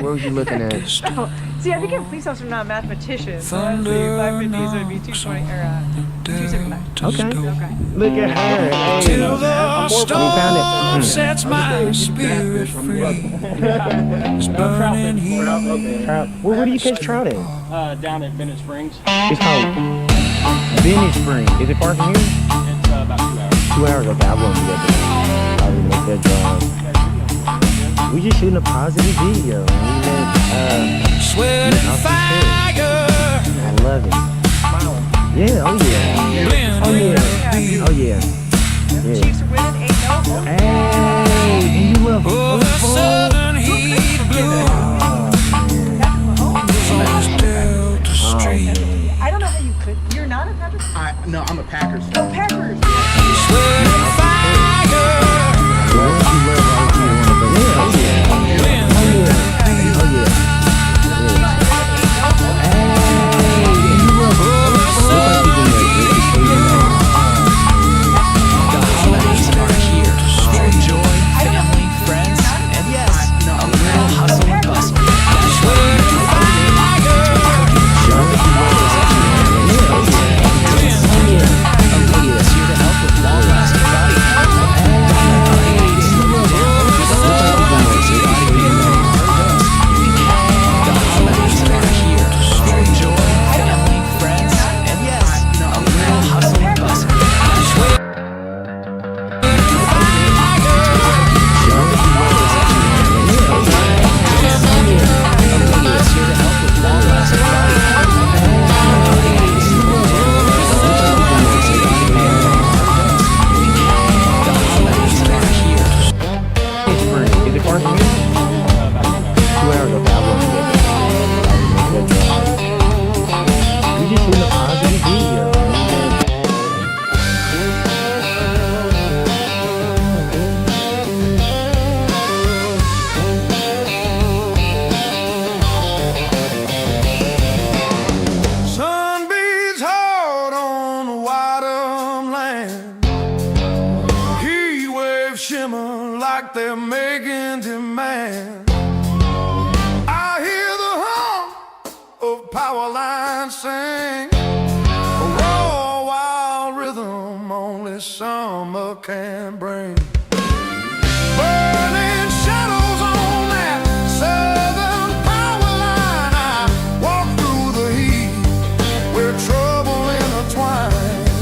What was you looking at? Oh, see, I think in police officer, I'm not a mathematician. So honestly, 550, so it'd be 220 or 275. Okay. Okay. Look at her. Hey. Till the storm Mm. sets my spirit free. It's burning heat. Trout. Where do you catch trout at? Down at Bennett Springs. It's called Bennett Spring. Is it far from here? It's about 2 hours. 2 hours. Okay, I'm going to get there. Probably make that drive. We just shooting a positive video. Sweat and fire. I love it. Yeah, oh yeah. Oh yeah. Oh yeah. Chiefs are winning, ain't no hope. Hey, and you love Oh, the southern heat blew from Delta Street. I don't know how you could. You're not a Packers? No, I'm a Packers fan. Oh, Packers. Sweat and fire. you love all you want to be. Yeah, oh yeah. Oh yeah. Oh yeah. They're making demand. I hear the hum of power lines sing, a raw, wild rhythm only summer can bring. Burning shadows on that southern power line. I walk through the heat where trouble intertwines.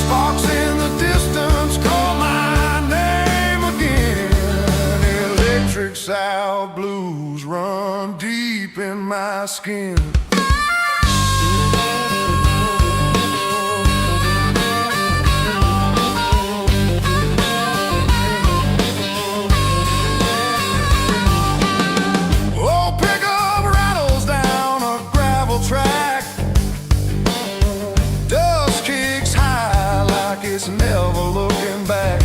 Sparks in the distance call my South blues run deep in my skin. Oh, pickup rattles down a gravel track. Dust kicks high like it's never looking back.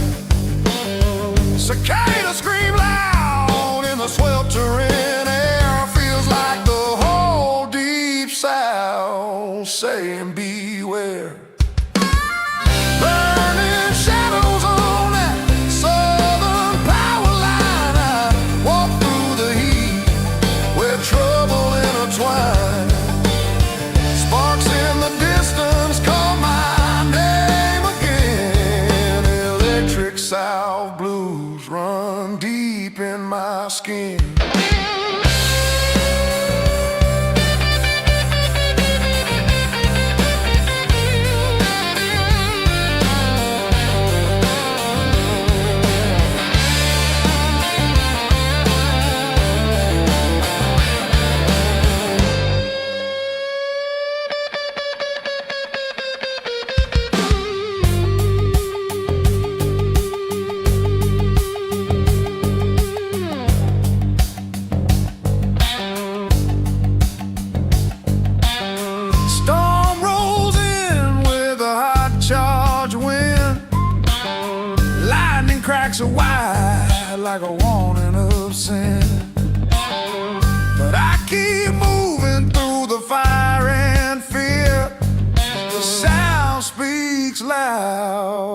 Cicada scream loud. The sweltering air feels like the whole deep south saying beware. Burning shadows on that southern power line. I walk through the heat where trouble intertwines. Sparks in the distance call my name again. Electric South blues run deep in my skin. Cracks are wide like a warning of sin, but I keep moving through the fire and fear. The sound speaks loud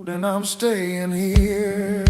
and I'm staying here.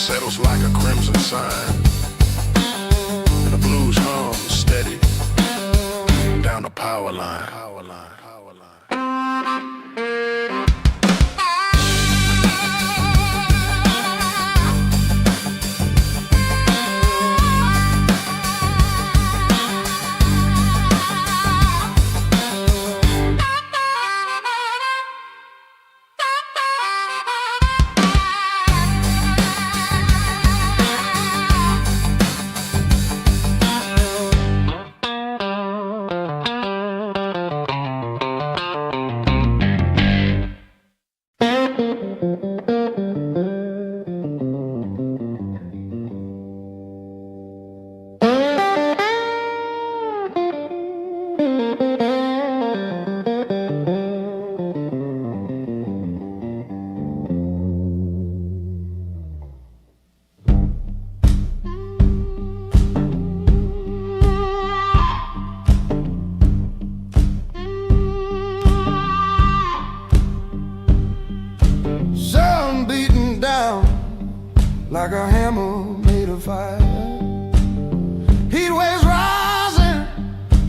settles like a crimson sign, and the blues hum steady down the power line. Like a hammer made of fire, heat waves rising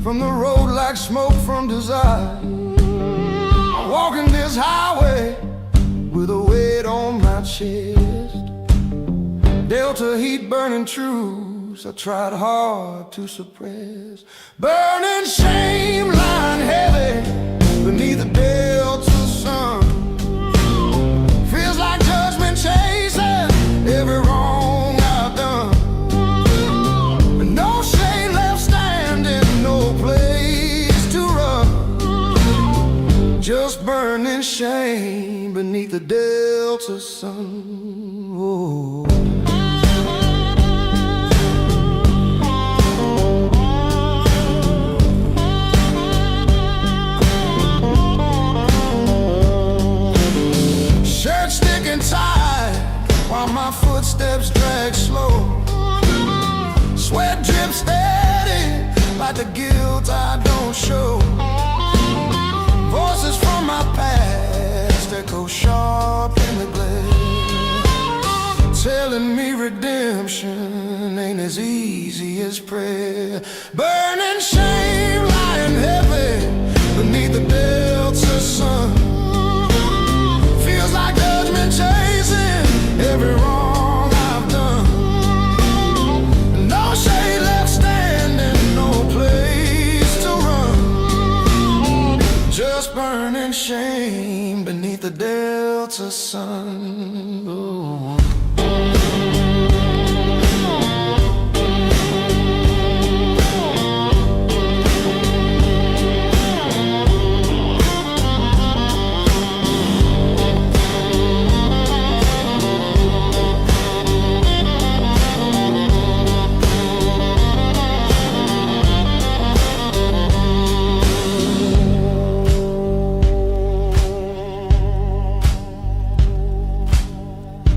from the road like smoke from desire. I'm walking this highway with a weight on my chest. Delta heat burning truths I tried hard to suppress. Burning shame lying heavy beneath the delta sun. Feels like judgment chasing every wrong I've done. But no shade left standing, no place to run. Just burning shame beneath the delta sun. Oh. Shirt sticking tight while my footsteps drag slow. Sweat drips steady like the guilt I don't show. Voices from my past echo sharp in the glare, telling me redemption ain't as easy as prayer. Burning shame lying heavy beneath the delta sun. Feels like judgment chasing every wrong I've done. No shade left standing, no place to run. Just burning shame beneath the delta sun. Oh.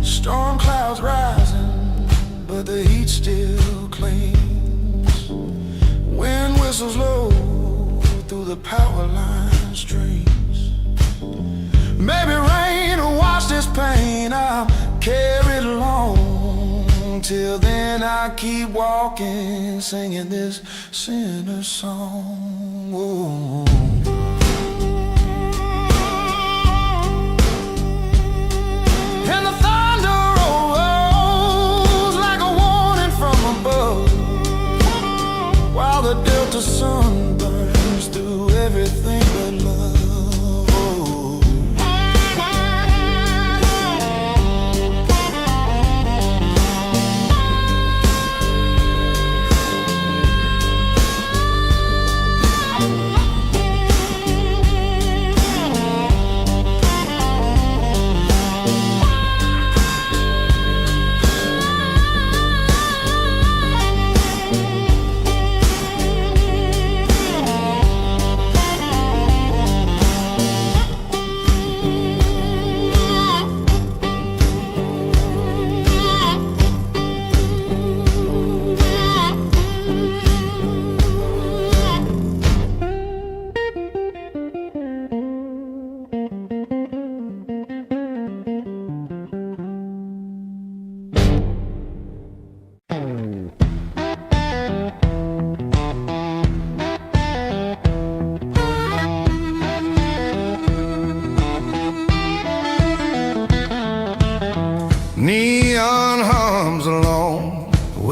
Storm clouds rising, but the heat still clings. Wind whistles low through the power line strings. Maybe rain will wash this pain, I'll carry it along. Till then I keep walking, singing this sinner song. Oh. And the thunder rolls like a warning from above, while the delta sun burns through everything but love. Oh.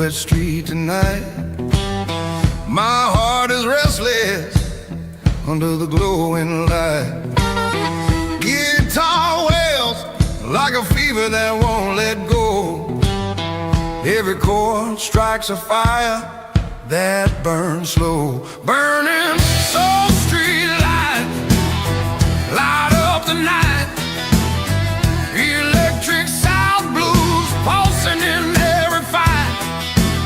wet street tonight. My heart is restless under the glowing light. Guitar wails like a fever that won't let go. Every chord strikes a fire that burns slow. Burning soul street light, light up the night. Electric South blues pulsing in every fight.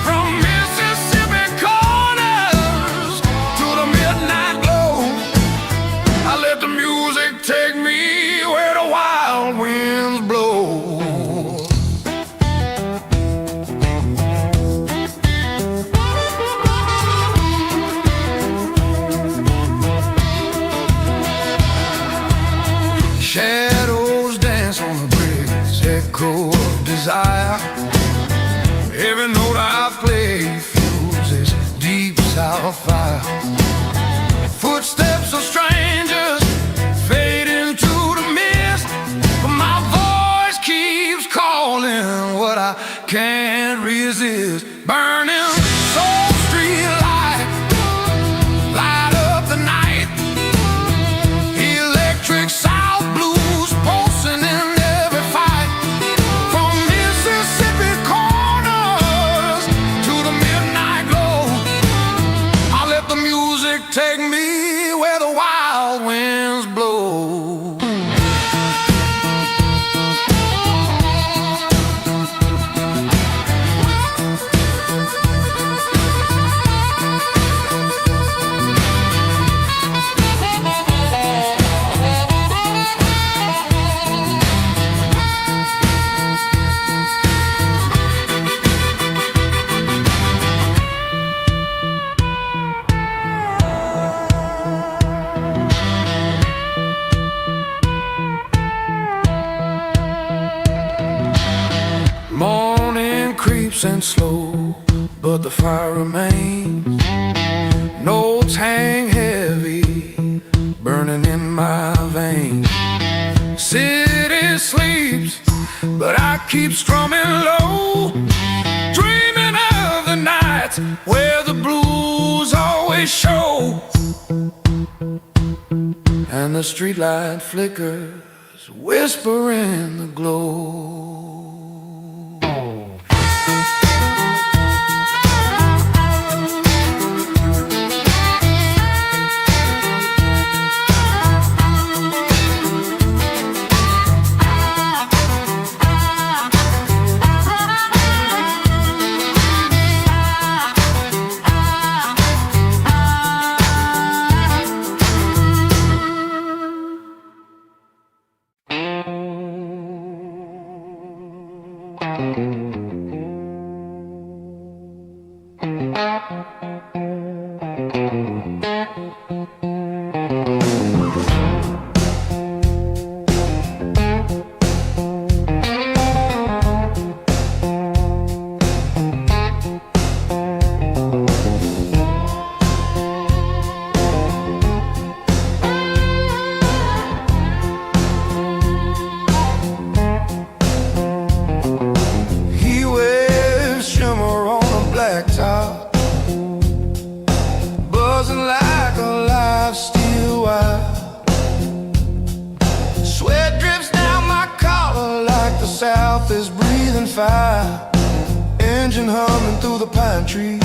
From Mississippi corners to the midnight glow, I let the music take me where the wild winds blow. Shadows dance on the bridge, echo of desire. Every note I play fuels this deep south fire. Footsteps of strangers fade into the mist, but my voice keeps calling what I can't resist. Burning soul street light, light up the night. Electric South blues pulsing in every fight. From Mississippi corners to the midnight glow, I let the music take me where the wild winds blow. Morning creeps in slow, but the fire remains. Notes hang heavy, burning in my veins. City sleeps, but I keep strumming low, dreaming of the nights where the blues always show. And the streetlight flickers, whispering the glow. Buzzing like a live steel wire. Sweat drips down my collar like the South is breathing fire. Engine humming through the pine trees,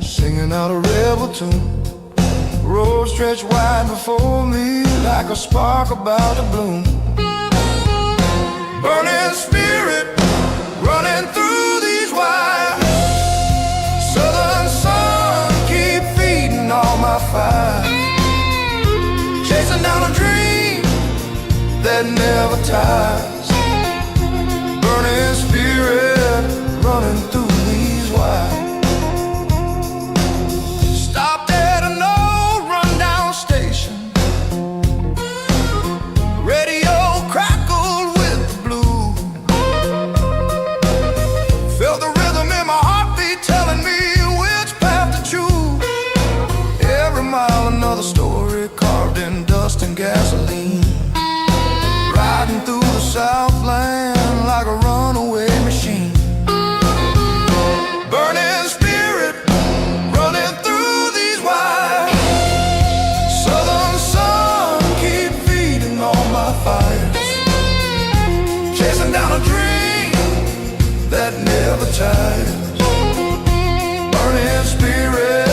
singing out a rebel tune. Road stretched wide before me like a spark about to bloom. Burning spirit running through these wires. Southern sun keep feeding all my fire. Chasing down a dream that never tires. Burning spirit running through these wires. Stopped at an old rundown station. Radio crackled with the blue. Felt the rhythm in my heartbeat telling me which path to choose. Every mile another story carved in dust and gasoline. Riding through the South hypnotized. Burning spirit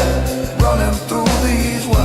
running through these wires.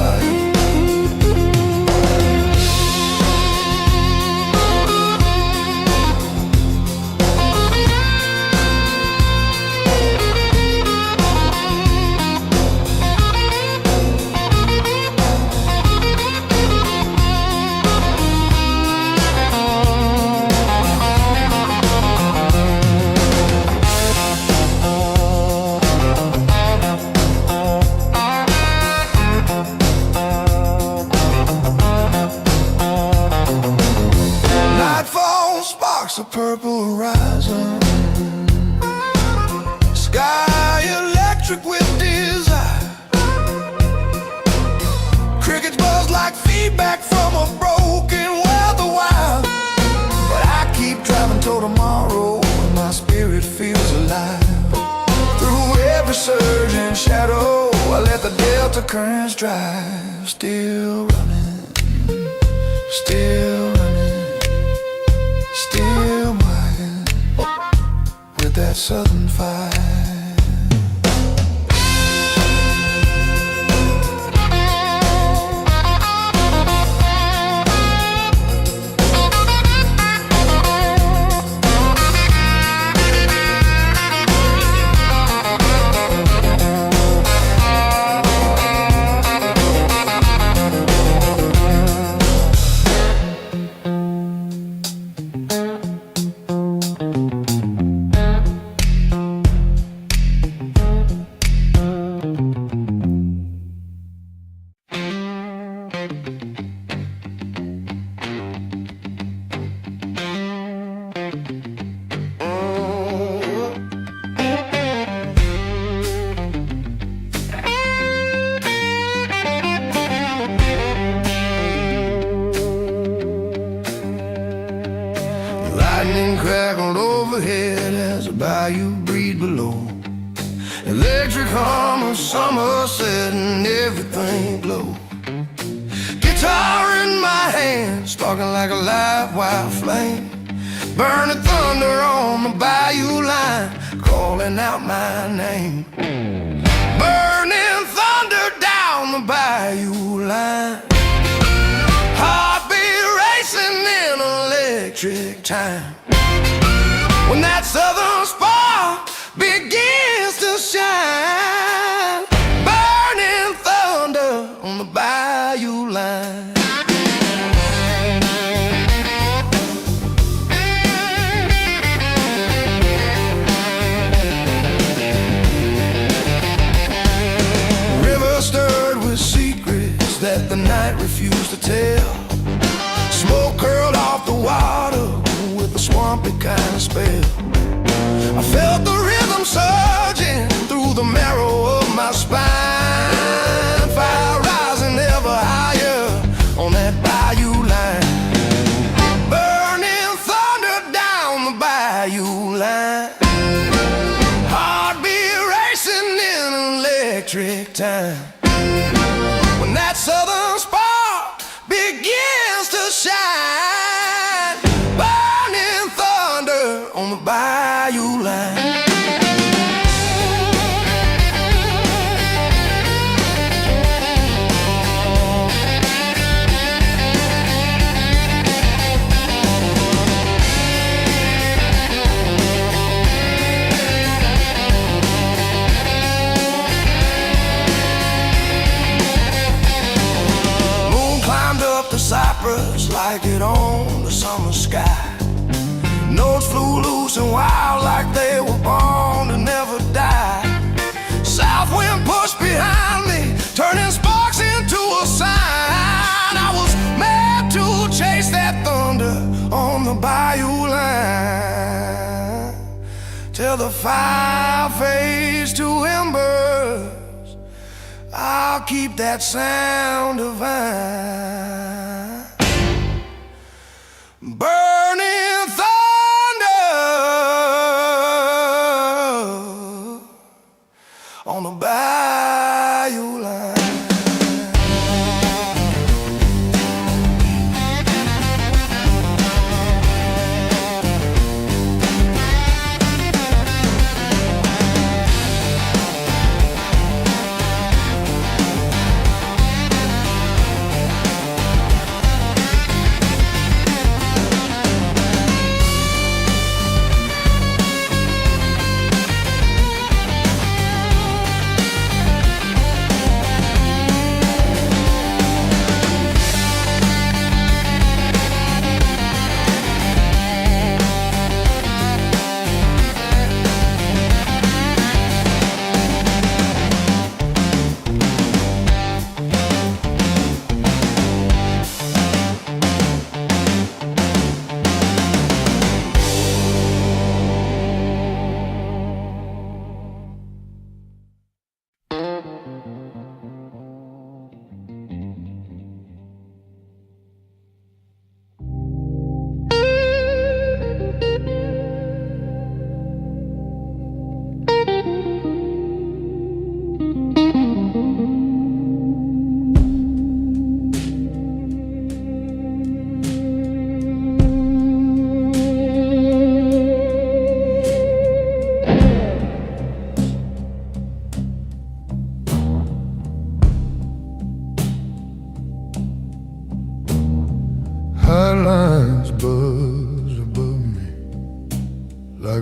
A purple horizon, sky electric with desire. Crickets buzz like feedback from a broken weather wire. But I keep driving till tomorrow when my spirit feels alive. Through every surge and shadow, I let the delta currents drive. Still running, still running, still mine with that southern fire. Lightning crackled overhead as the bayou breathed below. Electric hum of summer setting everything glow. Guitar in my hand, sparking like a live wild flame. Burning thunder on the bayou line, calling out my name. Burning thunder down the bayou line. Heartbeat racing in electric time. When that southern spark begins to shine. Burning thunder on the bayou line. River stirred with secrets that the night refused to tell. Smoke curled off the water with a swampy kind of spell. I felt the rhythm surging through the marrow of my spine. Fire rising ever higher on that bayou line. Burning thunder down the bayou line. Heartbeat racing in electric time. When that southern spark begins to shine. Burning thunder on the bayou line. Moon climbed up the cypress like it owned the summer sky. Notes flew loose and wild like they were born to never die. South wind pushed behind me, turning sparks into a sign. I was mad to chase that thunder on the bayou line. Till the fire fades to embers, I'll keep that sound divine. Burning thunder on the bayou line.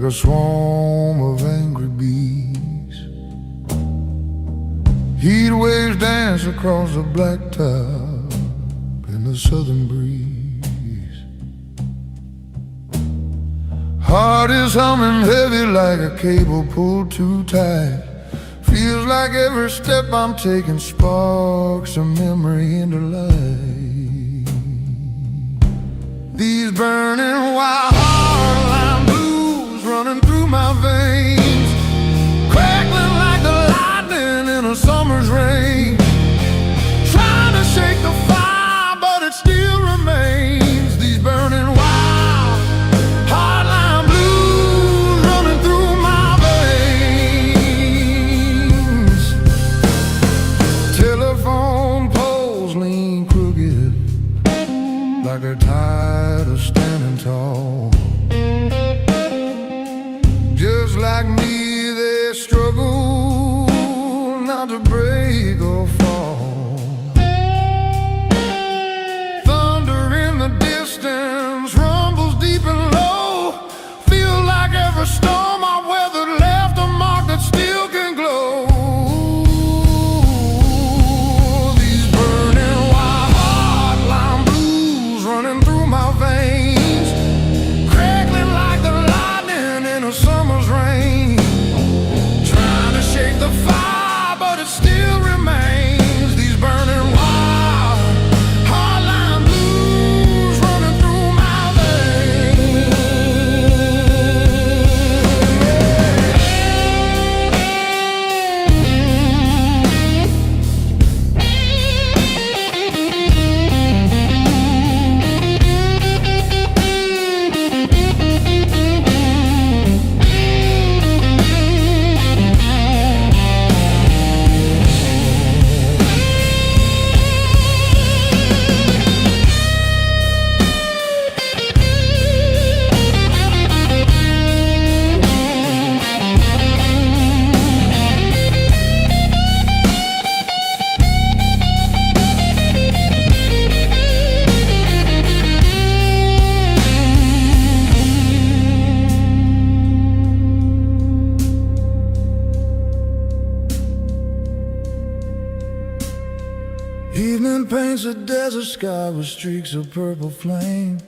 a swarm of angry bees. Heat waves dance across the blacktop in the southern breeze. Heart is humming heavy like a cable pulled too tight. Feels like every step I'm taking sparks a memory into life. These burning wild hardline blues running through my veins, crackling like the lightning in a summer's rain. Trying to shake the fire, but it still remains. These burning wild hardline blues running through my veins. Telephone poles lean crooked like they're tired of standing tall. Just like me, they struggle not to break or fall. Thunder in the distance rumbles deep and low. Feel like every storm I weathered left a mark that still can glow. These burning wild hardline blues running through my veins, crackling like the lightning in a summer's rain. Trying to shake the fire, but it still remains. These burning wild hardline blues running through my veins. Evening paints a desert sky with streaks of purple flame.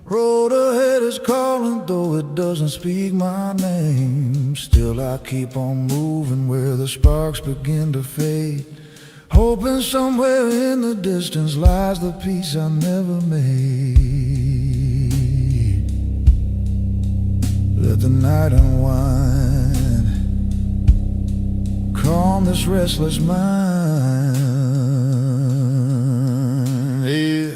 Road ahead is calling, though it doesn't speak my name. Still I keep on moving where the sparks begin to fade, hoping somewhere in the distance lies the peace I never made. Let the night unwind, calm this restless mind. Yeah.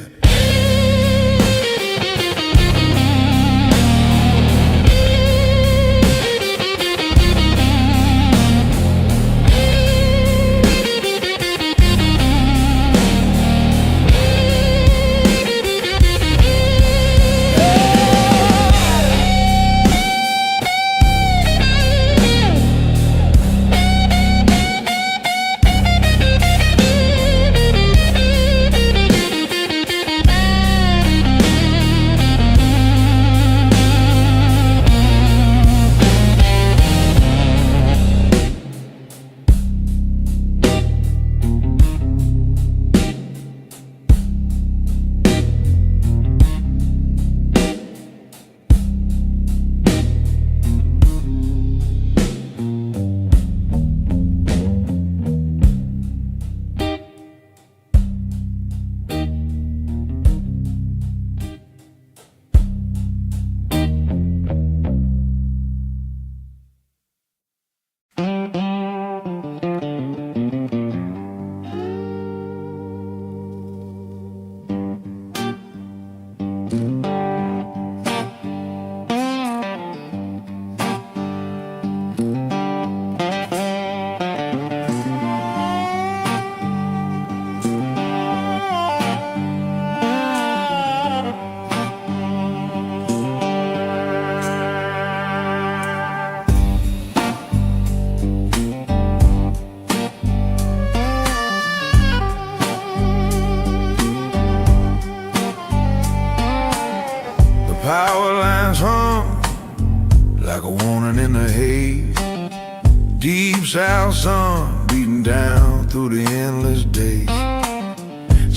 south sun beating down through the endless days.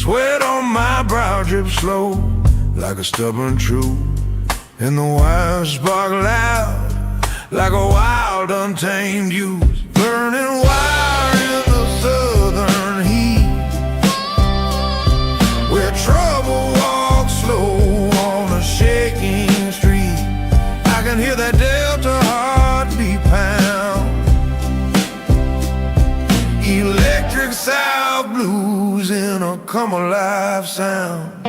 Sweat on my brow drips slow like a stubborn truth, and the wires spark loud like a wild untamed youth. Burning wire in the southern heat, where trouble walks slow on a shaking street. I can hear that Delta heartbeat pound, electric South blues in a come alive sound.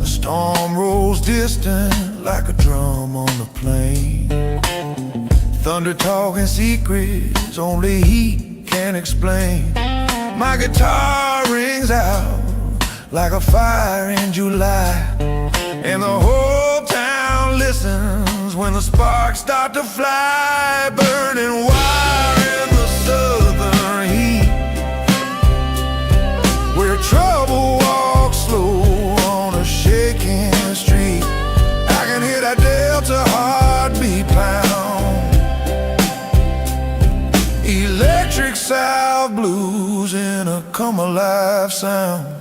The storm rolls distant like a drum on the plain. Thunder talking secrets only he can explain. My guitar rings out like a fire in July, and the whole town listens when the sparks start to fly. Burning wire in the southern heat, where trouble walks slow on a shaking street. I can hear that Delta heartbeat pound, electric South blues in a come alive sound.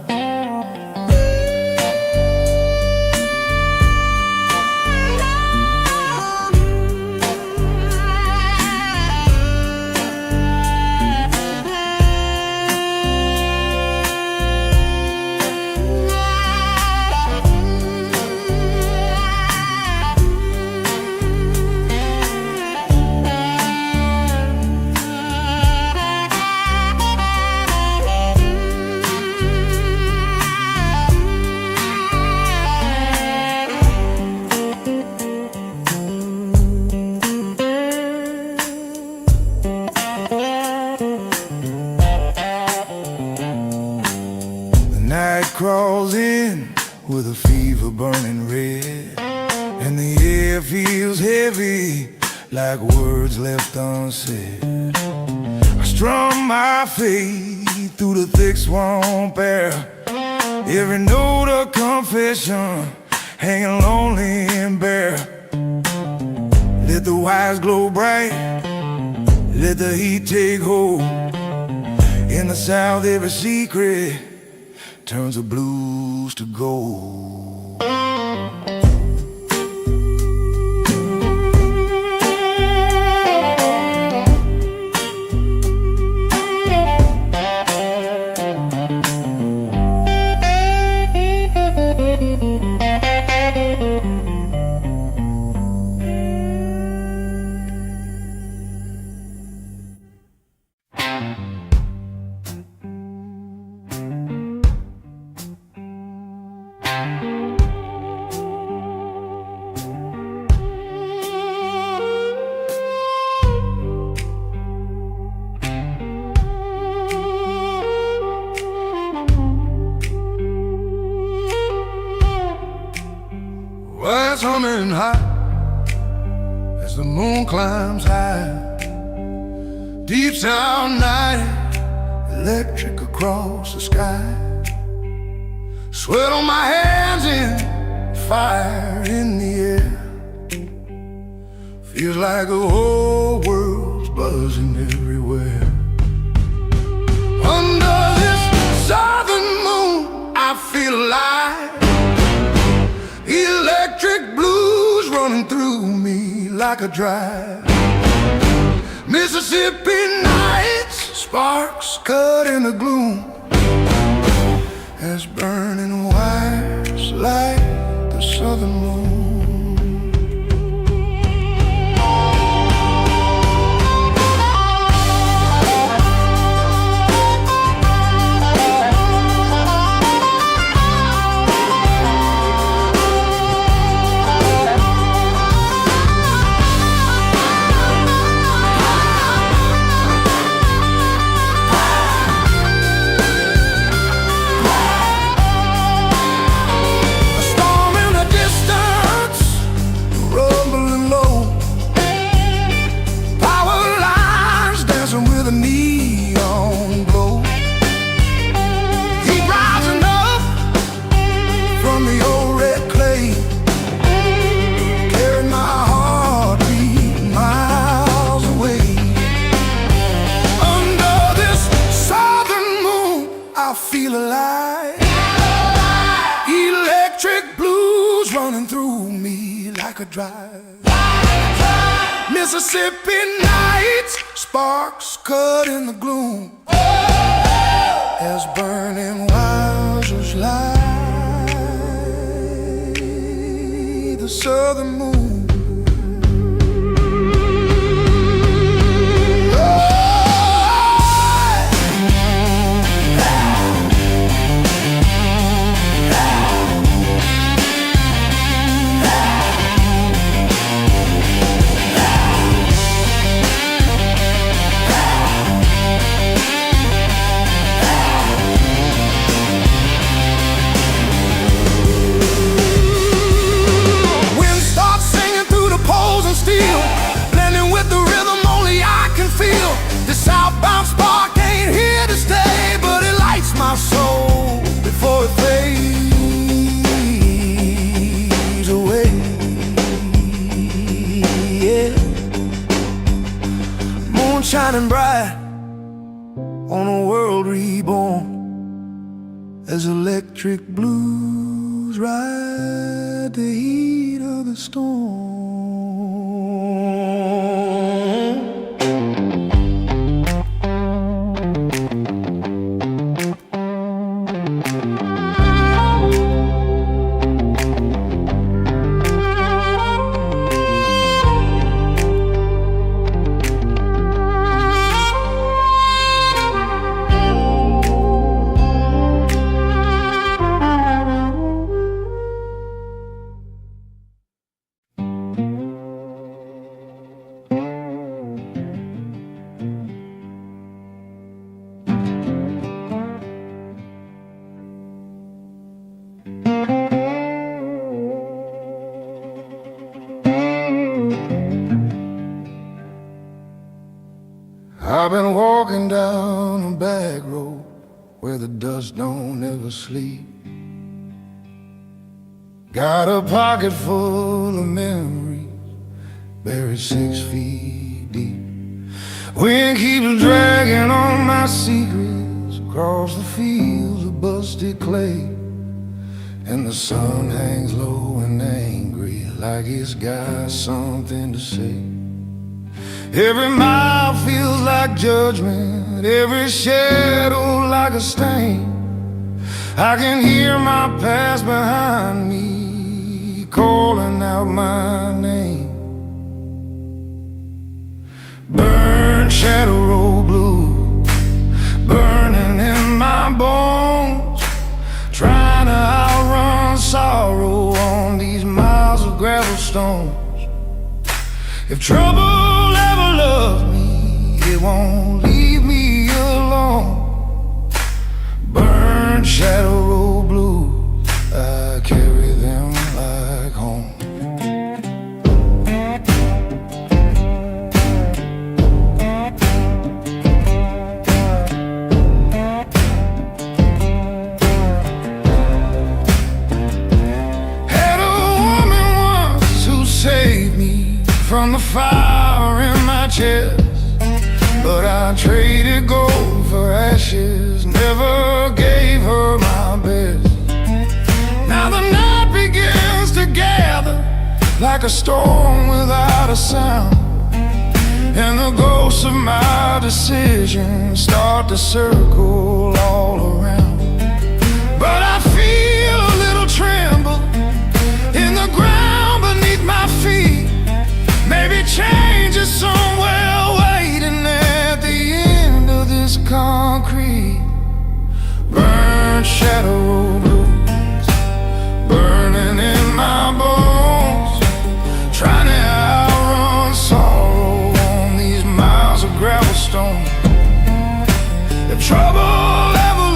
Crawls in with a fever burning red, and the air feels heavy like words left unsaid. I strum my faith through the thick swamp air, every note a confession hanging lonely and bare. Let the wires glow bright, let the heat take hold. In the South every secret turns the blues to gold. Wires humming high as the moon climbs high. Deep sound night, electric across the sky. Sweat on my hands and fire in the air. Feels like the whole world's buzzing everywhere. Under this southern moon, I feel alive. Electric blues running through me like a drive. Mississippi nights, sparks cut in the gloom, as burning wires like the southern moon. feel alive. Electric blues running through me like a drive. Mississippi nights, sparks cut in the gloom, as burning wires light the southern moon. Blending with the rhythm only I can feel. The southbound spark ain't here to stay, but it lights my soul before it fades away. Yeah. Moon shining bright on a world reborn, as electric blues ride the heat of the storm. I've been walking down a back road where the dust don't ever sleep. Got a pocket full of memories buried 6 feet deep. Wind keeps dragging on my secrets across the fields of busted clay, and the sun hangs low and angry like it's got something to say. Every mile feels like judgment, every shadow like a stain. I can hear my past behind me calling out my name. Burn shadow roll blue, burning in my bones, trying to outrun sorrow on these miles of gravel stones. If trouble ever loves me, it won't leave me alone. Burn shadow roll blues, I carry them like home. Had a woman once who saved me from the fire in my chest, but I traded gold for ashes, never gave her my best. Now the night begins to gather like a storm without a sound, and the ghosts of my decisions start to circle all around. But I feel a little tremble in the ground beneath my feet. Maybe change is somewhere waiting at the end of this concrete. Burn shadow blues, burning in my bones, trying to outrun sorrow on these miles of gravel stone. If trouble ever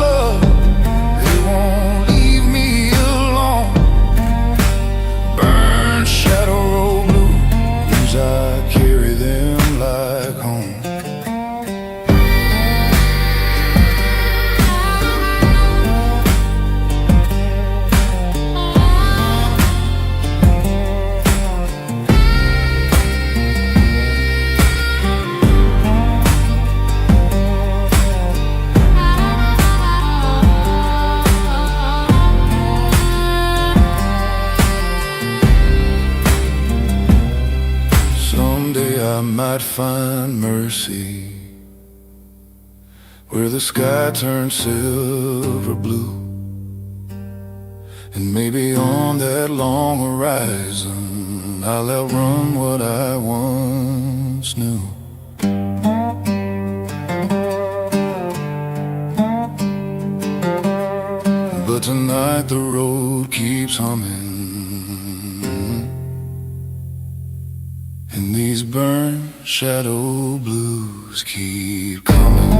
find mercy where the sky turns silver blue, and maybe on that long horizon I'll outrun what I once knew. But tonight the road keeps humming, and these burnt shadow blues keep coming.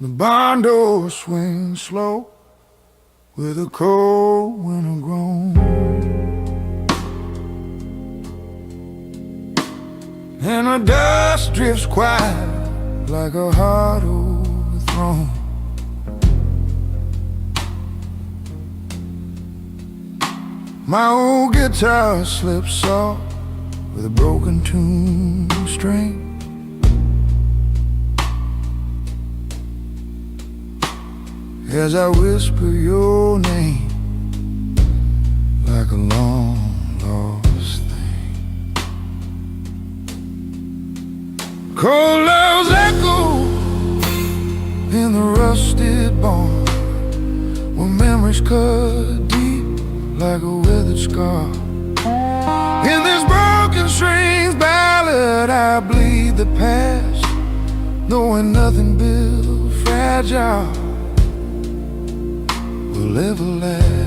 The barn door swings slow with a cold winter groan, and the dust drifts quiet like a heart overthrown. My old guitar slips off with a broken tune string, as I whisper your name like a long lost thing. Cold love's echo in the rusted barn, where memories cut deep like a weathered scar. In this broken strings ballad I bleed the past, knowing nothing built fragile will ever last.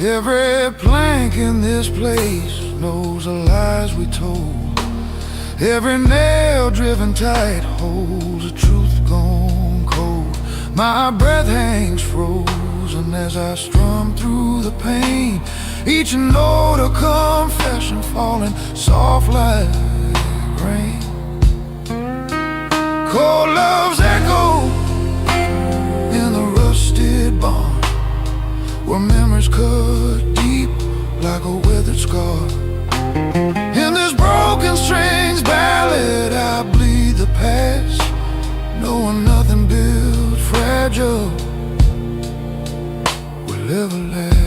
Every plank in this place knows the lies we told. Every nail driven tight holds a truth gone cold. My breath hangs frozen as I strum through the pain, each note a confession falling soft like rain. Cold love's echo in the rusted barn, where memories cut deep like a weathered scar. In this broken strings ballad I bleed the past, knowing nothing built fragile will ever last.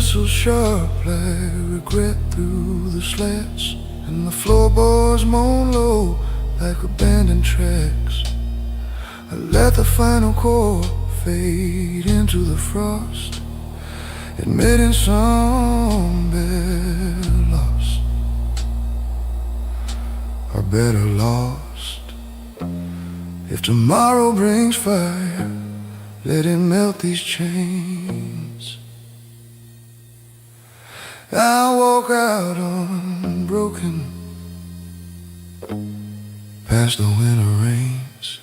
So sharp like regret through the slats, and the floorboards moan low like abandoned tracks. I let the final chord fade into the frost, admitting some better lost, or better lost. If tomorrow brings fire, let it melt these chains. I'll walk out unbroken past the winter rains.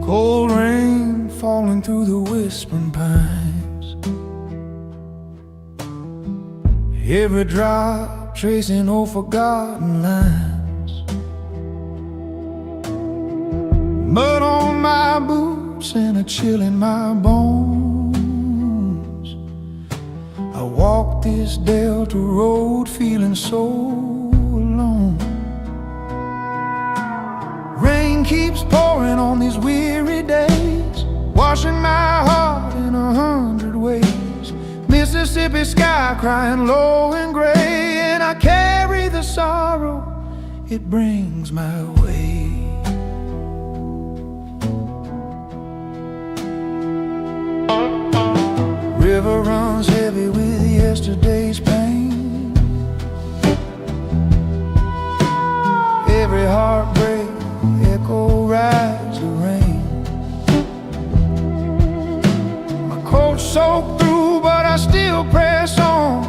Cold rain falling through the whispering pines, every drop tracing old forgotten lines. Mud on my boots and a chill in my bones. I walk this Delta road feeling so alone. Rain keeps pouring on these weary days, washing my heart in 100 ways. Mississippi sky crying low and gray, and I carry the sorrow it brings my way. River runs heavy with yesterday's pain, every heartbreak echo rides the rain. My coat's soaked through, but I still press on,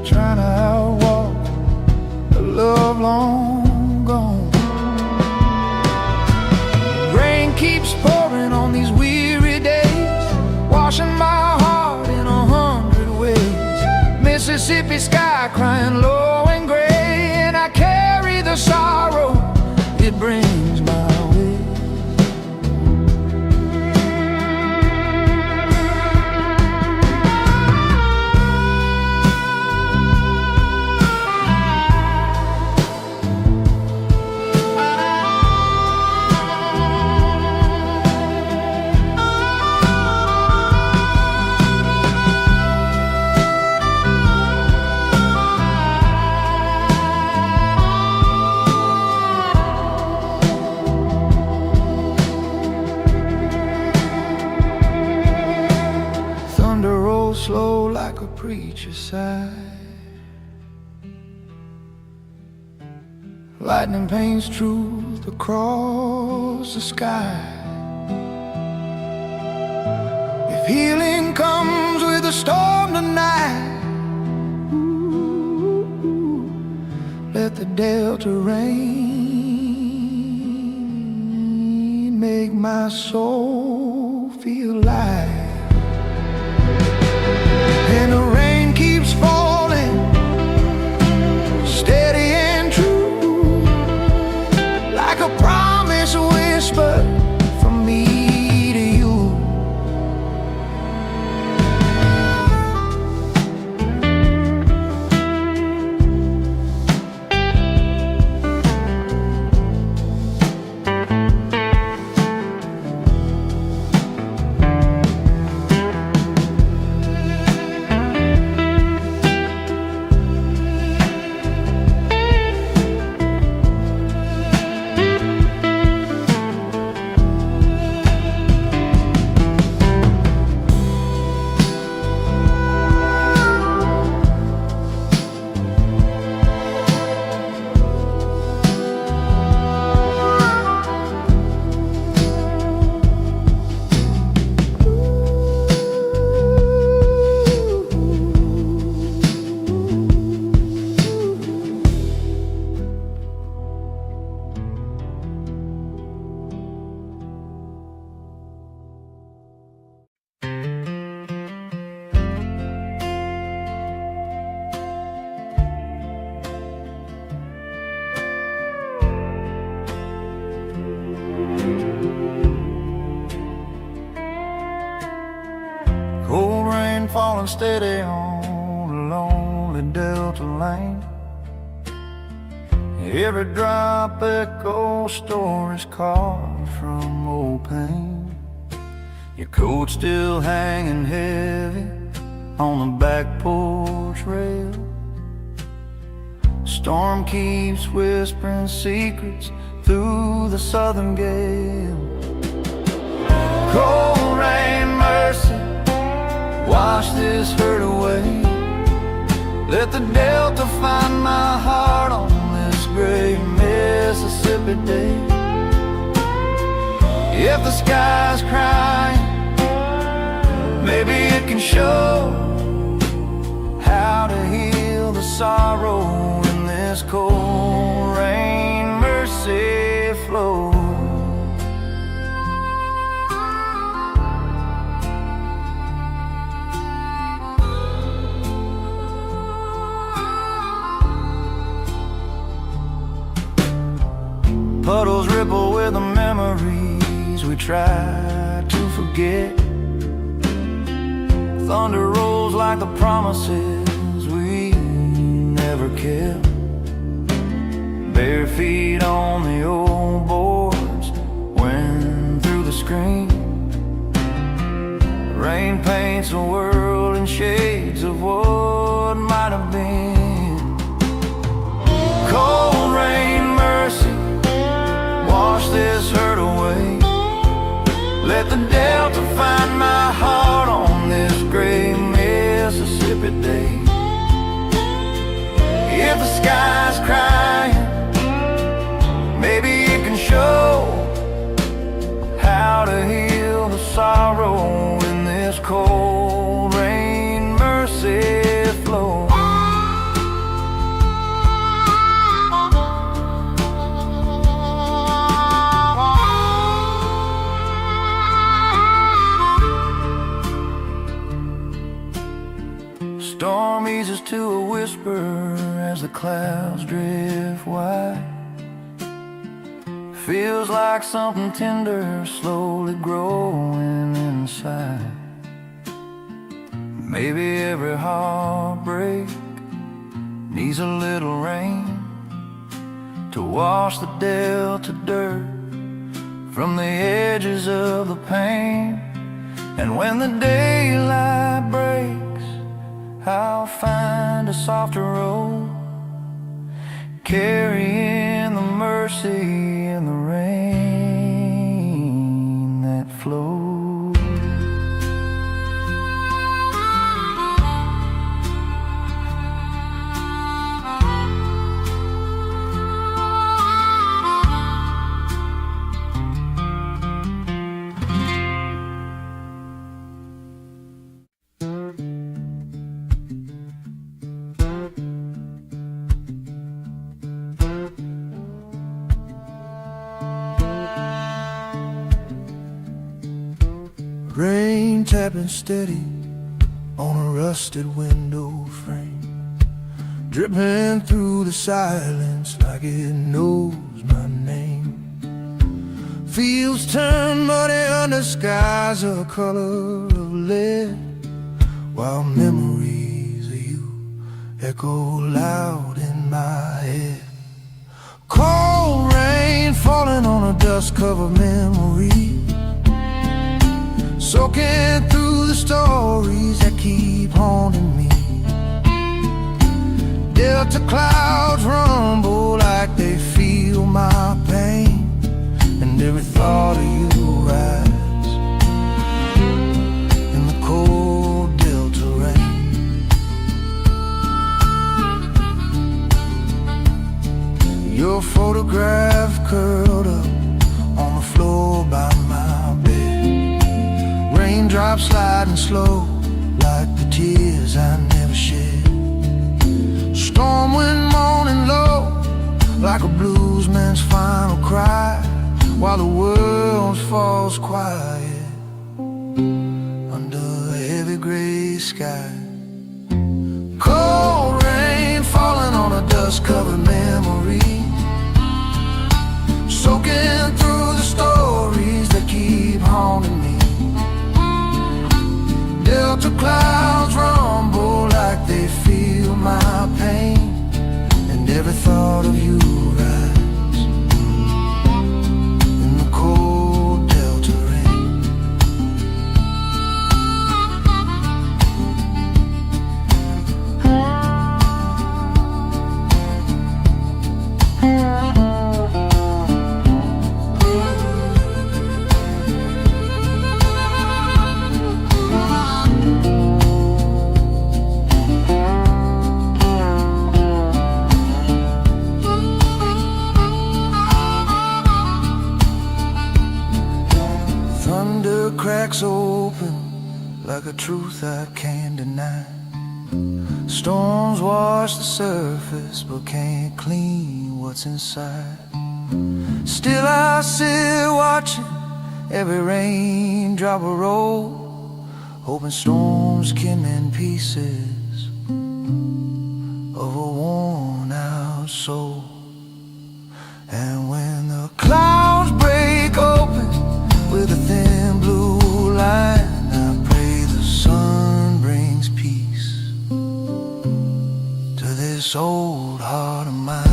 trying to outwalk the love long gone. Rain keeps pouring on these weary days, washing my heart in 100 ways. Mississippi sky crying low and gray, I carry the sorrow it brings my way. Slow like a preacher's sigh, lightning paints truth across the sky. If healing comes with a storm tonight, let the Delta rain make my soul feel light. And the rain keeps falling, steady and true, like a promise whispered from me to you. falling steady on a lonely Delta lane. Every drop echo stories carved from old pain. Your coat still hanging heavy on the back porch rail. Storm keeps whispering secrets through the southern gale. Cold rain, mercy, wash this hurt away. Let the Delta find my heart on this gray Mississippi day. If the sky's crying, maybe it can show how to heal the sorrow in this cold rain, mercy flow. Puddles ripple with the memories we try to forget. Thunder rolls like the promises we never kept. Bare feet on the old boards, wind through the screen. Rain paints a world in shades of what might have been. Cold rain, mercy, wash this hurt away. Let the Delta find my heart on this gray Mississippi day. If the sky's crying, maybe it can show how to heal the sorrow in this cold rain, mercy flow. Storm eases to a whisper as the clouds drift wide. Feels like something tender slowly growing inside. Maybe every heartbreak needs a little rain to wash the Delta dirt from the edges of the pain. And when the daylight breaks, I'll find a softer road, carrying the mercy and the rain that flows. Rain tapping steady on a rusted window frame, dripping through the silence like it knows my name. Fields turn muddy under skies of a color of lead, while memories of you echo loud in my head. Cold rain falling on a dust-covered memory, soaking through the stories that keep haunting me. Delta clouds rumble like they feel my pain, and every thought of you rises in the cold Delta rain. Your photograph curled up on the floor by my bed, raindrops sliding slow like the tears I never shed. Storm wind moaning low like a bluesman's final cry, while the world falls quiet under a heavy gray sky. Cold rain falling on a dust-covered memory, soaking through the stories that keep haunting me. Delta clouds run Thunder cracks open like a truth I can't deny. Storms wash the surface but can't clean what's inside. Still I sit watching every raindrop roll, hoping storms can mend pieces of a worn out soul. And when the clouds break open with a thin blue line, I pray the sun brings peace to this old heart of mine.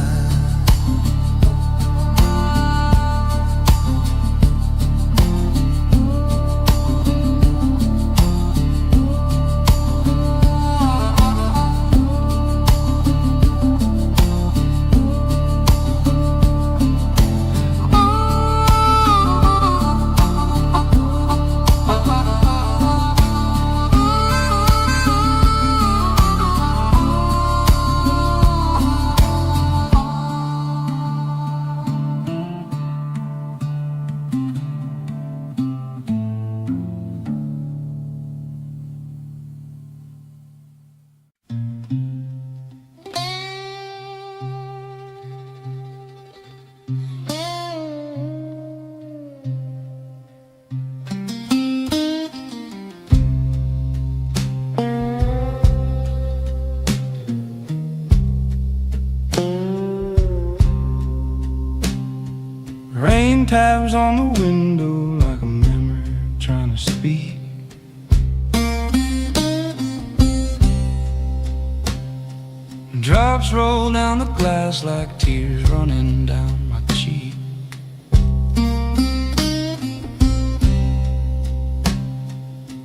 Rain taps on the window like a memory trying to speak. Drops roll down the glass like tears running down my cheek.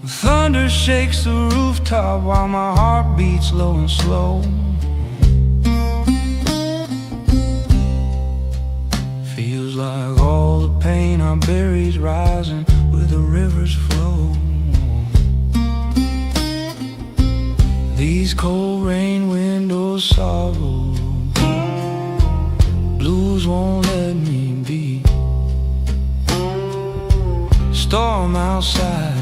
Thunder shakes the rooftop while my heart beats low and slow. Feels like all the pain I bury's rising with the river's flow. These cold rain windows sorrow, blues won't let me be. Storm outside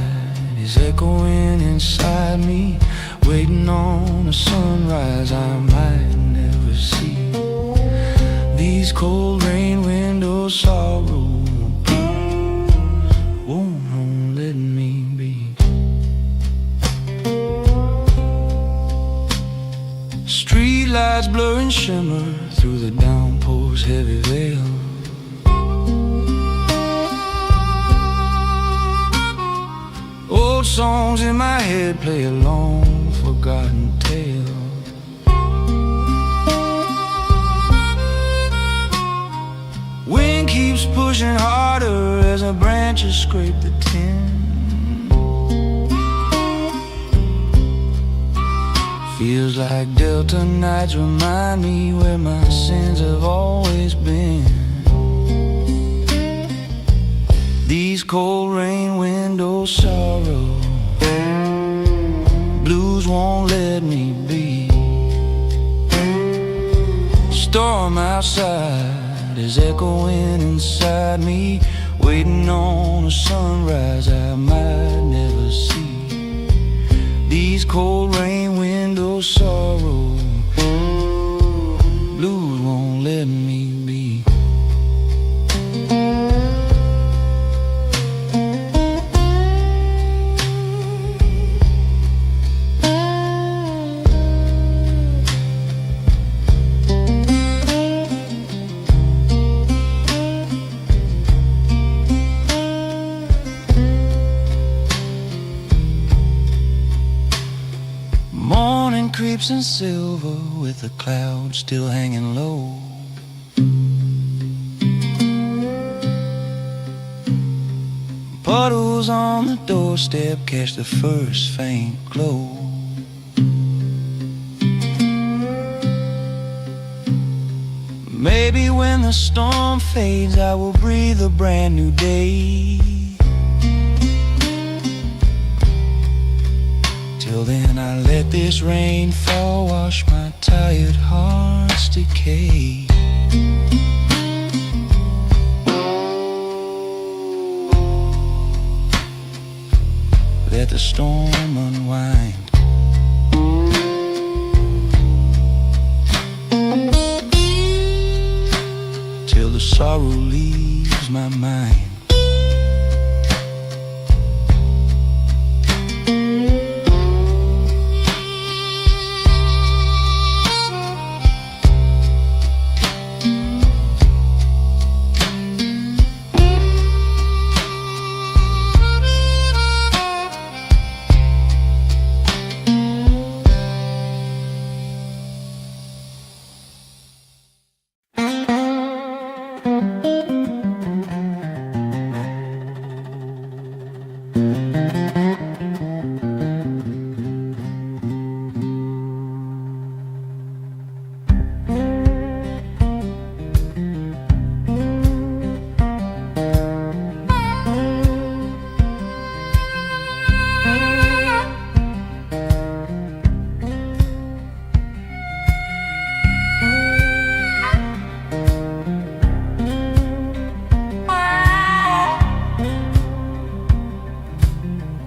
is echoing inside me, waiting on a sunrise I might never see. These cold rain windows sorrow, won't let me be. Street lights blur and shimmer through the downpour's heavy veil. Old songs in my head play a long forgotten tale. Wind keeps pushing harder as the branches scrape the tin. Feels like Delta nights remind me where my sins have always been. These cold rain windows sorrow, blues won't let me be. Storm outside is echoing inside me, waiting on a sunrise I might never see. These cold rain windows sorrow, blues won't let me be. Morning creeps in silver with the clouds still hanging low. Puddles on the doorstep catch the first faint glow. Maybe when the storm fades I will breathe a brand new day. Till then I let this rain fall, wash my tired heart's decay. let the storm unwind. Till the sorrow leaves my mind.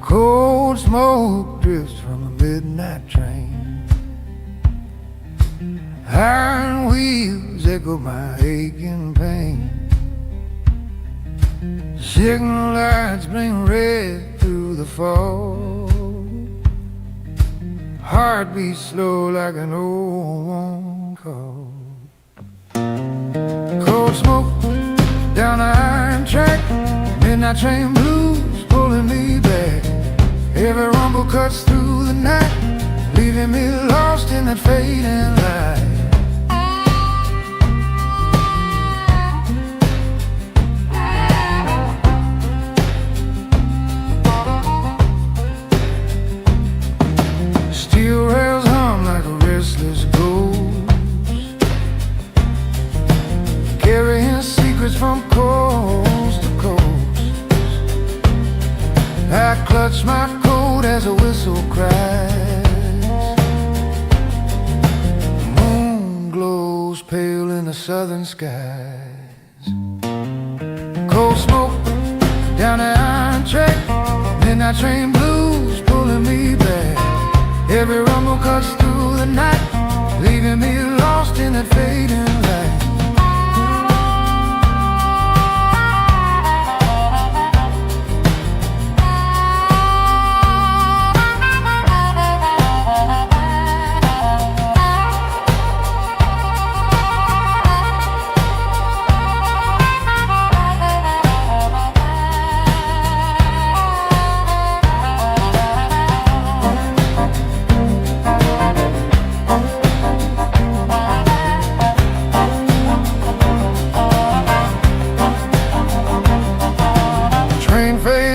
Cold smoke drifts from a midnight train. Iron wheels echo my aching pain. Signal lights bling red through the fog. Heart beats slow like an old one call. Cold smoke down the iron track. Midnight train blues pulling me back. Every rumble cuts through the night, leaving me lost in that fading light. Steel rails hum like a restless ghost, carrying secrets from coast to coast. I clutch my coat as a whistle cries. The moon glows pale in the southern skies. Cold smoke down the iron track. Midnight train blues pulling me back. Every rumble cuts through the night, leaving me lost in that fading light.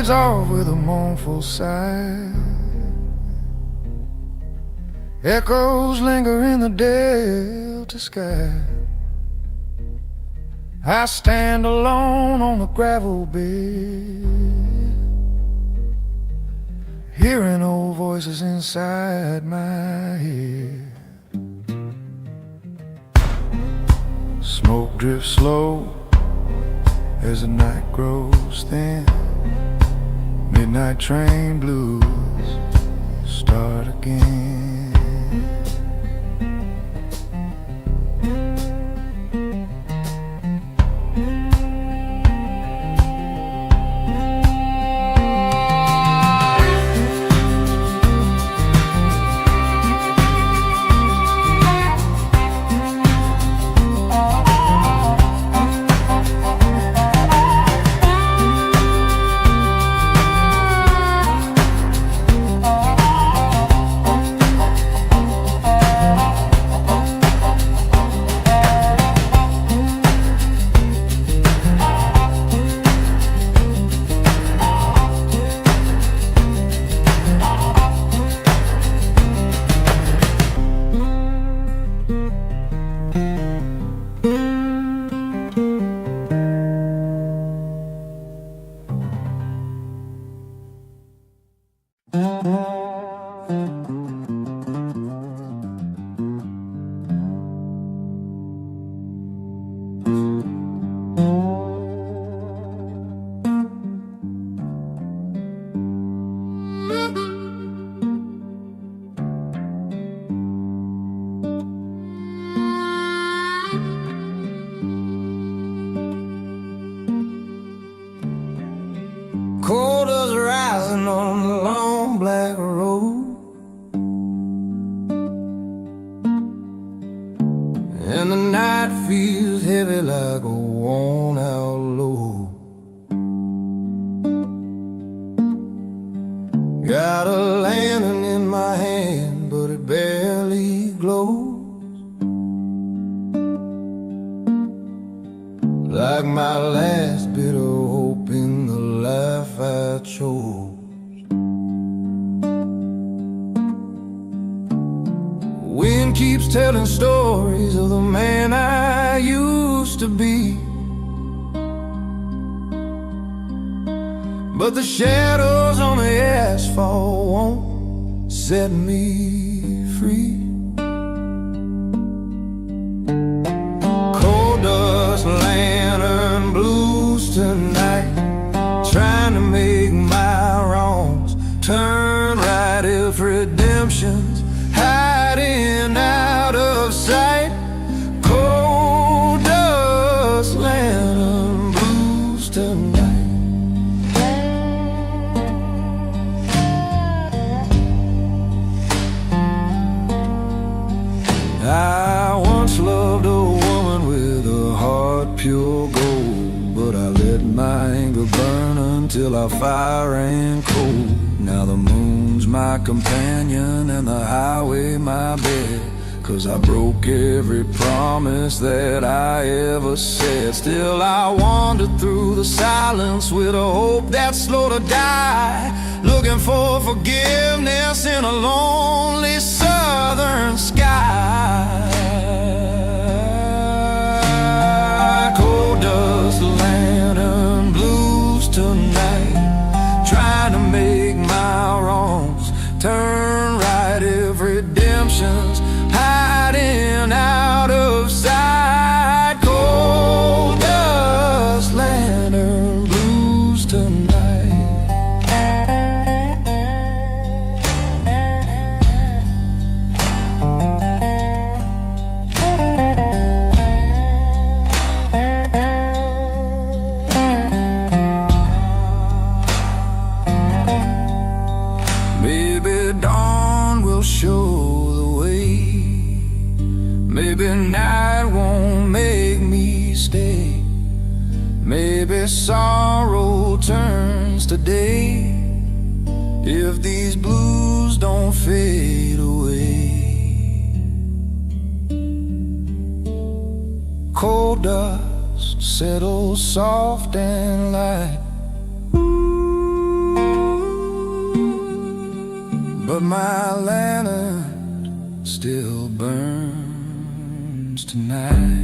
Off with a mournful sigh. Echoes linger in the delta sky. I stand alone on the gravel bed, hearing old voices inside my head. Smoke drifts slow as the night grows thin. Midnight train blues start again. Cold dust rising on the long black road, and the night feels heavy like a worn out load. Got a lantern in my hand, but it barely glows, like my last bit of hope in the life I chose. Wind keeps telling stories of the man I used to be, but the shadows on the asphalt won't set me free. Cold dust, lantern, blues tonight, trying to make my wrongs turn right. If redemption's hiding out of sight, cold dust, lantern, blues tonight. I once loved a woman with a heart pure gold, but I let my anger burn until our fire ran cold. Now the moon's my companion and the highway my bed, 'cause I broke every promise that I ever said. Still I wander through the silence with a hope that's slow to die, looking for forgiveness in a lonely southern sky. Cold dust, lantern, blues tonight, trying to make my wrongs turn right. If redemption's hiding out of sight, cold dust, lantern, blues tonight. Maybe dawn will show the way, maybe night won't make me stay, maybe sorrow turns to day if these blues don't fade away. Cold dust settles soft and light, but my lantern still burns tonight.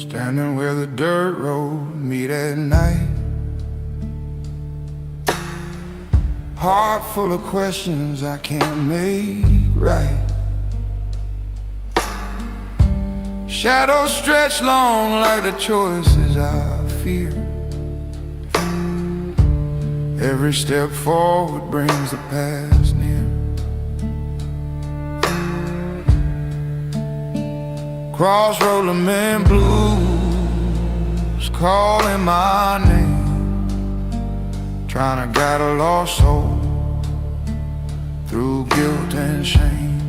Standing where the dirt road meet at night, heart full of questions I can't make right. Shadows stretch long like the choices I fear. Every step forward brings the past near. Crossroad lament blues calling my name, trying to guide a lost soul through guilt and shame.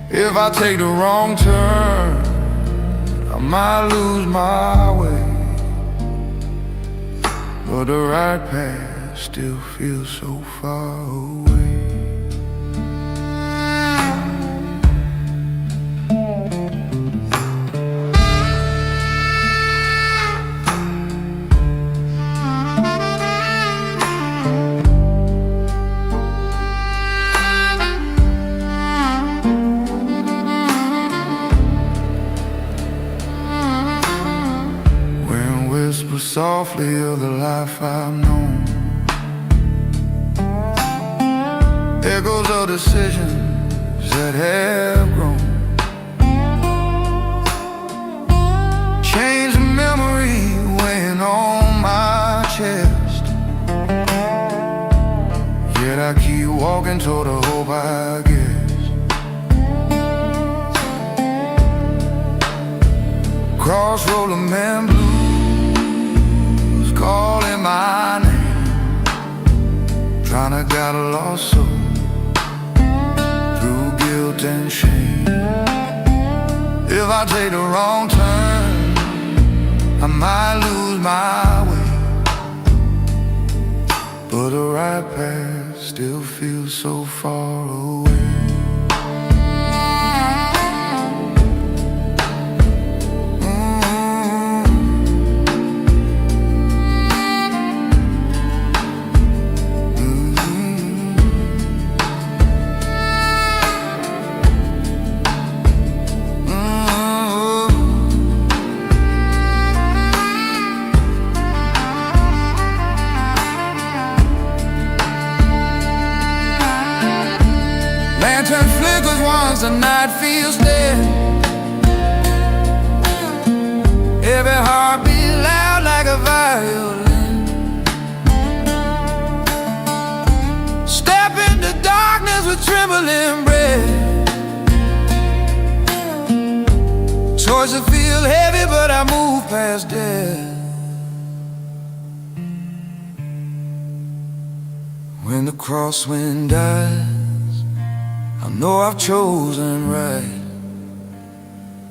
If I take the wrong turn, I might lose my way, but the right path still feels so far away. softly of the life I've known. Echoes of decisions that have grown. Chains of memory weighing on my chest. Yet I keep walking toward the hope I guess. Crossroad of man blues calling my name, trying to guide a lost soul through guilt and shame. If I take the wrong turn, I might lose my way, but the right path still feels so far away. Lantern flickers once the night feels dead. Every heartbeat loud like a violin. Step into darkness with trembling breath. Choices feel heavy, but I move past death. When the crosswind dies, I know I've chosen right.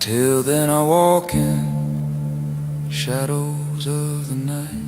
Till then I walk in shadows of the night.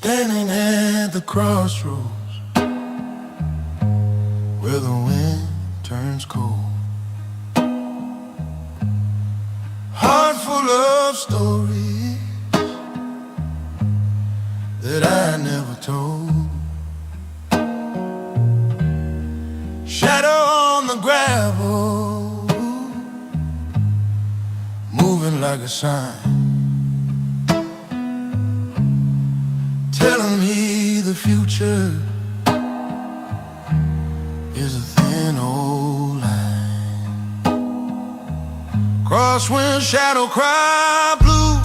Standing at the crossroads where the wind turns cold. Heart full of stories that I never told. Shadow on the gravel, moving like a sign, telling me the future is a thin old line. Crosswind shadow cry blue,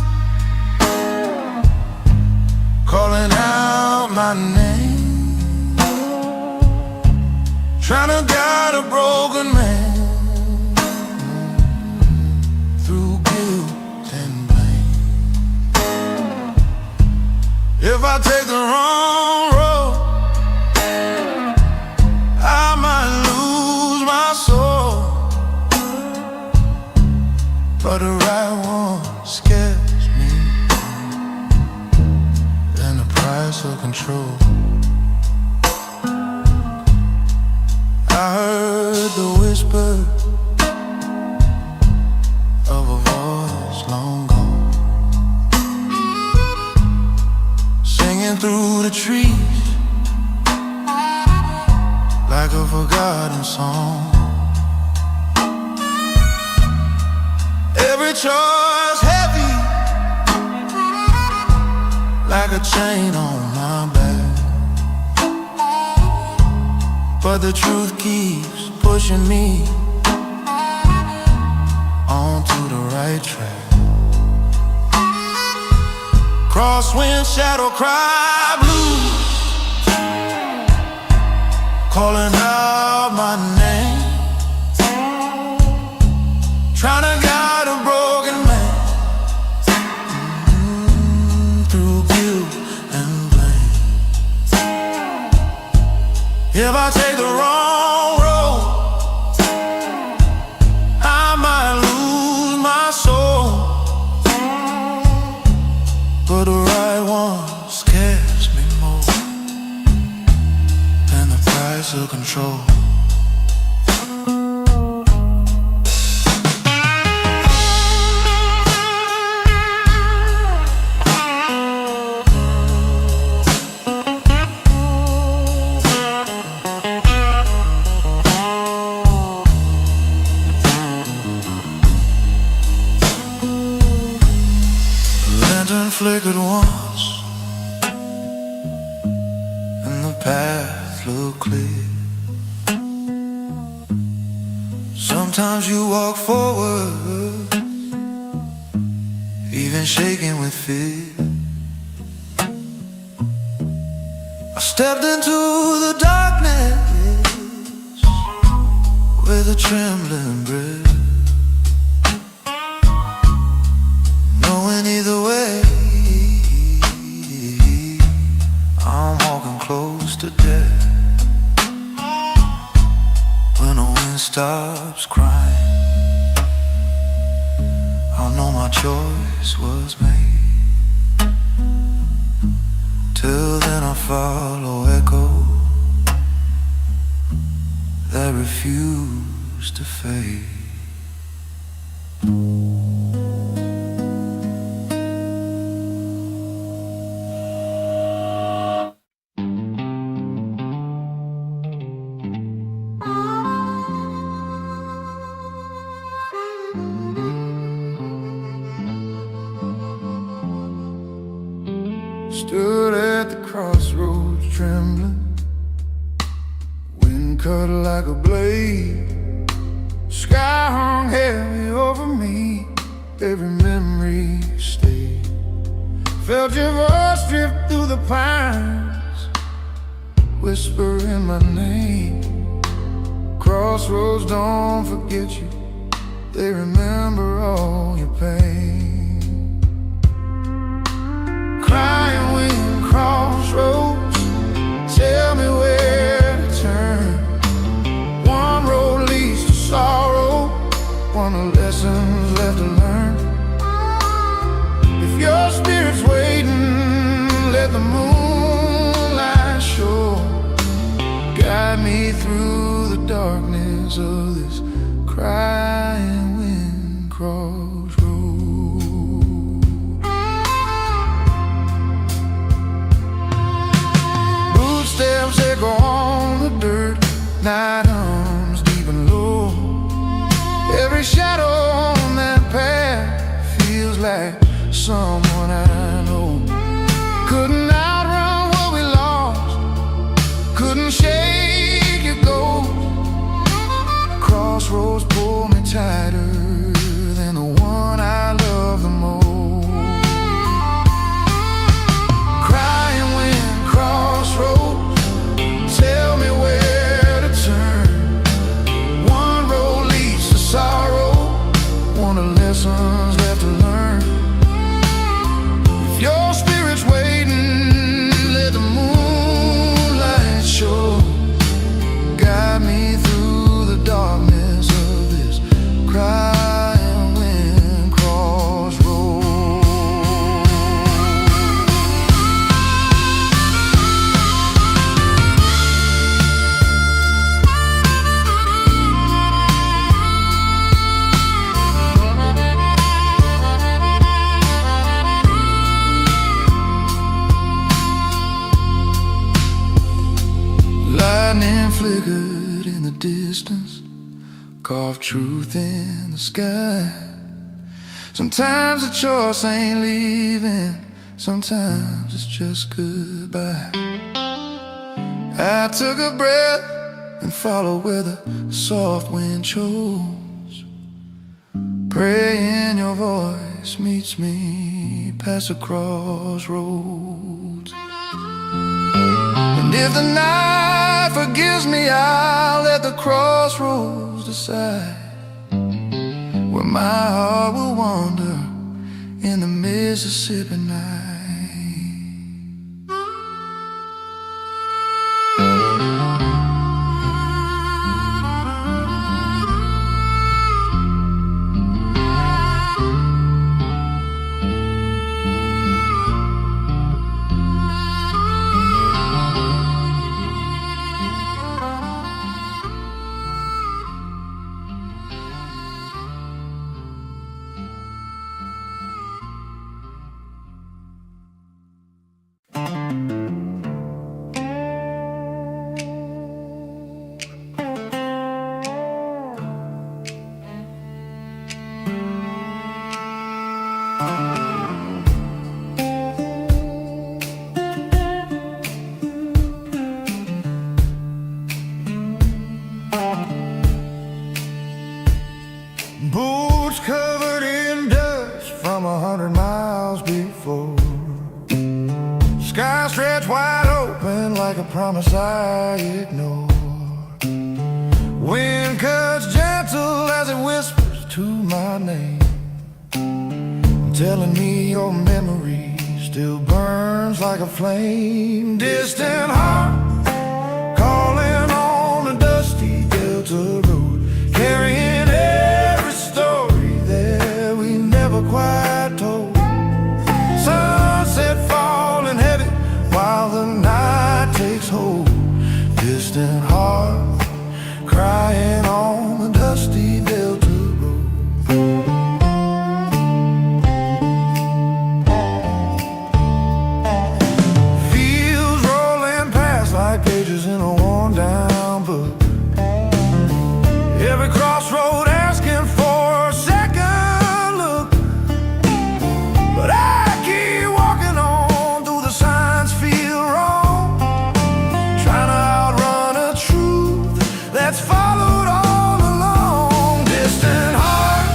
calling out my name, trying to guide a broken man through guilt and blame. If I take the wrong road, I might lose my soul, but the right right one scares me than the price of control. I heard the whisper of a voice long gone, singing through the trees like a forgotten song. Every choice heavy, like a chain on my back, but the truth keeps pushing me onto the right track. Crosswind, shadow cry blues, calling out my name, trying to guide a broken man through guilt and blame. If I take the wrong road, I might lose my soul, but the right one scares me more than the price of control. Flickered once, and the path looked clear. Sometimes you walk forward, even shaking with fear. I stepped into the darkness with a trembling breath, knowing either way I'm walking close to death. When the wind stops crying, I'll know my choice was made. Till then I follow echoes that refuse to fade. Stood at the crossroads trembling, wind cut like a blade, sky hung heavy over me, every memory stayed. Felt your voice drift through the pines, whispering my name. Crossroads don't forget you, they remember all your pain. Crying wind, crossroads, tell me where to turn. One road leads to sorrow, one of lessons left to learn. If your spirit's waiting, let the moonlight show. Guide me through the darkness of this crying wind crossroad. Footsteps echo on the dirt, night hums deep and low. Every shadow on that path feels like someone I know. Couldn't outrun what we lost, couldn't shake your ghost. Crossroads pull me tighter than the one I love the most. Crying wind, crossroads, tell me where to turn. One road leads to sorrow, one of lessons left to learn. flickered in the distance, carved truth in the sky. Sometimes the choice ain't leaving, sometimes it's just goodbye. I took a breath and followed where the soft wind chose, praying your voice meets me past the crossroads. And if the night forgives me, I'll let the crossroads decide where my heart will wander in the Mississippi night. Boots covered in dust from 100 miles before. Sky stretched wide open like a promise I ignore. Wind cuts gentle as it whispers to my name, telling me your memory still burns like a flame. Distant heart calling on a dusty Delta road, carrying every story that we never quite told. Sunset falling heavy while the night takes hold. Distant heart crying on the dusty Delta road. Fields rolling past like pages in a worn down book. Every crossroad asking for a second look. But I keep walking on through the signs feel wrong, trying to outrun a truth that's followed all along. Distant heart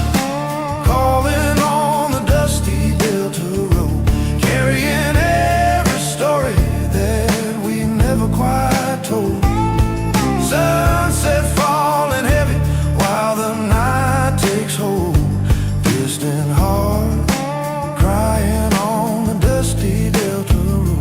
calling on the dusty Delta road, carrying every story that we never quite told. Sunset falling heavy while the night takes hold. Distant heart crying on the dusty Delta road.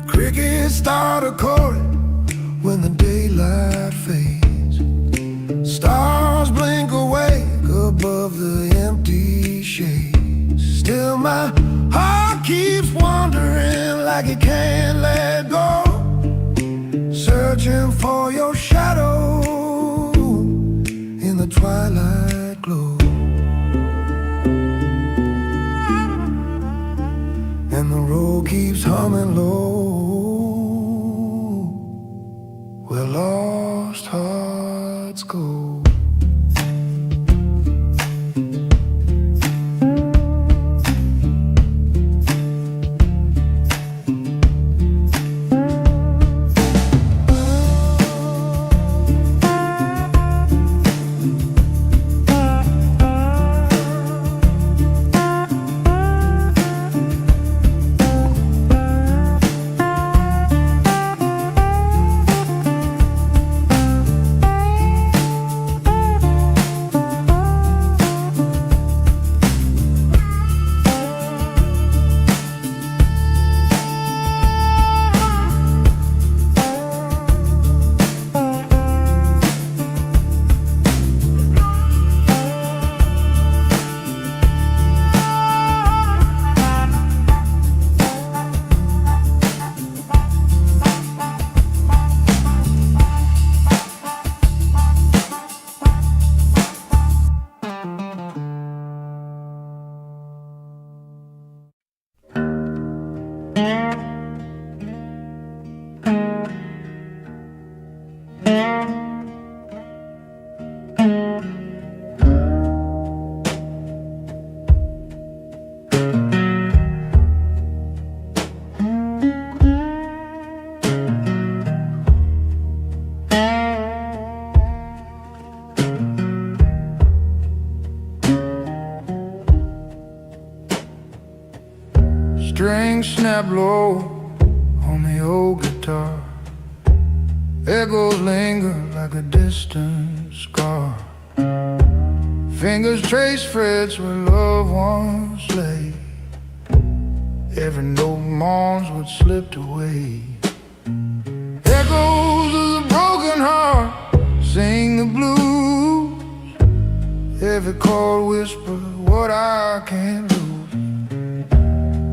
Crickets start a chorus when the daylight fades. Stars blink awake above the empty shades. Still my heart keeps wandering like it can't let go, searching for your shadow in the twilight glow. And the road keeps humming low, where lost hearts go. strings snap low on the old guitar. Echoes linger like a distant scar. Fingers trace frets where loved ones lay. Every note mourns what slipped away. Echoes of the broken heart sing the blues. Every chord whisper what I can't lose.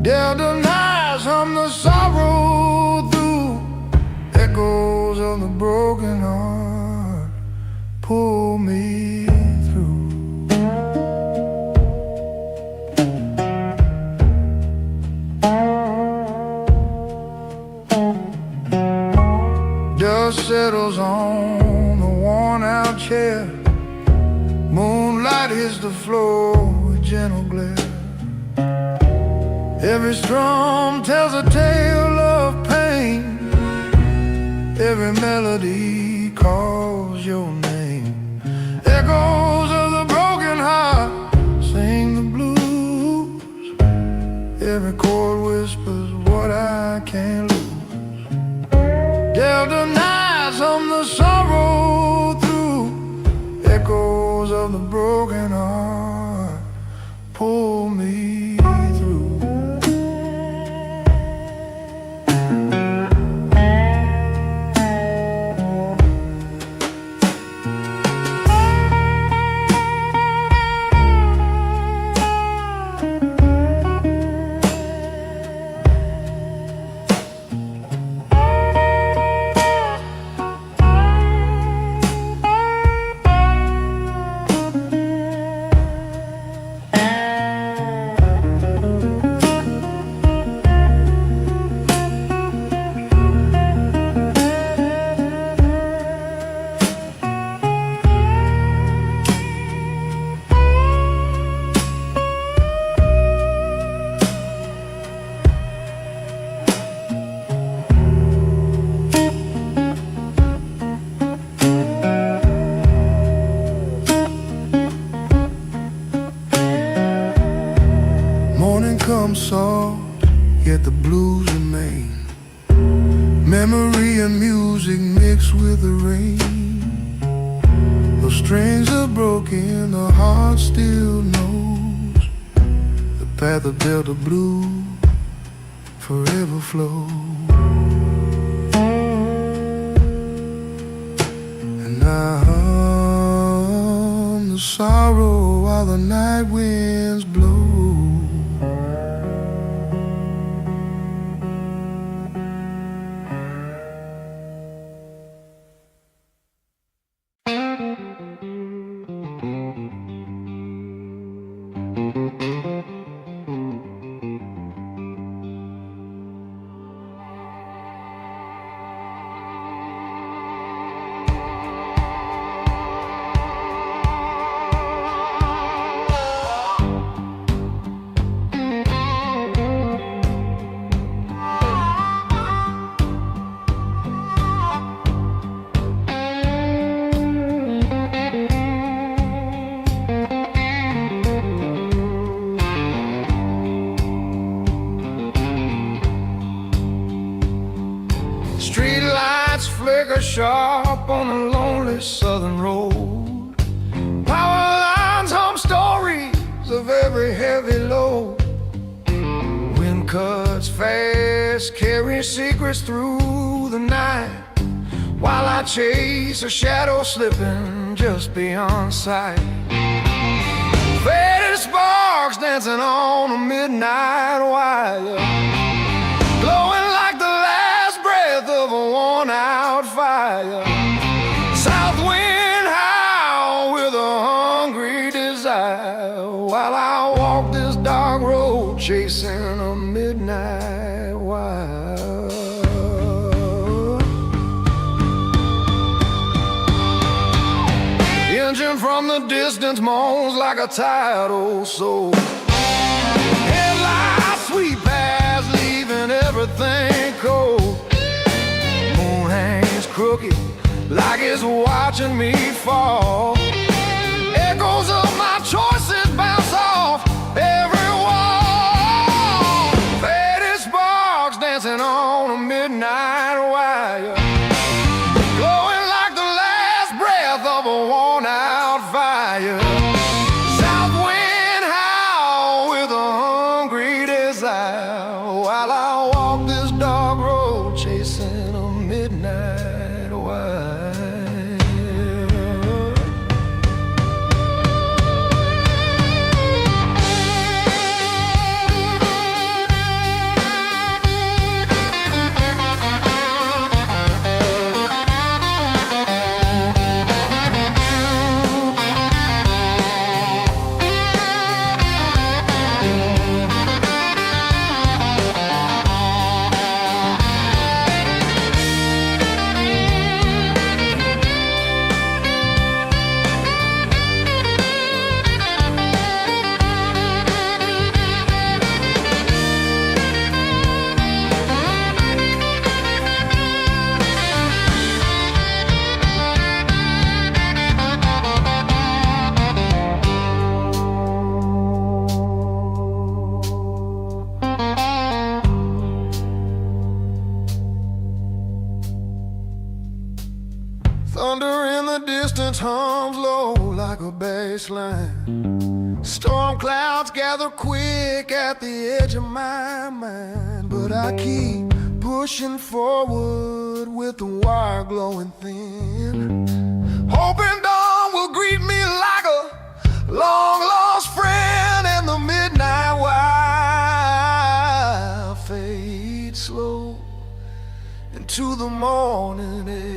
Delta knives hum the sorrow through. Echoes of the broken heart pull me through. Dust settles on the worn-out chair. Moonlight hits the floor with gentle glare. Every strum tells a tale of pain. Every melody calls your name. Echoes of the broken heart sing the blues. Every chord whispers what I can't lose. Delta knives hum the sorrow through. Echoes of the broken heart pull me through. Comes soft, yet the blues remain. Memory and music mix with the rain. Though strings are broken, the heart still knows the path of Delta blue forever flows. And I hum the sorrow while the night winds blow. Flicker sharp on a lonely southern road. Power lines hum stories of every heavy load. Wind cuts fast, carry secrets through the night, while I chase a shadow slipping just beyond sight. Faded sparks dancing on a midnight wire, glowing like the last breath of a worn-out fire. South wind howl with a hungry desire, while I walk this dark road chasing a midnight wire. The engine from the distance moans like a tired old soul. Headlights sweep past, leaving everything cold. Moon hangs crooked like it's watching me fall. Echoes of my choices bounce off every wall. Faded this dark road chasing a midnight wine. Thunder in the distance hums low like a bass line. Storm clouds gather quick at the edge of my mind, but I keep pushing forward with the wire glowing thin, hoping dawn will greet me like a long lost friend, and the midnight wild fades slow into the morning air.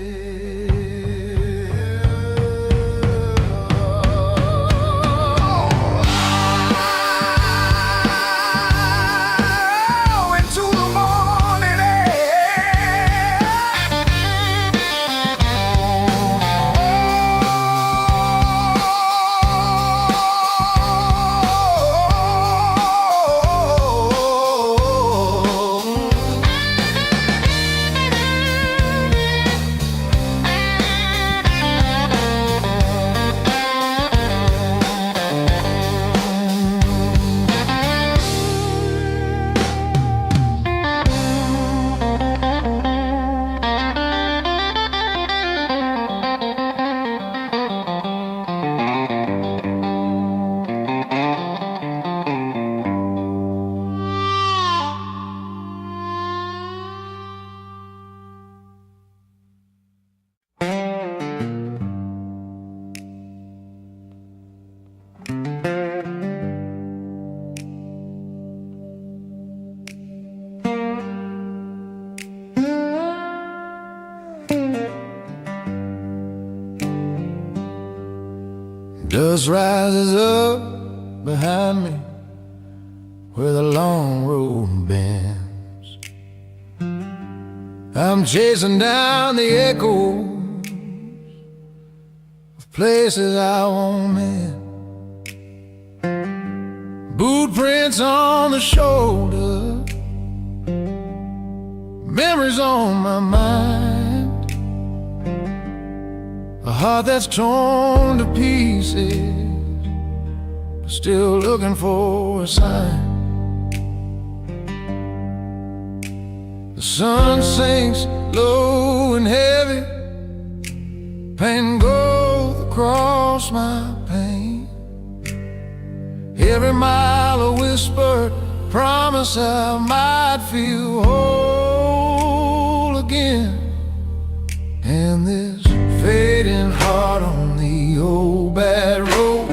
Dust rises up behind me where the long road bends. I'm chasing down the echoes of places I won't miss. Boot prints on the shoulder, memories on my mind. A heart that's torn to pieces, but still looking for a sign. The sun sinks low and heavy, painting gold across my pain. Every mile a whispered promise I might feel whole again. And this fading heart on the old bad road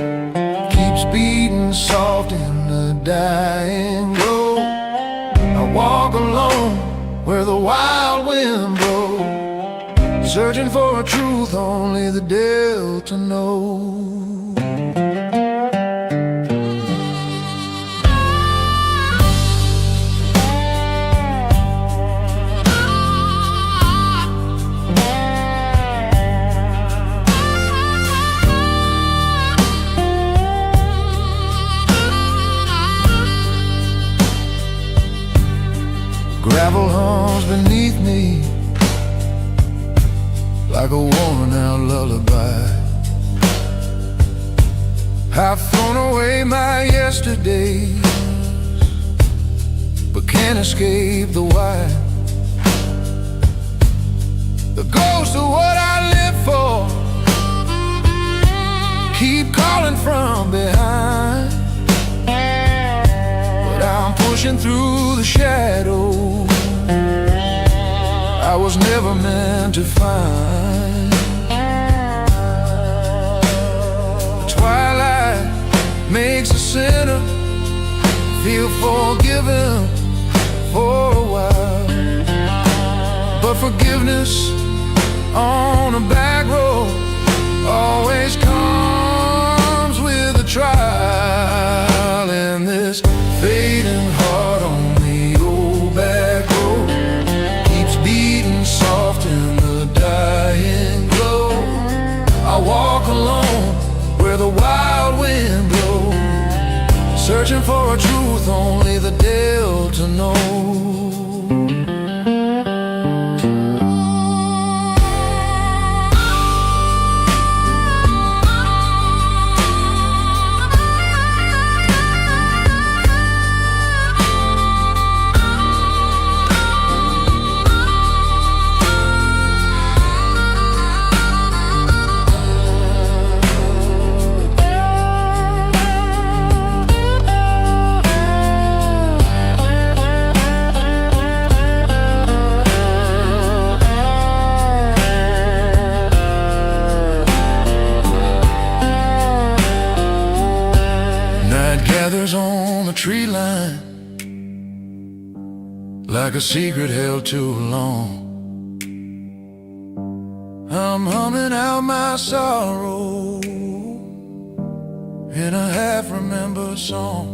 keeps beating soft in the dying glow. I walk alone where the wild wind blows, searching for a truth only the Delta knows. Gravel hums beneath me like a worn out lullaby. I've thrown away my yesterdays, but can't escape the why. The ghost of what I lived for keep calling from behind, but I'm pushing through the shadows never meant to find. The twilight makes a sinner feel forgiven for a while, but forgiveness on a back road always comes with a trial. And this fading heart on the old back road keeps beating soft in the dying glow. I walk alone where the wild wind blows, searching for a truth only the dead to know. Gathers on the tree line like a secret held too long. I'm humming out my sorrow in a half-remembered song.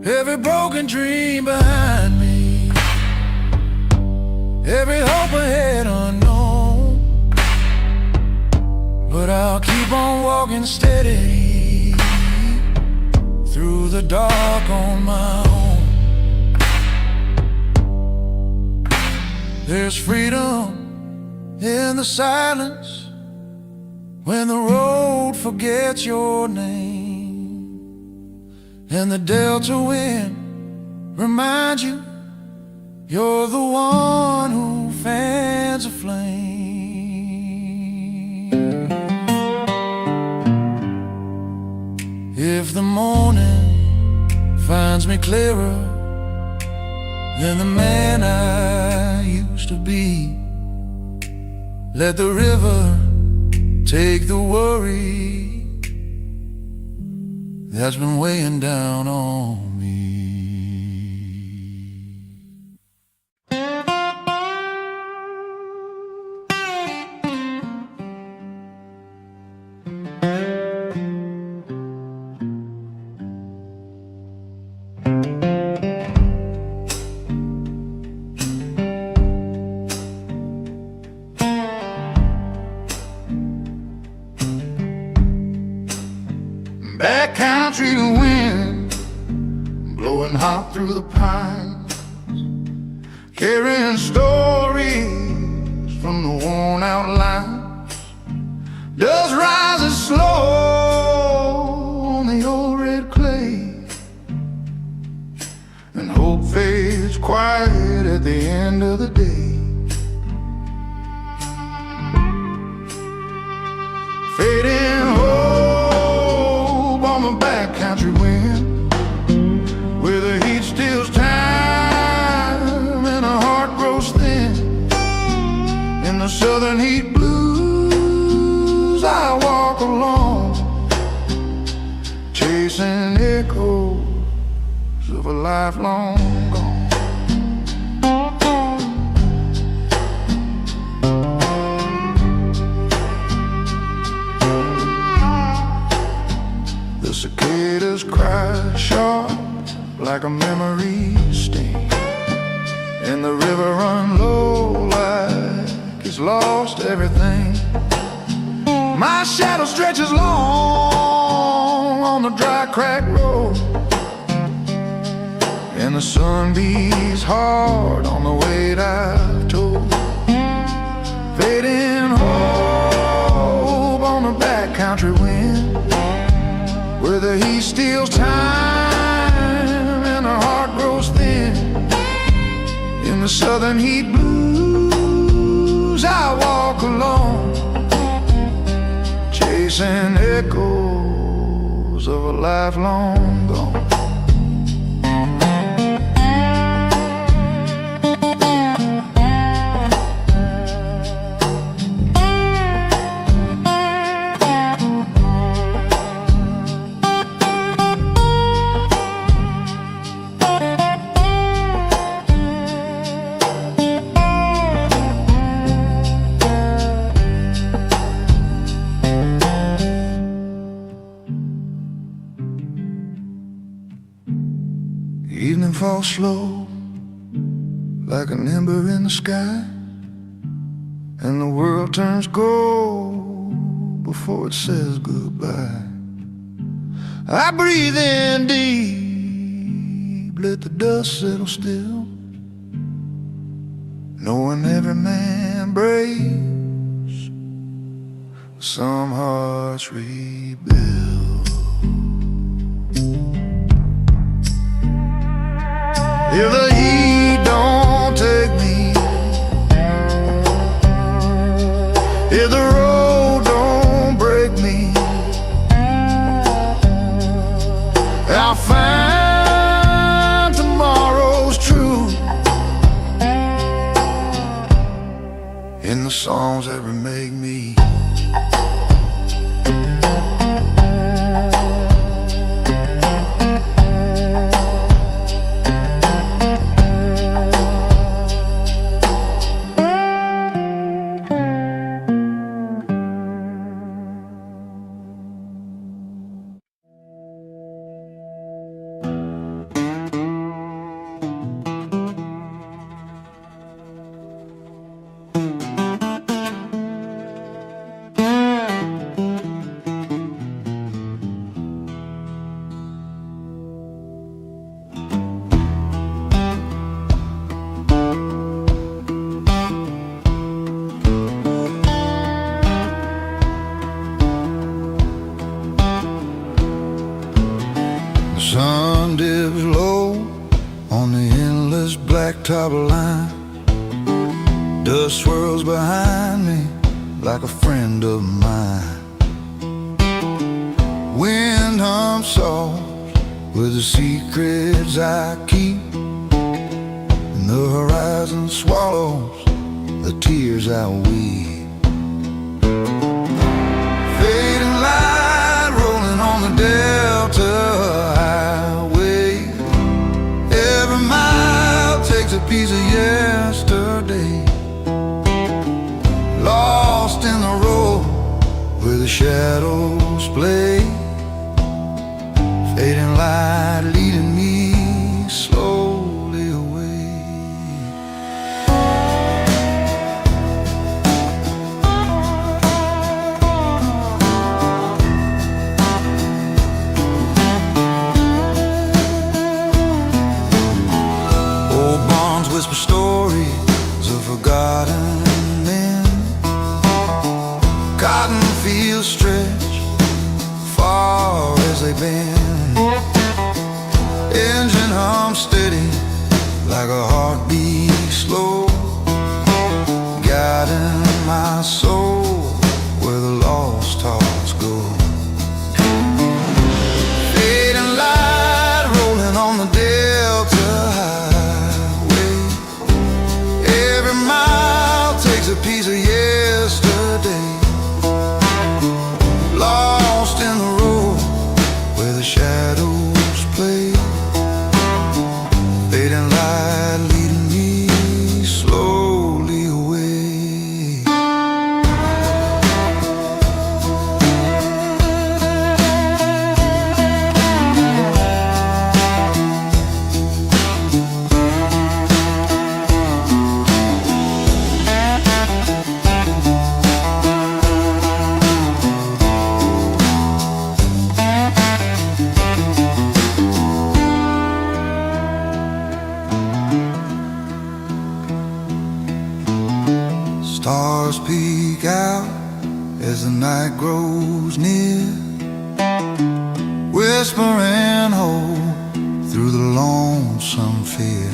Every broken dream behind me, every hope ahead unknown, but I'll keep on walking steady through the dark on my own. There's freedom in the silence when the road forgets your name, and the delta wind reminds you you're the one who fans a flame. If the morning finds me clearer than the man I used to be, let the river take the worry that's been weighing down on me. Backcountry wind blowing hot through the pines, carrying stories from the worn out lines. Dust rises slow on the old red clay, and hope fades quiet at the end of the day. Fading hope on the backcountry wind, where the heat steals time and a heart grows thin. In the southern heat blues I walk alone, chasing echoes of a life long gone. The cicadas cry sharp like a memory sting, and the river run low like it's lost everything. My shadow stretches long on the dry cracked road, and the sun beats hard on the weight I've told. Fading hope on the backcountry wind, where the heat steals time and the heart grows thin. In the southern heat blues I walk alone, chasing echoes of a life long gone. falls slow like an ember in the sky, and the world turns gold before it says goodbye. I breathe in deep, let the dust settle still, knowing every man breaks, some hearts rebuild. If the heat don't take me, if the road don't break me, I'll find tomorrow's truth in the songs that remake me. The sun dips low on the endless blacktop line. Dust swirls behind me like a friend of mine. Wind hums soft with the secrets I keep, and the horizon swallows the tears I weep. Fading light rolling on the Delta highway. Every mile takes a piece of yesterday, lost in the road where the shadows play. Fading light leading me slowly away. Old barns whisper stories of forgotten men. Cotton fields stretch far as they've been. Engine hum steady like a heartbeat slow, guiding my soul where the lost hearts go. Fading light rolling on the Delta highway. Every mile takes a piece of yesterday, lost in the road where the shadows play. Fading light leading me slowly away. Stars peek out as the night grows near, whispering hope through the lonesome fear.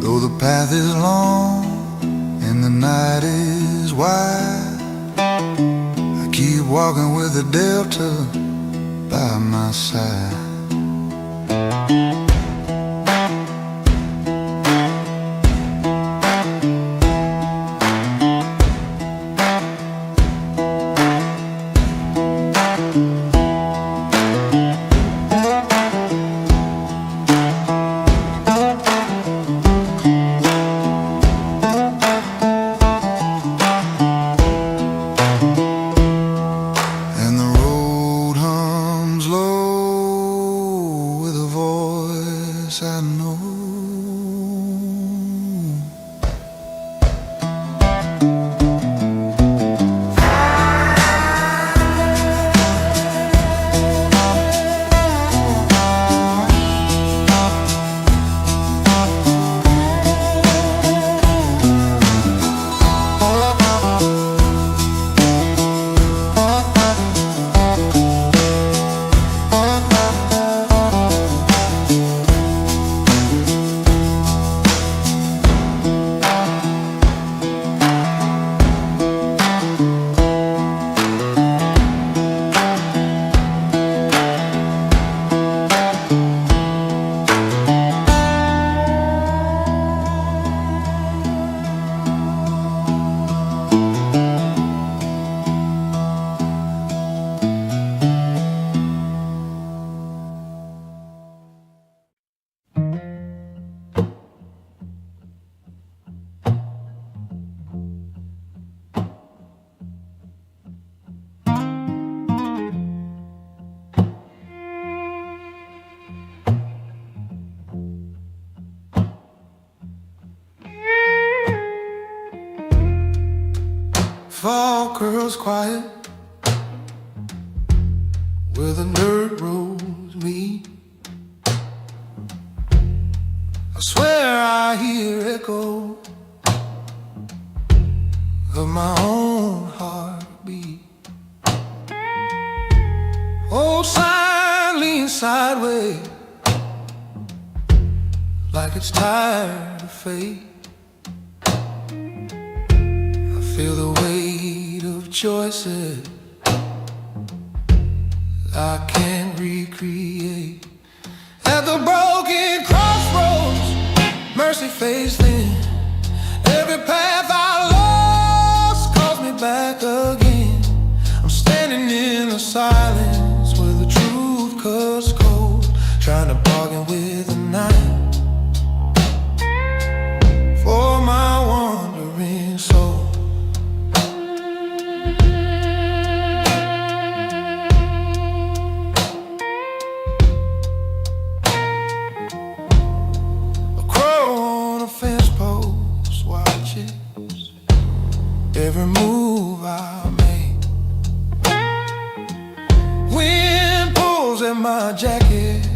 Though the path is long and the night is wide, I keep walking with the Delta by my side. And the road hums low yes I know. Fall girls quiet where the dirt roads meet. I swear I hear echo of my own heartbeat. Old sign leans sideways like it's tired of fate. Feel the weight of choices I can't recreate. At the broken crossroads, mercy fades thin. Every path I lost calls me back again. I'm standing in the silence where the truth cuts cold, trying to bargain with the night for my wandering soul. Every move I make, wind pulls at my jacket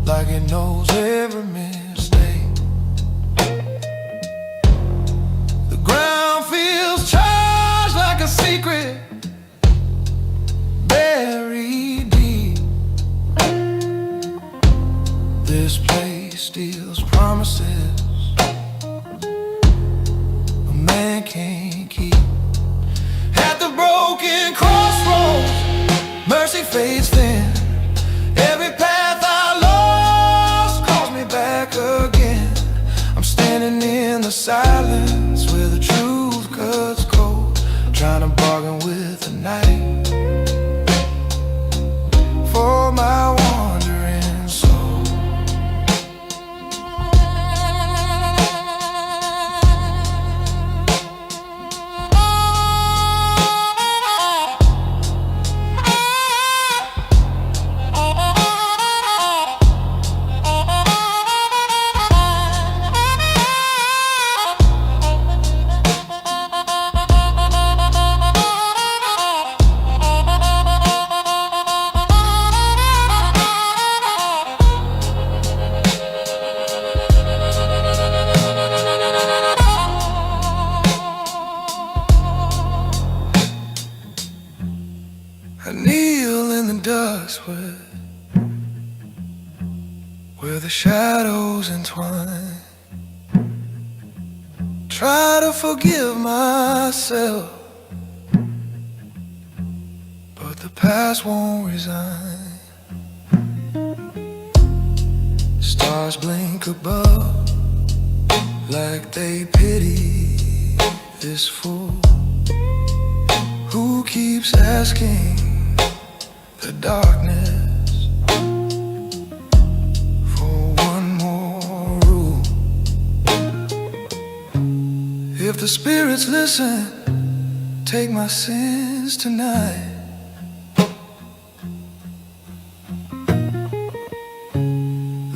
like it knows every mistake. The ground feels charged like a secret buried deep. This place steals promises man can't keep. At the broken crossroads, mercy fades thin. Every path I lost calls me back again. I'm standing in the silence where the truth cuts cold, trying to bargain with the night for my wandering soul. I kneel in the dust where the shadows entwine. Try to forgive myself, but the past won't resign. Stars blink above like they pity this fool who keeps asking the darkness for one more rule. If the spirits listen, take my sins tonight.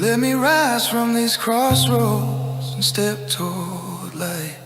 Let me rise from these crossroads and step toward light.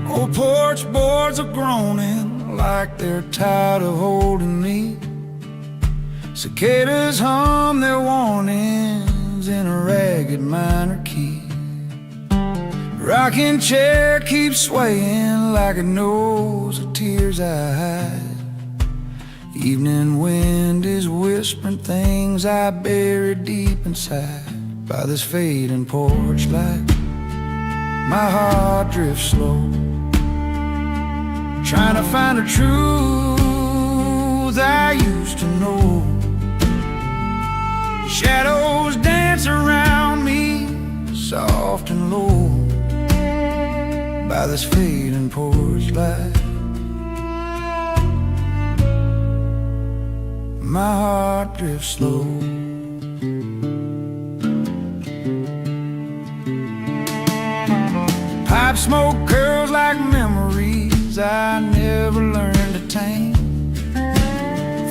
Old porch boards are groaning like they're tired of holding me. Cicadas hum their warnings in a ragged minor key. Rocking chair keeps swaying like it knows the tears I hide. Evening wind is whispering things I buried deep inside. By this fading porch light, my heart drifts slow, trying to find a truth I used to know. Shadows dance around me, soft and low, by this fading porch light. My heart drifts slow. Pipe smoke curls like memories I never learned to tame.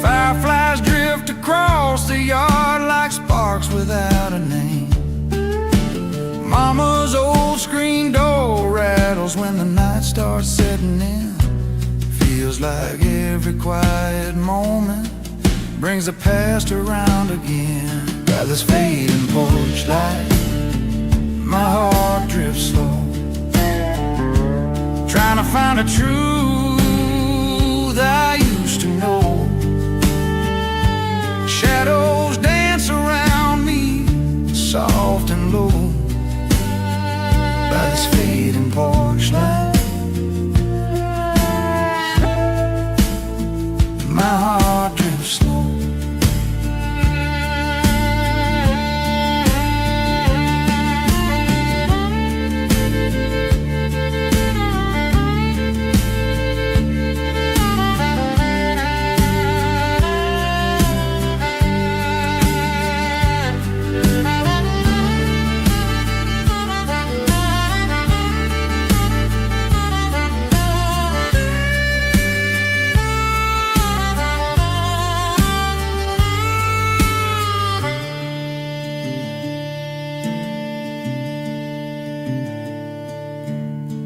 Fireflies drift across the yard like sparks without a name. Mama's old screen door rattles when the night starts setting in. Feels like every quiet moment brings the past around again. By this fading porch light, my heart drifts slow, trying to find a truth I used to know. Shadows dance around me, soft and low, by this fading porch light. My heart drifts slow.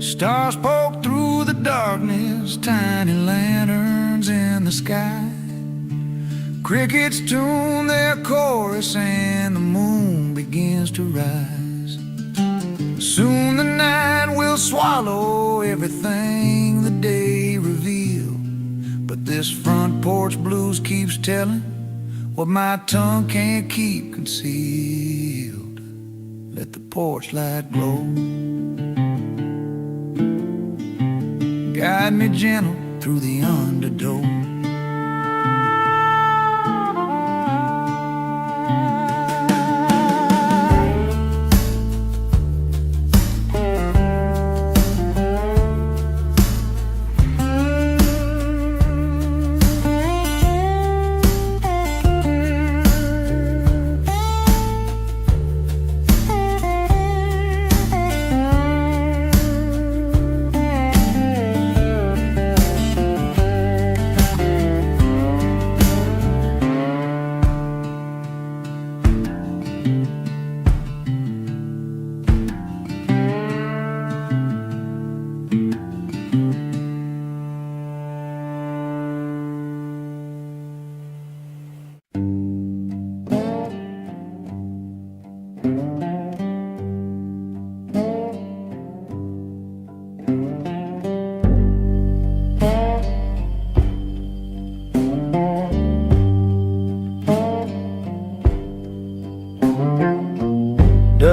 Stars poke through the darkness, tiny lanterns in the sky. Crickets tune their chorus and the moon begins to rise. Soon the night will swallow everything the day revealed, but this front porch blues keeps telling what my tongue can't keep concealed. Let the porch light glow, guide me gentle through the undertow.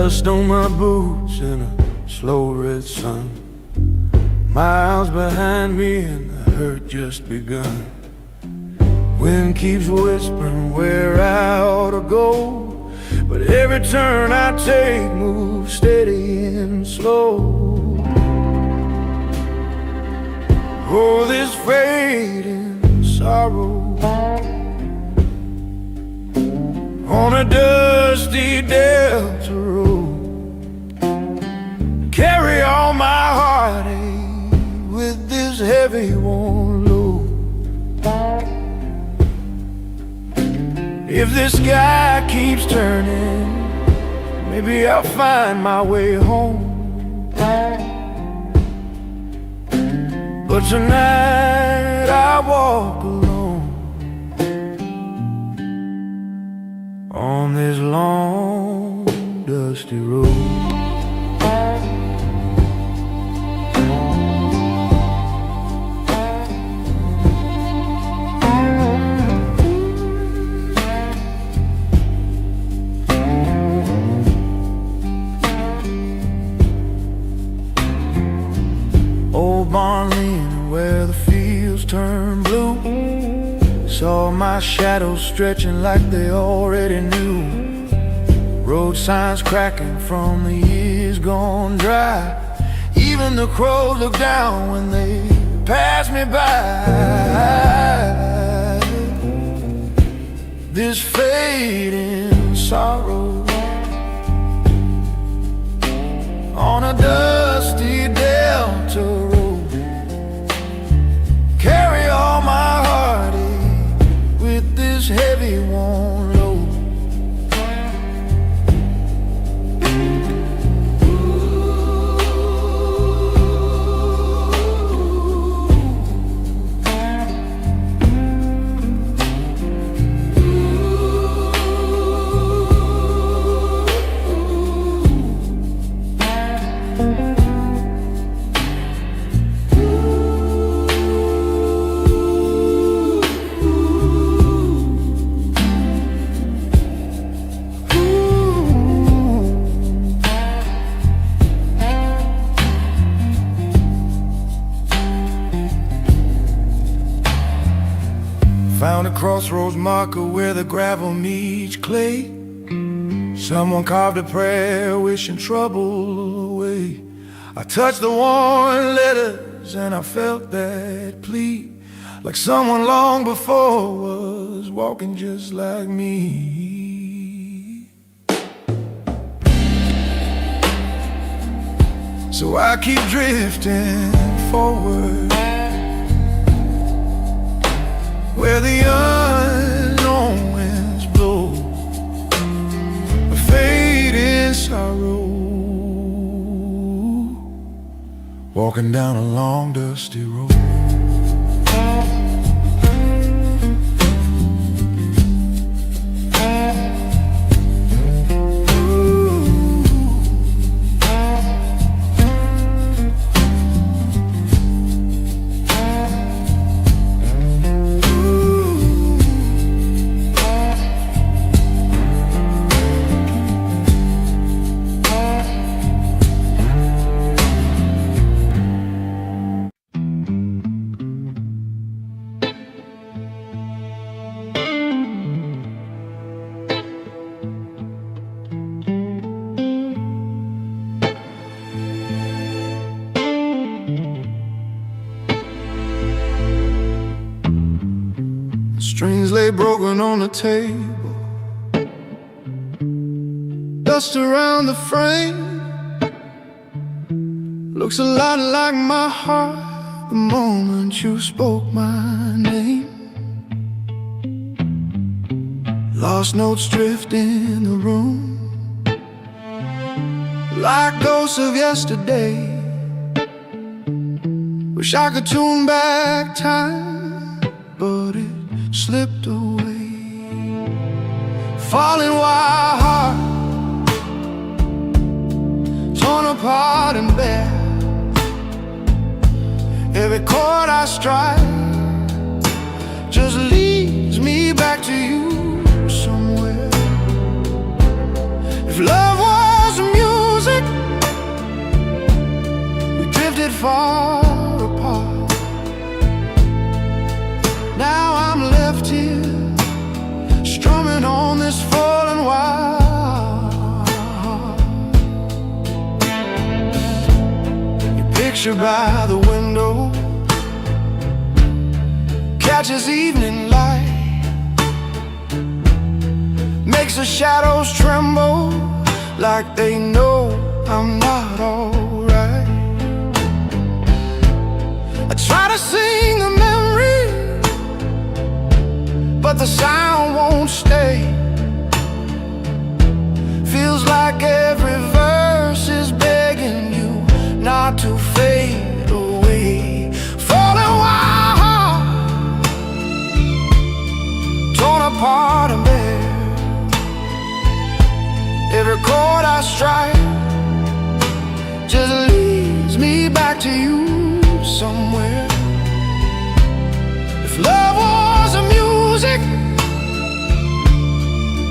Dust on my boots in a slow red sun. Miles behind me and the hurt just begun. Wind keeps whispering where I ought to go, but every turn I take moves steady and slow. Oh, this fading sorrow on a dusty Delta road. Carry all my heartache with this heavy worn load. If this sky keeps turning, maybe I'll find my way home. But tonight I walk alone on this long, dusty road. Old barn leaning where the fields turn blue. Saw my shadows stretching like they already knew. Road signs cracking from the years gone dry. Even the crows look down when they pass me by. This fading sorrow on a dusty Delta road. Carry all my heartache with this heavy worn load. Found a crossroads marker where the gravel meets clay. Someone carved a prayer wishing trouble away. I touched the worn letters and I felt that plea, like someone long before was walking just like me. So I keep drifting forward where the unknown winds blow, a fading sorrow, walking down a long dusty road. Strings lay broken on the table, dust around the frame. Looks a lot like my heart the moment you spoke my name. Lost notes drift in the room like ghosts of yesterday. Wish I could tune back time, but it slipped away. Falling wild heart, torn apart and bare. Every chord I strike just leads me back to you somewhere. If love was a music, far apart. Now I'm left here, strumming on this fallen wire. Your picture by the window catches evening light, makes the shadows tremble like they know I'm not alright. I try to sing a memory, but the sound won't stay. Feels like every verse is begging you not to fade away. Falling wild, torn apart and bare. Every chord I strike just leads me back to you somewhere. If love was a music,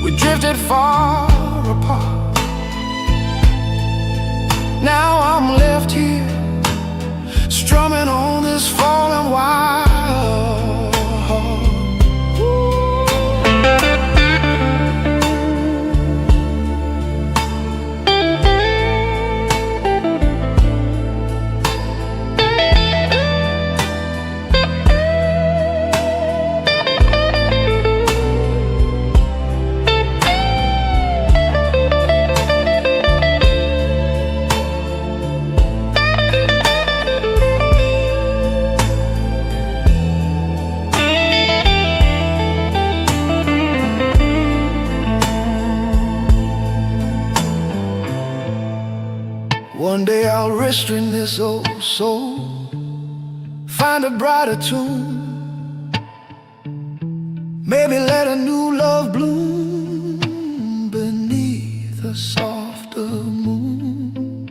we drifted far apart. Now I'm left here, strumming on this fallen wire. One day I'll rest in this old soul, find a brighter tune, maybe let a new love bloom beneath a softer moon.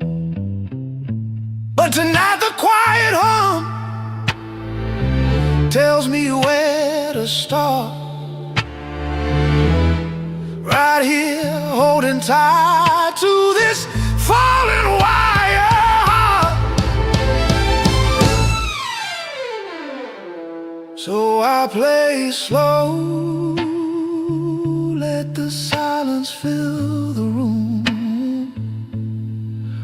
But tonight the quiet hum tells me where to start. Right here, holding tight to this falling wire. So I play slow, let the silence fill the room,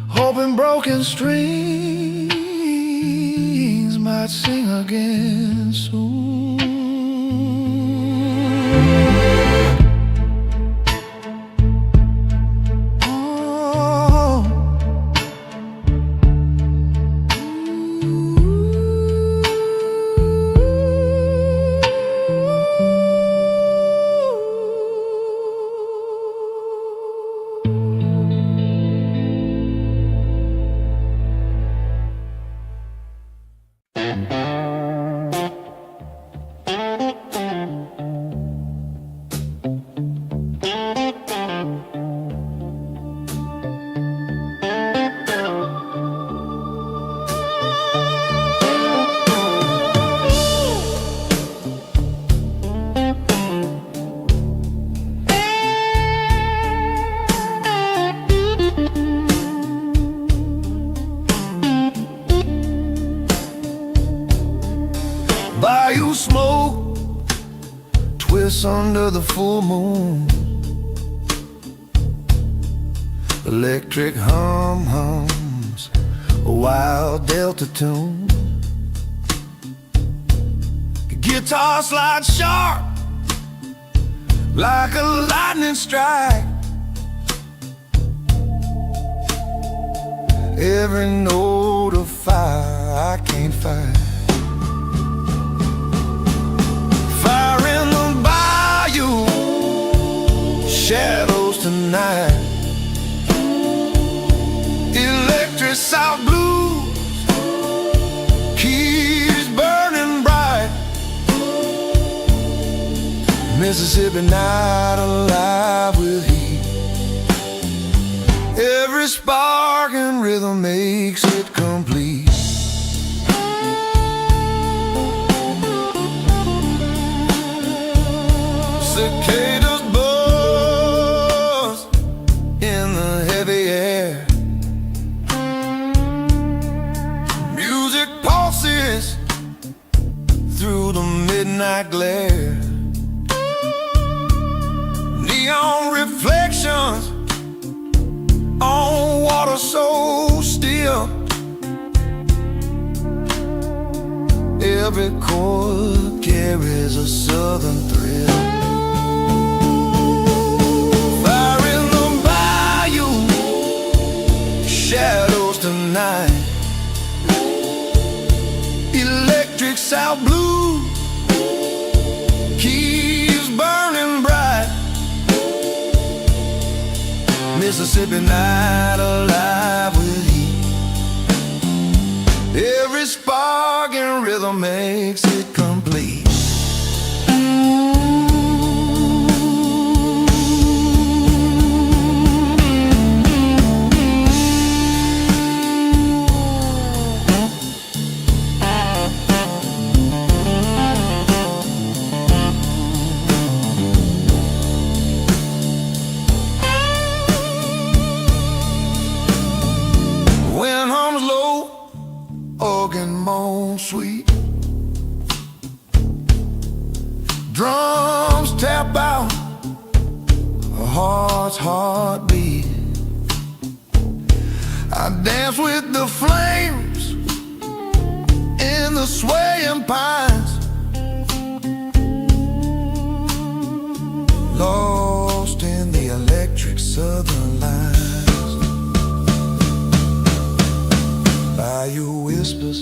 hoping broken strings might sing again soon. Bayou smoke twists under the full moon, electric hums a wild delta tune. Guitar slides sharp like a lightning strike. Every note of fire I can't fight. Fire in the bayou, shadows tonight. Electric South blues keeps burning bright. Mississippi night alive with heat. Every spark and rhythm makes it complete. Cicadas buzz in the heavy air. every chord carries a southern thrill. Fire in the bayou, shadows tonight. Electric South blue keeps burning bright. Mississippi night alive with heat. Every spark and rhythm makes it complete. Wind hums low, organ moans sweet. Drums tap out a heart's heartbeat. I dance with the flames in the swaying pines, lost in the electric southern lines. Bayou whispers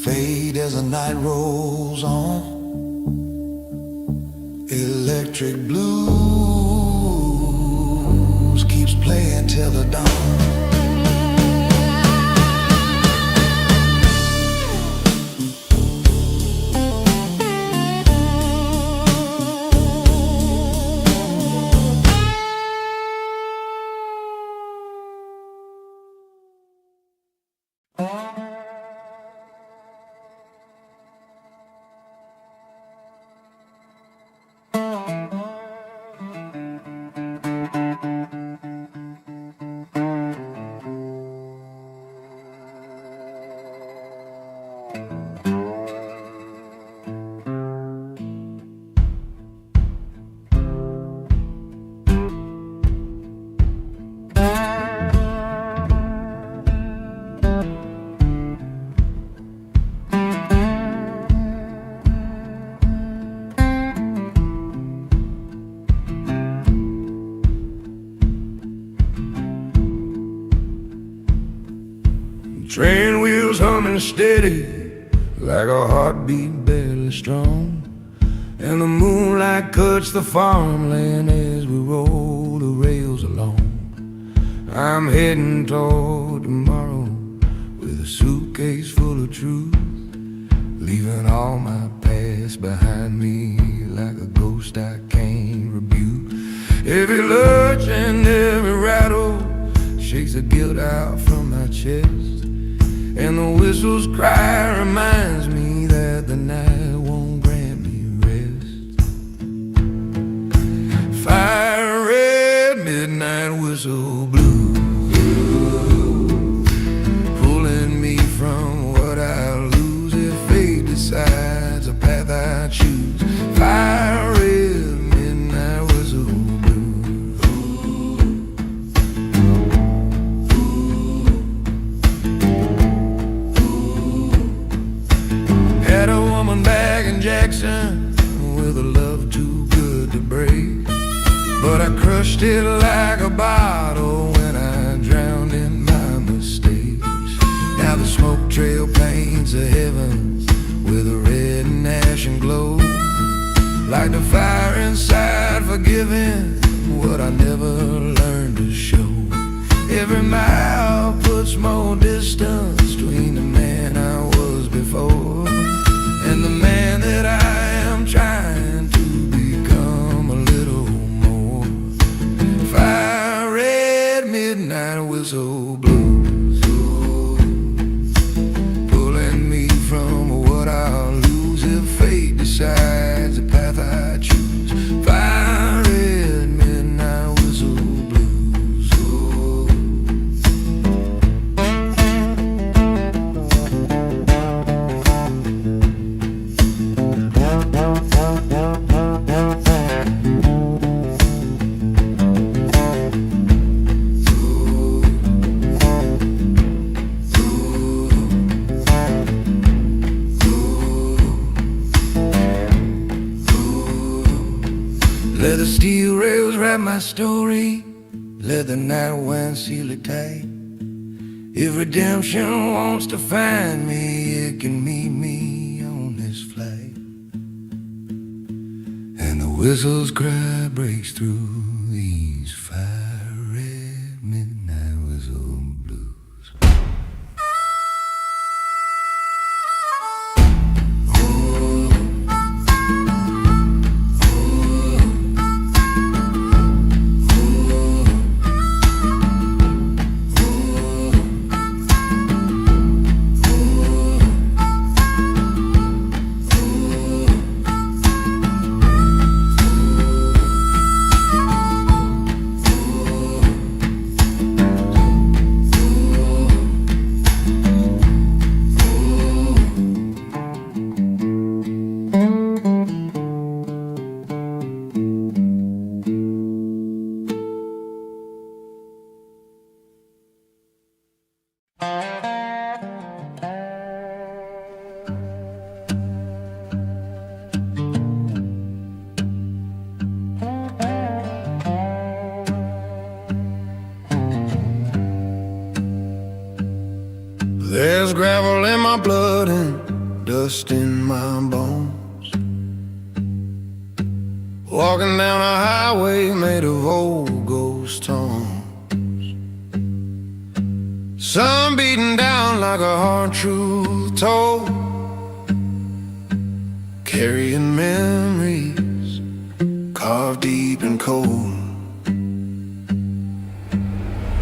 fade as the night rolls on. Electric blues keeps playing till the dawn. Train wheels humming steady like a heartbeat barely strong, and the moonlight cuts the farmland as we roll the rails along. I'm heading toward tomorrow with a suitcase full of truth, leaving all my past behind me like a ghost I can't rebuke. Every lurch and every rattle shakes the guilt out from my chest, and the whistle's cry reminds me that the night won't grant me rest. Fire red midnight whistle blue, pulling me from what I'll lose if fate decides the path I choose. Fire red midnight whistle blue. Had a woman back in Jackson with a love too good to break, but I crushed it like a bottle when I drowned in my mistakes. Now the smoke trail paints the heavens with a red and ashen glow, like the fire inside forgiving what I never learned to show. Every mile puts more distance between the man I was before and the man that I am trying to become a little more. Fire red midnight whistle blues, pulling me from what I'll lose if fate decides the path I choose. Fire red midnight whistle blues. Let the steel rails wrap my story, let the night wind seal it tight. If redemption wants to find me, it can meet me on this flight. And the whistle's cry breaks through these fire-red midnight whistle blues. There's gravel in my blood and dust in my bones. Walking down a highway made of old ghost tones. Sun beating down like a hard truth told, carrying memories carved deep and cold.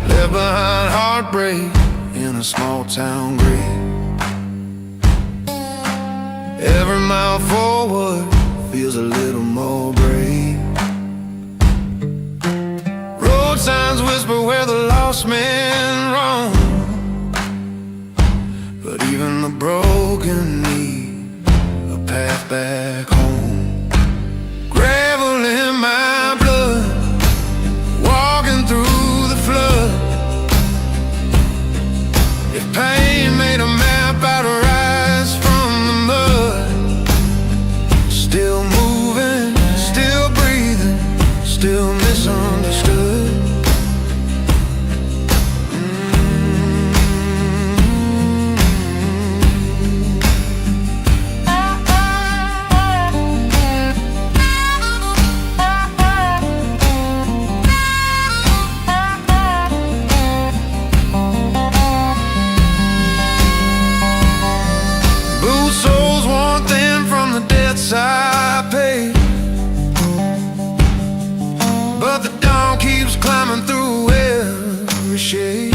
Left behind heartbreak in a small town grave. Every mile forward feels a little more brave. Road signs whisper where the lost men roam, but even the broken need a path back home. Gravel in my blood, walking through the flood. If pain made a map, I'd rise from the mud. Still moving, still breathing, still misunderstood. I pay, but the dawn keeps climbing through every shade.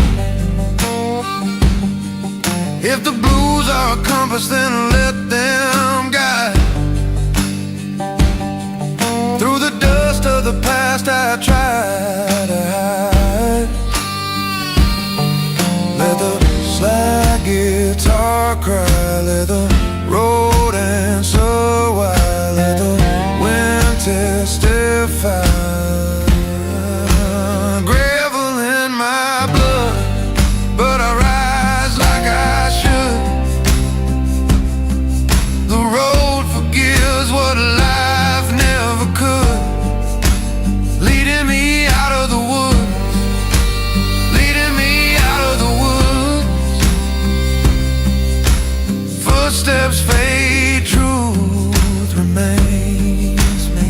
If the blues are a compass, then let them guide. Through the dust of the past I try to hide. Let the slide guitar cry, let the road answer why, let the wind testify. Gravel in my blood, but I rise like I should. The road forgives what life never could, leading me out of the woods, leading me out of the woods. Footsteps fade, truth remains me.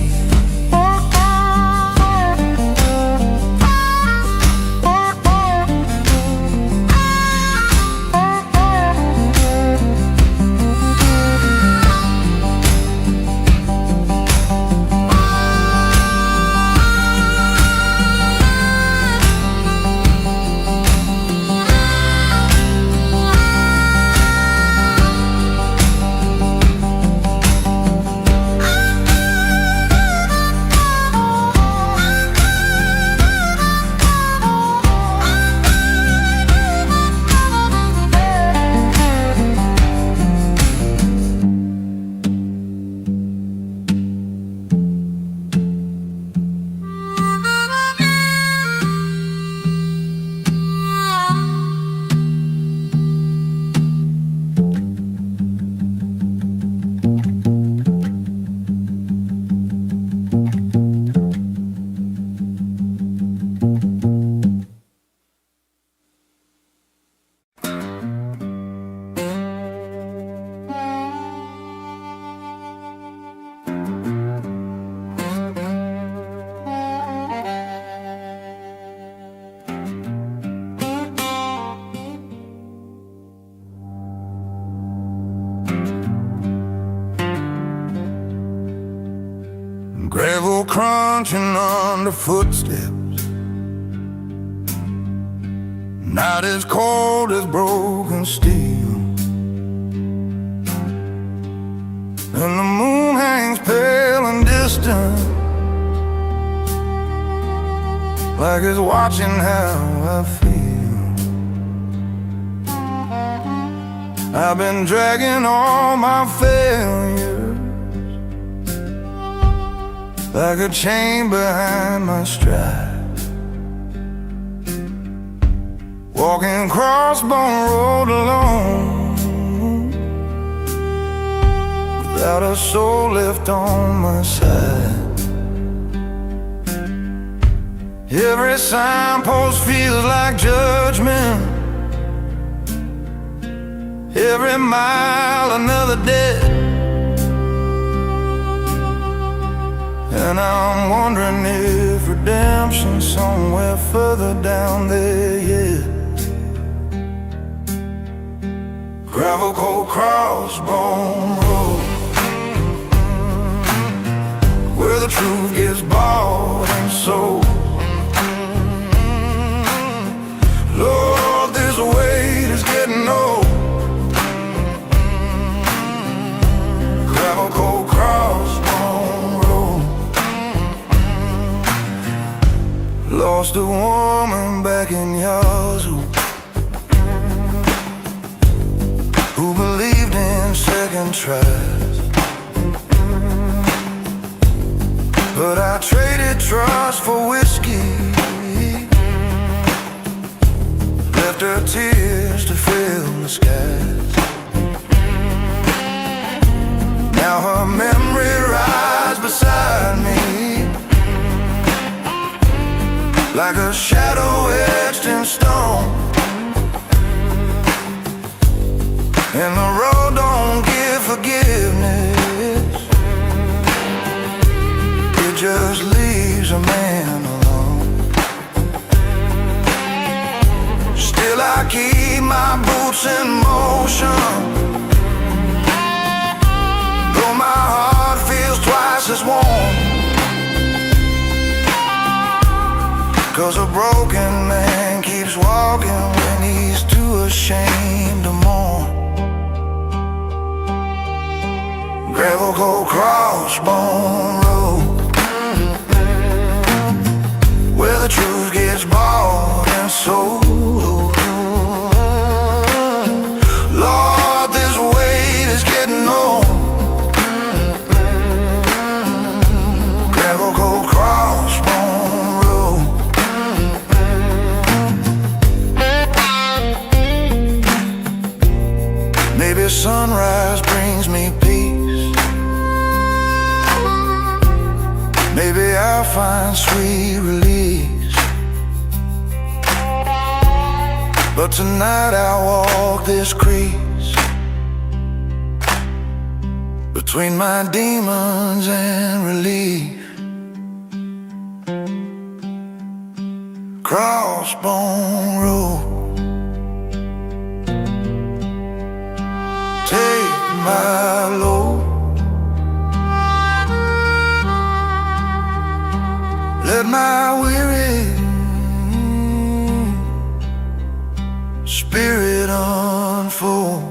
crunching under footsteps. Night is cold as broken steel, and the moon hangs pale and distant, like it's watching how I feel. I've been dragging all my failures like a chain behind my stride, walking crossbone road alone, without a soul left on my side. Every signpost feels like judgment, every mile another debt. And I'm wondering if redemption's somewhere further down there yet. Gravel cold crossbone road, where the truth gets bought and sold. Lord, this weight is getting old. Gravel cold crossbone road. Lost a woman back in Yazoo, who believed in second tries, but I traded trust for whiskey, left her tears to fill the skies. Now her memory rides beside me, like a shadow etched in stone. And the road don't give forgiveness, it just leaves a man alone. Still I keep my boots in motion, though my heart feels twice as warm. 'Cause a broken man keeps walking when he's too ashamed to mourn. Gravel cold crossbone road, where the truth gets bought and sold. Lord, this weight is getting old. Gravel cold crossbone road. Maybe sunrise brings me peace, maybe I'll find sweet release. But tonight I'll walk this crease between my demons and relief. Crossbone road, take my load, let my weary spirit unfold.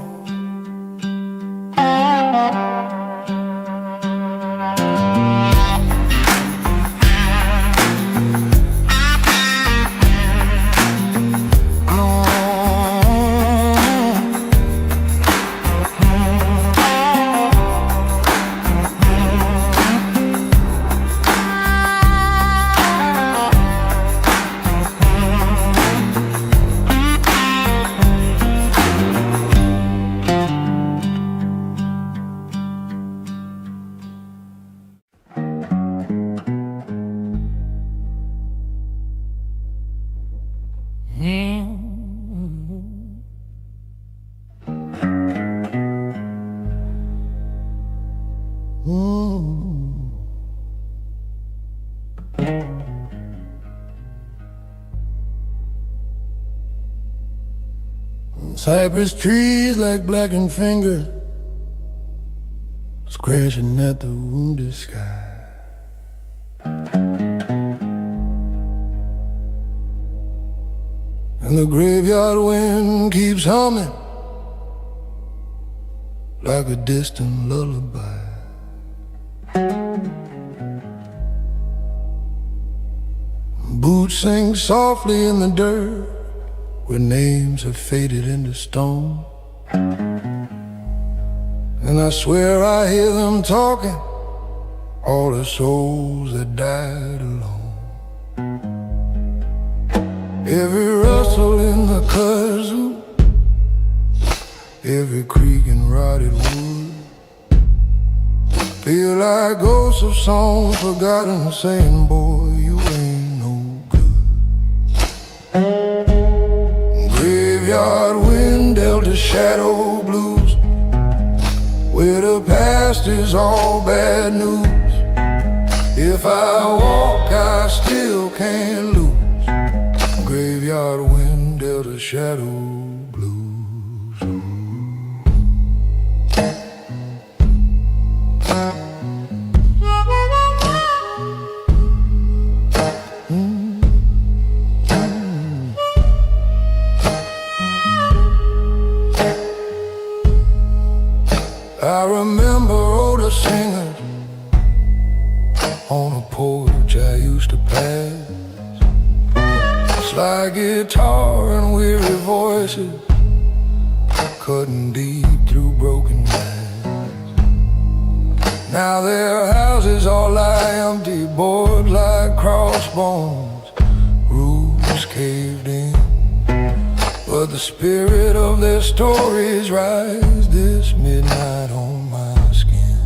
Cypress trees like blackened fingers, scratching at the wounded sky. and the graveyard wind keeps humming like a distant lullaby. Boots sing softly in the dirt where names have faded into stone, and I swear I hear them talking, all the souls that died alone. Every rustle in the kazoo, every creak and rotted wood, feel like ghosts of songs forgotten, saying, boy, you ain't no good. Graveyard wind, Delta shadow blues, where the past is all bad news. If I walk, I still can't lose. Graveyard wind, Delta shadow blues. I remember older singers on a porch I used to pass, slide guitar and weary voices cutting deep through broken glass. Now their houses all lie empty, boards like crossbones, roofs caved in, but the spirit of their stories rise this midnight on my skin.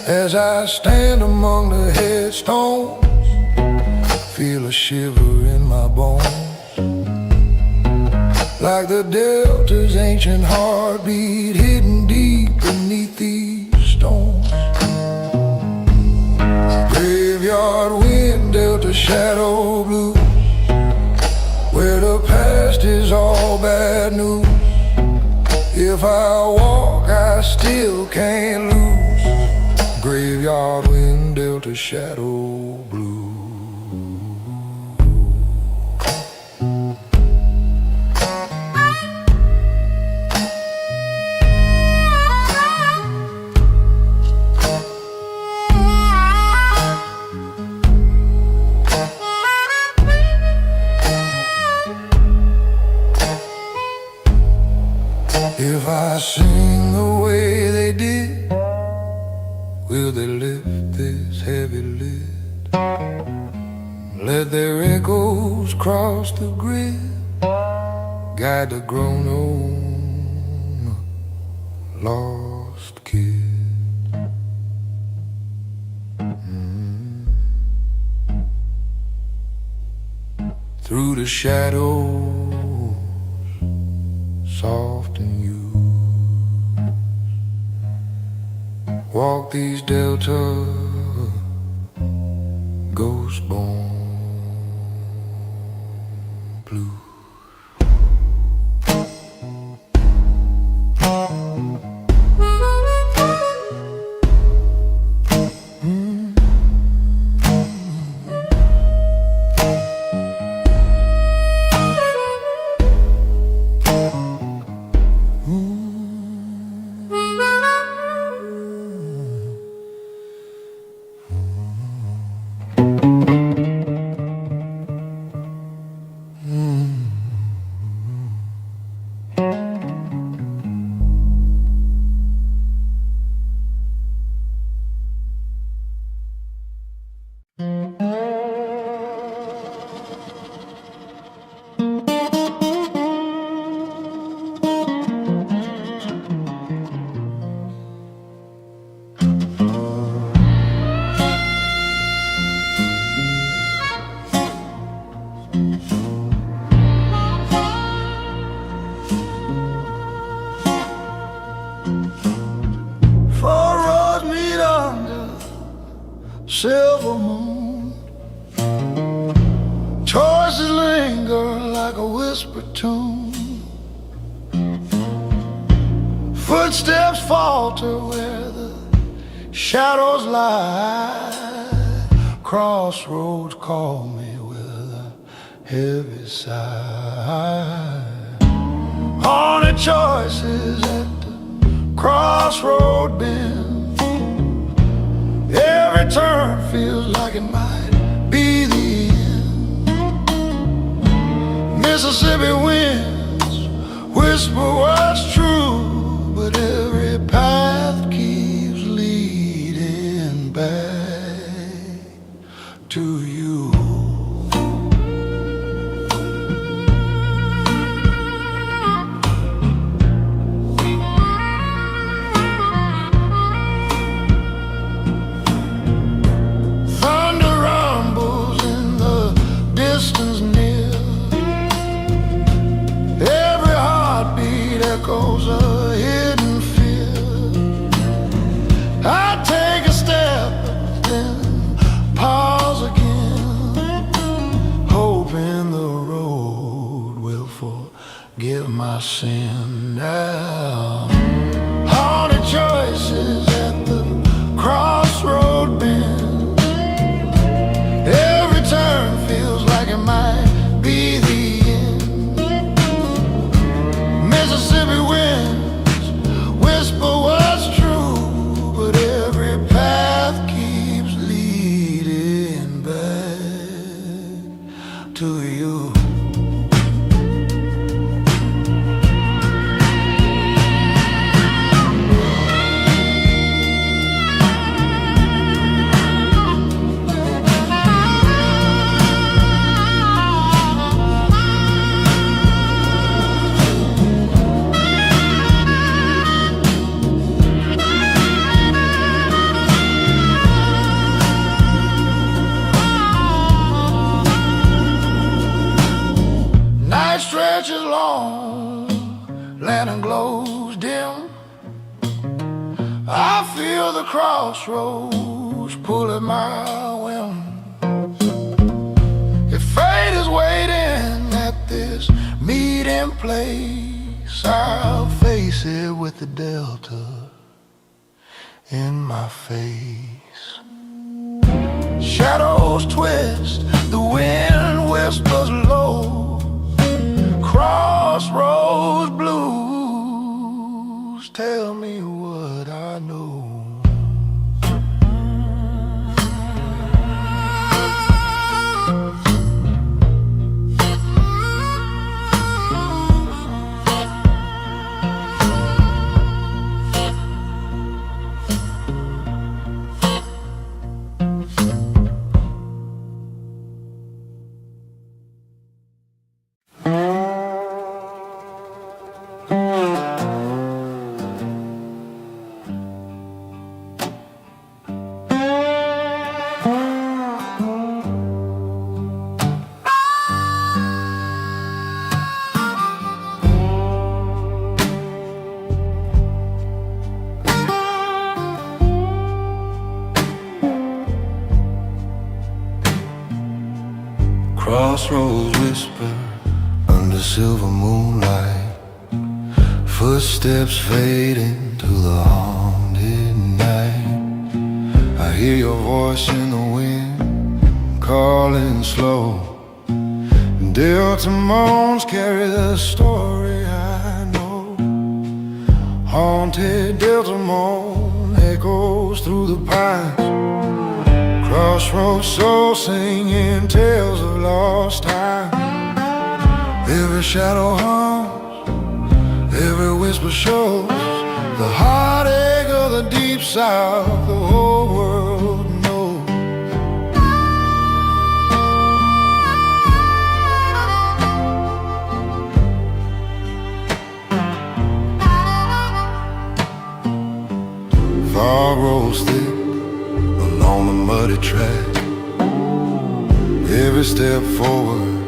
As I stand among the headstones, feel a shiver in my bones, like the Delta's ancient heartbeat hidden deep beneath these stones. Graveyard wind, Delta shadow blues, where the past is all bad news. If I walk, I still can't lose. Graveyard wind, Delta shadow blues. If I sing the way they did, will they lift this heavy lid? Let their echoes cross the grid, guide the grown-on lost kid. Through the shadows, soft and used, walk these Delta ghost-born blues. Silver moon, choices linger like a whispered tune. Footsteps falter where the shadows lie. Crossroads call me with a heavy sigh. Haunted choices at the crossroad bend. Every turn feels like it might be the end. Mississippi winds whisper what's true, but every path keeps leading back to you. Thunder rumbles in the distance near. Every heartbeat echoes a hidden fear. I take a step, then pause again, hoping the road will forgive my sin now. Haunted choices at the crossroad bend. Every turn feels like it might be the end. Mississippi winds whisper what's true, but every path keeps leading back to you. Night stretches long, lantern glows dim. I feel the crossroads pull at my whim. If fate is waiting at this meeting place, I'll face it with the delta in my face. Shadows twist, the wind whispers low. Crossroads blues tell me what I know. Crossroads whisper under silver moonlight. Footsteps fading to the haunted night. I hear your voice in the wind, calling slow. Delta moans carry the story I know. Haunted Delta moan echoes through the pines. Crossroads soul singing tales of lost time. Every shadow hums, every whisper shows the heartache of the deep south the whole world knows. Fog rolls thick along the muddy track. Every step forward,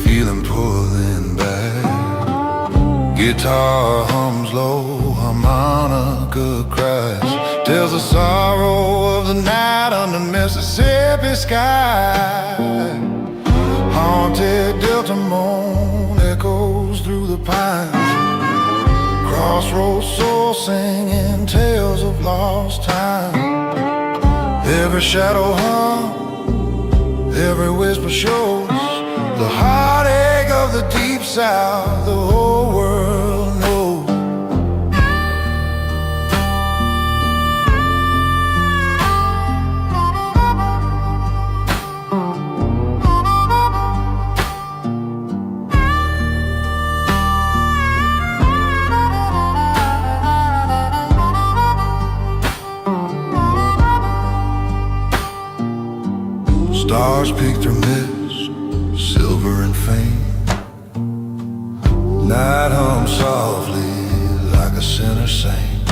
feeling pulling back. Guitar hums low, harmonica cries, tells the sorrow of the night under Mississippi sky. Haunted Delta moan echoes through the pines. Crossroads soul singing tales of lost time. Every shadow hum, every whisper shows The heartache of the deep south, the whole world knows. Stars peek through mist, silver and faint. Night hums softly like a sinner saint.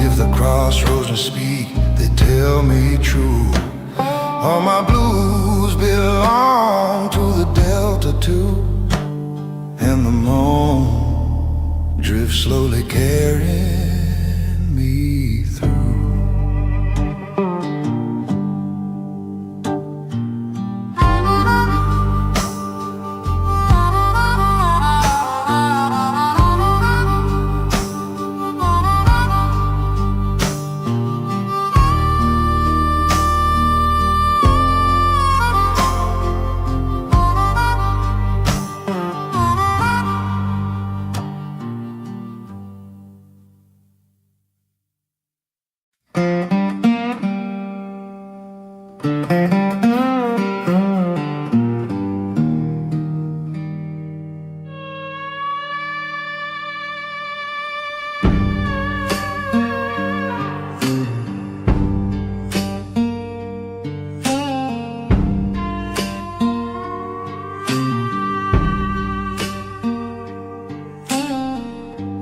If the crossroads and speak, they tell me true. All my blues belong to the Delta too. And the moon drifts slowly carrying me through.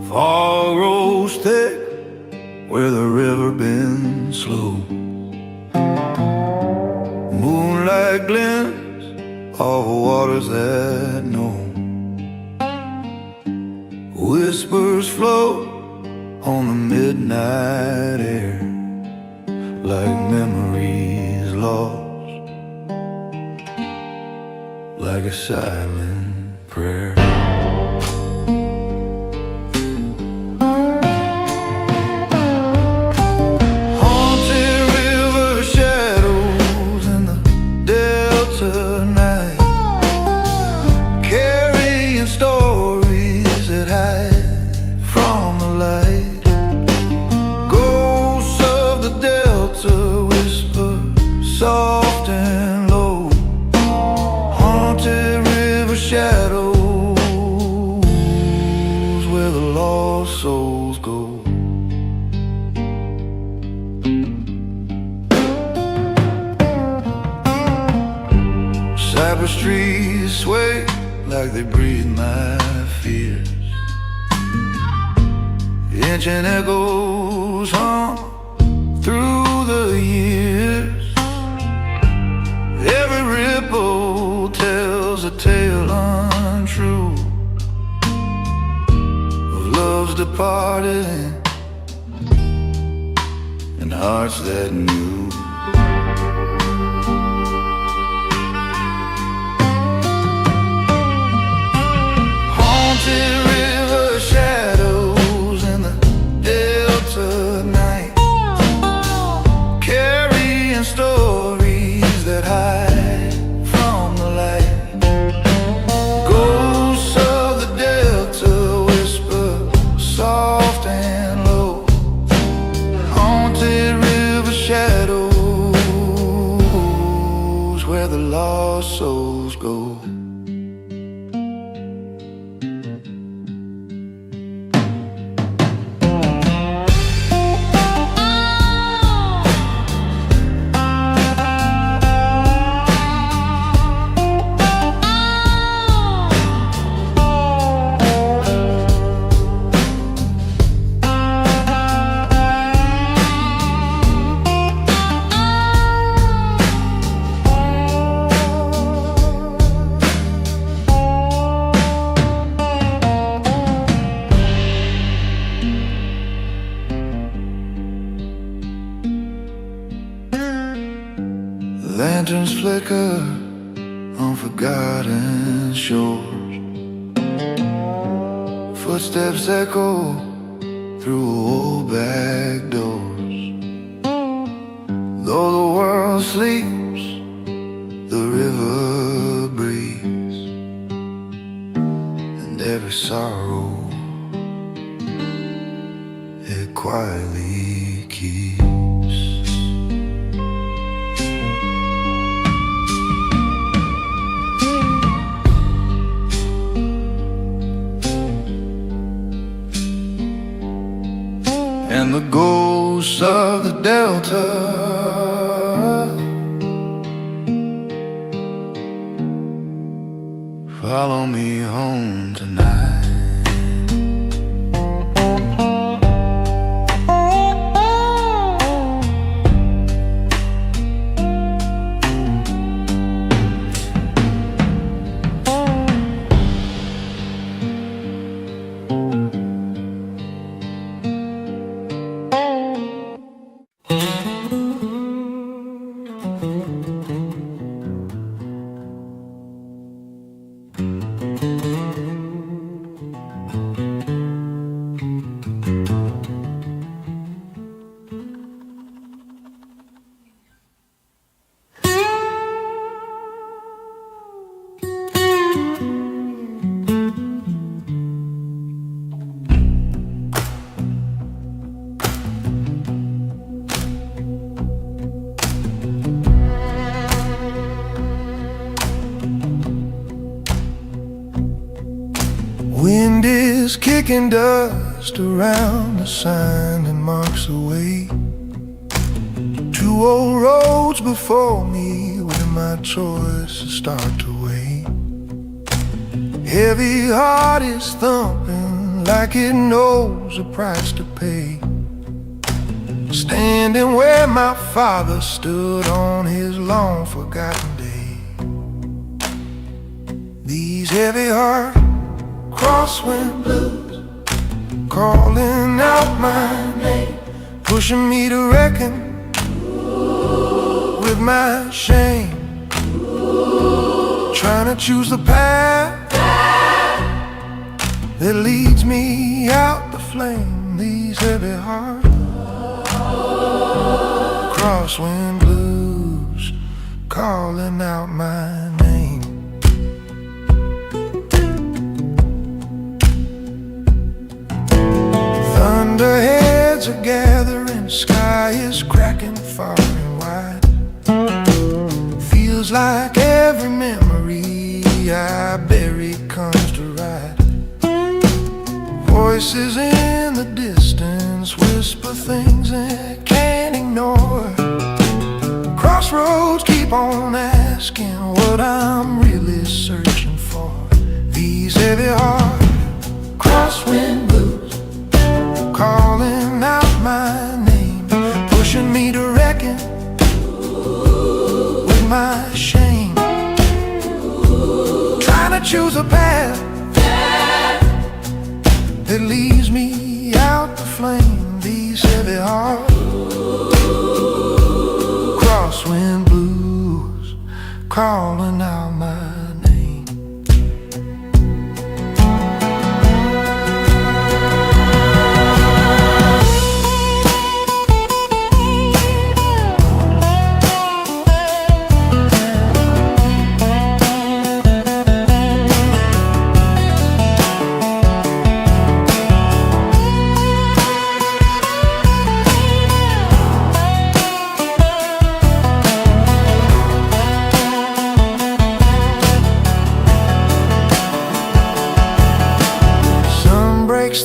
Fog rolls thick where the river bends slow. Moonlight glints off waters that know. Whispers float on the midnight air like memories lost, like a silent prayer. Tapestries sway like they breathe my fears. Ancient echoes hum through the years. Every ripple tells a tale untrue of loves departed and hearts that knew. River shadows in the Delta night, carrying stories that hide from the light. Ghosts of the Delta whisper soft and low. Haunted river shadows where the lost souls go. Lanterns flicker on forgotten shores. Footsteps echo through old back doors. Though the world sleeps, the river every sorrow it quietly keeps. And the ghosts of the Delta follow me home tonight. Wind is kicking dust around the sign that marks the way. Two old roads before me where my choices start to weigh. Heavy heart is thumping like it knows a price to pay. Standing where my father stood on his long forgotten day. These heavy heart crosswind blues calling out my name, pushing me to reckon with my shame. Trying to choose the path that leads me out the flame. These heavy heart crosswind blues calling out my name. Thunderheads are gathering, the sky is cracking far and wide. Feels like every memory I bury comes to ride. Voices in the distance whisper things I can't ignore. Crossroads keep on asking what I'm really searching for. These heavy heart crosswind blues calling out my name, pushing me to reckon with my shame. Trying to choose a path that leads me out the flame. These heavy heart crosswind blues calling out my name.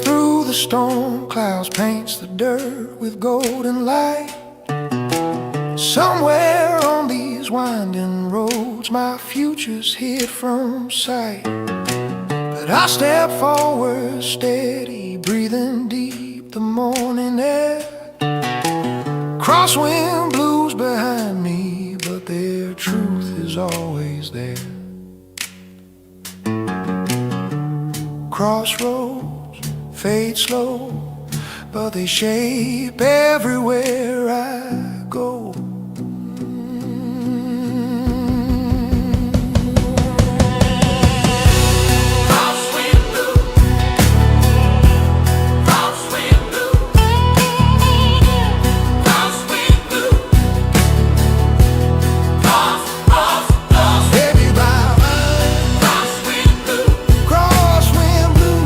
Through the storm clouds, paints the dirt with golden light. Somewhere on these winding roads my future's hid from sight. But I step forward steady, breathing deep the morning air. Crosswind blues behind me, but their truth is always there. Crossroads fade slow, but they shape everywhere I go. Crosswind blues.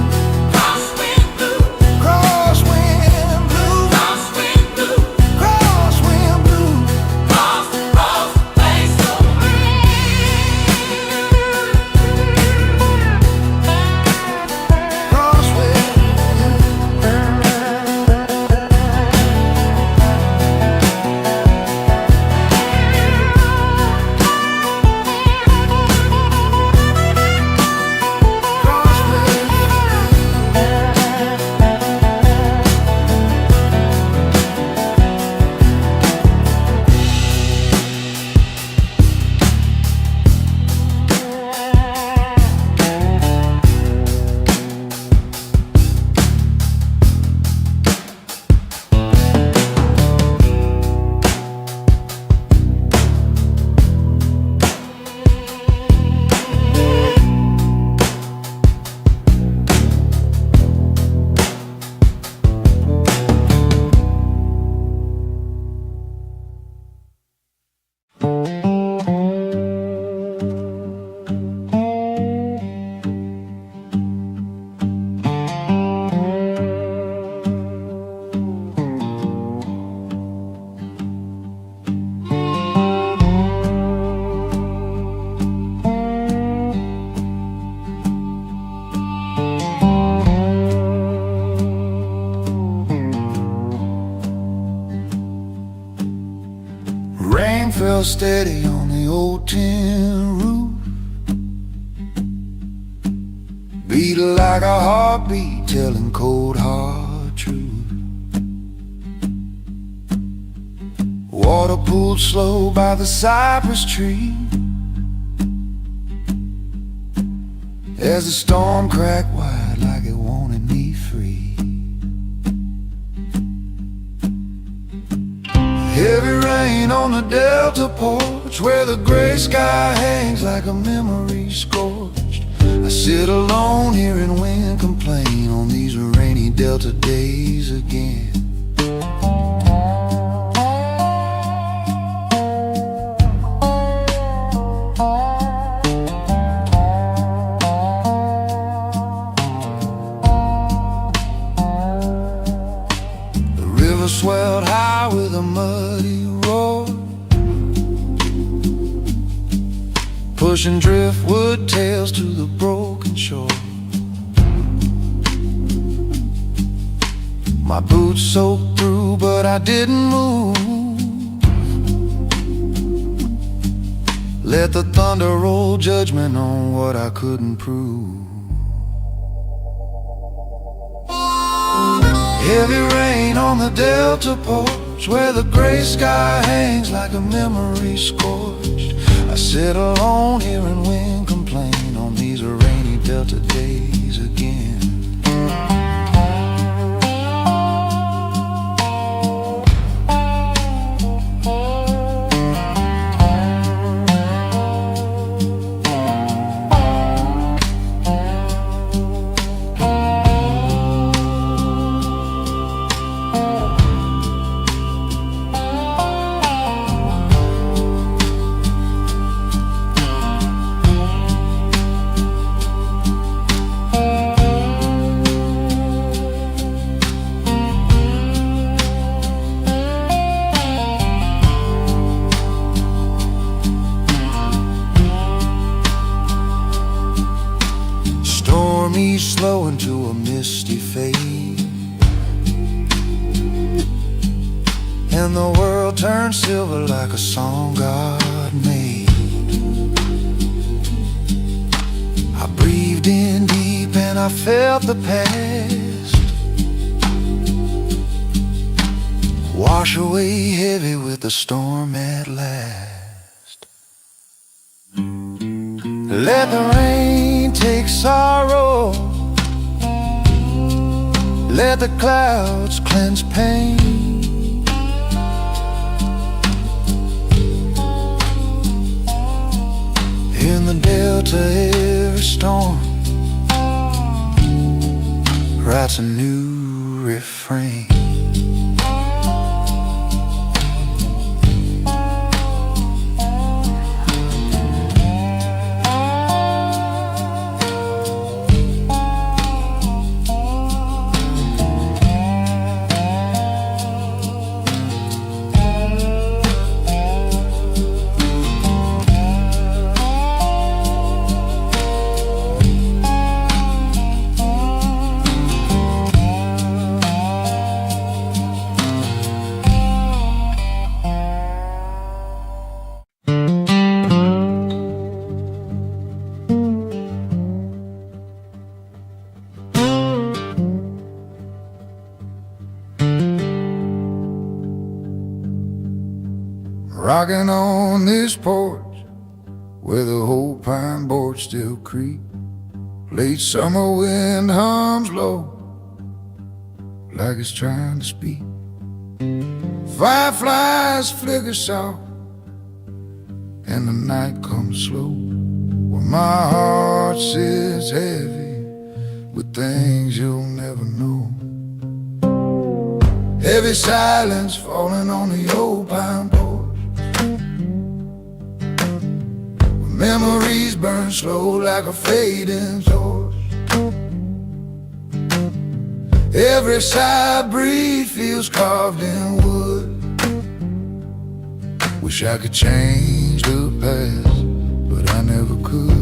rain fell steady on the old tin roof, beat like a heartbeat telling cold hard truth. Water pooled slow by the cypress tree as the storm cracked wide like it wanted me free. Heavy rain on the Delta porch where the gray sky hangs like a memory scorched. I sit alone hearing wind complain on these rainy Delta days again. Swelled high with a muddy roar, pushing driftwood tails to the broken shore. My boots soaked through, but I didn't move. Let the thunder roll judgment on what I couldn't prove. Heavy rain on the Delta porch where the gray sky hangs like a memory scorched. I sit alone hearing wind complain on these rainy Delta days again. Slow into a misty fade, and the world turned silver like a song God made. I breathed in deep and I felt the past wash away heavy with the storm at last. Let the rain take sorrow, let the clouds cleanse pain. In the Delta every storm writes a new refrain. Rocking on this porch where the whole pine boards still creak. Late summer wind hums low like it's trying to speak. Fireflies flicker soft and the night comes slow, where my heart sits heavy with things you'll never know. Heavy silence falling on the old pine porch. Memories burn slow like a fading torch. Every sigh I breathe feels carved in wood. Wish I could change the past, but I never could.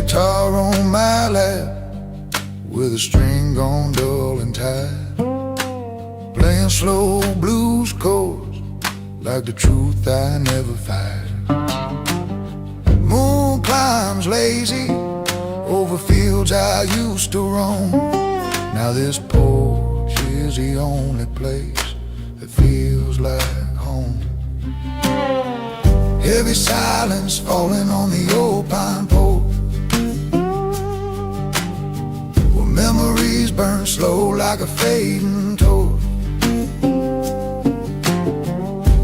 guitar on my lap, with a string gone dull and tight, playing slow blues chords like the truth I never find. Moon climbs lazy over fields I used to roam. Now this porch is the only place that feels like home. Heavy silence falling on the old pine porch, where memories burn slow like a fading torch.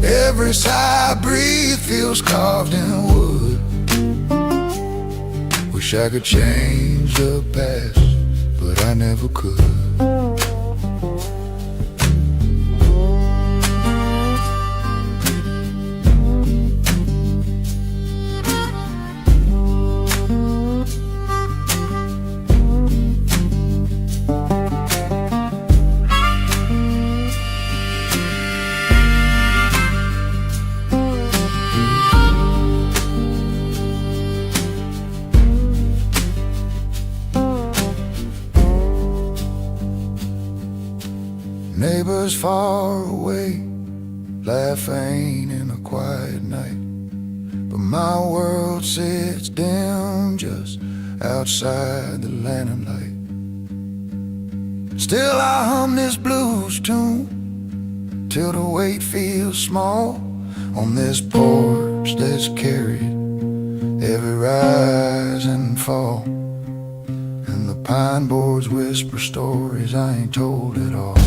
Every sigh I breathe feels carved in wood. Wish I could change the past, but I never could. Neighbors far away laughing in a quiet night, but my world sits dim just outside the lantern light. Still I hum this blues tune till the weight feels small on this porch that's carried every rise and fall. And the pine boards whisper stories I ain't told at all.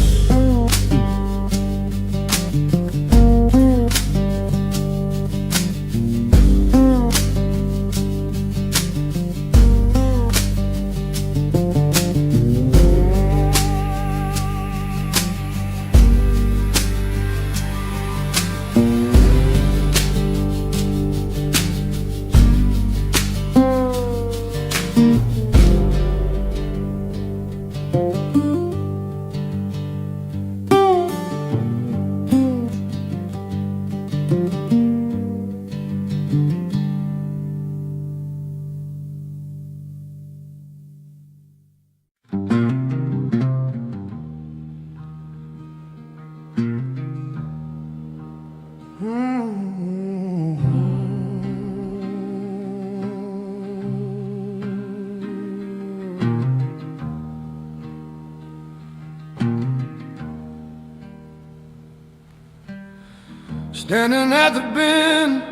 Standing at the bend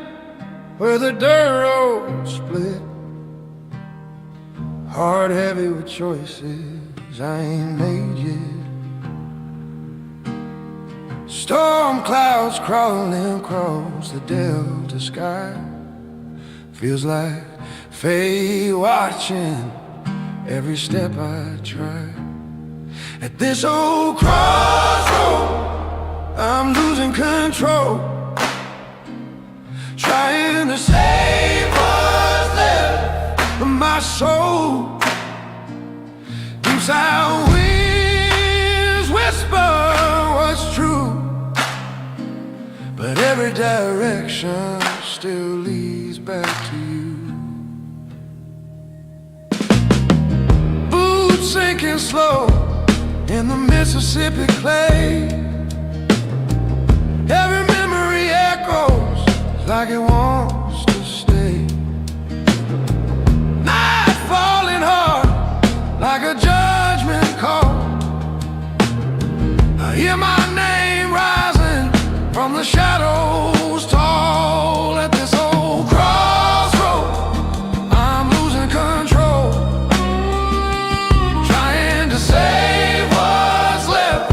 where the dirt road split, heart heavy with choices I ain't made yet. Storm clouds crawling across the delta sky, feels like fate watching every step I try. At this old crossroad, I'm losing control, trying to save what's left of my soul. Deep sound winds whisper what's true, but every direction still leads back to you. Boots sinking slow in the Mississippi clay, every memory echoes like it wants to stay. Night falling hard like a judgment call. I hear my name rising from the shadows tall. At this old crossroad, I'm losing control, trying to save what's left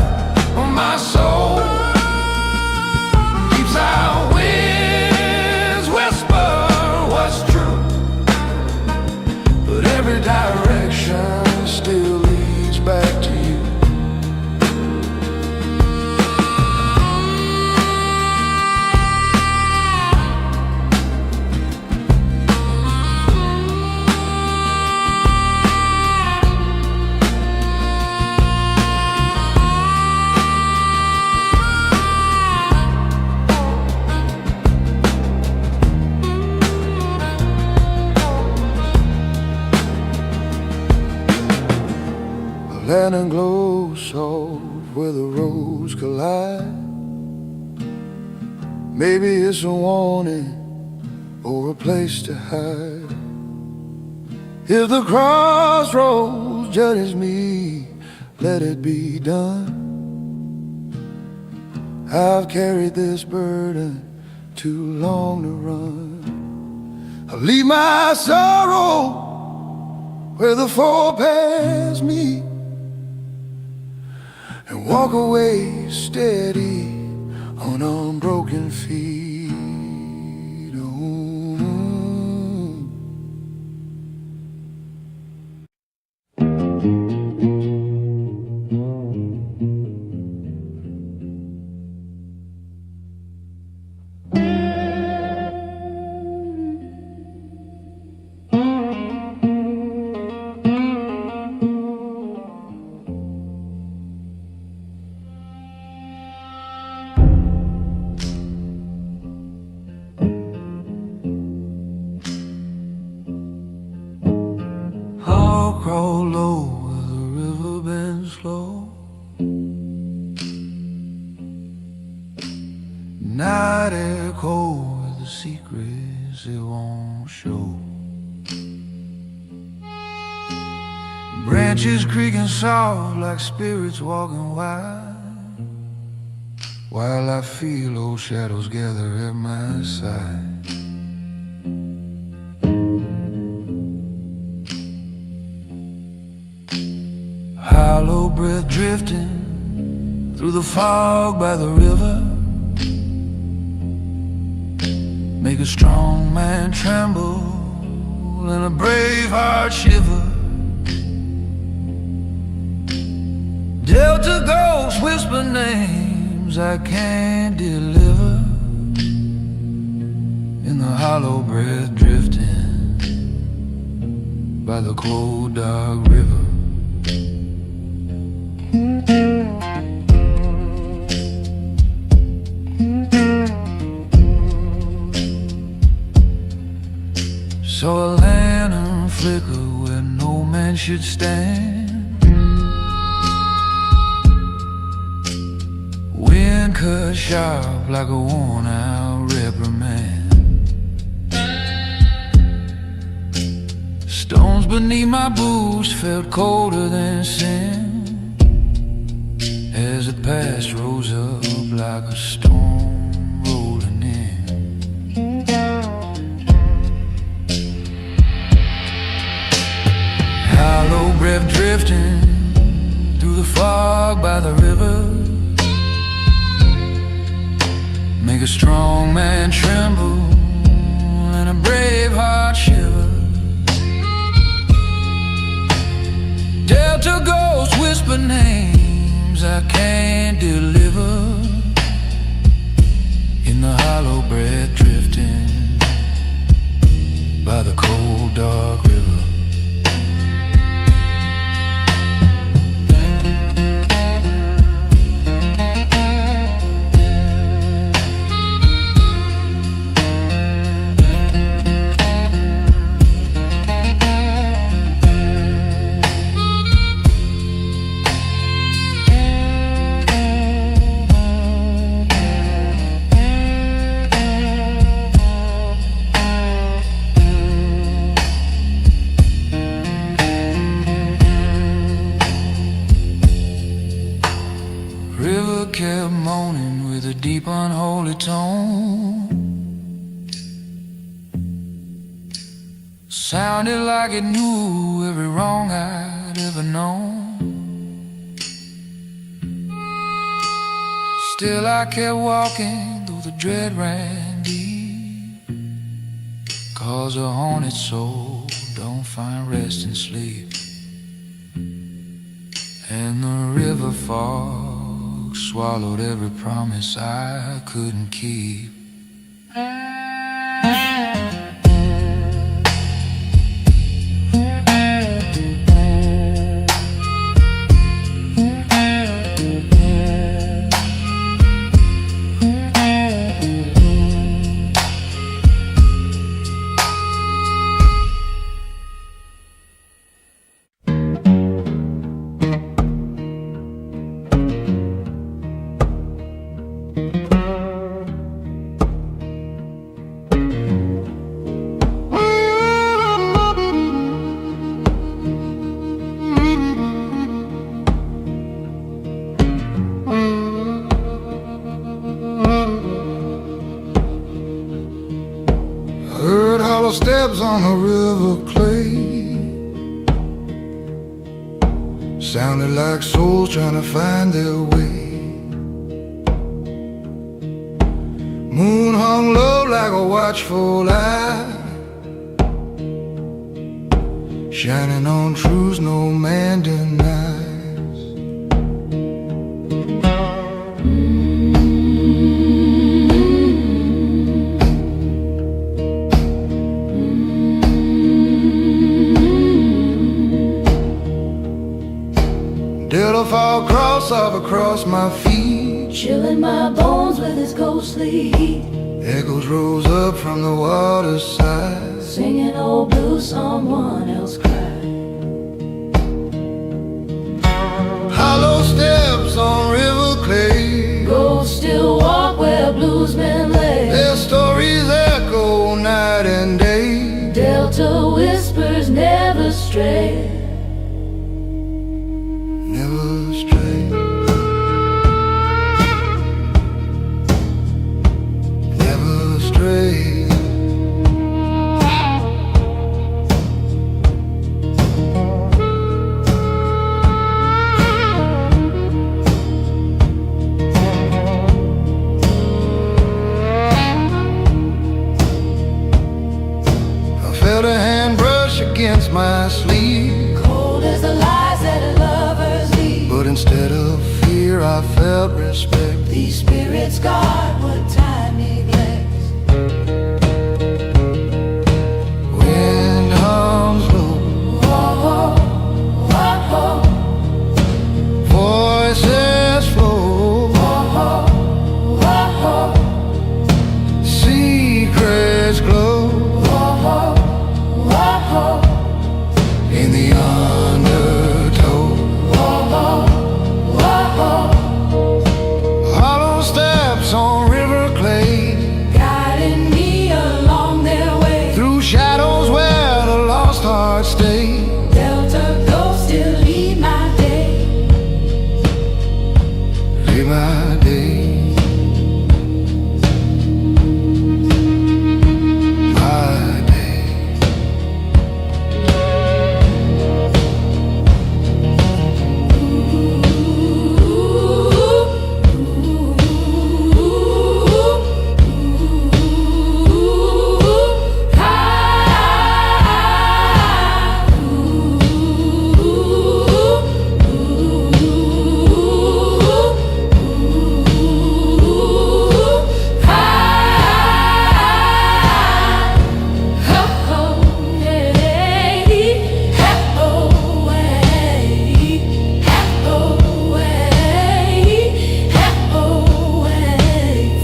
of my soul. Deep sound winds whisper what's true, but every direction still leads back to you. lantern glows soft where the roads collide. Maybe it's a warning or a place to hide. If the crossroads judges me, let it be done. I've carried this burden too long to run. I'll leave my sorrow where the four paths meet and walk away steady on unbroken feet. Crawl low where the river bends slow. Night air cold with the secrets it won't show. Branches creaking soft like spirits walking wide, while I feel old shadows gather at my side. Hollow breath drifting through the fog by the river, make a strong man tremble and a brave heart shiver. Delta ghosts whisper names I can't deliver, in the hollow breath drifting by the cold dark river. Saw a lantern flicker where no man should stand. Wind cut sharp like a worn out reprimand. Stones beneath my boots felt colder than sin, as the past rose up like a storm rolling in. Hollow breath drifting through the fog by the river, make a strong man tremble and a brave heart shiver. Delta ghosts whisper names I can't deliver, in the hollow breath drifting by the cold dark river. River kept moaning with a deep unholy tone, sounded like it knew every wrong I'd ever known. Still I kept walking though the dread ran deep, 'cause a haunted soul don't find rest and sleep. And the river fog swallowed every promise I couldn't keep. Hollow steps on the river clay sounded like souls trying to find their way. Moon hung low like a watchful eye, shining on truths no man denies. Did a fall cross off across my feet, chilling my bones with his ghostly heat. Echoes rose up from the water's side, Singing old blues someone else cried. hollow steps on river clay, Ghosts still walk where bluesmen lay. their stories echo night and day. Delta whispers never stray. Never stray. Never stray. I felt a hand brush against my sleeve, Cold as the lies that lovers leave. but instead of fear I felt respect. These spirits guard what time neglects. Wind hums low, Oh, oh, oh, oh, voices flow, oh, oh, oh, secrets glow oh, oh, oh, in the undertow. oh, oh, oh. Hollow steps on river clay, Guiding me along their way. through shadows where the lost hearts stay. Delta ghosts still lead my day. Leave my day. My day.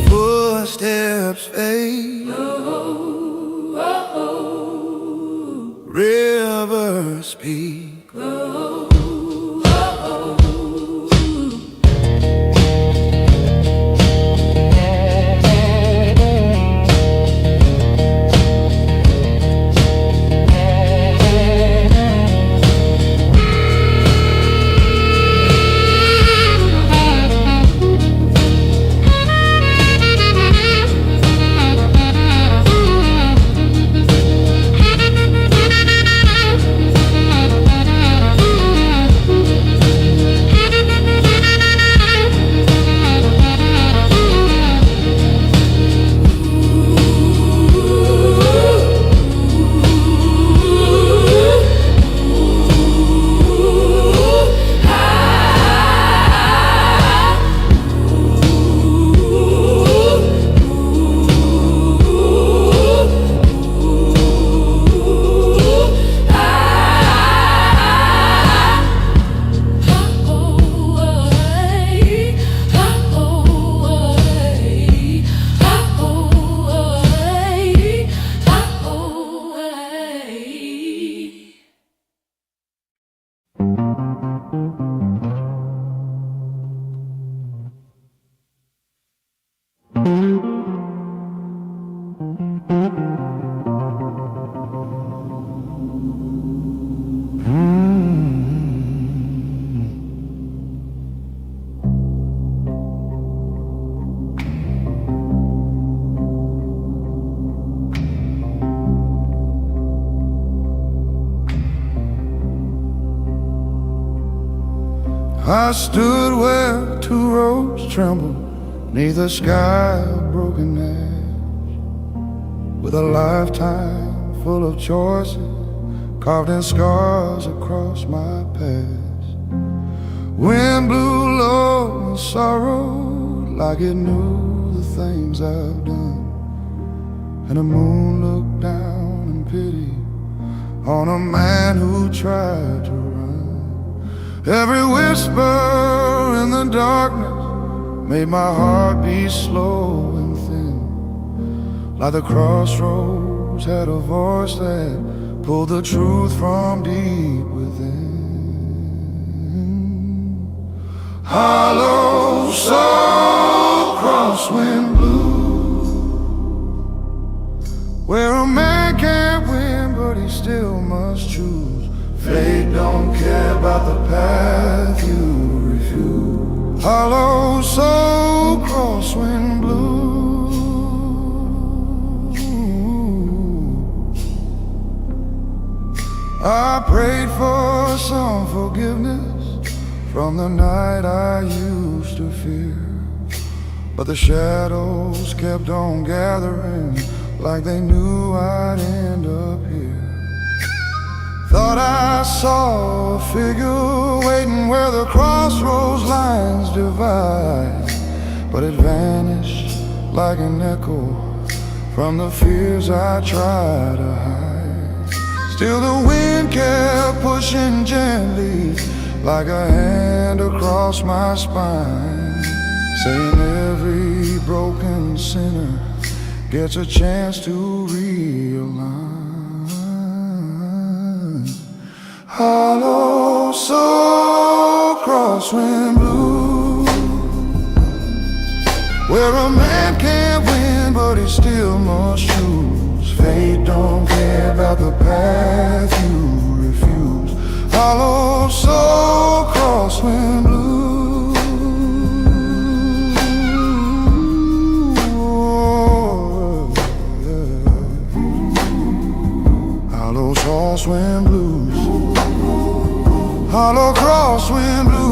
Footsteps fade, rivers speak. I stood where two roads trembled neath a sky of broken ash, with a lifetime full of choices carved in scars across my past. Wind blew low and sorrow like it knew the things I've done, and the moon looked down in pity on a man who tried to run. Every whisper in the darkness made my heart beat slow and thin, like the crossroads had a voice that pulled the truth from deep within. Hollow soul, crosswind blue, where a man can't win but he still must choose. Fate don't care about the path you refuse. Hollow soul, crosswind blue. I prayed for some forgiveness from the night I used to fear, but the shadows kept on gathering like they knew I'd end up here. Thought I saw a figure waiting where the crossroads lines divide, but it vanished like an echo from the fears I tried to hide. Still the wind kept pushing gently like a hand across my spine, saying every broken sinner gets a chance to realign. Hollow soul, crosswind blue, where a man can't win but he still must choose. Fate don't care about the path you refuse. Hollow soul, crosswind blue, hollow crosswind blues, hollow crosswind blues.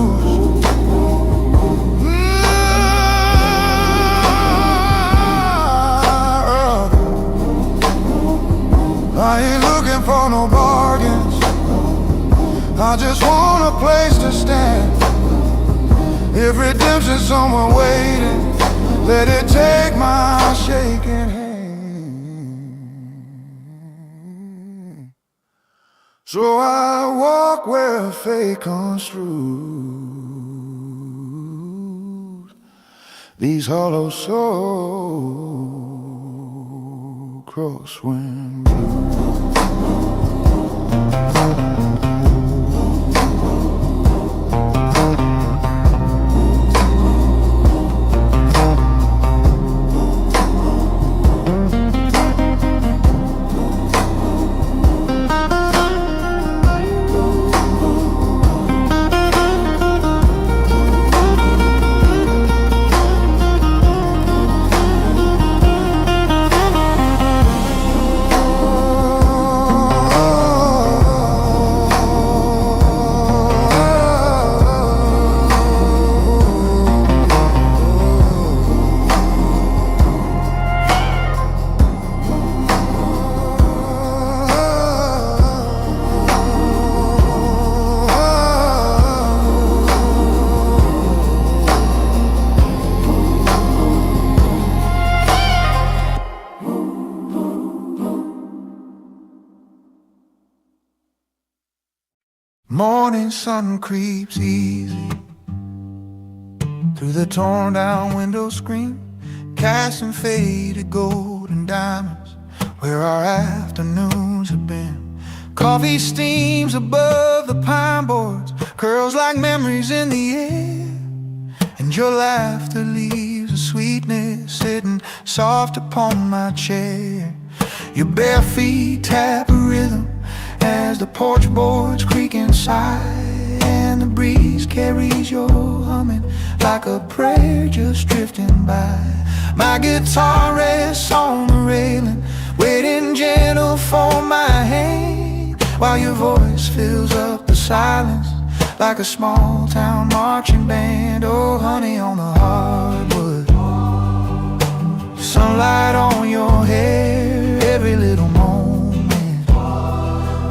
I ain't looking for no bargains, I just want a place to stand. If redemption's somewhere waiting, let it take my shaking hand. So I walk where fate construes these hollow soul crosswind blues. Morning sun creeps easy through the torn down window screen, casting faded gold and diamonds where our afternoons have been. Coffee steams above the pine boards, curls like memories in the air, and your laughter leaves a sweetness sitting soft upon my chair. Your bare feet tap a rhythm as the porch boards creak inside, and the breeze carries your humming like a prayer just drifting by. My guitar rests on the railing, waiting gentle for my hand, while your voice fills up the silence like a small town marching band. Oh honey, on the hardwood, sunlight on your hair, every little moment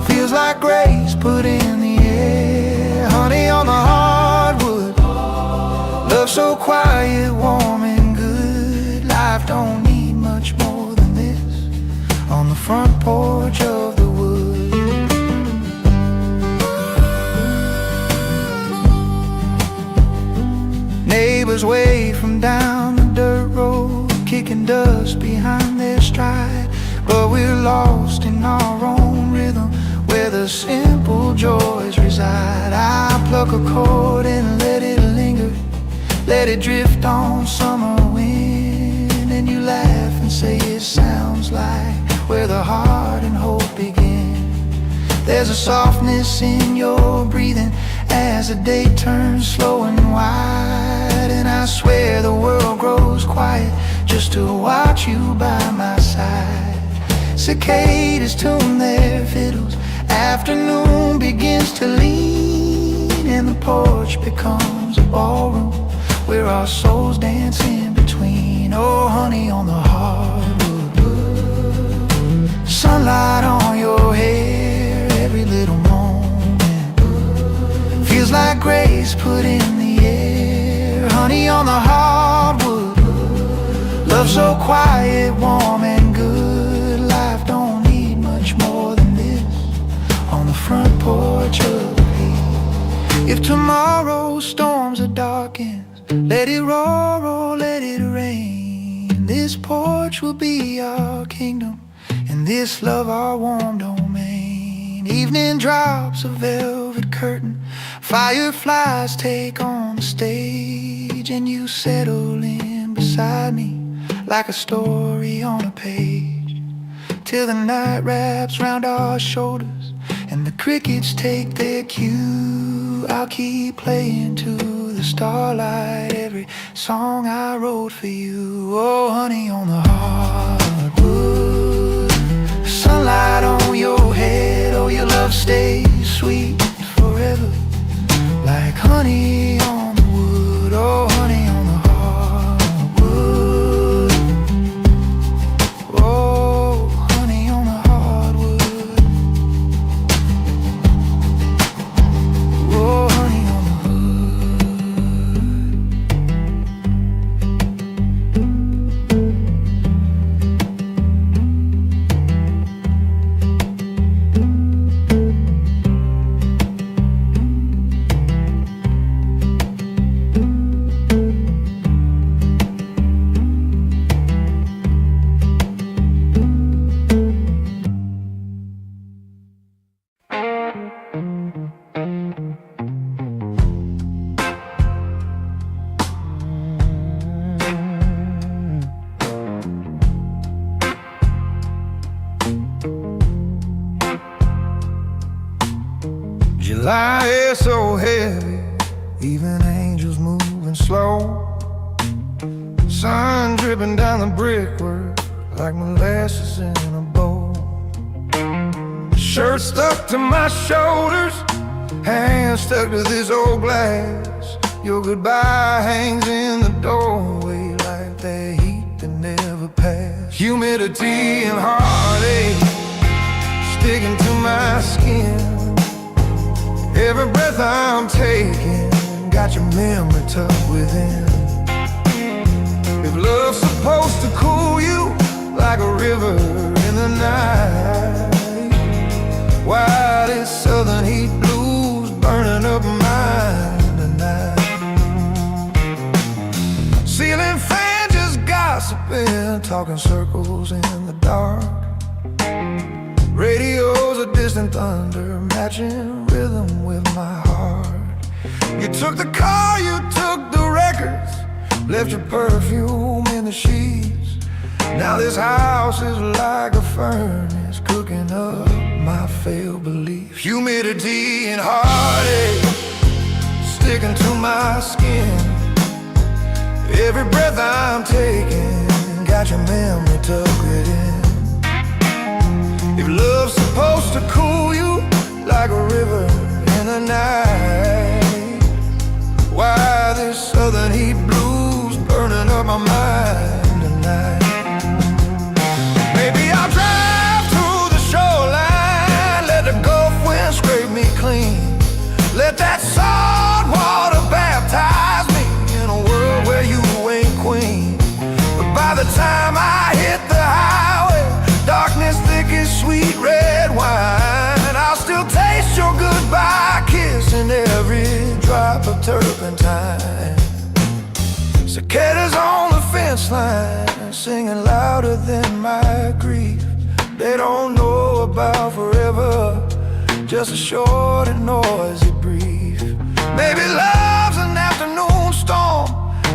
feels like grace put in the air. Honey, on the hardwood, love so quiet, warm and good. Life don't need much more than this on the front porch of the wood. Neighbors wave from down the dirt road, kicking dust behind their stride. But we're lost in our own rhythm, where the simple joys reside. I pluck a chord and let it linger, let it drift on summer wind. And you laugh and say it sounds like where the heart and hope begin. There's a softness in your breathing as the day turns slow and wide. And I swear the world grows quiet just to watch you by my side. Cicadas tune their fiddles, afternoon begins to lean, and the porch becomes a ballroom where our souls dance in between. Oh honey, on the hardwood, sunlight on your hair, every little moment feels like grace put in the air. Honey, on the hardwood, love so quiet, warm and good. Life don't need much more than this on the front porch of the peak. If tomorrow's storms are darkened, let it roar or let it rain, this porch will be our kingdom, and this love our warm domain. Evening drops a velvet curtain, fireflies take on the stage, and you settle in beside me like a story on a page, till the night wraps round our shoulders and the crickets take their cue. I'll keep playing to the starlight every song I wrote for you. Oh honey, on the hardwood, sunlight on your head. Oh, your love stays sweet forever, like honey on the wood. Oh honey, on the hardwood. Oh honey, on the hardwood. Oh honey, on the July is so heavy, even angels moving slow. Sun dripping down the brickwork like molasses in a bowl. Shirt stuck to my shoulders, hands stuck to this old glass. Your goodbye hangs in the doorway like that heat that never passed. Humidity and heartache sticking to my skin. Every breath I'm taking got your memory tucked within. If love's supposed to cool you like a river in the night, why this southern heat blues burning up mine tonight? Ceiling fan just gossiping, talking circles in the dark. Radio's a distant thunder, matching rhythm with my heart. You took the car, you took the records, left your perfume in the sheets. Now this house is like a furnace, cooking up my failed beliefs. Humidity and heartache sticking to my skin. Every breath I'm taking got your memory tucked in. If love's supposed to cool you like a river in the night, sweet red wine. I'll still taste your goodbye kiss in every drop of turpentine. Cicadas on the fence line, singing louder than my grief. They don't know about forever, just a short and noisy brief. Maybe love's an afternoon storm,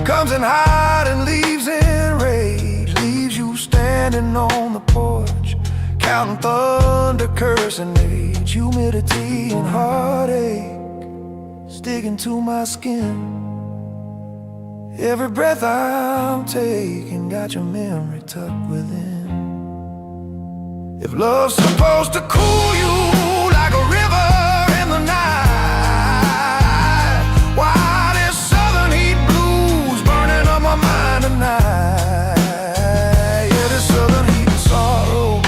comes in hot and leaves in rage. Leaves you standing on the porch, counting thunder, cursing age. Humidity and heartache sticking to my skin. Every breath I'm taking got your memory tucked within. If love's supposed to cool you like a river in the night, why this southern heat blues burning on my mind tonight? Yeah, this southern heat and sorrow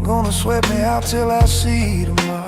gonna sweat me out till I see tomorrow.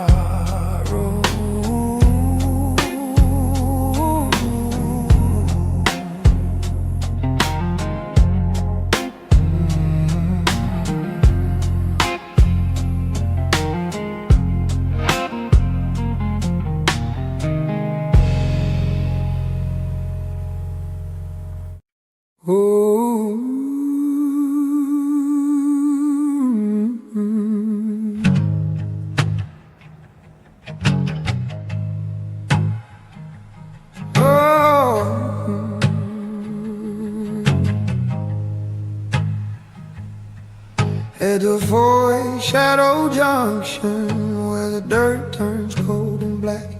At the four-shadow junction where the dirt turns cold and black,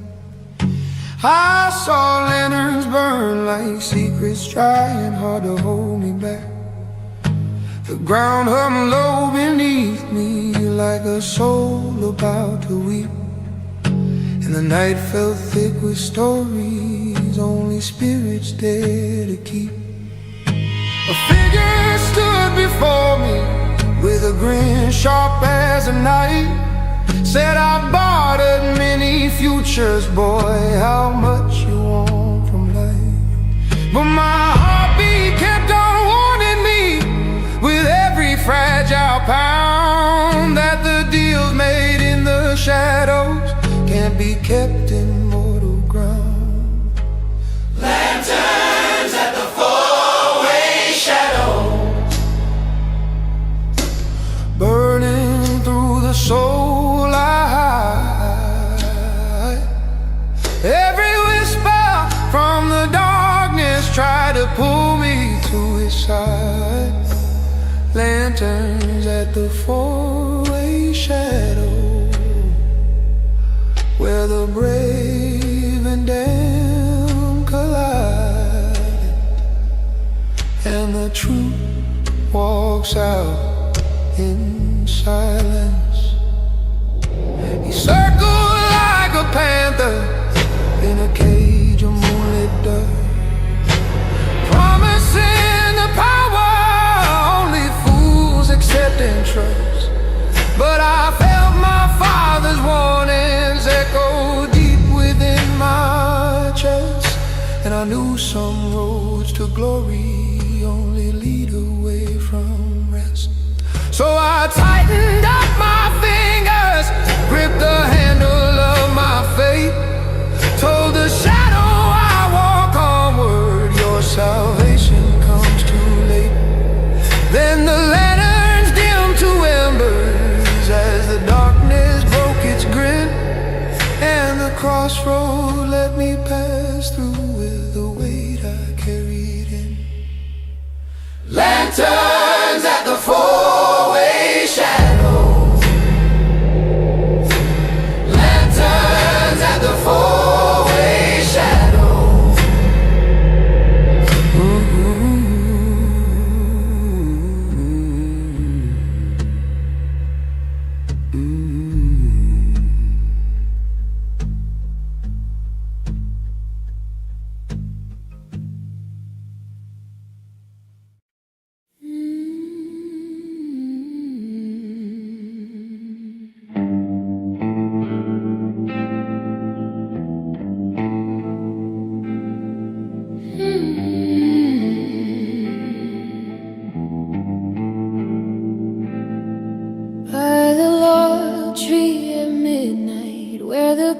I saw lanterns burn like secrets trying hard to hold me back. The ground hung low beneath me like a soul about to weep, and the night felt thick with stories only spirits dare to keep. A figure stood before me with a grin sharp as a knife, said, I bartered many futures, boy, how much you want from life? But my heartbeat kept on warning me with every fragile pound that the deals made in the shadows can't be kept in mortal ground. Lanterns at the four-way shadow, burning through the soul I hide. Every whisper from the darkness tried to pull me to its side. Lanterns at the four-way shadow, where the brave and damned collide, and the truth walks out in silence. He circled like a panther in a cage of moonlit dirt, promising the power only fools accept and trust. But I felt my father's warnings echo deep within my chest, and I knew some roads to glory only lead away from rest. So I tightened up my fingers, gripped the handle of my fate, told the shadow I walk onward, your salvation comes too late. Then the lanterns dimmed to embers as the darkness broke its grin, and the crossroad let me pass through with the weight I carried in. Lanterns at the four-way shadow, lanterns at the four-way shadow.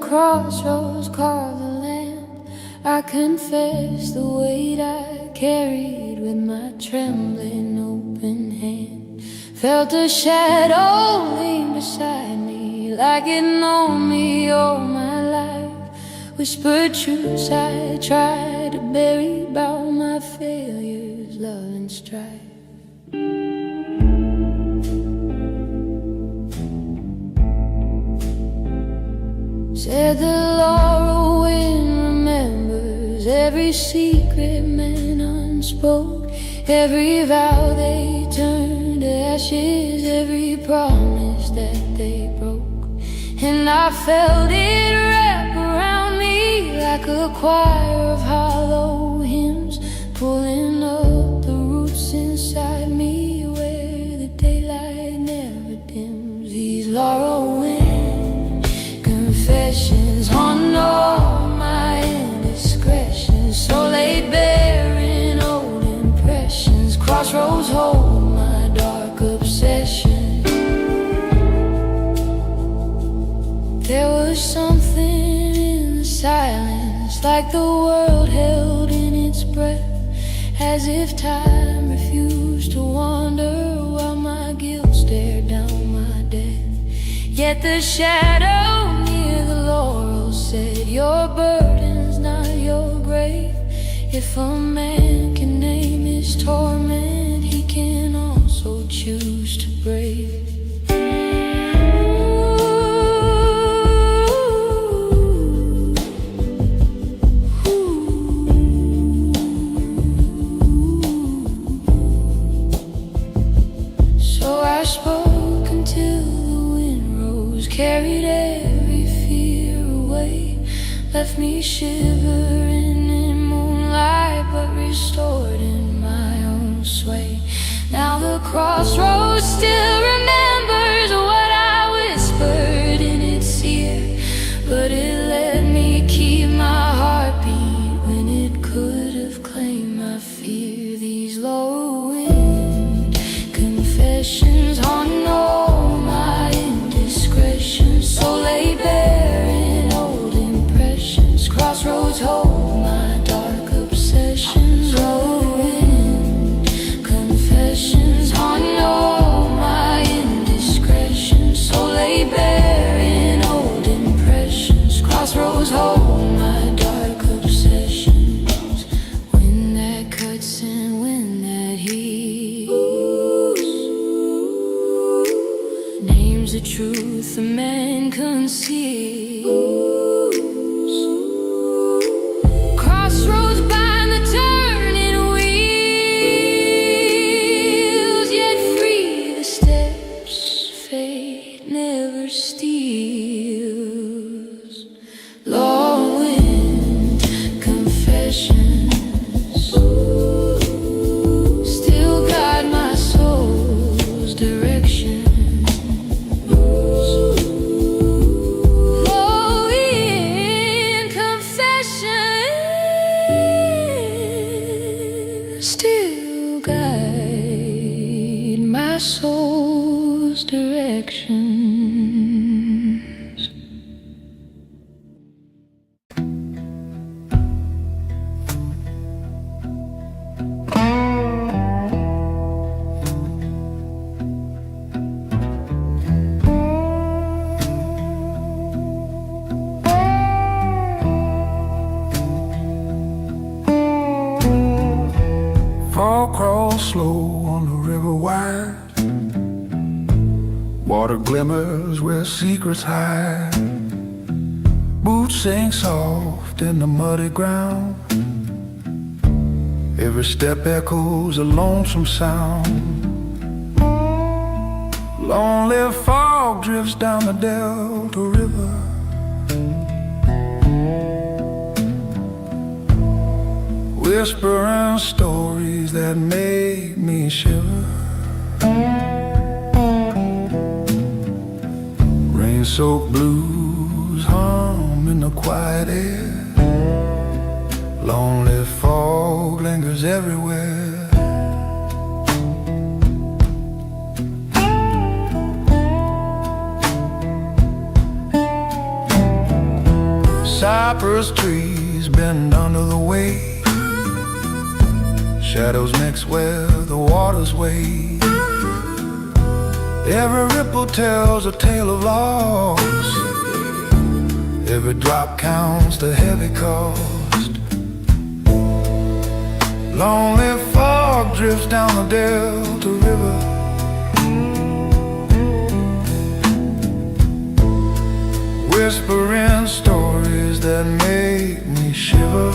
crossroads carve the land. I confess the weight I carried with my trembling open hand. Felt a shadow lean beside me, like it known me all my life. Whispered truths I tried to bury about my failures, love and strife. Said the laurel wind remembers every secret man unspoke, every vow they turned to ashes, every promise that they broke. And I felt it wrap around me like a choir of hollow hymns, pulling up the roots inside me where the daylight never dims. These laurel wind confessions on all my indiscretions, so laid bare in old impressions. Crossroads hold my dark obsession. There was something in the silence, like the world held in its breath, as if time refused to wander while my guilt stared down my death. Yet the shadow near the laurel said, your burden's not your grave. If a man can name his torment, he can also choose to brave. So I spoke until the wind rose, carried every fear away, left me shivering in moonlight, but restored in my own sway. Now the crossroads still remembers what I whispered in its ear, but it let me keep my heartbeat when it could have claimed my fear. These low wind confessions on all my indiscretions, so laid bare in old impressions. Crossroads hold my dark obsessions. Low wind confessions on all my indiscretions, so laid bare in old impressions. Crossroads hold my dark obsessions. When that cuts and when that heals, names the truth a man conceals. Crossroads bind the turning wheels, yet free the steps fate never steals. Long wind confessions still guide my soul's direction. Low wind confessions still guide my soul's directions. Fall crawls slow on the river wide. Water glimmers where secrets hide. Boots sing soft in the muddy ground. Every step echoes a lonesome sound. Lonely fog drifts down the Delta River. Whispering stories that make me shiver. Rain-soaked blues hum in the quiet air. Lonely fog lingers everywhere. cypress trees bend under the weight. Shadows mix where the waters wade. Every ripple tells a tale of loss. Every drop counts the heavy cost. Lonely fog drifts down the Delta River. Whispering stories that make me shiver.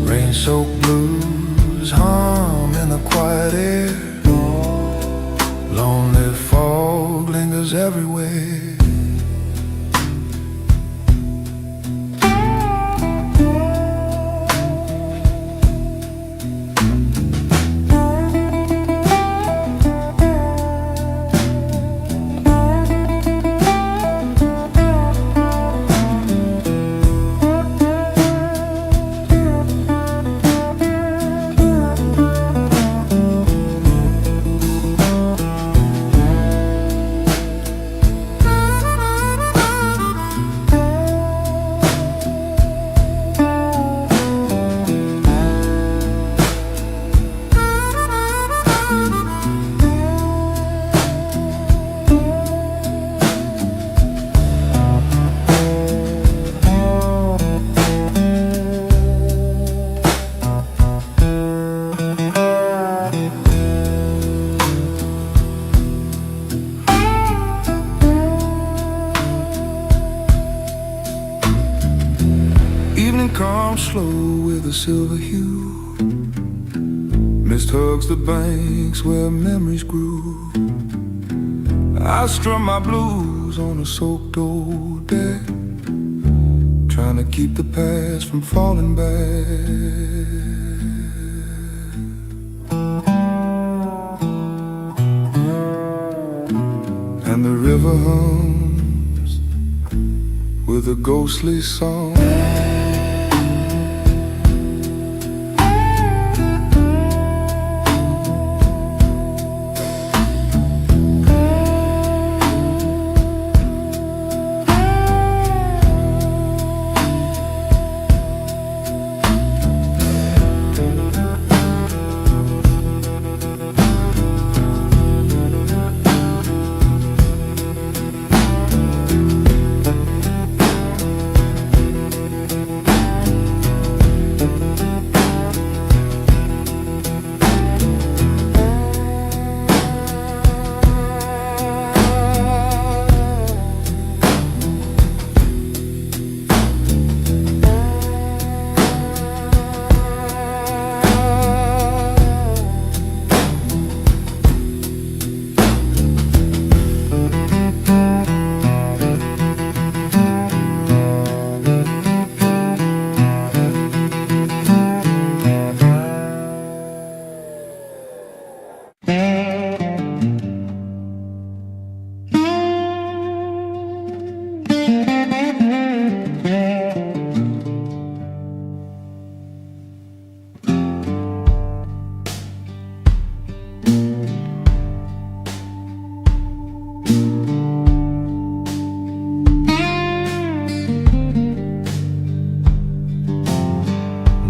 Rain-soaked blues hum in the quiet air. Lonely fog lingers everywhere. Comes slow with a silver hue. Mist hugs the banks where memories grew. I strum my blues on a soaked old deck, trying to keep the past from falling back. And the river hums with a ghostly song.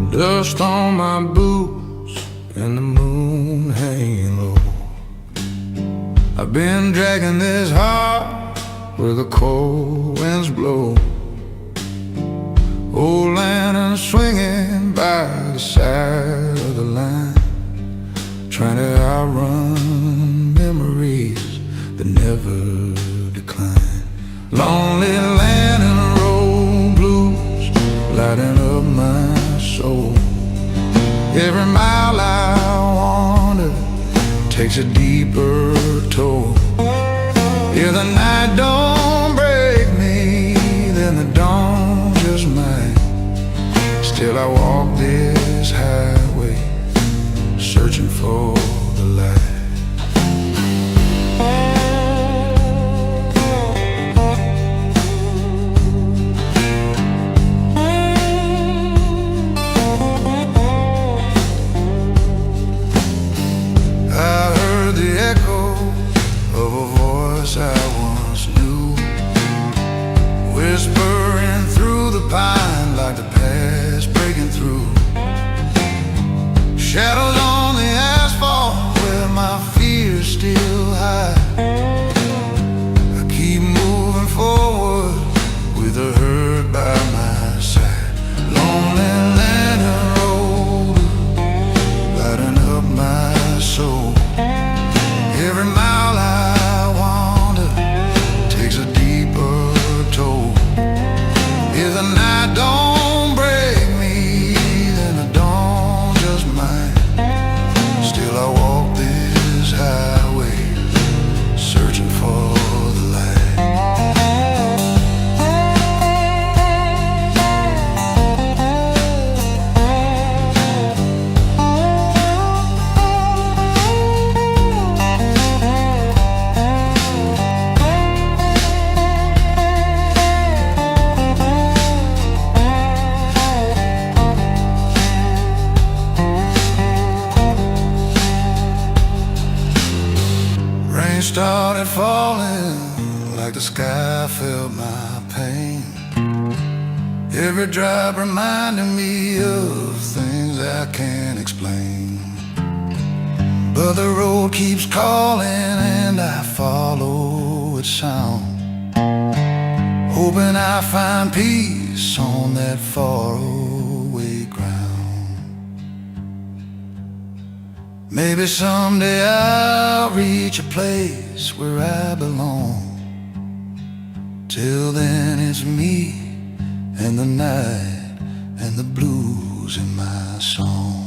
Dust on my boots and the moon hanging low. I've been dragging this heart where the cold winds blow. Old lantern swinging by the side of the line, trying to outrun memories that never decline. Lonely lantern road blues lighting up my soul. Every mile I wander takes a deeper toll. If the night don't break me, then the dawn just might. Still I walk this highway, searching for the light. I heard the echo of a voice I once knew. Shadows on the asphalt where my fears still hide. I keep moving forward with a hurt by my side. Lonely lantern road lighting up my soul. Every mile I wander takes a deeper toll. If the night don't break me, then the dawn just might. Still I walk this highway, searching for the light. Rain started falling like the sky felt my pain. Every drop reminding me of things I can't explain. But the road keeps calling and I follow its sound, hoping I find peace on that faraway ground. Maybe someday I'll reach a place where I belong. Till then it's me and the night and the blues in my song.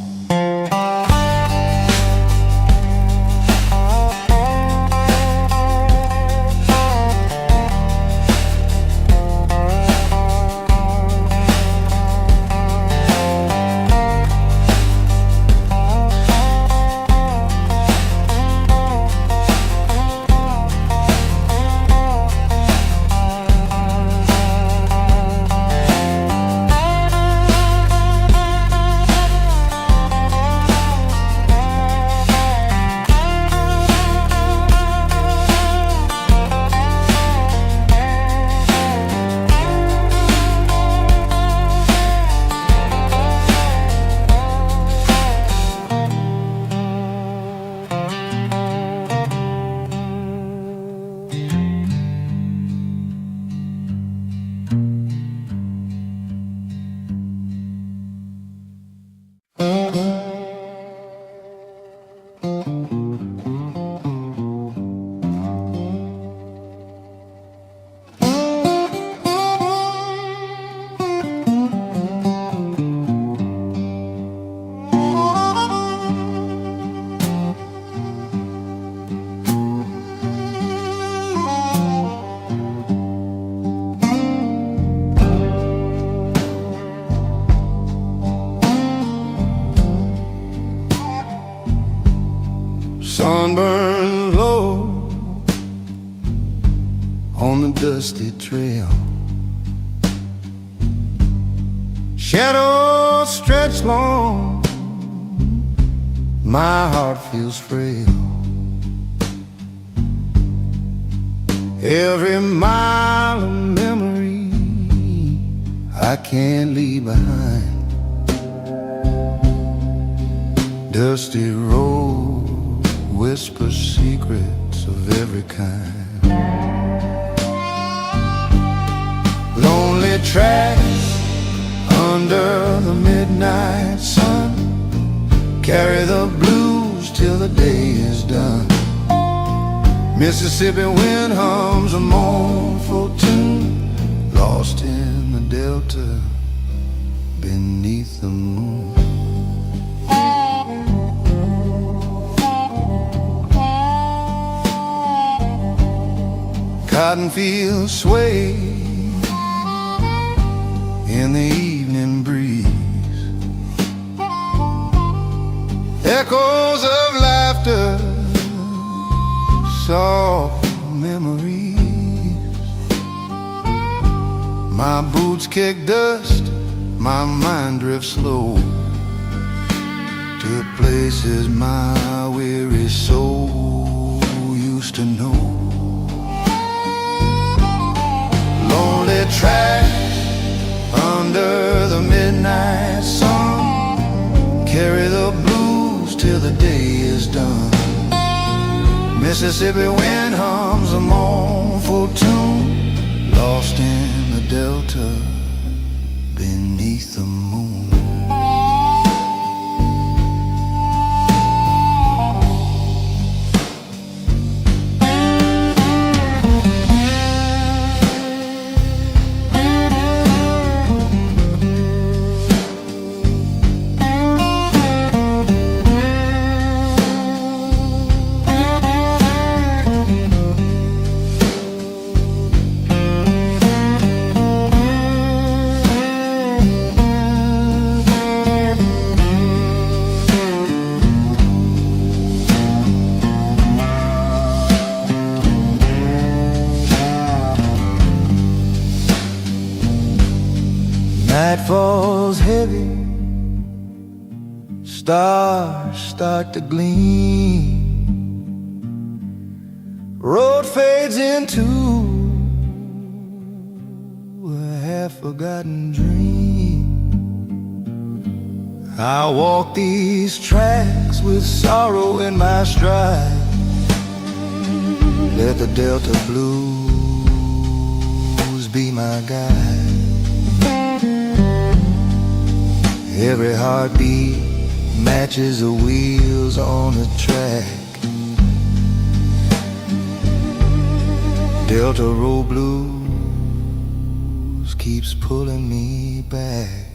Sunburn low on the dusty trail. Shadows stretch long, my heart feels frail. Every mile of memory I can't leave behind. Dusty road whispers secrets of every kind. Lonely tracks under the midnight sun carry the blues till the day is done. Mississippi wind hums a mournful tune, lost in the delta beneath the moon. Cotton fields sway in the evening breeze. Echoes of laughter, soft memories. My boots kick dust, my mind drifts slow to places my weary soul used to know. Lonely tracks under the midnight sun carry the blues Mississippi wind hums a mournful tune, lost in the delta beneath the moon. Night falls heavy, stars start to gleam, road fades into a half-forgotten dream. I walk these tracks with sorrow in my stride, let the Delta blues be my guide. Every heartbeat matches the wheels on the track. Delta Road Blues keeps pulling me back.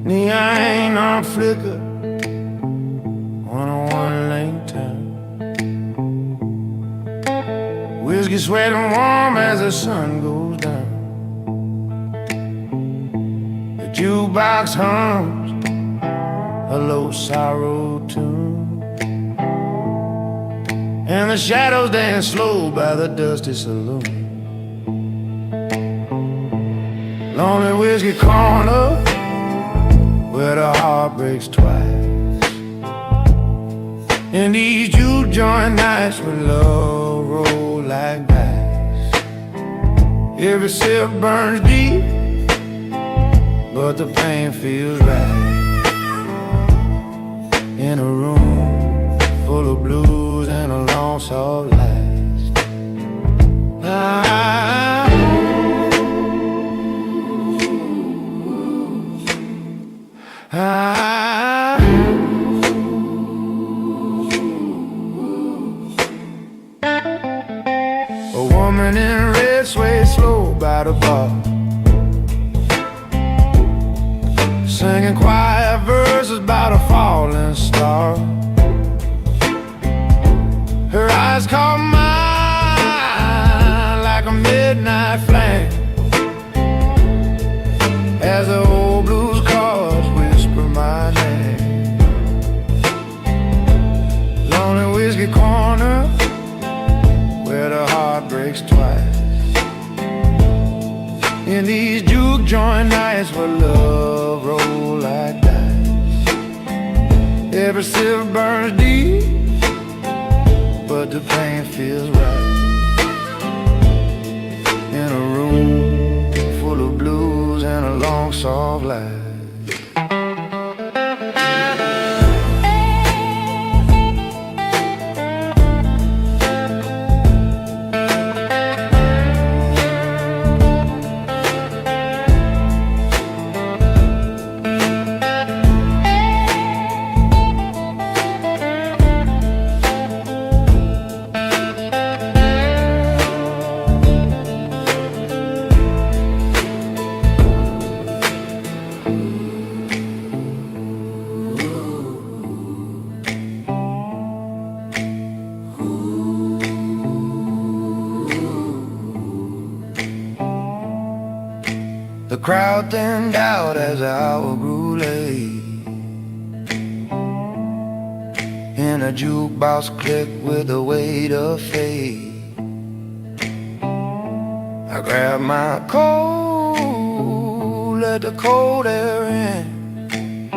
Neon on flicker on a one-lane turn. Whiskey sweating warm as the sun goes down. The jukebox hums a low sorrow tune, and the shadows dance slow by the dusty saloon. Lonely whiskey corner where the heart breaks twice. In these juke joint nights where love roll like dice. Every sip burns deep, but the pain feels right. In a room full of blues and a long soft lights. A woman in red sways slow by the bar, singing quiet verses about a falling star. Her eyes caught mine like a midnight flame, as the old blues chords whisper my name. Lonely whiskey corner where the heart breaks twice. In these juke joint nights where love roll like dice. Every sip burns deep, but the pain feels right. In a room full of blues and a long soft light. crowd thinned out as the hour grew late. In a jukebox clicked with the weight of fate. I grabbed my coat, let the cold air in,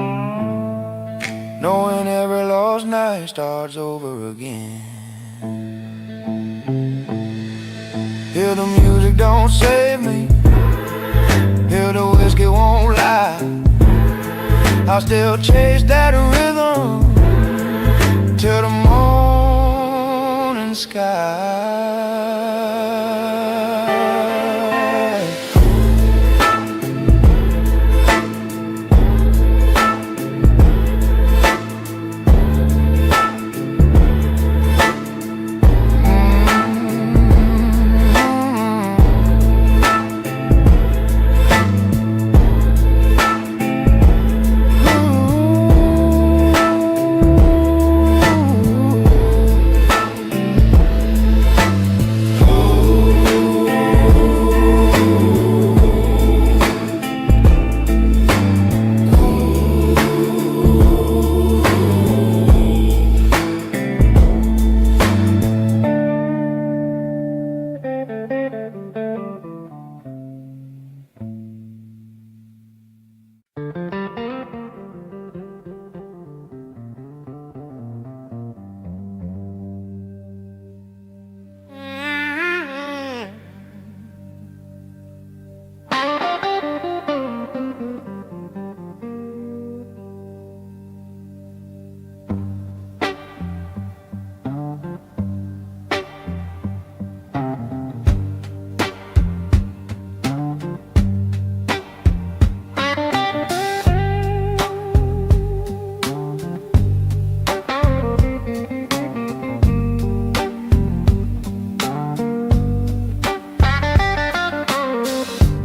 knowing every lost night starts over again. Hear the music don't save me, hear the whiskey won't lie. I'll still chase that rhythm till the morning sky.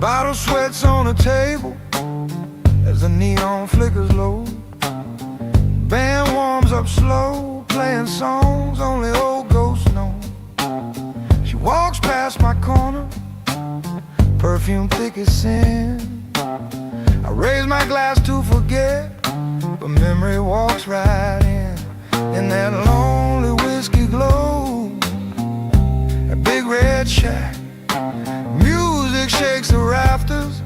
Bottle sweats on the table as the neon flickers low. Band warms up slow, playing songs only old ghosts know. She walks past my corner, perfume thick as sin. I raise my glass to forget, but memory walks right in that lonely whiskey glow. A big red shack, music shakes the rafters,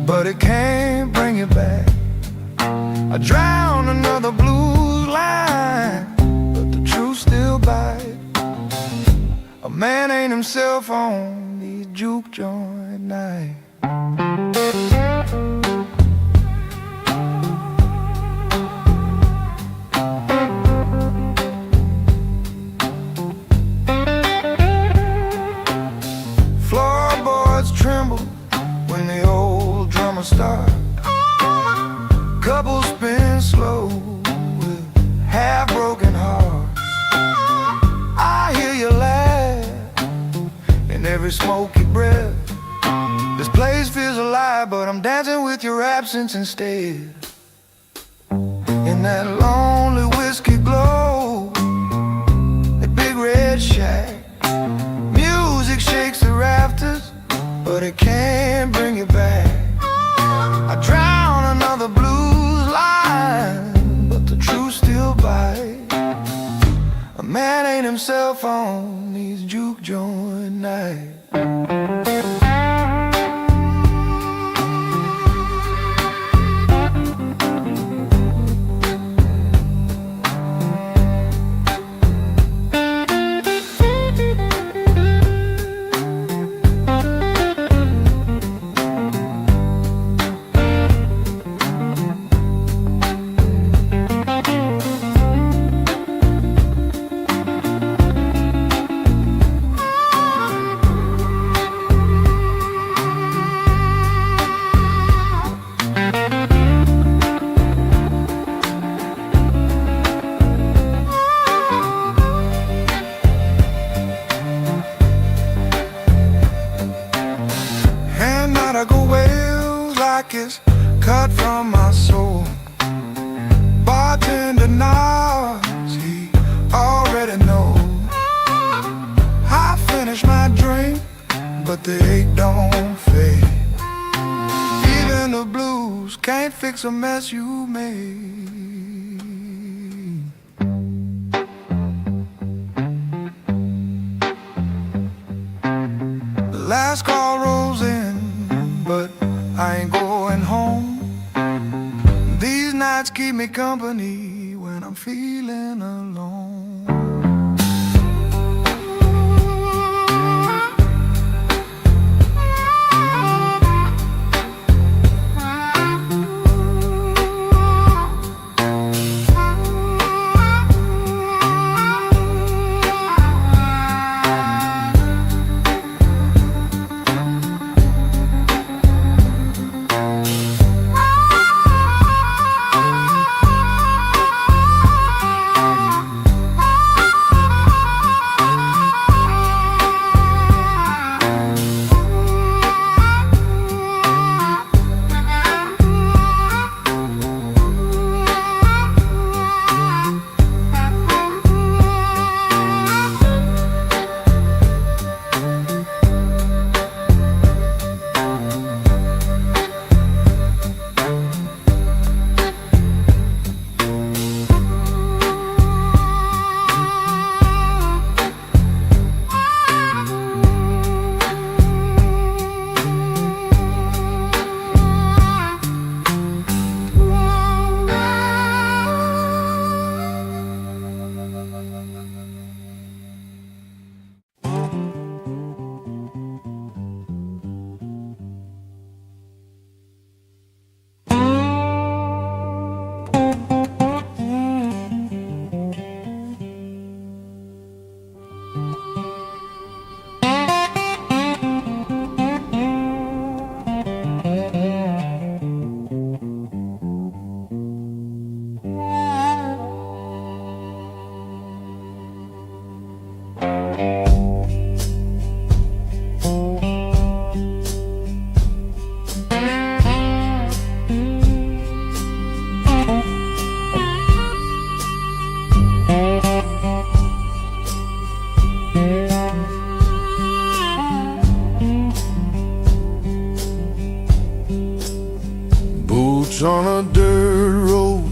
but it can't bring it back. I drown another blues line, but the truth still bites. A man ain't himself on these juke joint nights. Floorboards tremble when the old drummer starts. Couples spin slow with half-broken hearts. I hear you laugh in every smoky breath. This place feels alive, but I'm dancing with your absence instead. In that lonely whiskey glow, that big red shack, music shakes the rafters, but it can't bring you back. I drown another blues line, but the truth still bites. A man ain't himself on these juke joint nights. Is cut from my soul. Bartender nods, he already knows. I finish my drink, but the ache don't fade. Even knows can't fix a mess you made. The last call rolls in, but I ain't going home. These nights keep me company when I'm feeling alone. On a dirt road,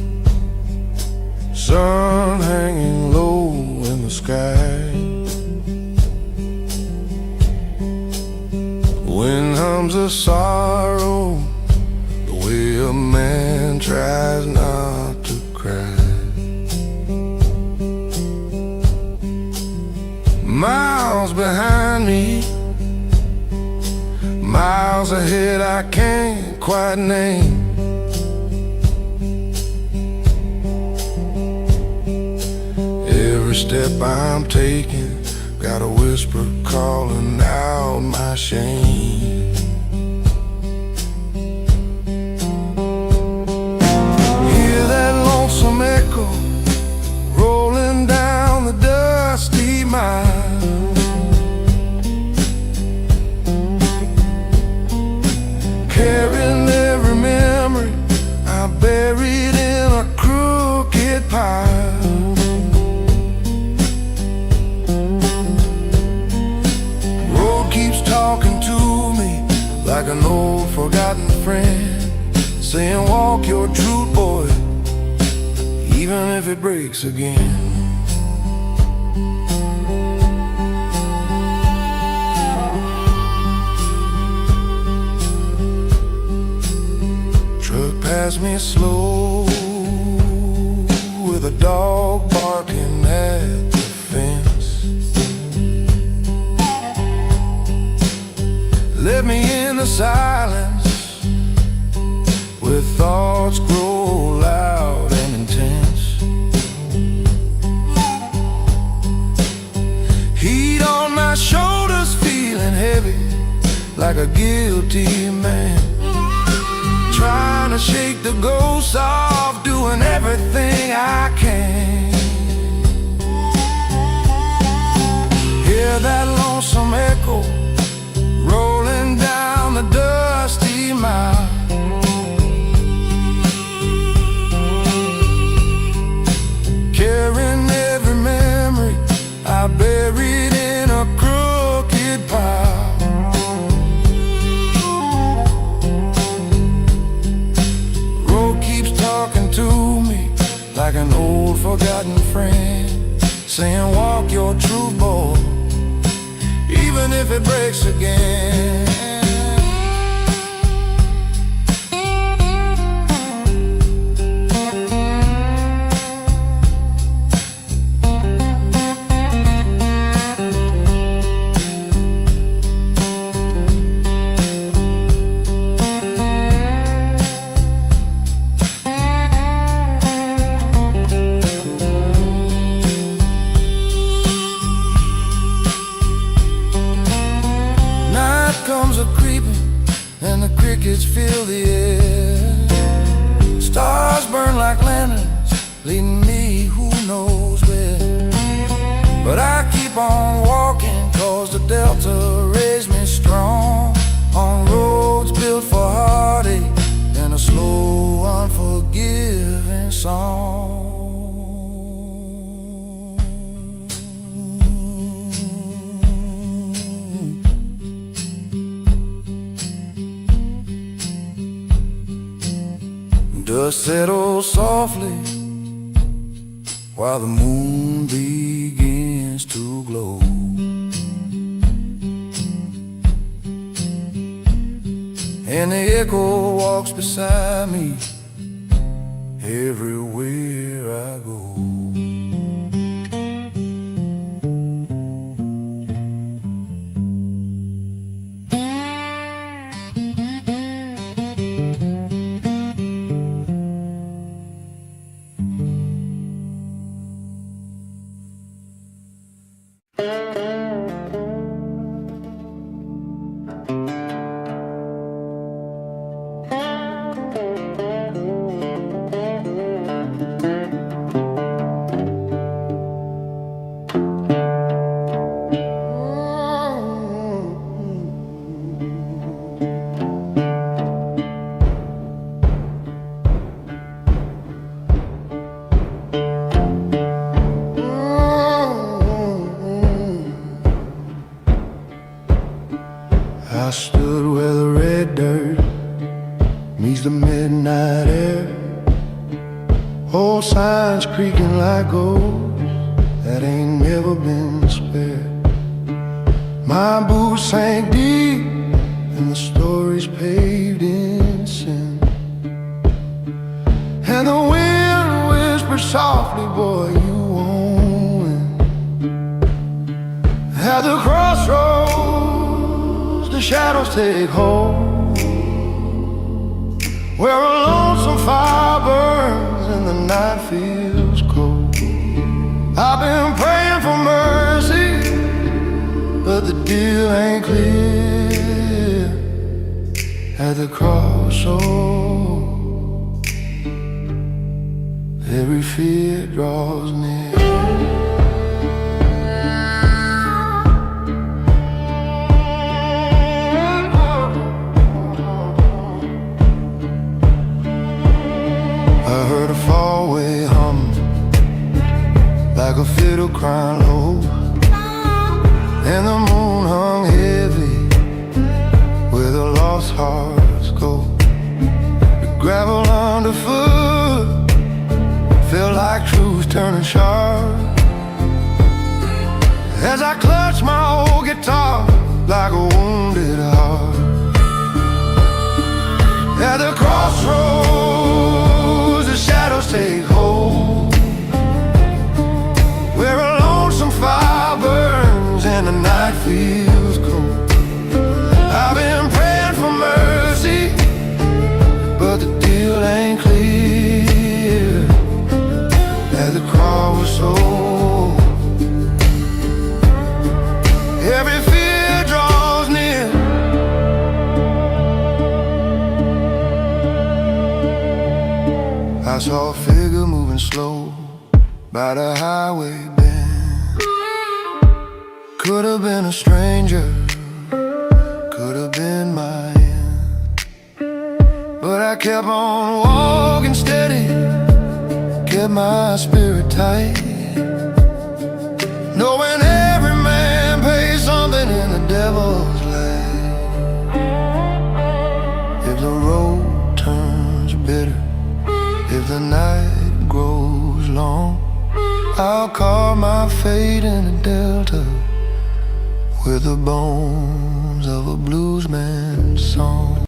sun hanging low in the sky. Wind hums a sorrow, the way a man tries not to cry. Miles behind me, miles ahead I can't quite name. Every step I'm taking, got a whisper calling out my shame. Hear that lonesome echo rolling down the dusty mile. Carrying every memory I buried in a crooked pile. Talking to me like an old forgotten friend, saying walk your truth, boy, even if it breaks again. Truck passed me slow with a dog barking at the fence. Let me in the silence where thoughts grow loud and intense. Heat on my shoulders feeling heavy like a guilty man, trying to shake the ghosts off, doing everything I can. Hear that lonesome echo rolling down the dusty mile. Carrying every memory I buried in a crooked pile. saying walk your truth, boy, even if it breaks again. Comes a creeping and the crickets fill the air. Stars burn like lanterns, leading me who knows where. But I keep on walking, cause the Delta raised me strong, on roads built for heartache and a slow, unforgiving song. Dust settles softly while the moon begins to glow. And the echo walks beside me everywhere I go. I stood where the red dirt meets the midnight air. Old signs creaking like ghosts that ain't never been spared. My boots sank deep and the stories paved in sin. And the wind whispered softly, boy, you won't win. At the crossroads, the shadows take hold, where a lonesome fire burns and the night feels cold. I've been praying for mercy, but the deal ain't clear. At the crossroads, every fear draws near. I heard a faraway hum, like a fiddle crying low, and the moon hung heavy where the lost hearts go. The gravel underfoot felt like truth turning sharp, as I clutched my old guitar like a wounded heart. At the crossroads, the shadows take hold, where a lonesome fire burns and the night feels cold. I've been praying for mercy, but the deal ain't clear. At the crossroads, every fear draws near. I saw a figure moving slow by the highway bend. Could have been a stranger, could have been my end. But I kept on walking steady, kept my spirit tight, knowing every man pays something in the devil's light. If the road turns bitter, if the night grows long, I'll carve my fate in a delta with the bones of a bluesman's song.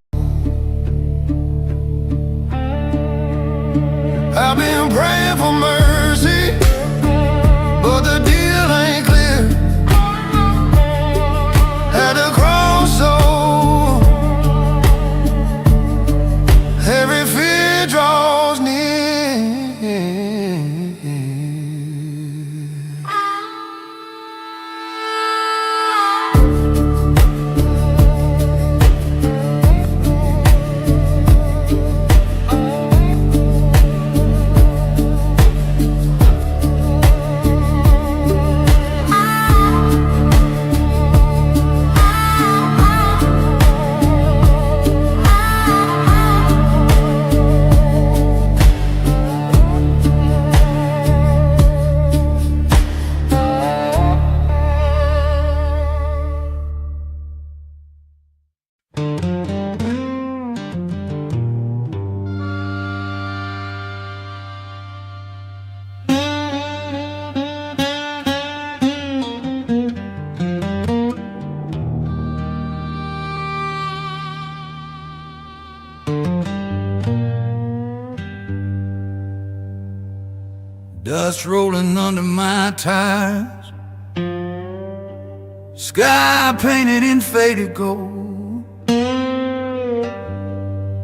I've been praying for mercy, but the deal ain't clear. Had to cross so every fear draws near. Dust rolling under my tires, sky painted in faded gold,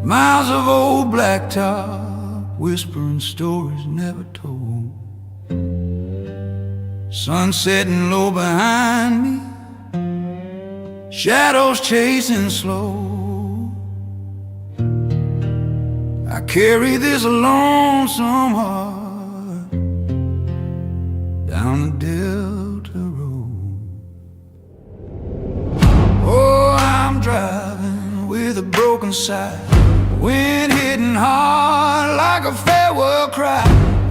miles of old blacktop whispering stories never told. Sun setting low behind me, shadows chasing slow. I carry this lonesome heart down the Delta Road. Oh, I'm driving with a broken side, wind hitting hard like a farewell cry.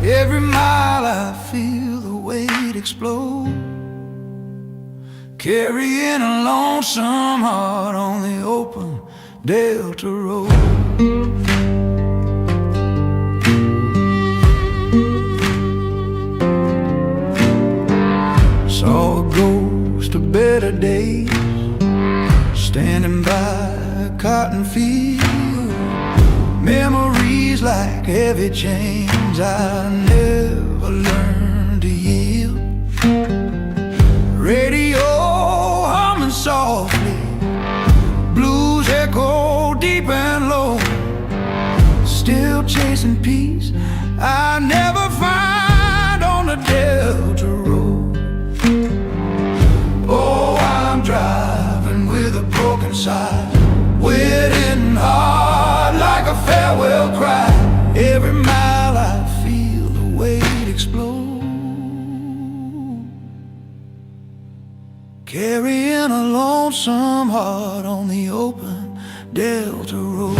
Every mile I feel the weight explode, carrying a lonesome heart on the open Delta Road. Saw a ghost of better days standing by a cotton field. Memories like heavy chains I never learned to yield. Radio humming softly, blues echo deep and low. Still chasing peace I never find on the Delta Road. Oh, I'm driving with a broken side, wind hitting hard like a farewell cry. Every mile I feel the weight explode, carrying a lonesome heart on the open Delta Road.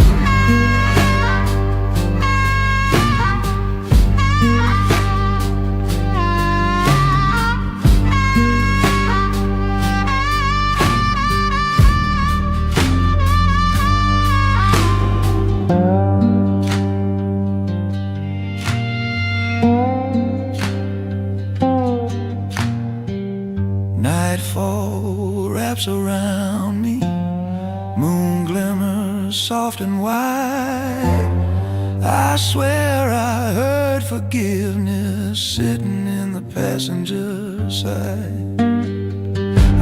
Nightfall wraps around me, moon glimmers soft and white. I swear I heard forgiveness sitting in the passenger side.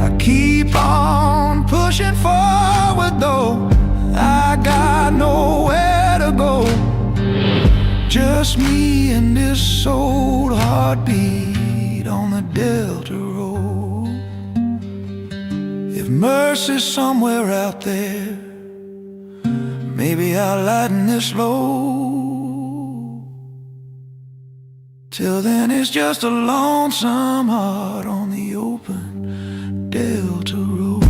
I keep on pushing forward though I got nowhere to go. Just me and this old heartbeat on the Delta Road. If mercy's somewhere out there, maybe I'll lighten this load. Till then it's just a lonesome heart on the open Delta Road.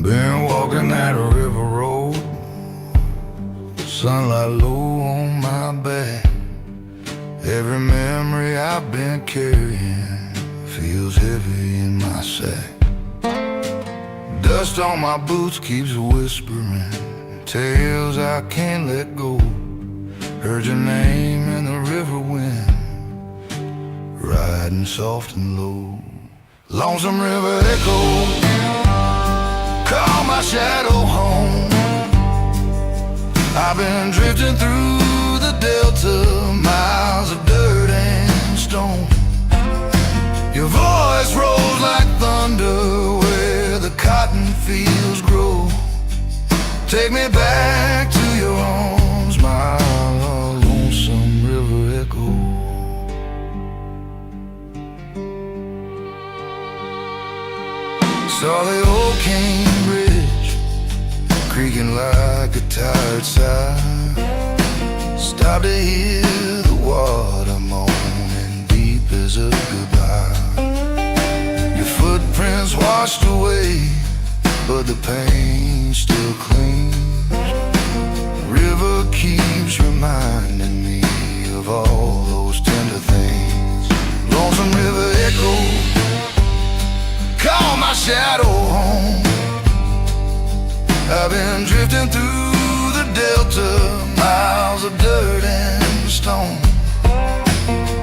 Been walking that river road, sunlight low on my back. Every memory I've been carrying feels heavy in my sack. Dust on my boots keeps whispering tales I can't let go. Heard your name in the river wind, riding soft and low. Lonesome river echo, call my shadow home. I've been drifting through the delta, miles of dirt and stone. Your voice rolls like thunder where the cotton fields grow. Take me back to your arms, my lonesome river echo. Saw the old King Bridge creaking like a tired sigh. Stopped to hear the water moaning deep as a goodbye. Your footprints washed away, but the pain still clings. River keeps reminding me of all those tender things. Lonesome river echo, call my shadow home. I've been drifting through the delta, miles of dirt and stone.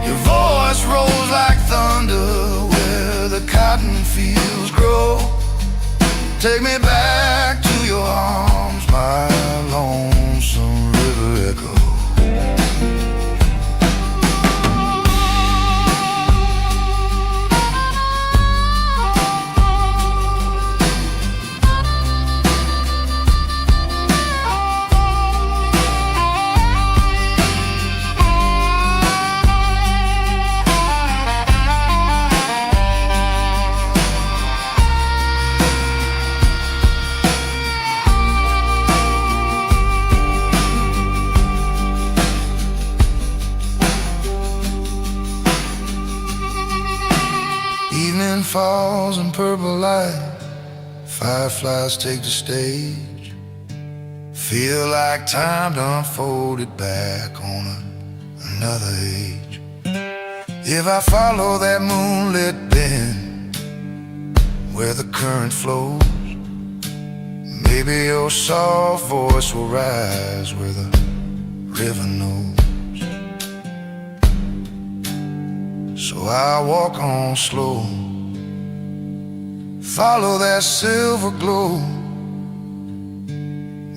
Your voice rolls like thunder where the cotton fields grow. Take me back to your arms, my lonesome river echo. Evening falls in purple light, fireflies take the stage. Feel like time done folded back on another age. If I follow that moonlit bend where the current flows, maybe your soft voice will rise where the river knows. So I walk on slow, follow that silver glow,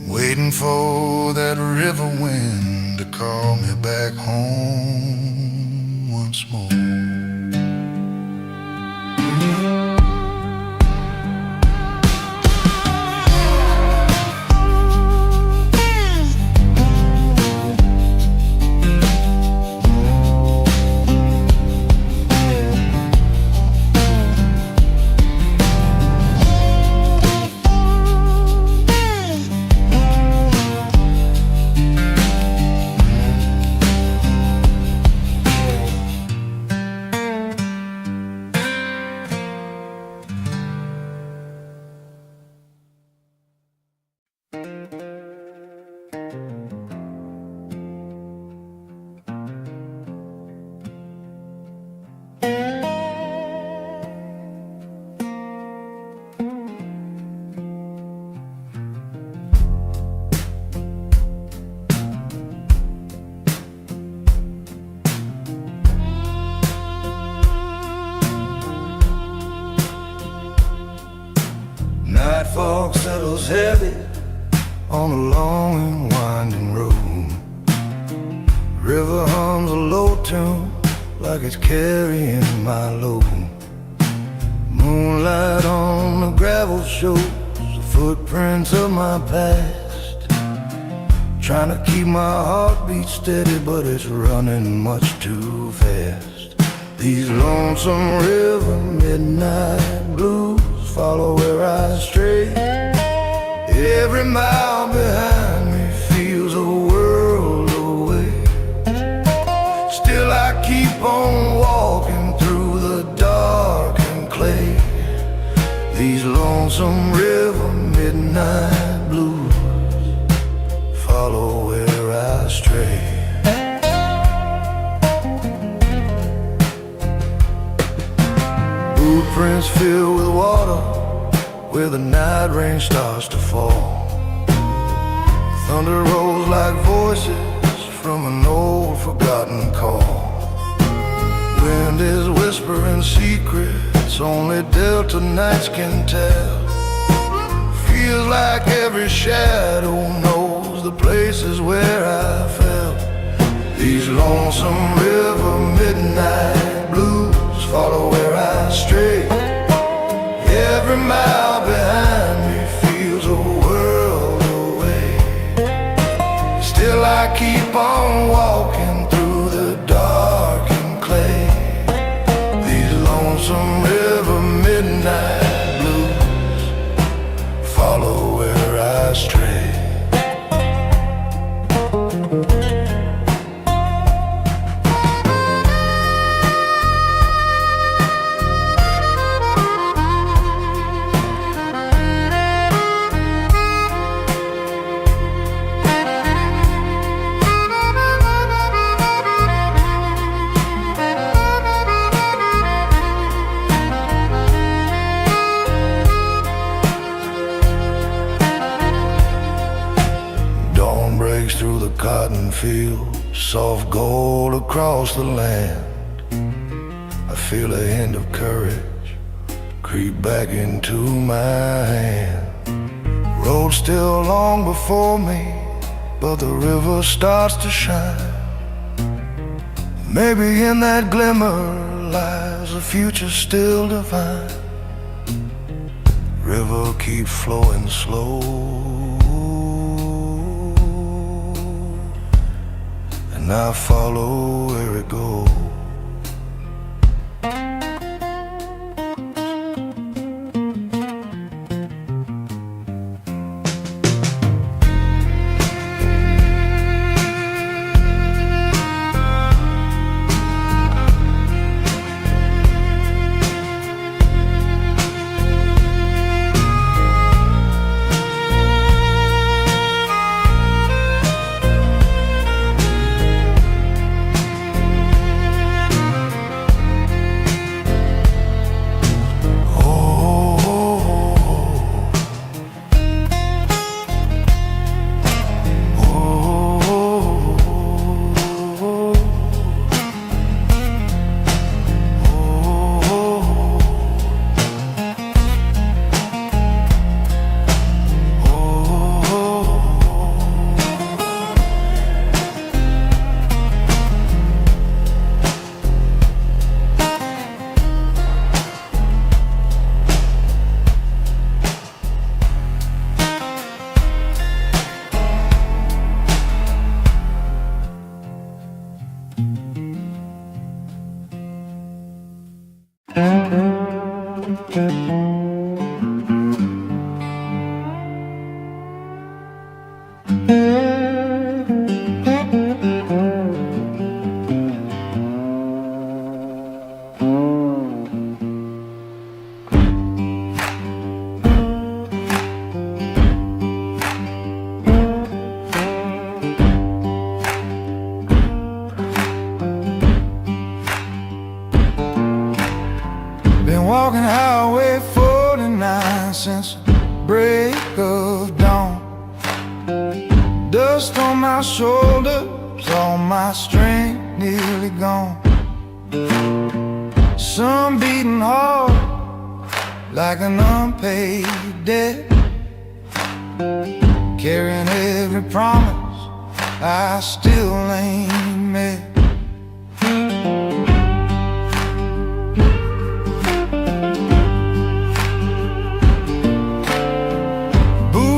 waiting for that river wind to call me back home once more. Night fog settles heavy on a long and winding road. River hums a low tune like it's carrying my load. Moonlight on the gravel shows the footprints of my past. Trying to keep my heartbeat steady, but it's running much too fast. These lonesome river midnight blues follow where I stray. Every mile behind me feels a world away. Still I keep on walking through the dark and clay. These lonesome river midnight blues follow where I stray. Footprints filled with water where the night rain starts to fall. Thunder rolls like voices from an old forgotten call. Wind is whispering secrets only Delta nights can tell. Feels like every shadow knows the places where I fell. These lonesome river midnight blues follow where I stray. Every mile behind me feels a world away. Still I keep on walking through the dark and clay. These lonesome river midnight blues follow where I stray. Through the cotton field, soft gold across the land. I feel a hint of courage creep back into my hand. Road still long before me, but the river starts to shine. Maybe in that glimmer lies a future still divine. River keeps flowing slow, and I follow where it goes. Been walking Highway 49 since the break of dawn. Dust on my shoulders, all my strength nearly gone. Sun beating hard like an unpaid debt, carrying every promise I still ain't met.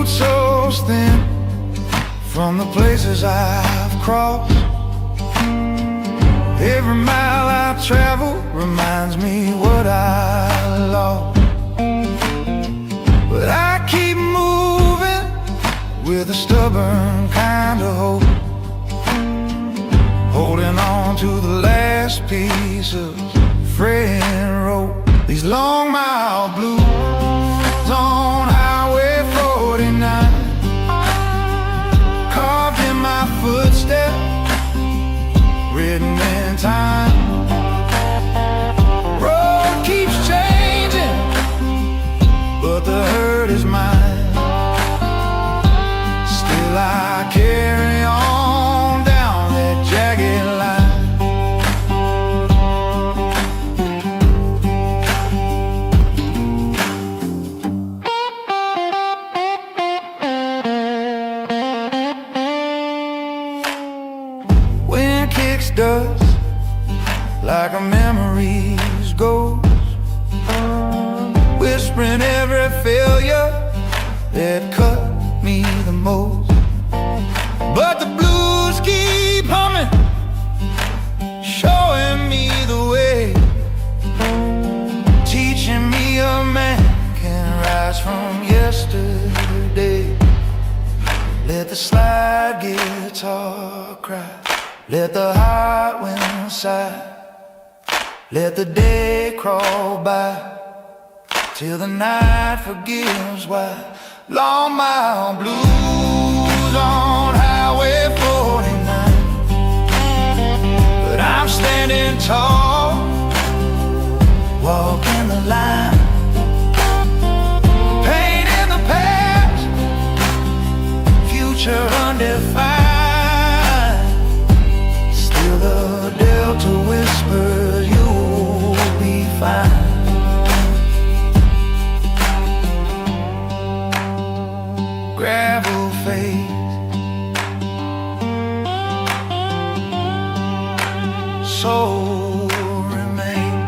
So thin from the places I've crossed. Every mile I travel reminds me what I lost. But I keep moving with a stubborn kind of hope, holding on to the last piece of fraying rope. These long mile blues on Highway 4 that cut me the most. But the blues keep humming, showing me the way, teaching me a man can rise from yesterday. Let the slide guitar cry, let the hot wind sigh, let the day crawl by till the night forgives. Why long mile blues on Highway 49, but I'm standing tall, walking the line, pain in the past, future undefined. Still the Delta whispers you'll be fine. Gravel face, soul remains.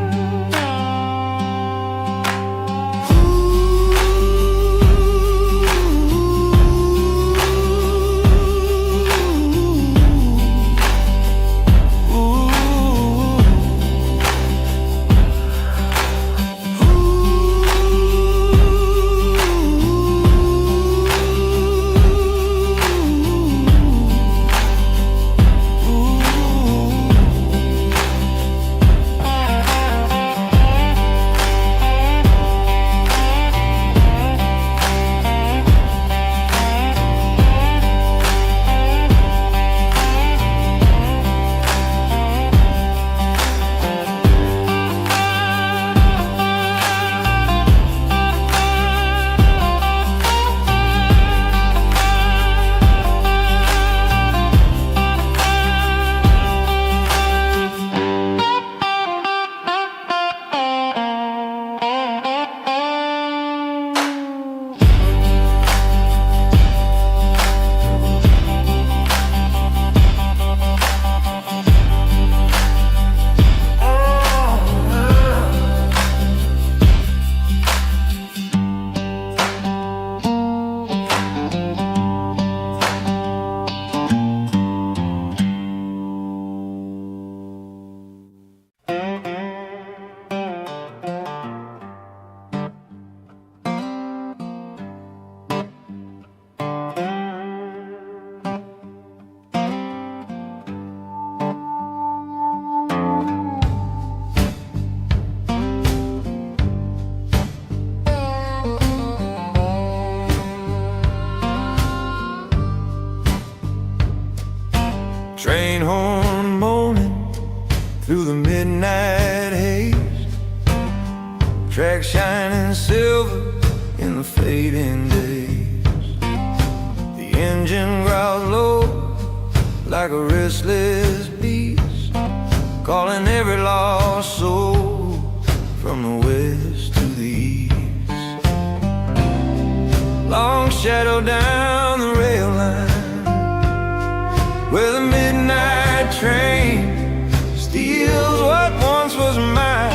Train horn moaning through the midnight haze, tracks shining silver in the fading days. The engine growls low like a restless beast, calling every lost soul from the west to the east. Long shadow down the rail line, where the midnight train steals what once was mine.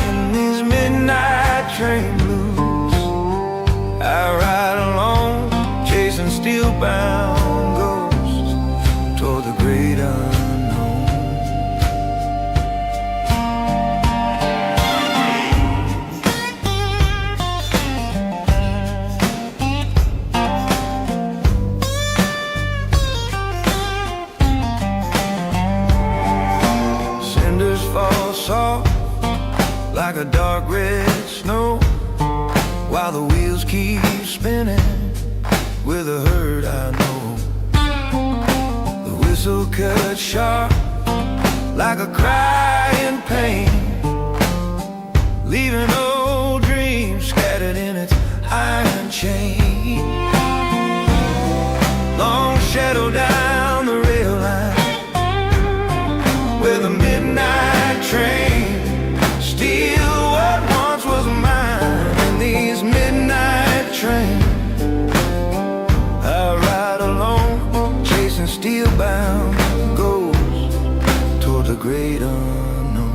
In these midnight train blues, I ride alone, chasing steel-bound ghosts toward the great unknown. Fall soft like a dark red snow, while the wheels keep spinning with a hurt I know. The whistle cuts sharp like a cry in pain, leaving old dreams scattered in its iron chain. Long shadow down the rail line, where the midnight train steal what once was mine. In these midnight trains, I ride alone, chasing steel-bound ghosts toward the great unknown.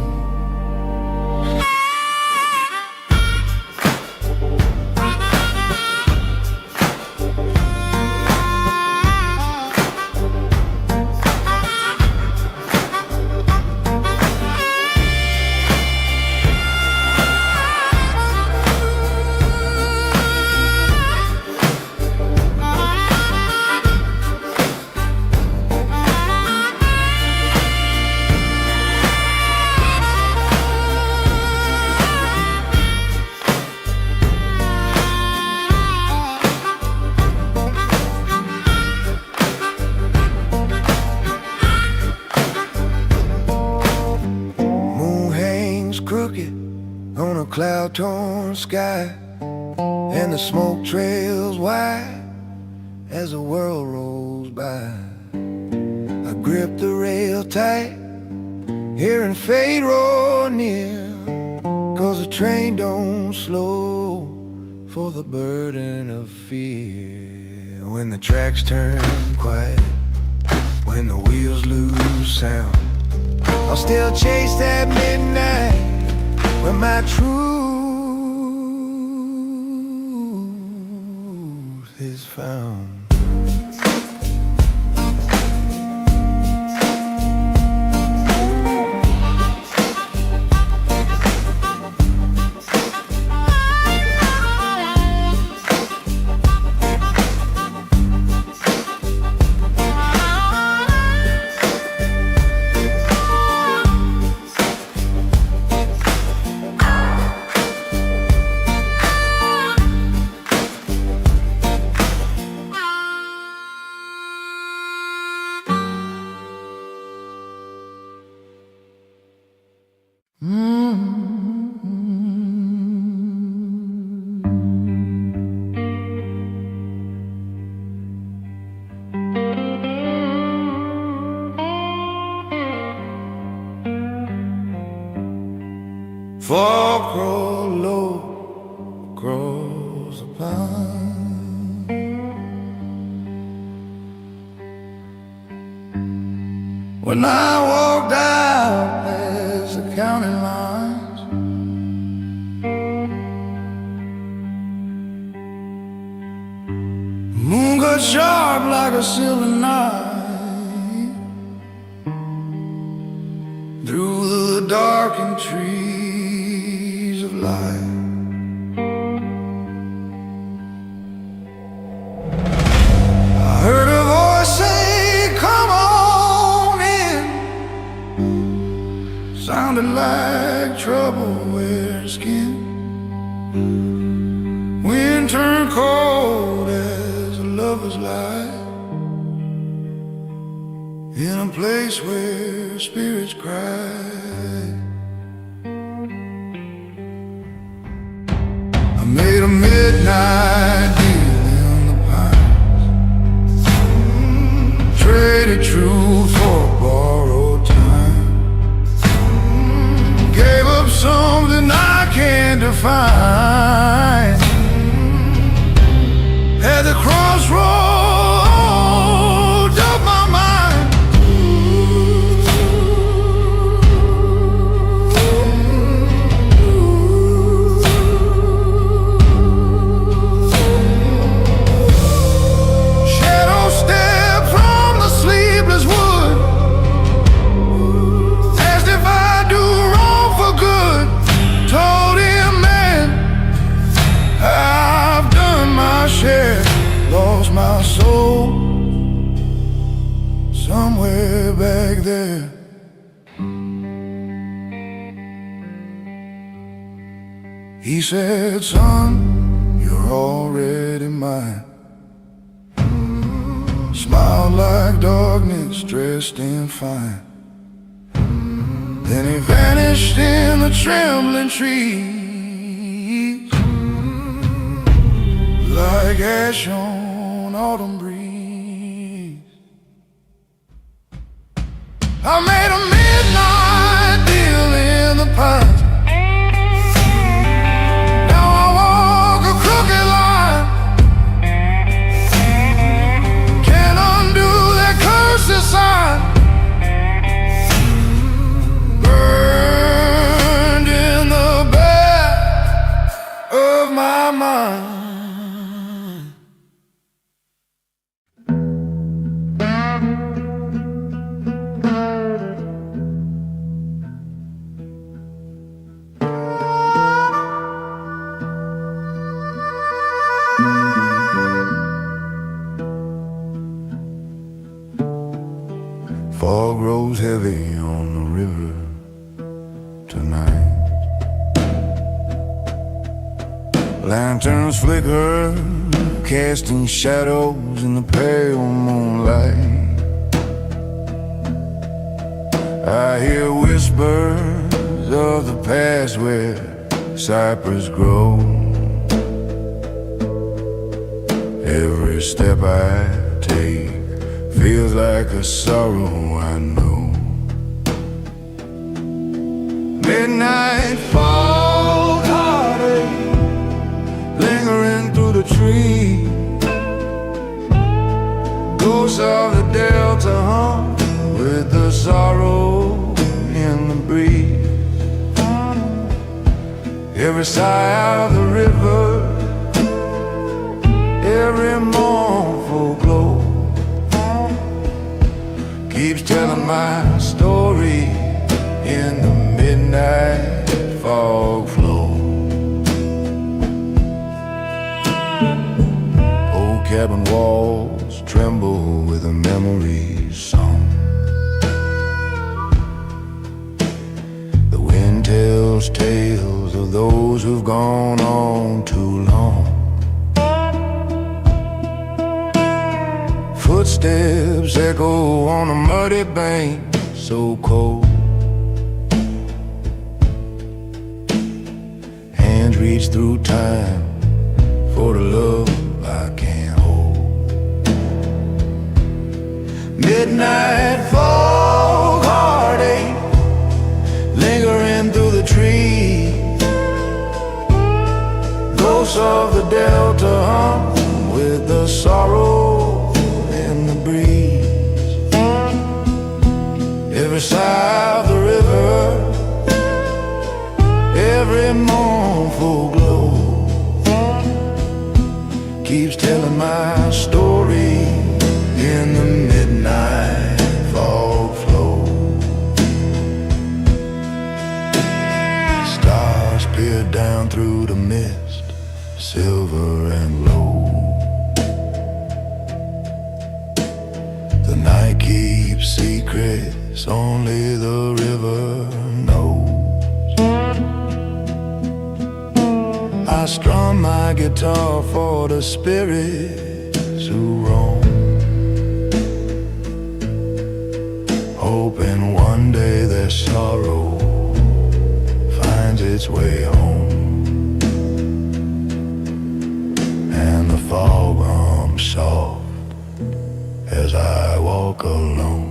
cloud-torn sky, and the smoke trails wide as the world rolls by. I grip the rail tight, hearing fate roar near, 'cause the train don't slow for the burden of fear. When the tracks turn quiet, when the wheels lose sound, I'll still chase that midnight where my truth is found. Fall crawl low across the pond. When I walked out past the county lines, the moon got sharp like a silver knife through the darkened trees of life. I heard a voice say, "Come on in." Sounded like trouble wearing skin. Wind turned cold as a lover's life, in a place where spirits cry. Made a midnight deal in the pines, traded truth for borrowed time, gave up something I can't define, at the crossroads of my mind. Lost my soul somewhere back there. He said, "Son, you're already mine." Smiled like darkness dressed in fine. Then he vanished in the trembling trees, like ash on autumn breeze. I made a midnight deal in the pines. Now I walk a crooked line, can't undo that cursed sign, burned in the back of my mind. Fog rolls heavy on the river tonight. Lanterns flicker, casting shadows in the pale moonlight. I hear whispers of the past where cypress grow. Every step I take feels like a sorrow I know. Midnight fog, heartache lingering through the trees. Ghosts of the Delta hum with the sorrow in the breeze. Every sigh of the river, every mournful glow keeps telling my story in the midnight fog flow. Old cabin walls tremble with a memory's song. The wind tells tales of those who've gone on too long. Footsteps echo on a muddy bank so cold. Hands reach through time for the love I can't hold. Midnight fog, heartache lingering through the trees. Ghosts of the Delta hum with the sorrow in the breeze. Every sigh of the river, every mournful glow keeps telling my story in the midnight fog flow. Stars peer down through the mist, silver and low. The night keeps secrets only the river knows. I strum my guitar for the spirits who roam, hoping one day their sorrow finds its way home. And the fog hums soft as I walk alone.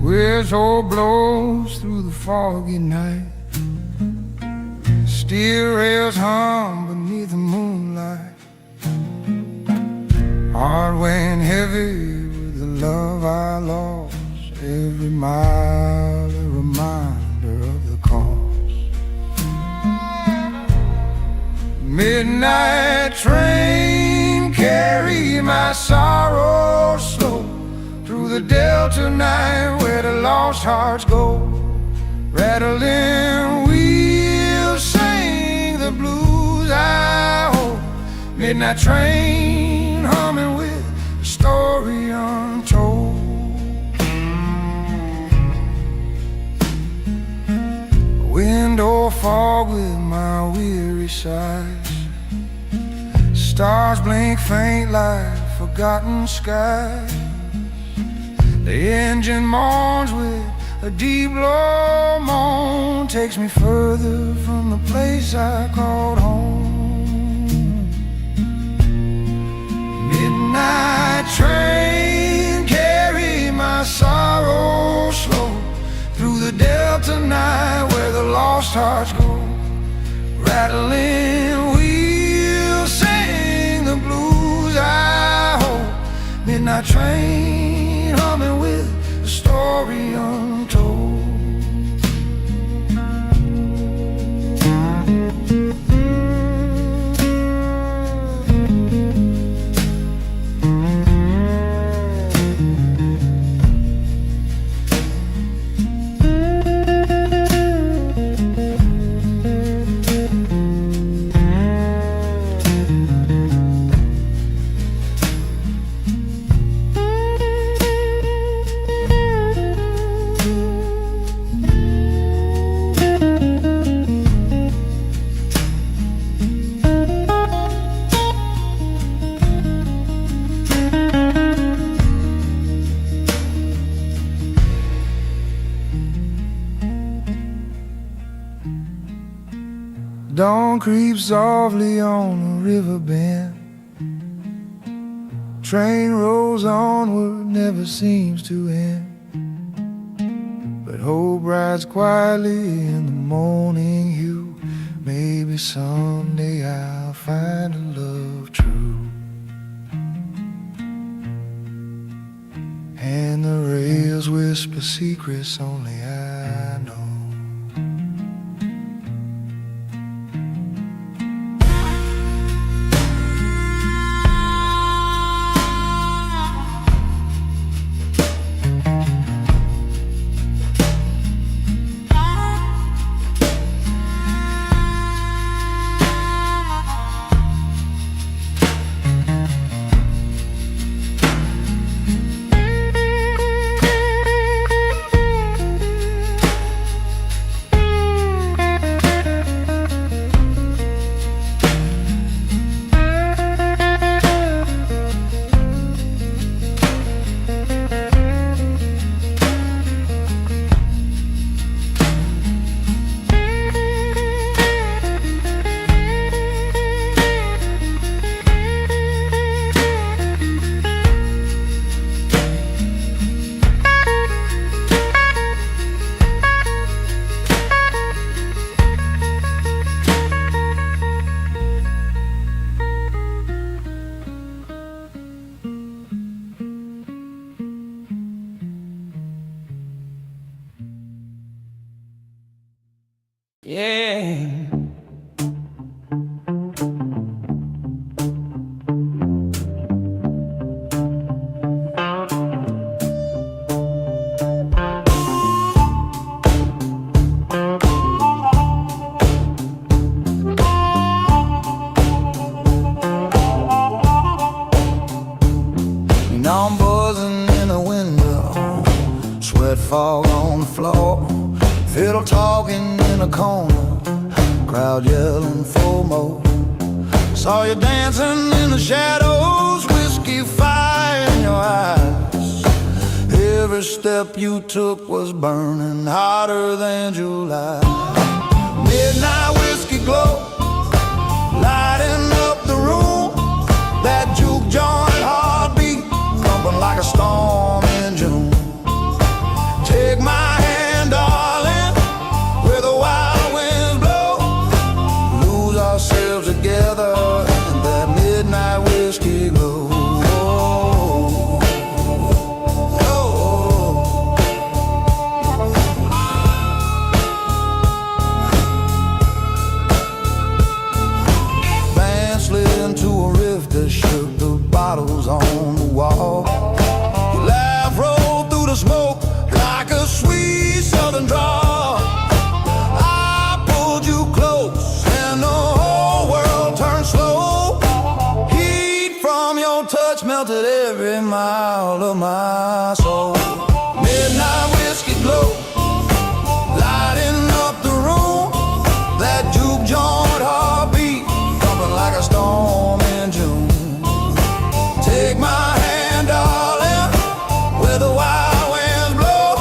Whistle blows through the foggy night, steel rails hum beneath the moonlight. Heart weighing heavy with the love I lost. Every mile a reminder of the cost. Midnight train carry my sorrow slow through the Delta night where the lost hearts go. Rattling wheels sing the blues I hold. Midnight train humming with a story untold. Window fog with my weary sighs. Stars blink faint like forgotten skies. The engine mourns with a deep low moan, takes me further from the place I called home. Midnight train carry my sorrow slow tonight where the lost hearts go. Rattling wheels sing the blues. I hope midnight train humming with a story untold. Dawn creeps softly on the river bend. Train rolls onward, never seems to end. But hope rides quietly in the morning hue. Maybe someday I'll find a love true. And the rails whisper secrets only I know. Yeah. Now I'm buzzing in the window, sweat fog on the floor, fiddle talking in a corner, crowd yelling for more. Saw you dancing in the shadows, whiskey fire in your eyes. Every step you took was burning hotter than July. Midnight whiskey glow, lighting up the room. That juke joint heartbeat, thumping like a storm in June. Take my hand, darling, where the wild winds blow. Lose ourselves together in that midnight whiskey glow. Band slid into a rift that shook the bottles on the wall. Your laugh rolled through the smoke like a sweet southern drawl. I pulled you close and the whole world turned slow. Heat from your touch melted every mile of my soul. Midnight whiskey glow, lighting up the room. That juke joint heartbeat, thumping like a storm in June. Take my hand, darling, where the wild winds blow.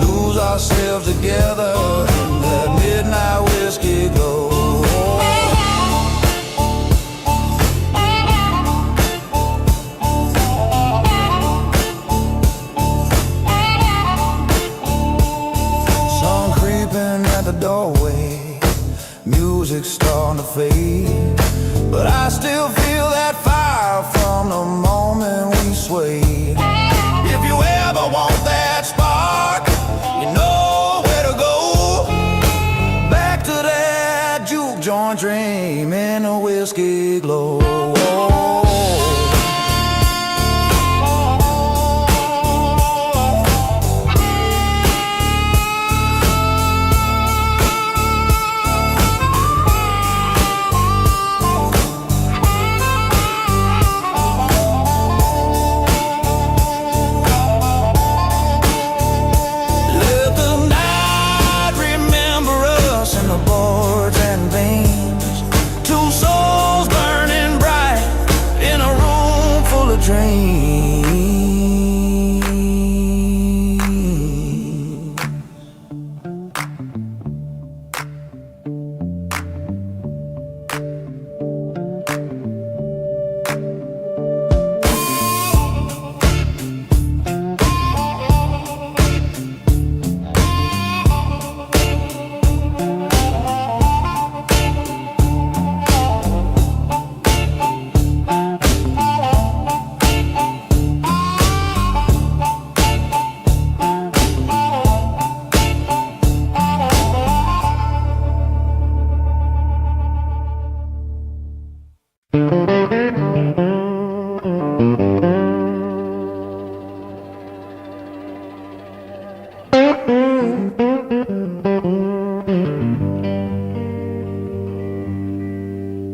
Lose ourselves together in that midnight whiskey glow. your way. Music's starting to fade, but I still feel that fire from the moment we swayed. If you ever want that spark, you know where to go. Back to that juke joint, dream in a whiskey glow.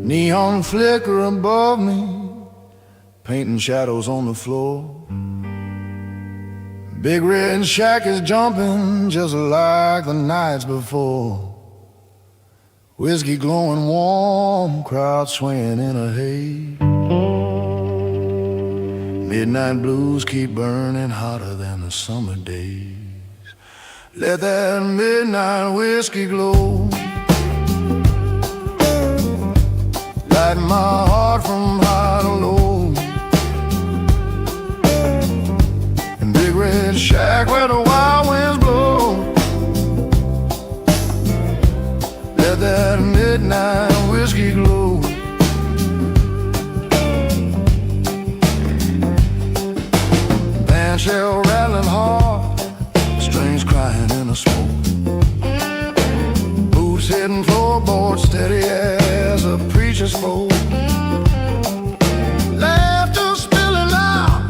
Neon flicker above me, painting shadows on the floor. Big red shack is jumping just like the nights before. Whiskey glowing warm, crowd swaying in a haze. Midnight blues keep burning hotter than the summer days. Let that midnight whiskey glow, light my heart from high to low. In big red shack where the wild winds blow, let that midnight whiskey glow. Band shell rattling hard, strings crying in the smoke. Boots hitting floorboards steady as a preacher spoke. Laughter spilling out,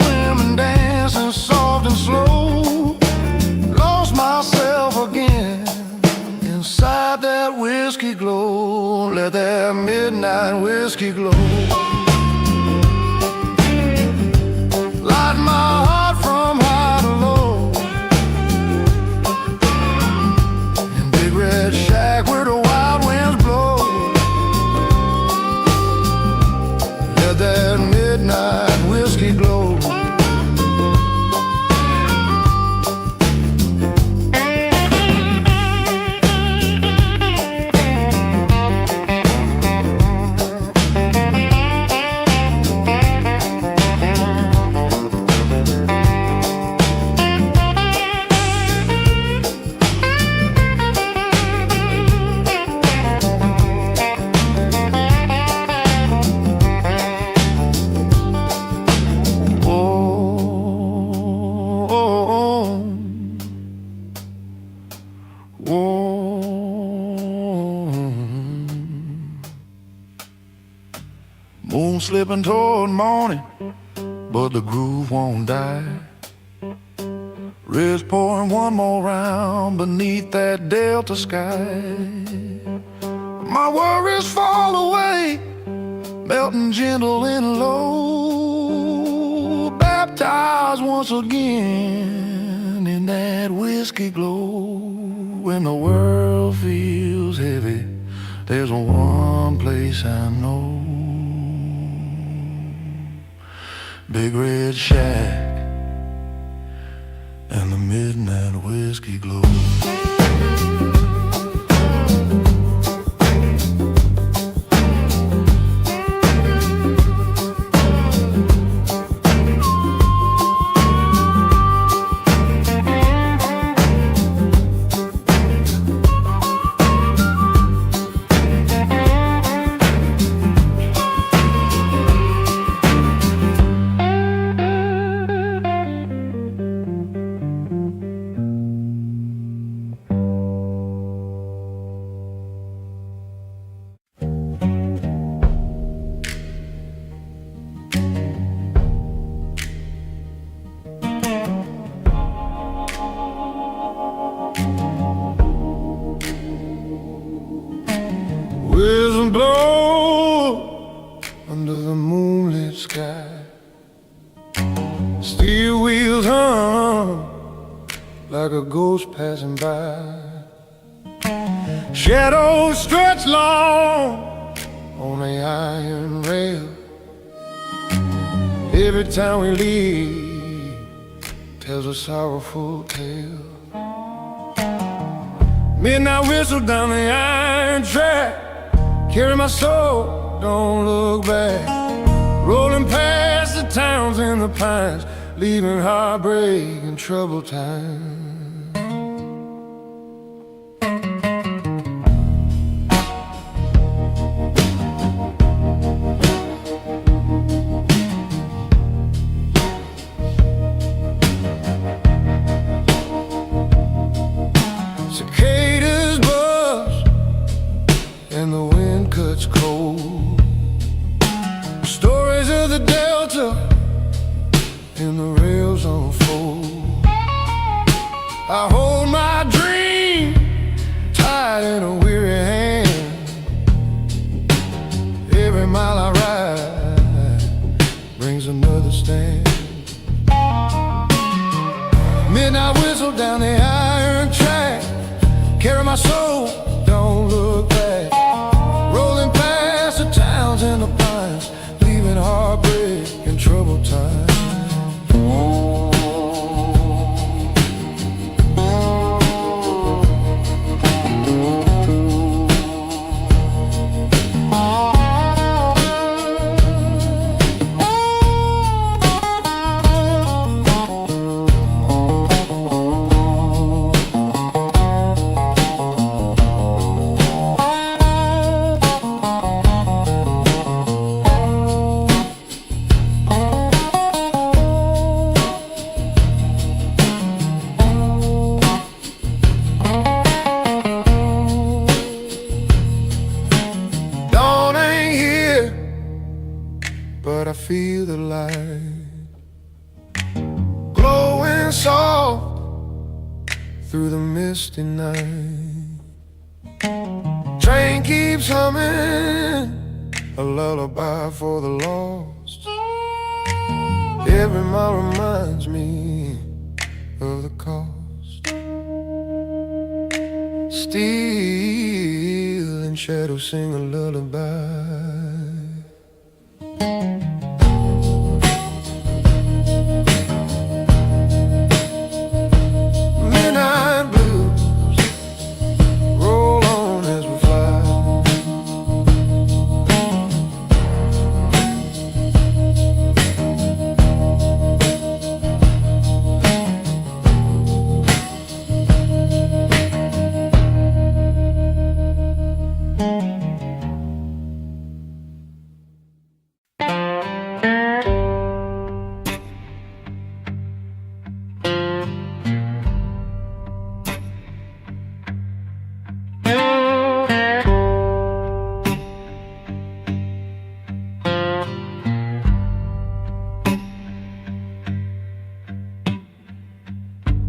women dancing soft and slow. Lost myself again inside that whiskey glow. Let that midnight whiskey glow, light my heart from high to low. In big red shack where the wild winds blow, let that midnight whiskey glow. Moon slipping toward morning, but the groove won't die. Red's pouring one more round beneath that delta sky. My worries fall away, melting gentle and low. Baptized once again in that whiskey glow. When the world feels heavy, there's one place I know. Big red shack and the midnight whiskey glow. whistles blow under the moonlit sky. Steel wheels hum like a ghost passing by. Shadows stretch long on the iron rail. Every time we leave tells a sorrowful tale. Midnight whistle down the iron track, carry my soul, don't look back. Rolling past the towns and the pines, leaving heartbreak and troubled time. Cicadas buzz and the wind cuts cold. Stories of the Delta and the rails unfold. I hold my dream tight in a weary hand. Every mile I ride brings another stand. Midnight whistle down the iron track, carry my soul, don't look back. Rolling past the towns and the pines, leaving heartbreak and troubled time. But I feel the light glowing soft through the misty night. Train keeps humming a lullaby for the lost. Every mile reminds me of the cost. Steel and shadow sing a lullaby. Midnight blues roll on as we fly.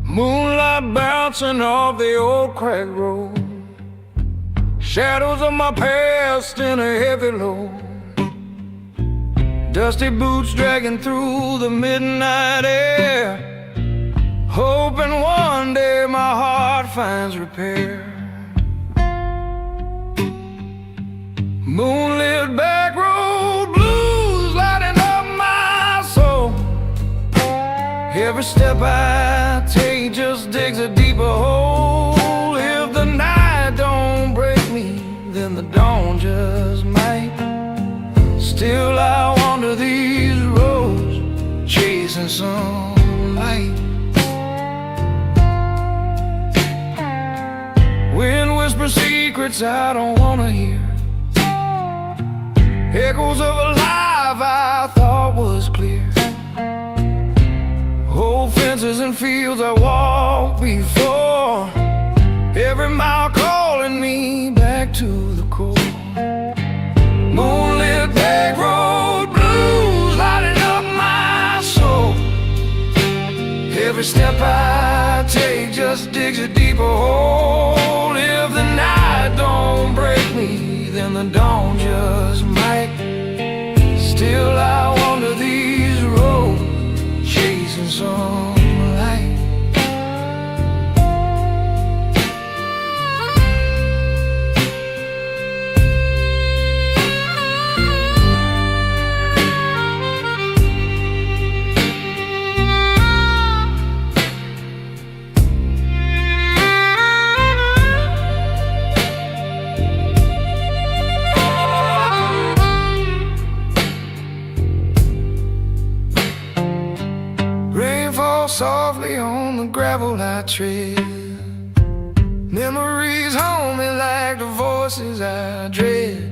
Moonlight bouncing off the old crack road, shadows of my past in a heavy load. Dusty boots dragging through the midnight air, hoping one day my heart finds repair. Moonlit back road blues lighting up my soul. Every step I take just digs a deeper hole. If the night don't break me, then the dawn just might. Still I wander these roads, chasing some light. Wind whispers secrets I don't wanna hear, echoes of a life I thought was clear. Old fences and fields I walked before, every mile calling me back to the core. Moonlit back road blues lighting up my soul. Every step I take just digs a deeper hole. If the night don't break me, then the dawn tread. Memories haunt me like the voices I dread.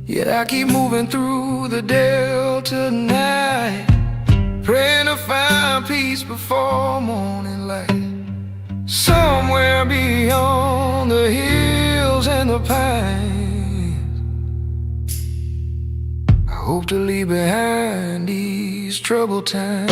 Yet I keep moving through the Delta night, praying to find peace before morning light. Somewhere beyond the hills and the pines, I hope to leave behind these troubled times.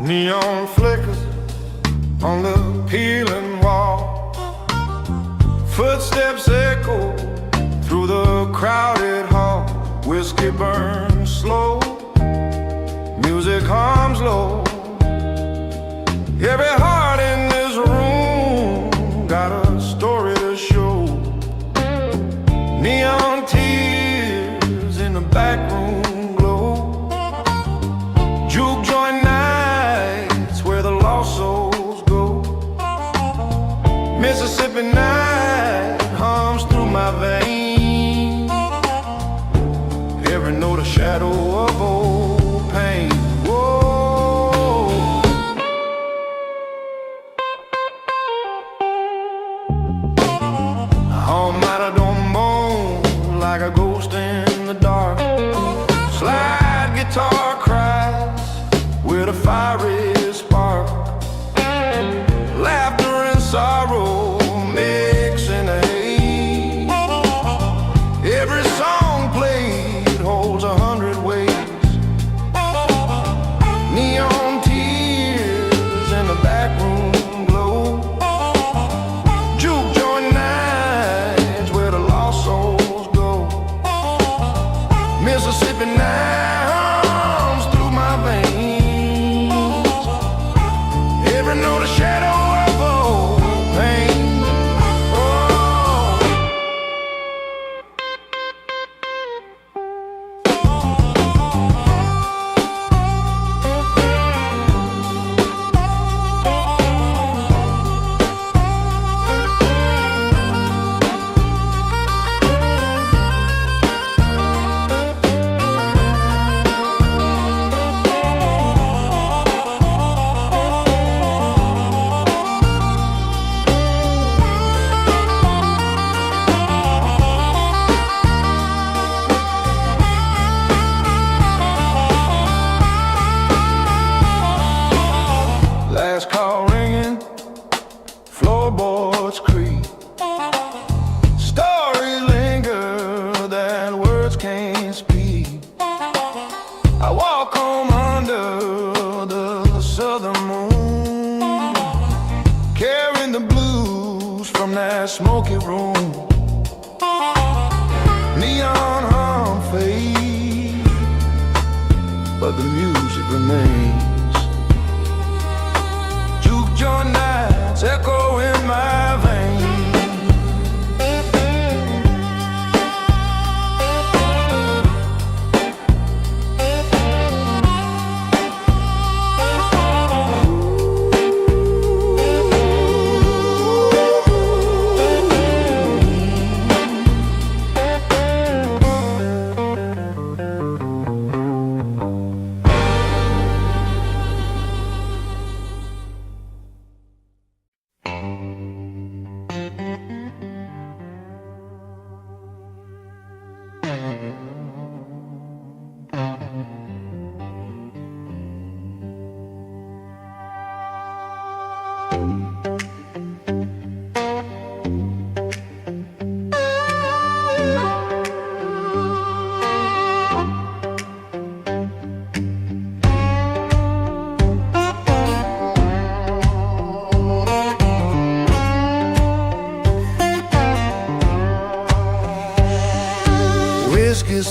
Neon flickers on the peeling wall. Footsteps echo through the crowded hall. Whiskey burns slow, music hums low. Every heart in this room got a story to show. Neon tears in the back room glow. Juke joint nights where the lost souls go. Mississippi night hums through my veins. Every note a shadow of old pain. Whoa. All night I don't moan like a ghost in the dark. Slide guitar cries with a fiery spark. Laughter and sorrow mix in the haze. Every song played holds 100 ways. Neon tears in the back room glow. Juke joint nights where the lost souls go. Mississippi night hums through my veins. Every note a shadow of old pain. Oh. Last call ringing, floorboards creak. Stories linger that words can't speak. I walk home under the southern moon, carrying the blues from that smoky room. Neon hum fade, but the music remains. Juke joint nights echo in my veins.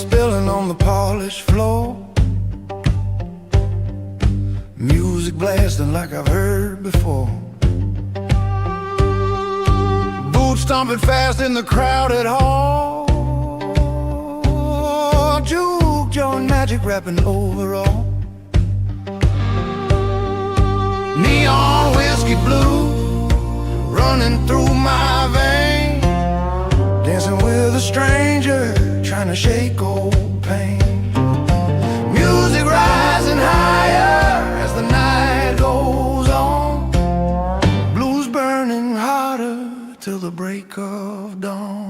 spilling on the polished floor. Music blasting like I've heard before. Boots stomping fast in the crowded hall. Juke joint magic rapping overall. Neon whiskey blue running through my veins. Dancing with a stranger, trying to shake old pain. Music rising higher as the night goes on. Blues burning hotter till the break of dawn.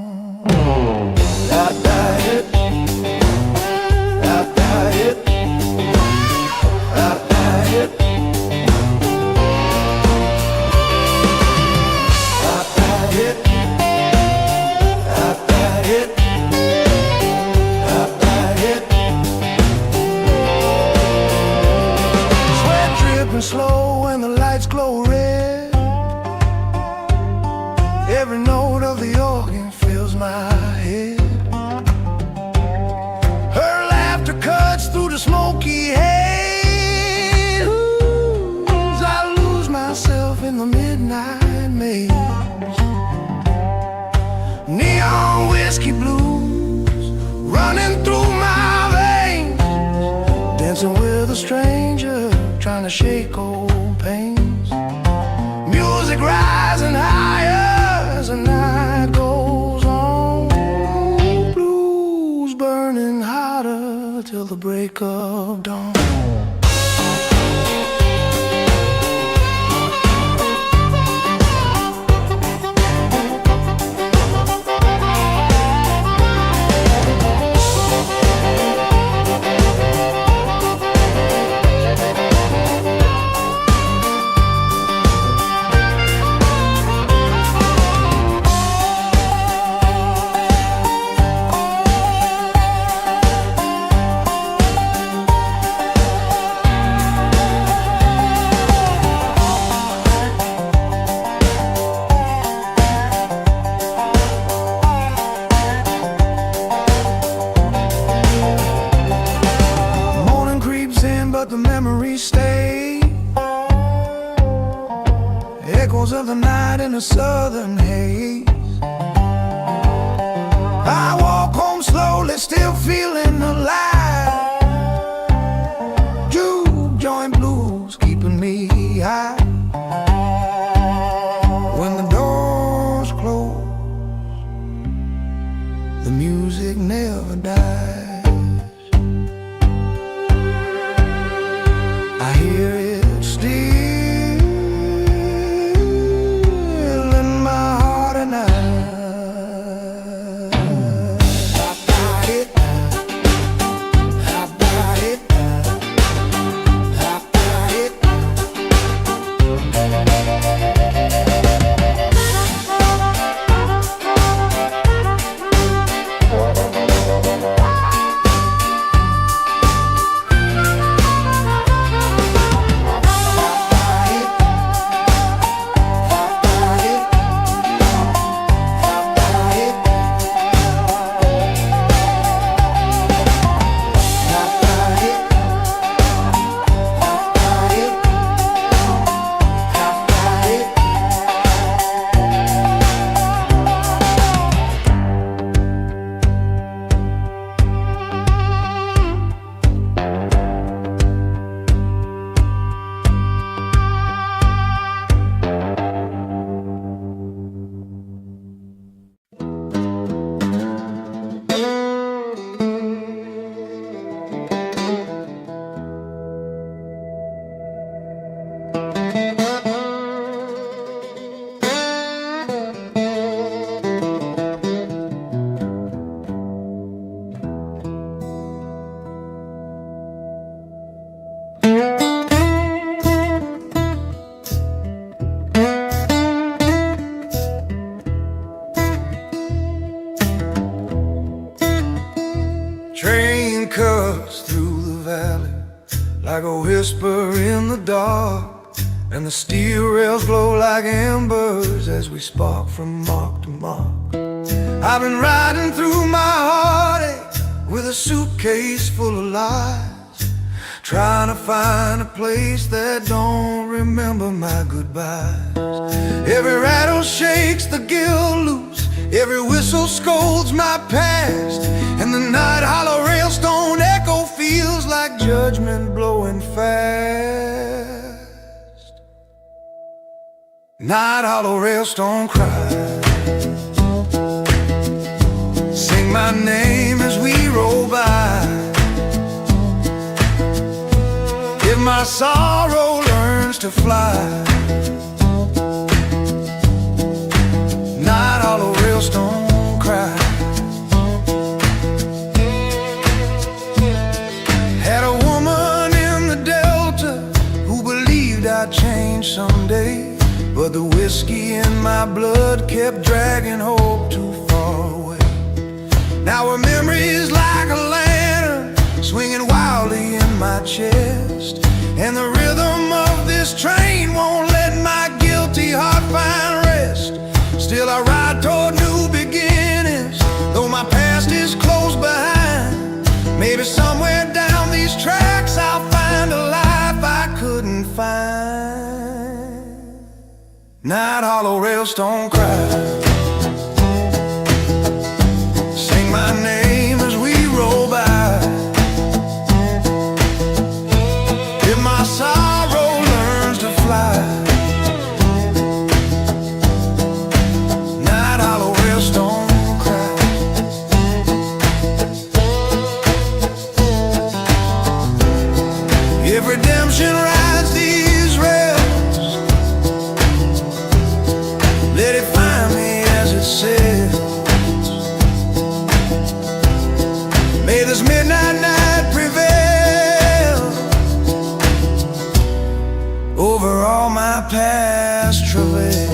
Slow when the lights glow red. Every note of the organ fills my head. Her laughter cuts through the smoky haze. I lose myself in the midnight maze. Neon whiskey blues running through my veins. Dancing with a stranger, trying to shake old pains. Music rising higher as the night goes on. Blues burning hotter till the break of dawn. But the memories stay. Echoes of the night in a southern haze. I walk home slowly, still feeling alive. Juke joint blues keeping me high. When the doors close, the music never dies. I hear it still in my heart and Train cuts through the valley like a whisper in the dark, and the steel rails glow like embers as we spark from mark to mark. I've been riding through my heartache, with a suitcase full of lies, trying to find a place that don't remember my goodbyes. Every rattle shakes the gill loose, every whistle scolds my past, and the night hollow railstone echo feels like judgment blowing fast. Night hollow railstone cries, sing my name as we roll by. If my sorrow learns to fly, night hollow railstone cry. Had a woman in the Delta who believed I'd change someday, but the whiskey in my blood kept dragging hope too far away. Now her memory is like a lantern swinging wildly in my chest, and the rhythm of this train won't let my guilty heart find rest. Still I ride toward new beginnings, though my past is close behind. Maybe somewhere down these tracks I'll find a life I couldn't find. Night hollow railstone cry, sing my name as we roll by. If my sorrow learns to fly, night hollow railstone cry. If redemption rides these rails, let it find me as it says. May this midnight night prevail over all my past travails.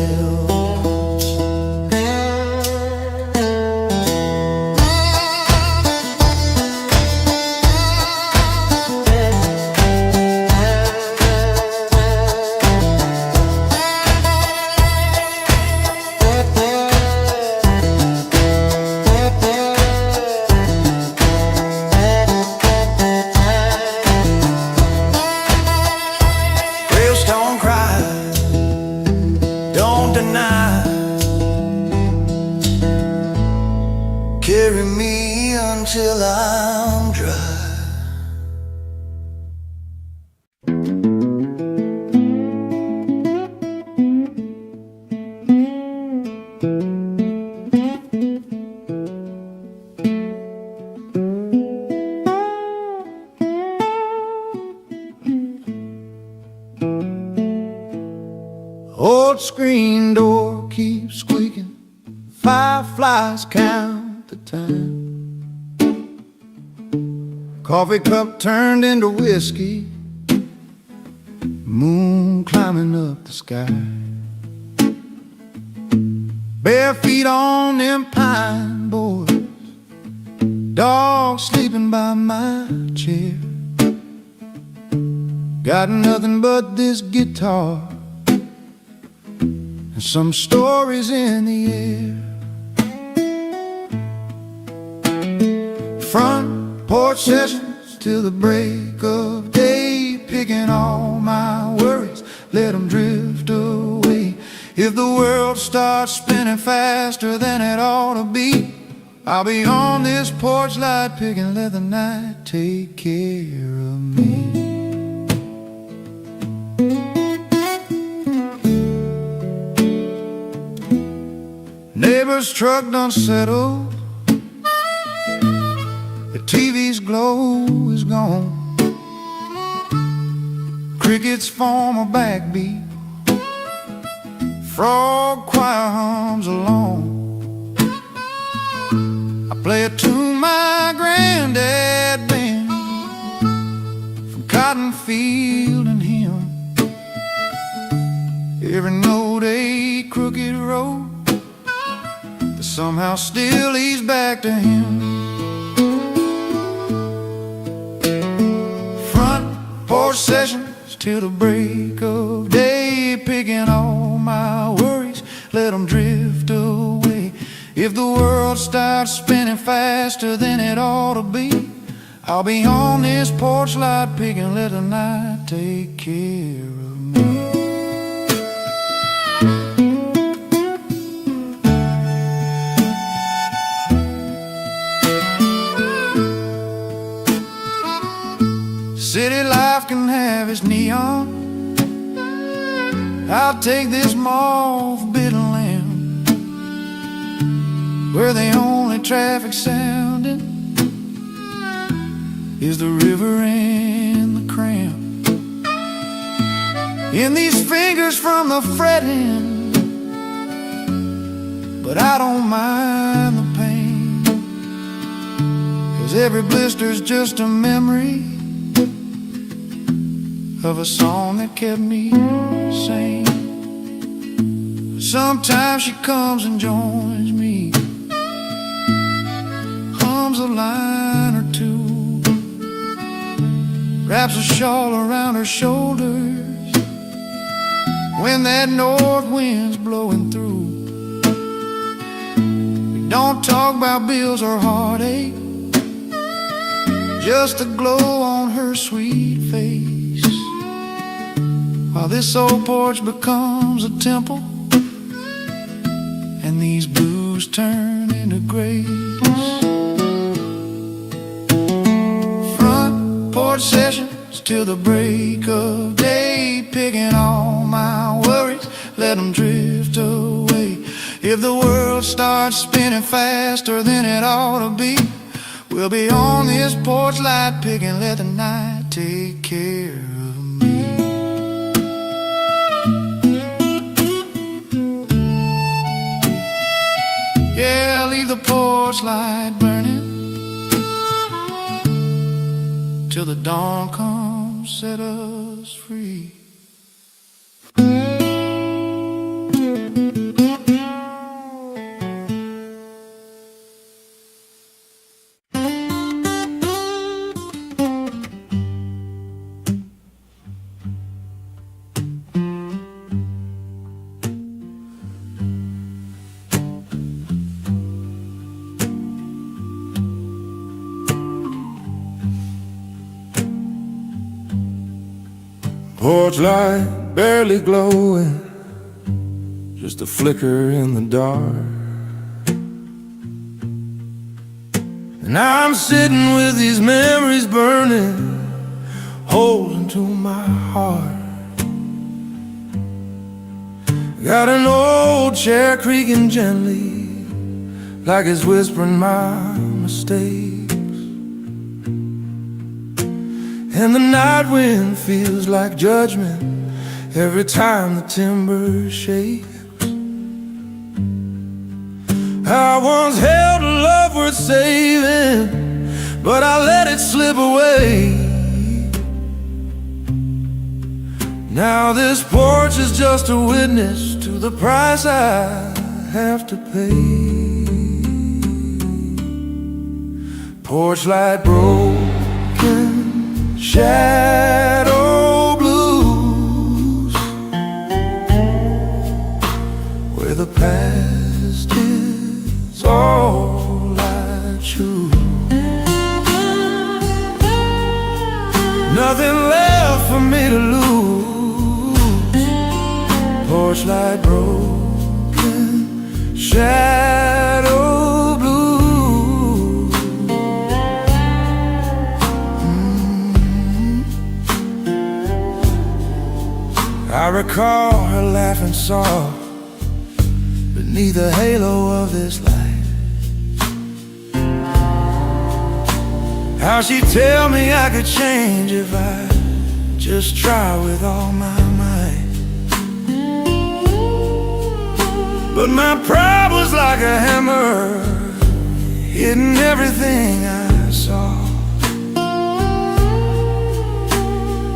Railstone cry, don't deny. Carry me until I'm dry. Old screen door keeps squeaking, fireflies count the time. Coffee cup turned into whiskey, moon climbing up the sky. Bare feet on them pine boards, dog sleeping by my chair. Got nothing but this guitar and some stories in the air. Front porch sessions till the break of day, picking all my worries, let them drift away. If the world starts spinning faster than it ought to be, I'll be on this porch light picking, let the night take care of me. Neighbor's truck done settled, the TV's glow is gone. Crickets form a backbeat, frog choir hums along. I play a tune my granddad bent from cotton field and him. Every note a crooked road that somehow still leads back to him. Front porch sessions till the break of day, picking all my worries, let them drift away. If the world starts spinning fast faster than it ought to be. I'll be on this porch light picking, let the night take care of me. City life can have its neon. I'll take this moth-bitten lamb, where the only traffic sounding is the river and the cramp. In these fingers from the fretting, but I don't mind the pain, 'cause every blister's just a memory of a song that kept me sane. Sometimes she comes and joins me, hums a line or two, wraps a shawl around her shoulders when that north wind's blowing through. We don't talk about bills or heartache, just the glow on her sweet face, while this old porch becomes a temple and these blues turn into grace. Front porch sessions till the break of day, picking all my worries, let them drift away. If the world starts spinning faster than it ought to be, we'll be on this porch light picking, let the night take care of me. Yeah, leave the porch light burning till the dawn comes, set us free. Porch light barely glowing, just a flicker in the dark. And I'm sitting with these memories burning, holding to my heart. Got an old chair creaking gently, like it's whispering my mistakes. And the night wind feels like judgment every time the timber shakes. I once held a love worth saving, but I let it slip away. Now this porch is just a witness to the price I have to pay. Porch light broken, shadow blues, where the past is all I choose. Nothing left for me to lose. Porch light broken, shadow I recall her laughing soft beneath the halo of this light. How she'd tell me I could change if I just try with all my might. But my pride was like a hammer, hitting everything I saw,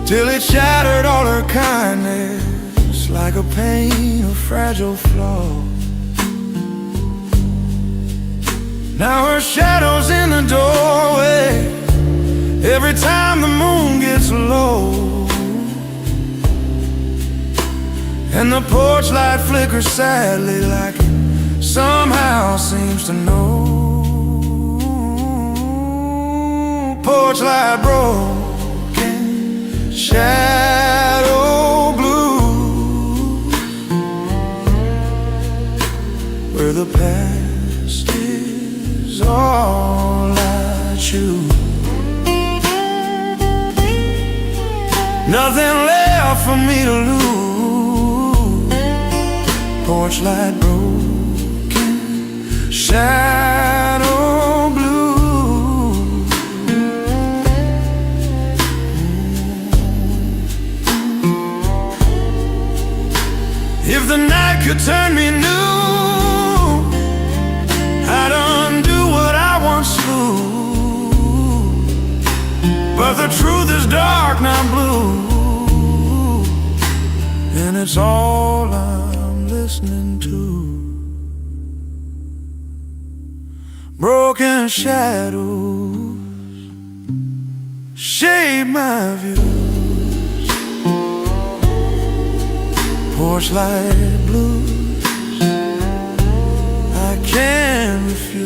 till it shattered all her kindness like a pane of fragile flaw. Now her shadow's in the doorway every time the moon gets low, and the porch light flickers sadly like it somehow seems to know. porch light broken, shadow blue, where the past is all I choose. Nothing left for me to lose. Porch light broken, shadow blue. If the night could turn me new, I'd undo what I once slew. But the truth is dark, not blue, and it's all I'm listening to. Broken shadows shade my views. Porch light blues I can't refuse.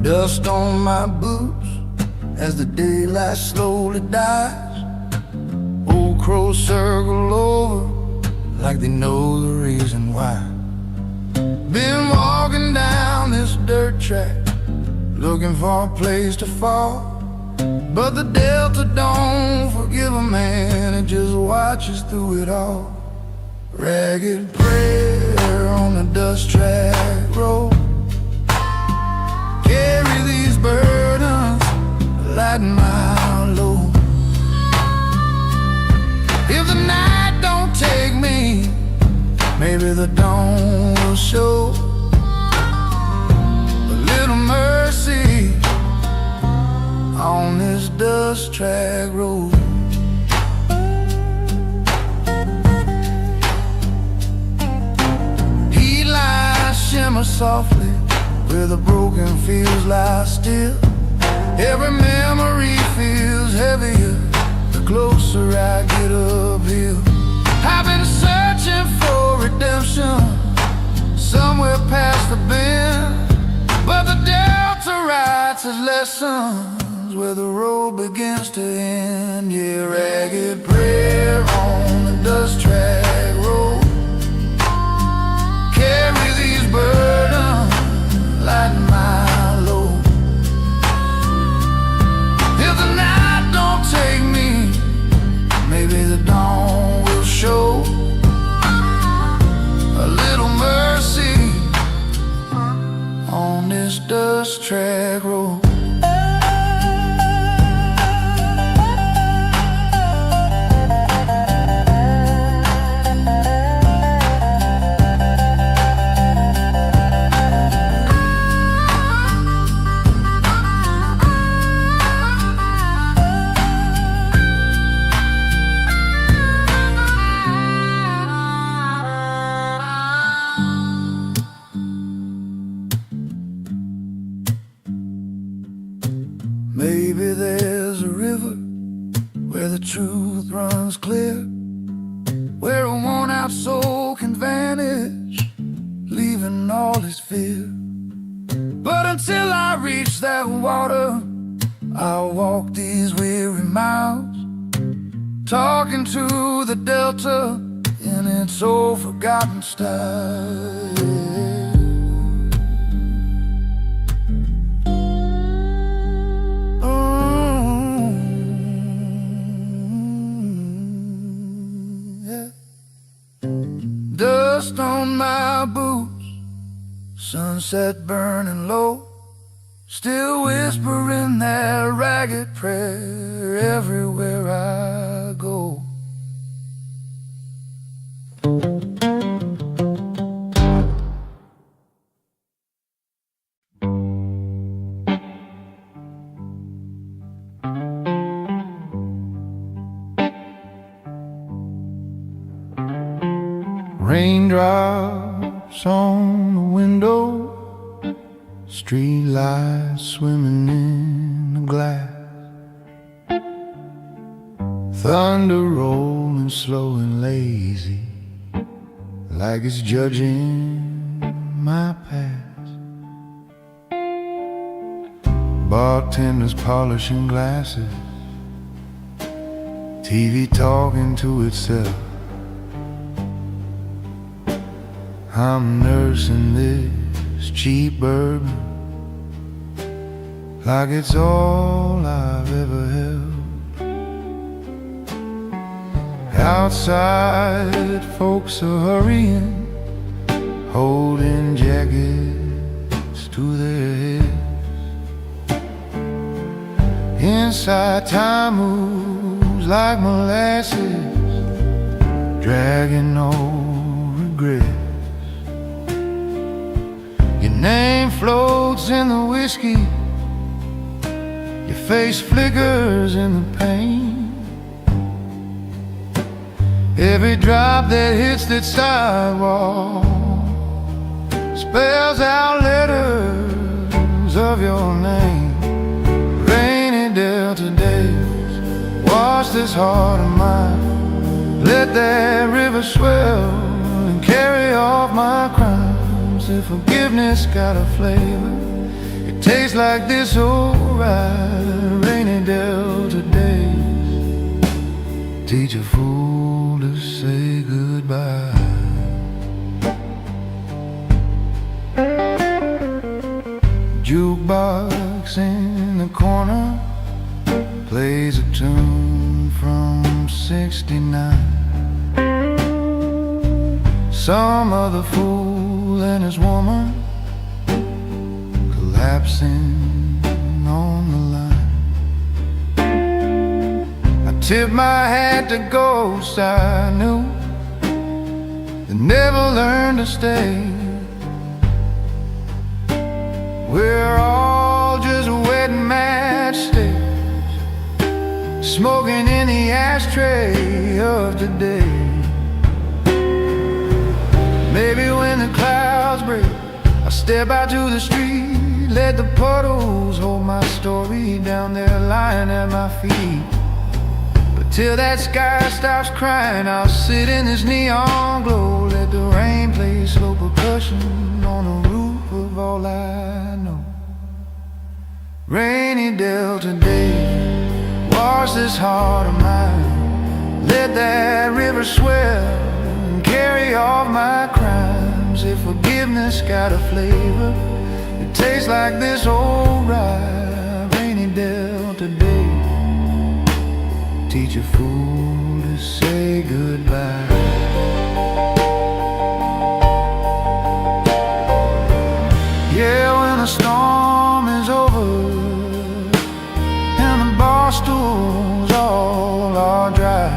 Dust on my boots as the daylight slowly dies. Old crows circle over like they know the reason why. Been walking down this dirt track looking for a place to fall, but the Delta don't forgive a man, it just watches through it all. Ragged prayer on the dust track road. Carry these burdens, lighten my load. If the night don't take me, maybe the dawn will show a little mercy on this dust track road. Heat lights shimmer softly where the broken fields lie still. Every memory feels heavier the closer I get uphill. I've been searching for redemption somewhere past the bend, but the Delta writes his lessons where the road begins to end. Yeah, ragged prayer on the dust track road. Carry these burdens, lighten my load. If the night don't take me, maybe the dawn will show a little mercy on this dust track road. Maybe there's a river where the truth runs clear, where a worn-out soul can vanish, leaving all his fear. But until I reach that water, I'll walk these weary miles, talking to the Delta in its old forgotten style. Dust on sunset burning low, still whispering that ragged prayer everywhere I go. Raindrops on the window, street lights swimming in the glass, thunder rolling slow and lazy, like it's judging my past. Bartenders polishing glasses, TV talking to itself. I'm nursing this cheap bourbon like it's all I've ever held. Outside folks are hurrying, holding jackets to their heads. Inside time moves like molasses, dragging no regret. Your name floats in the whiskey, your face flickers in the pain. Every drop that hits that sidewalk spells out letters of your name. Rainy Delta days wash this heart of mine, let that river swell and carry off my crimes. If forgiveness got a flavor, it tastes like this alright. Rainy Delta days teach a fool to say goodbye. Jukebox in the corner plays a tune from '69. Some other fool and his woman collapsing on the line. I tip my hat to ghosts I knew that never learned to stay. We're all just wet matchsticks, smoking in the ashtray of today. Maybe when the clouds break, I'll step out to the street, let the puddles hold my story down there lying at my feet. But till that sky stops crying, I'll sit in this neon glow, let the rain play slow percussion on the roof of all I know. Rainy Delta days wash this heart of mine, let that river swell and carry off my crimes. If forgiveness got a flavor, it tastes like this alright. Rainy Delta days teach a fool to say goodbye. Yeah, when the storm is over and the bar stools all are dry,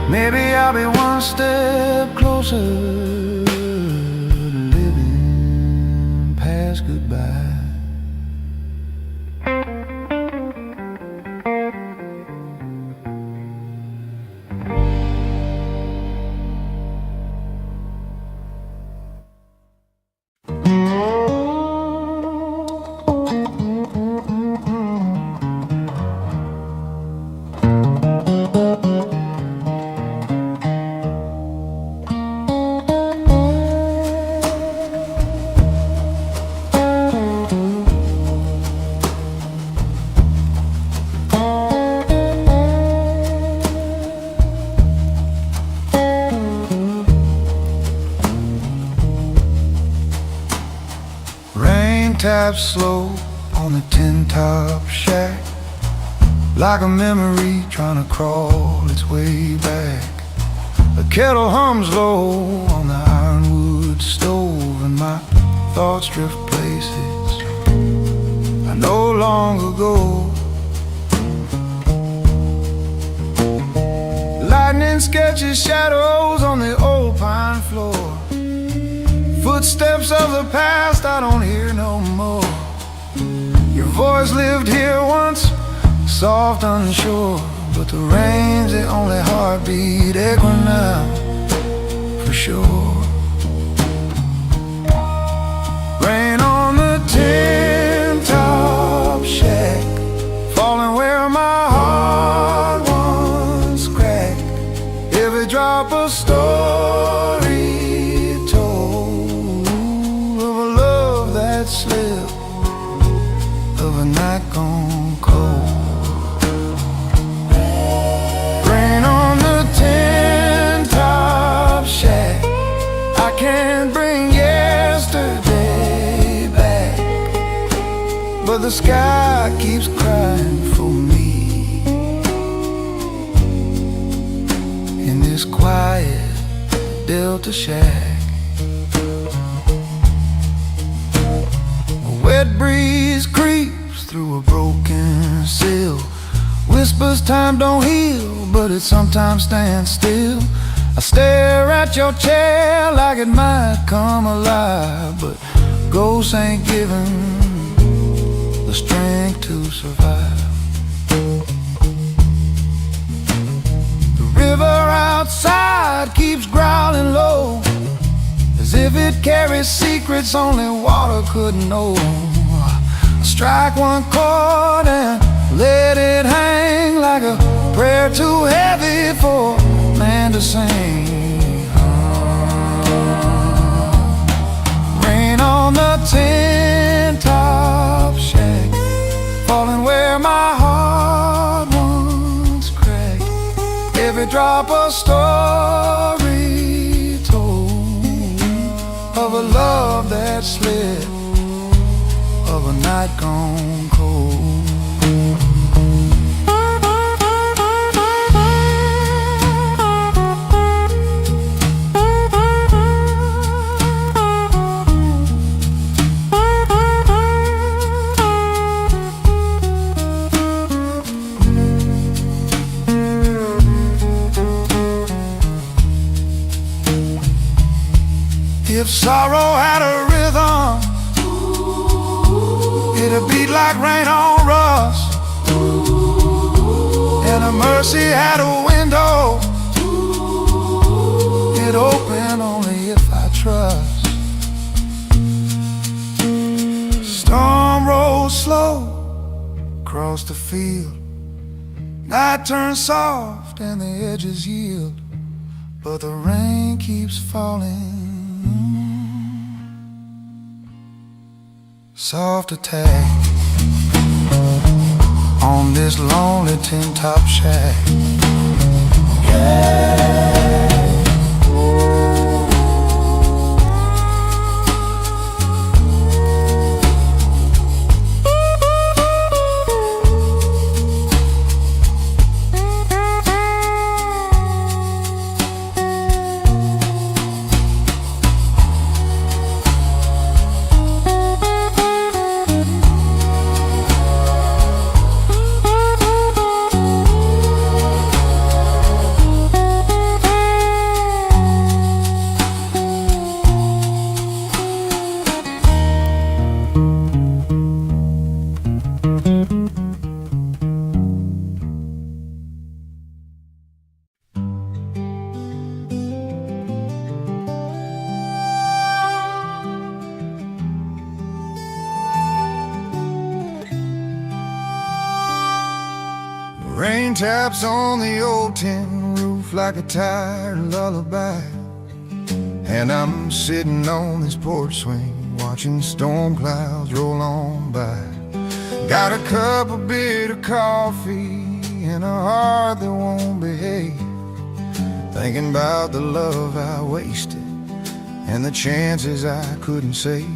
maybe I'll be one step closer to living past goodbye. Tap slow on the tin-top shack, like a memory trying to crawl its way back. The kettle hums low on the ironwood stove, thoughts drift places I no longer go. Lightning sketches shadows on the old pine floor. Footsteps of the past I don't hear no more. Your voice lived here once, soft, unsure, but the rain's the only heartbeat echoing now, for sure. Rain on the tin-top shack, falling where my heart once cracked. Every drop of story told of a love that slipped, of a night gone cold. Rain on the tin-top shack, I can't bring yesterday back, but the sky keeps crying for me. In this quiet Delta shack, a wet breeze creeps through a broken sill, whispers time don't heal, but it sometimes stands still. I stare at your chair like it might come alive, but ghosts ain't given the strength to survive. The river outside keeps growling low, as if it carries secrets only water could know. I strike one chord and let it hang like a prayer too heavy for man to sing. Rain on the tin-top shack, falling where my heart once cracked. Every drop of story told of a love that slipped, of a night gone cold. If sorrow had a rhythm, it'd beat like rain on rust. And if mercy had a window, it'd open only if I trust. Storm rolls slow across the field, night turns soft and the edges yield, but the rain keeps falling. Soft attack on this lonely tin-top shack. Rain taps on the old tin roof like a tired lullaby, and I'm sitting on this porch swing watching storm clouds roll on by. Got a cup of bitter coffee and a heart that won't behave, thinking about the love I wasted and the chances I couldn't save.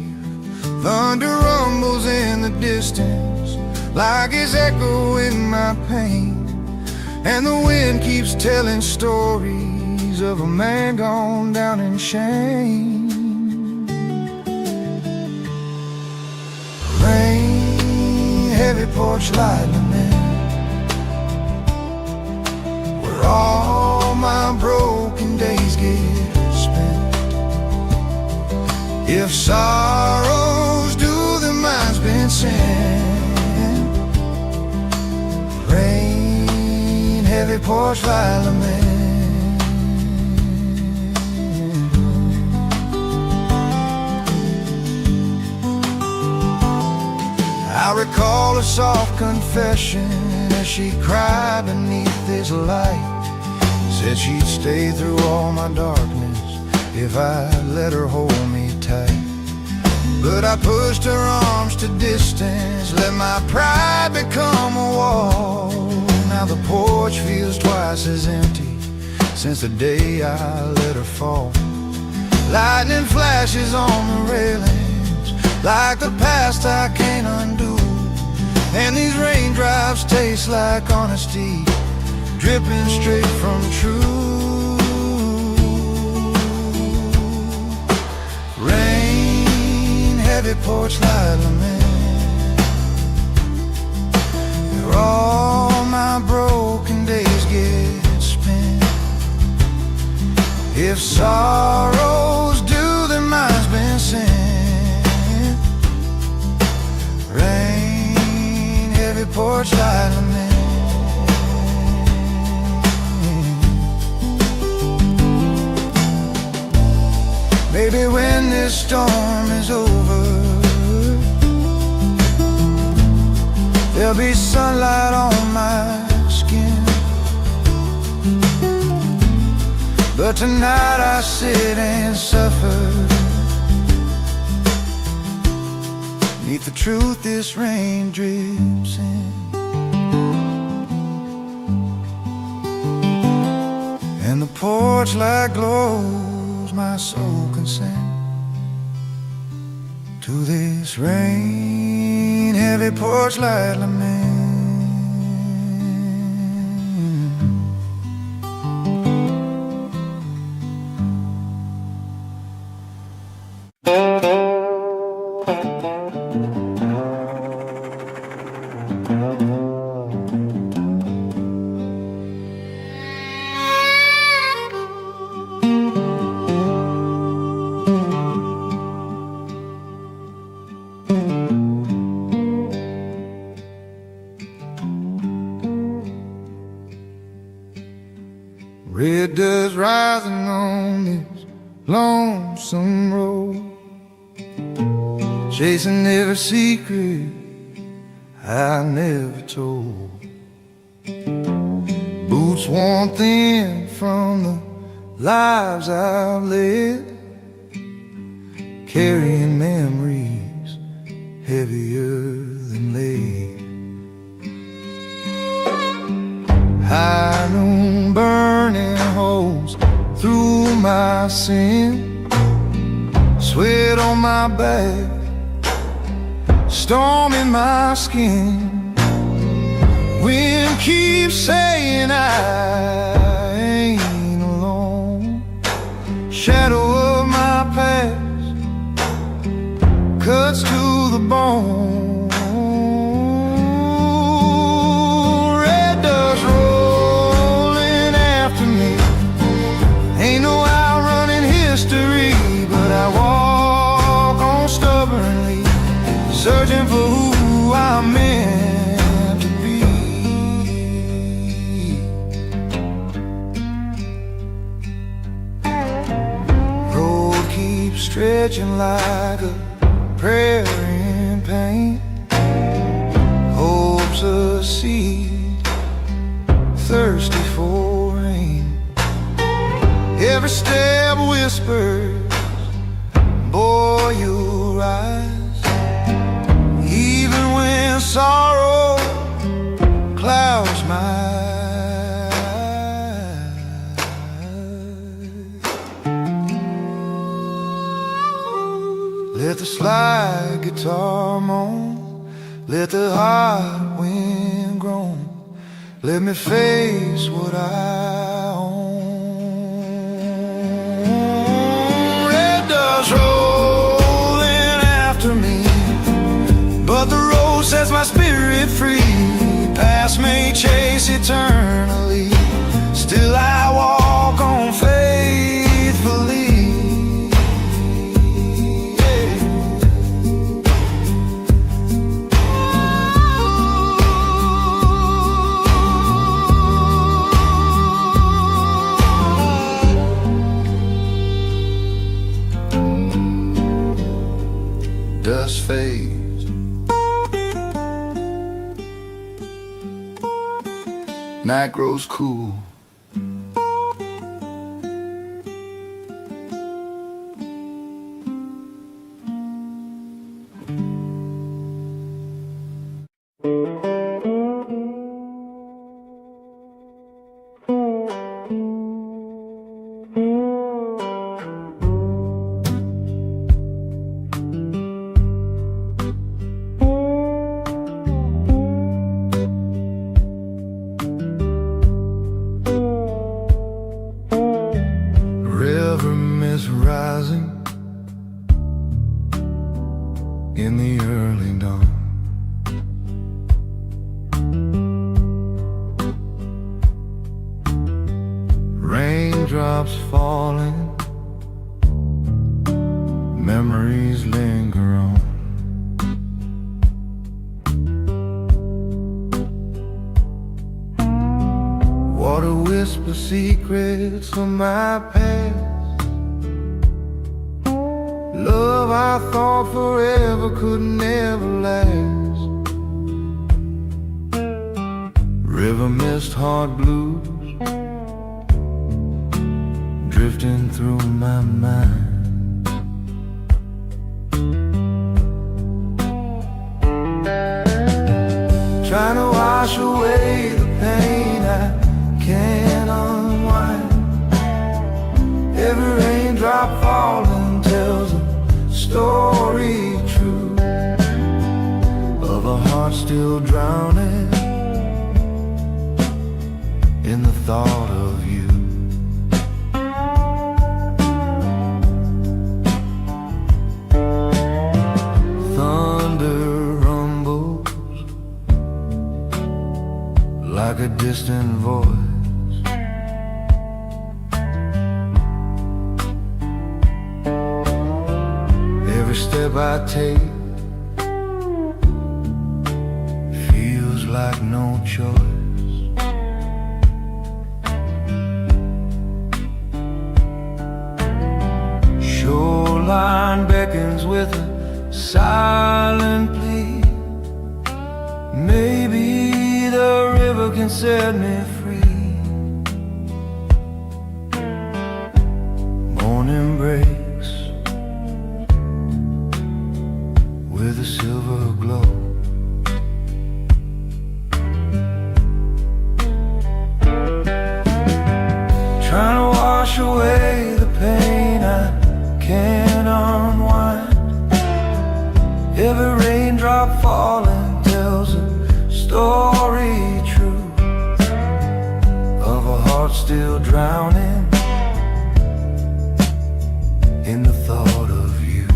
Thunder rumbles in the distance like it's echoing my pain, and the wind keeps telling stories of a man gone down in shame. heavy porch light lament, where all my broken days get spent. If sorrows do, then mine's been sent. Rain, heavy porch light lament. I recall a soft confession as she cried beneath this light. Said she'd stay through all my darkness if I let her hold me tight. But I pushed her arms to distance, let my pride become a wall. Now the porch feels twice as empty since the day I let her fall. Lightning flashes on the railings like the past I can't undo. And these raindrops taste like honesty, dripping straight from truth. Rain, heavy porch light lament, where all my broken days get spent. If sorrows do, then mine's been sent. Rain, heavy porch light lament. Maybe when this storm is over, there'll be sunlight on my skin. But tonight I sit and suffer beneath the truth this rain drips in. And the porch light glows, my soul consent to this rain, heavy porch light lament. Red dust rising on this lonesome road, chasing every secret I never told. Boots worn thin from the lives I've led, carrying memories heavier than lead. High noon burning holes through my sin, sweat on my back, storm in my skin. Wind keeps saying I ain't alone. Shadow of my past cuts to the bone. Red dust rolling after me, ain't no outrunning history, but I walk on stubbornly, searching for who I'm meant to be. Road keeps stretching like a prayer in pain. Hope's a seed, thirsty for rain. Every step whispers, boy, you'll rise. Even when sorrow clouds my eyes, let the slide guitar moan, let the hot wind groan, let me face what I own. Red dust rolling after me, but the road says my my spirit free. Past may chase eternally, still I walk on faithfully. Dust fades, night grows cool. River mist rising in the early dawn. Raindrops falling, memories linger on. Water whispers secrets of my past. Love I thought forever could never last. River mist, hard blues drifting through my mind. Trying to wash away the pain I can't unwind. Every raindrop falling tells a story true of a heart still drowning in the thought of you. Thunder rumbles like a distant voice. Every step I take feels like no choice. Shoreline beckons with a silent plea. Maybe the river can set me free. Morning breaks with a silver glow. Trying to wash away the pain I can't unwind. Every raindrop falling tells a story true of a heart still drowning in the thought of you.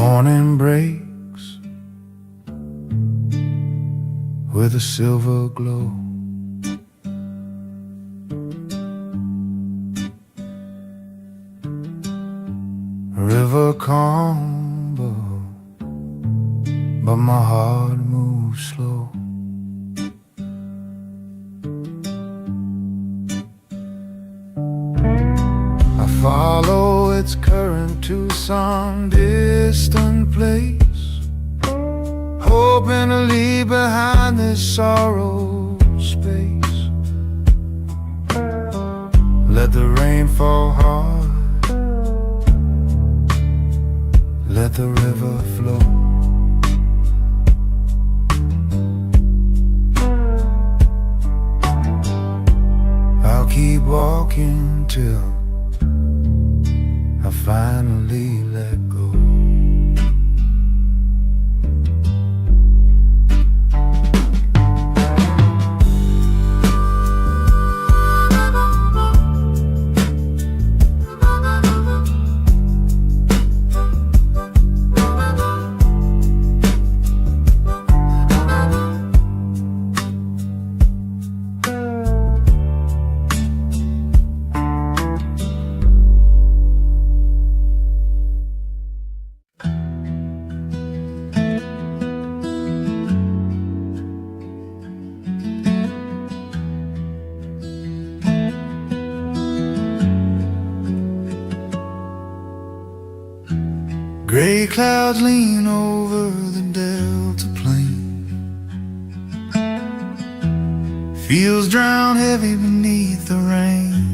Morning breaks with a silver glow. River calm, but my heart moves slow. I follow its current to some distant place, hoping to leave behind this sorrowed space. Let the rain fall hard, let the river flow. I'll keep walking till I finally let go. Gray clouds lean over the delta plain. Fields drown heavy beneath the rain.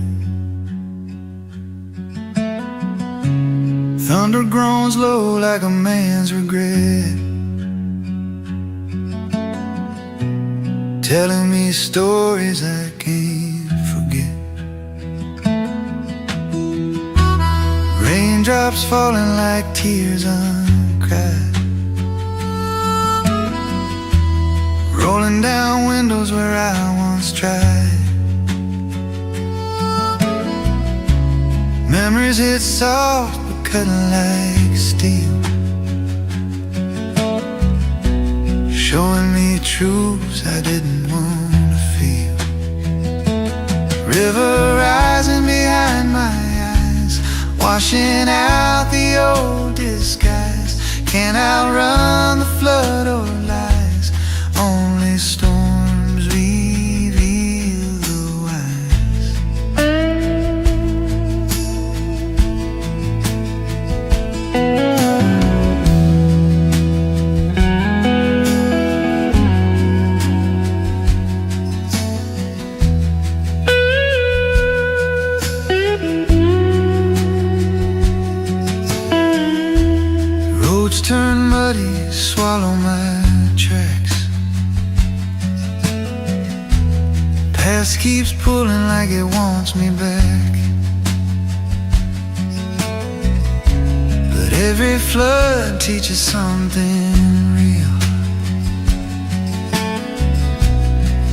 Thunder groans low like a man's regret, telling me stories I can't forget. Raindrops falling like tears uncried, rolling down windows where I once tried. Memories hit soft but cutting like steel, showing me truths I didn't want to feel. River rising behind my eyes, washing out the old disguise. Can't outrun the flood or lies, only storms reveal the wise. Roads turn muddy, swallow my tracks. Past keeps pulling like it wants me back, but every flood teaches something real.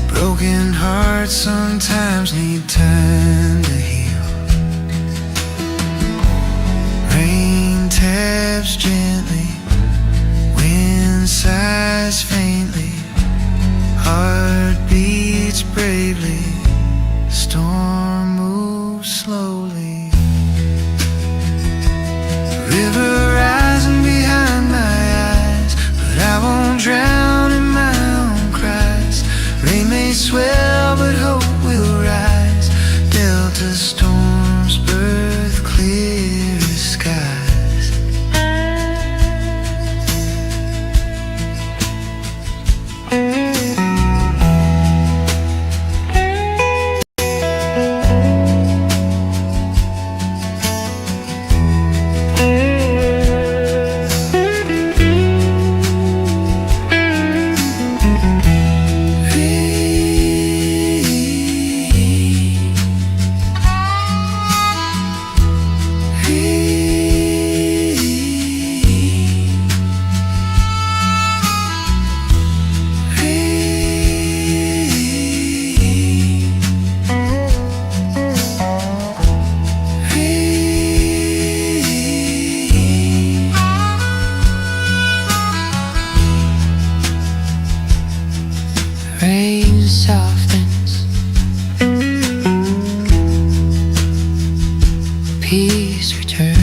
Broken hearts sometimes need time to heal. Rain taps gently, wind sighs faintly, heart beats bravely, storm moves slowly. River rising behind my eyes, but I won't drown in my own cries. Rain may swell, but hope will rise. Delta storms birth clear skies. Rain softens, peace returns.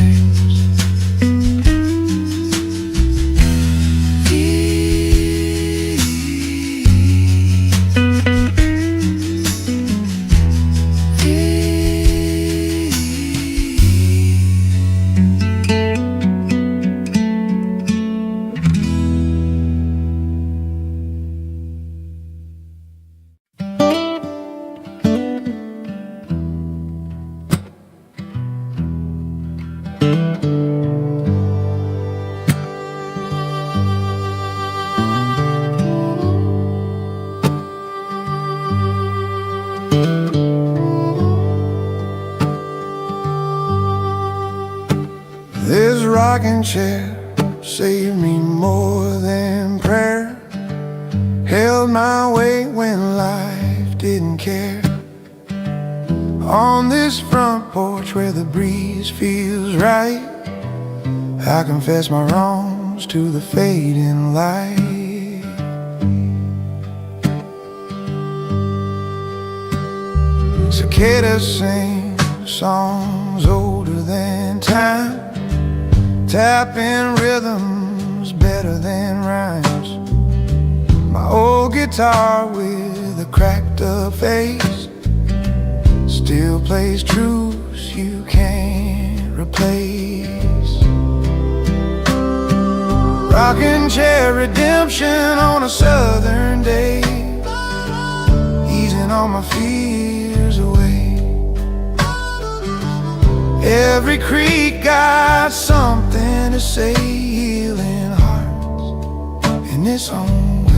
This rocking chair saved me more than prayer. Held my weight when life didn't care. On this front porch where the breeze feels right, I confess my wrongs to the fading light. Cicadas sing songs older than time, tapping rhythms better than rhymes. My old guitar with a cracked up face still plays truths you can't replace. Rocking chair redemption on a southern day, easing all my fears away. Every creek got something to say, healing hearts in its own way.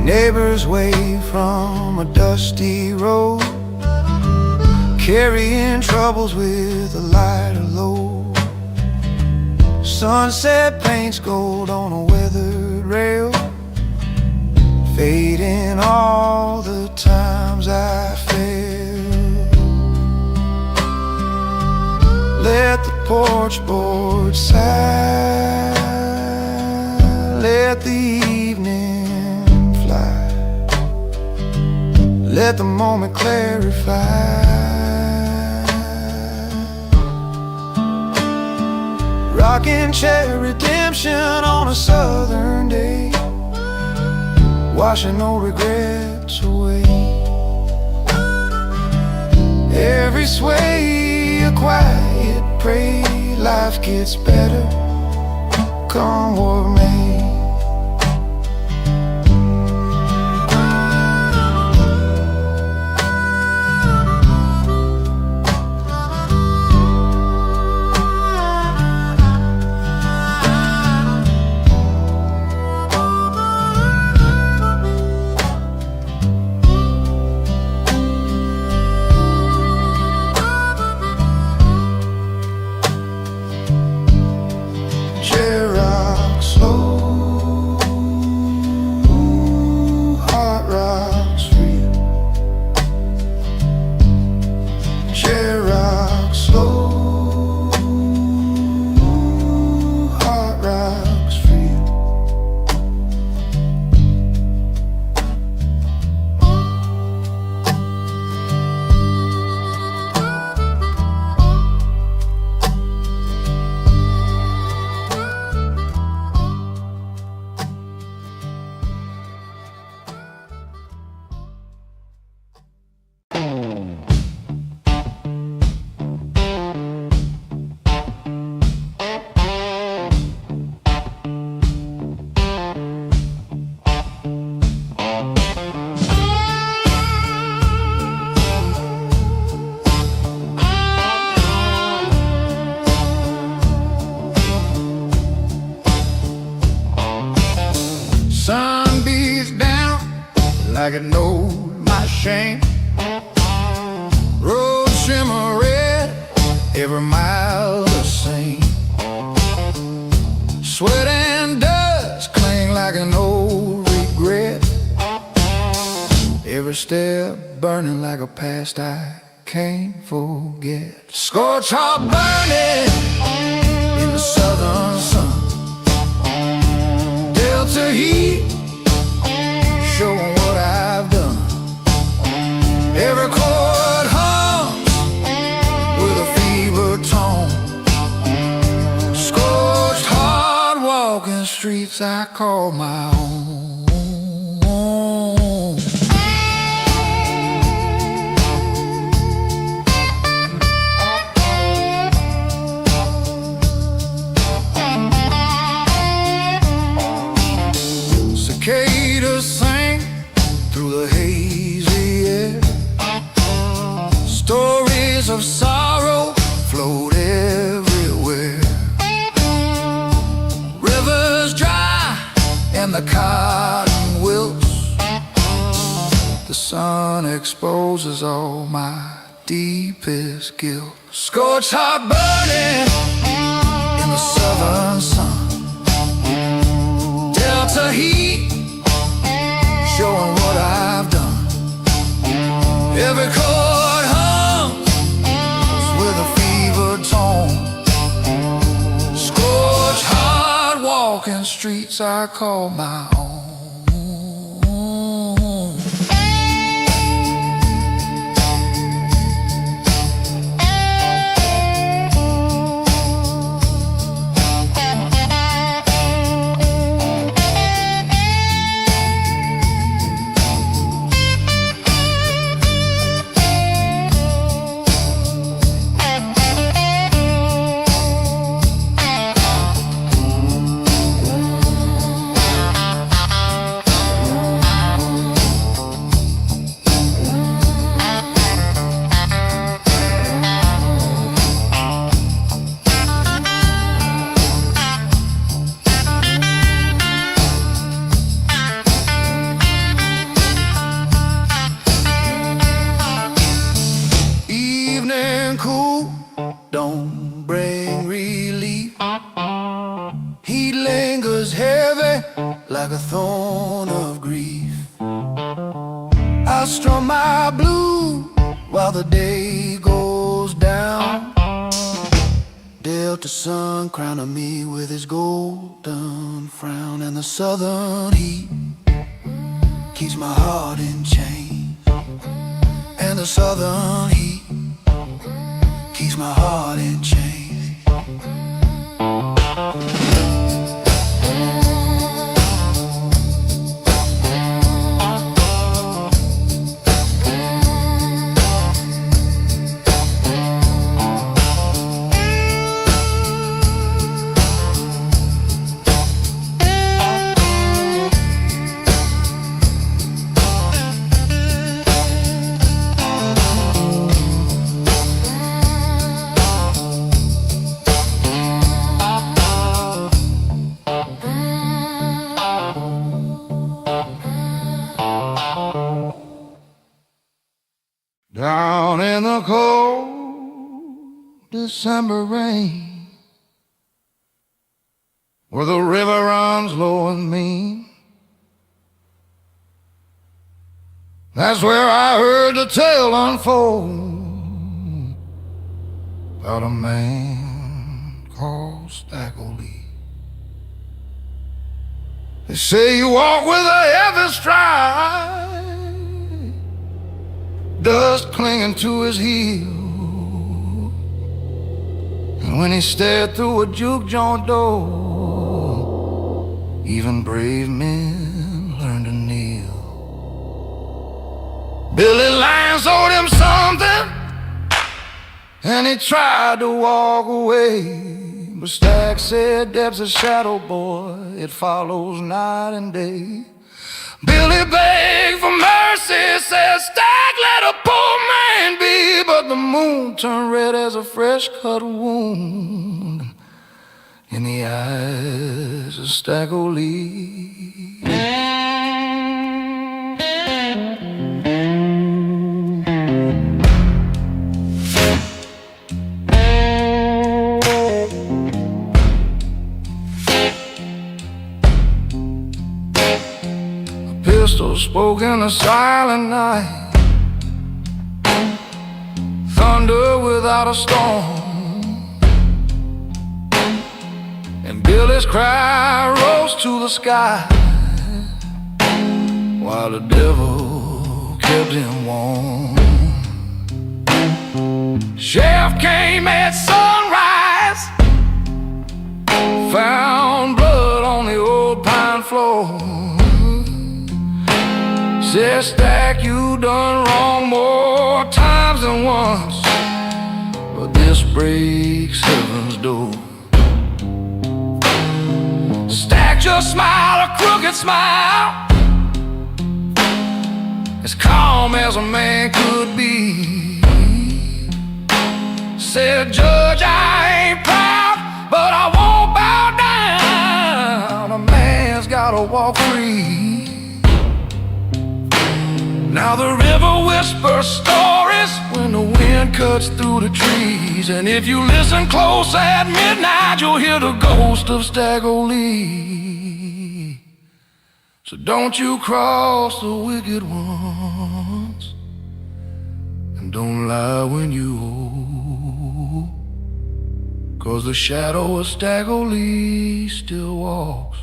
Neighbors wave from a dusty road, carrying troubles with a lighter load. Sunset paints gold on a weathered rail, fading all the times I failed. Let the porch board sigh, let the evening fly, let the moment clarify. Rocking chair redemption on a southern day, washing old regrets away. Every sway a quiet pray, life gets better, come what may. Sun beats down like it knows my shame. Roads shimmer red, every mile the same. Sweat and dust cling like an old regret. Every step burning like a past I can't forget. Scorch heart burning in the southern sun. Delta heat, showing what I've done. Every chord hums with a fever tone. Scorched hard walking streets I call my own. Cicadas sing through the hazy air. Stories of sorrow float everywhere. exposes all my deepest guilt. Scorched heart burning in the southern sun. Delta heat showing what I've done. Every chord hums with a fevered tone. Scorched heart walking streets I call my own. Don't bring relief. He lingers heavy like a thorn of grief. I strum my blues while the day goes down. Delta sun crowning me with his golden frown. And the southern heat keeps my heart in chains. And the southern heat keeps my heart in chains. Down in the cold December rain, where the river runs low and mean, that's where I heard the tale unfold about a man called Stackley. They say you walk with a heavy stride, dust clinging to his heel. And when he stared through a juke joint door, even brave men learn to kneel. Billy Lyons owed him something, and he tried to walk away. But Stack said, "Deb's a shadow, boy, it follows night and day." Billy begged for mercy, said, "Stack, let a poor man be." But the moon turned red as a fresh cut wound in the eyes of Stackley. Pistol spoke in the silent night, thunder without a storm, and Billy's cry rose to the sky, while the devil kept him warm. Sheriff came at sunrise, found blood on the old pine floor. Said, "Stack, you done wrong more times than once, but this breaks heaven's door." Stack just smiled a crooked smile, as calm as a man could be. Said, "Judge, I ain't proud, but I won't bow down. A man's gotta walk free. Now the river will whisper stories when the wind cuts through the trees. And if you listen close at midnight, you'll hear the ghost of Staggerly. So don't you cross the wicked ones, and don't lie when you old, 'cause the shadow of Staggerly still walks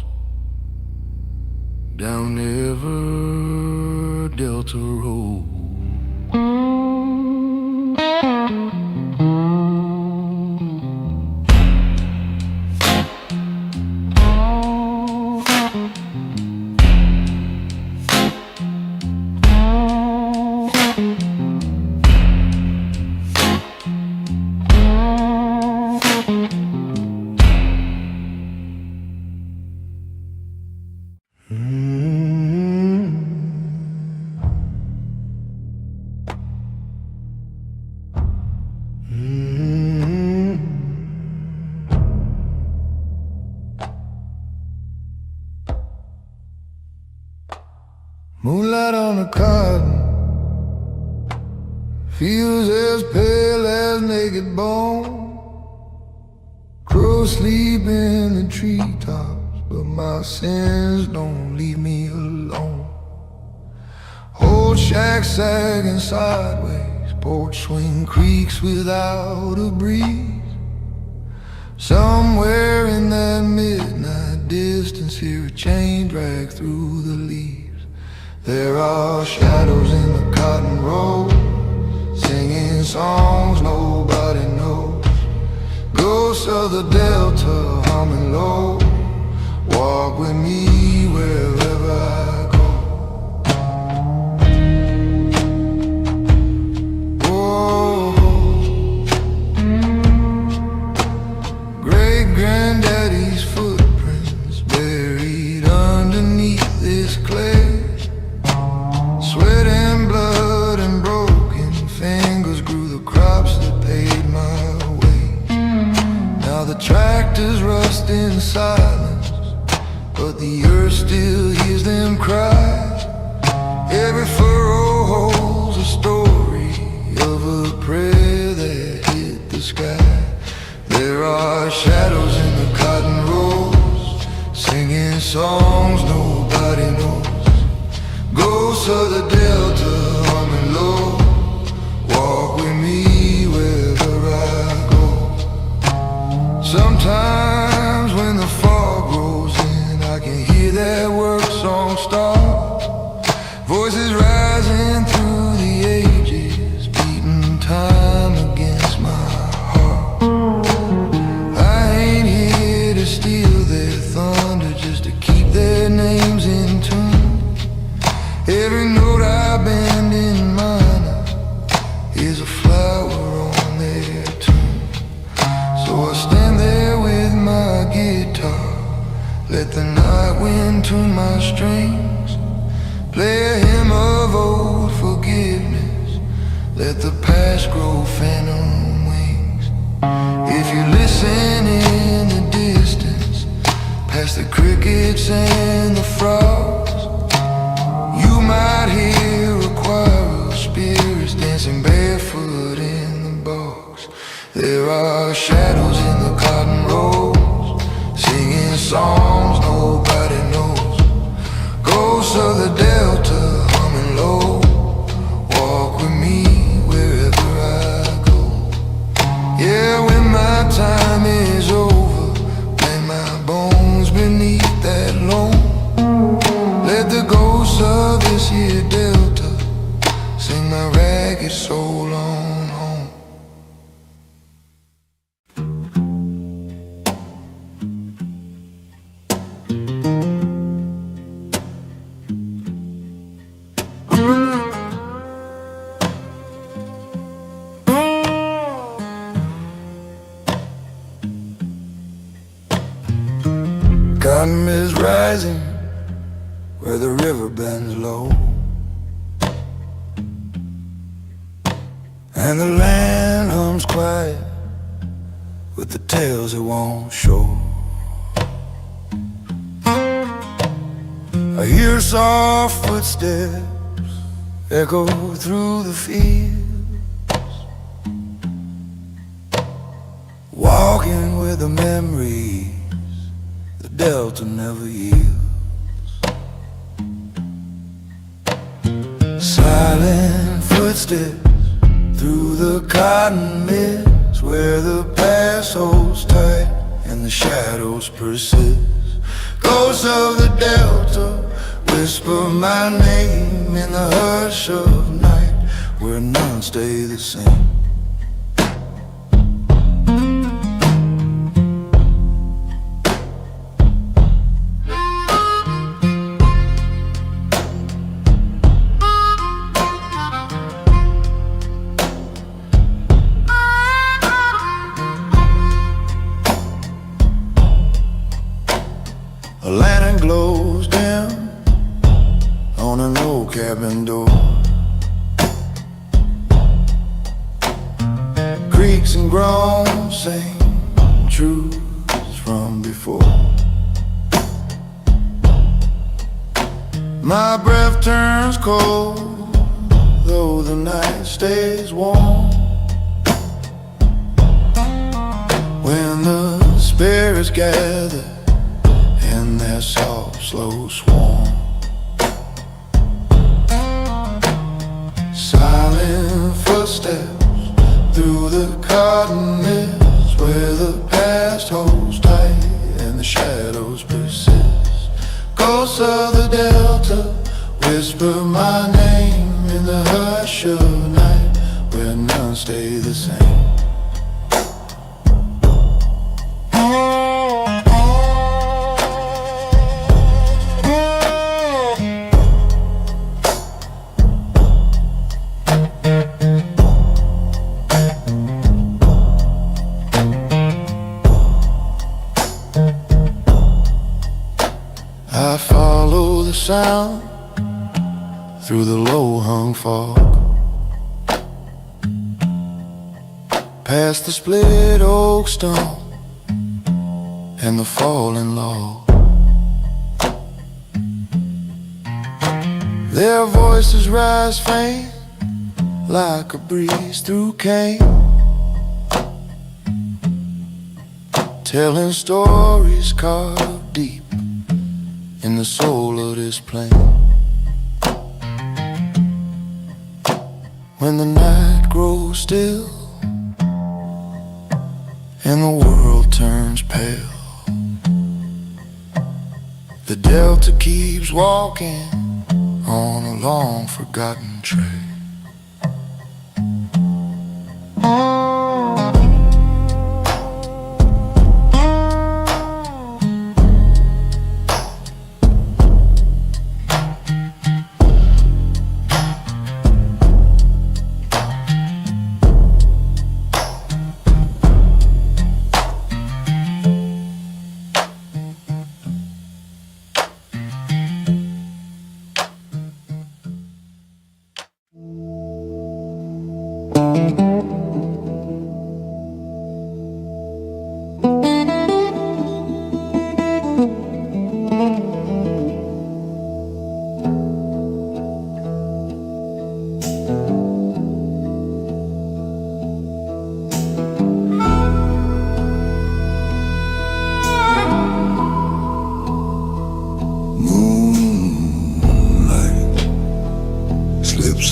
down Never Delta Road. Moonlight on the cotton feels as pale as naked bone. Crows sleep in the treetops, but my sins don't leave me alone. Old shack sagging sideways, porch swing creaks without a breeze. Somewhere in that midnight distance, hear a chain drag through the leaves. There are shadows in the cotton road, singing songs nobody knows. Ghosts of the Delta humming low, walk with me wherever I go. Oh, great-granddaddy's footprints buried underneath this clay. Sweat and blood and broken fingers grew the crops that paid my way. Now the tractors rust in silence, but the earth still hears them cry. Every furrow holds a story of a prayer that hit the sky. There are shadows in the cotton rows, singing songs nobody knows. Ghosts of the Delta humming low, walk with me wherever I go. Sometimes when the fog rolls in, I can hear that work song start. Voices rising through the ages, beating time against my heart. I ain't here to steal their thunder, just to keep their names in tune. Every note I bend in minor is a flower on their tomb. So I stand there with my guitar, let the night wind tune my strings, play a hymn of old forgiveness, let the past grow phantom wings. If you listen in the distance, past the crickets and the frogs, you might hear a choir of spirits dancing barefoot in the bogs. There are shadows in the cotton rows, singing songs nobody knows. Ghosts of the Delta humming low, walk with me wherever I go. Yeah, when my time is over, lay my bones beneath that loam. Let the ghosts of this here Delta sing my ragged soul on home. Cotton is rising where the river bends low, and the land hums quiet with the tales it won't show. I hear soft footsteps echo through the fields, walking with the memories the Delta never yields. Silent footsteps through the cotton mist, where the past holds tight and the shadows persist. Ghosts of the Delta whisper my name in the hush of night, where none stay the same. A lantern glows dim on an old cabin door. Creaks and groans sing truths from before. My breath turns cold, though the night stays warm. When the spirits gather in their soft, slow swarm, silent footsteps through the cotton mist, where the past holds tight and the shadows persist. Ghosts of the Delta whisper my name in the hush of night, where none stay the same. I follow the sound through the low-hung fog, past the split oak stump and the fallen log. Their voices rise faint like a breeze through cane, telling stories carved deep in the soul of this plain. When the night grows still and the world turns pale, the Delta keeps walking on a long forgotten trail.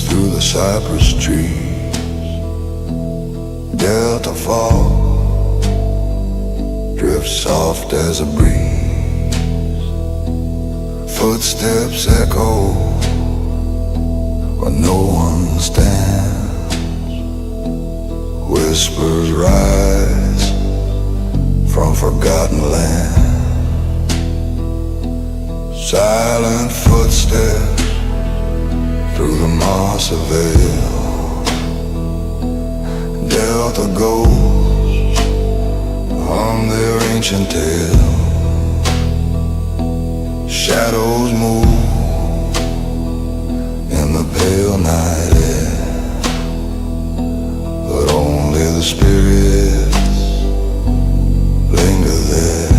Through the cypress trees, Delta fall drifts soft as a breeze. Footsteps echo where no one stands. Whispers rise from forgotten land. Silent footsteps through the moss of veil. Delta ghosts hum their ancient tale. Shadows move in the pale night air, but only the spirits linger there.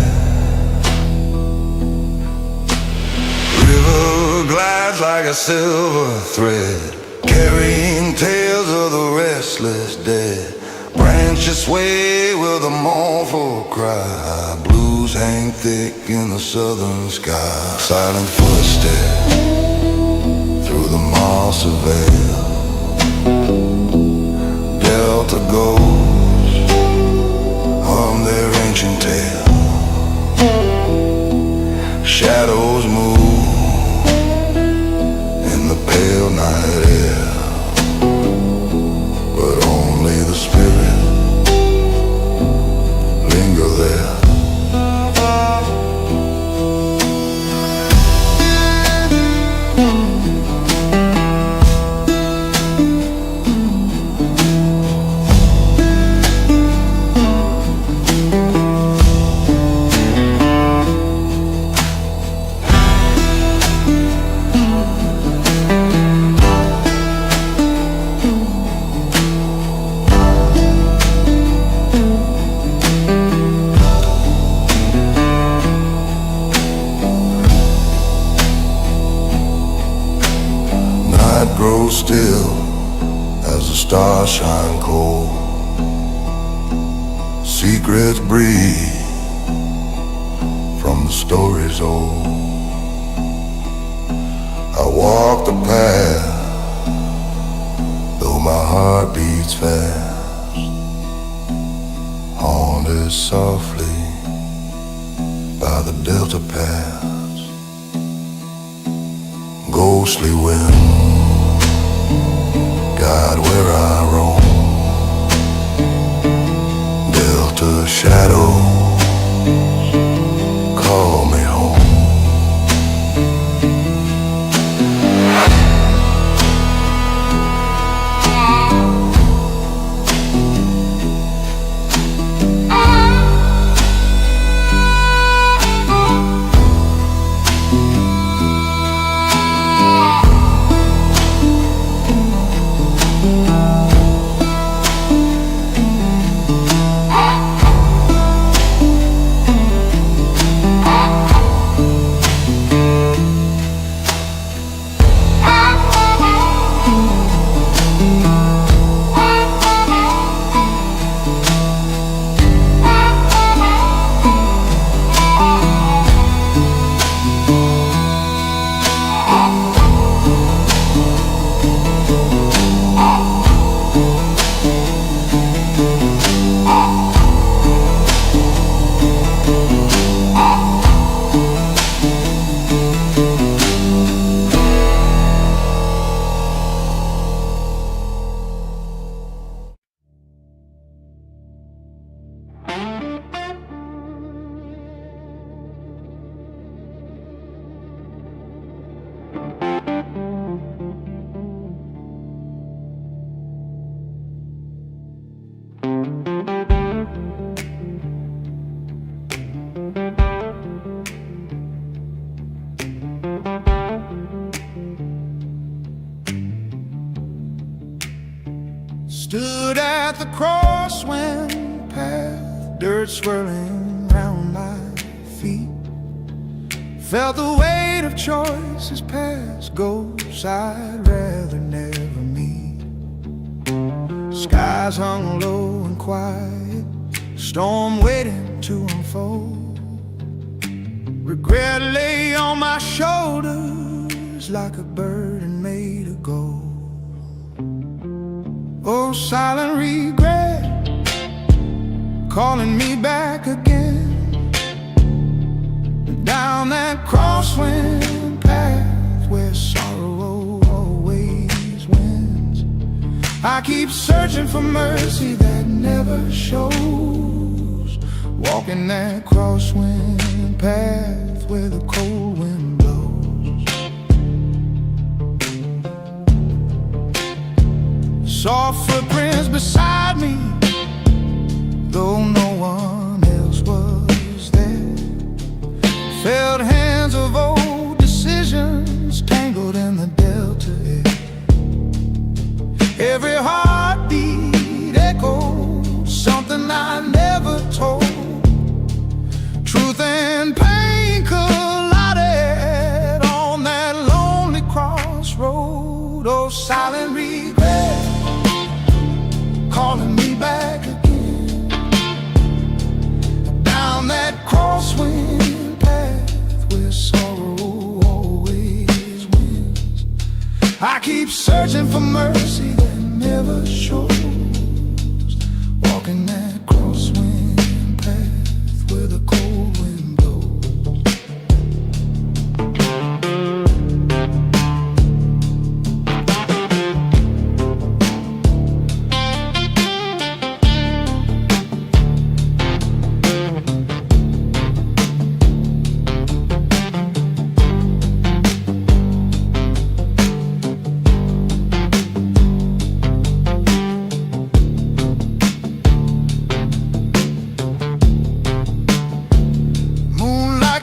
River glides like a silver thread carrying tales of the restless dead. Branches sway with a mournful cry. Blues hang thick in the southern sky. Silent footsteps through the moss of veil. Delta ghosts hum their ancient tale. Shadows move in the pale night air, but only the spirit linger there. Grows still as the stars shine cold. Secrets breathe from the stories old. I walk the path, though my heart beats fast. Haunted softly by the Delta Pass. Ghostly wind guide where I roam. Delta shadows call me home. Stood at the crosswind path, dirt swirling round my feet. Felt the weight of choices past, ghosts I'd rather never meet. Skies hung low and quiet, storm waiting to unfold. Regret lay on my shoulders like a burden made of gold. Oh, silent regret, calling me back again, down that crosswind path where sorrow always wins. I keep searching for mercy that never shows, walking that crosswind path where the cold wind blows. Soft footprints beside me, though no one else was there. Felt hands of old decisions tangled in the Delta air. Every heartbeat echoed something I never told. Truth and pain collided on that lonely crossroad. Oh, silent keep searching for mercy that never shows. Walking that crosswind path where the cold wind blows.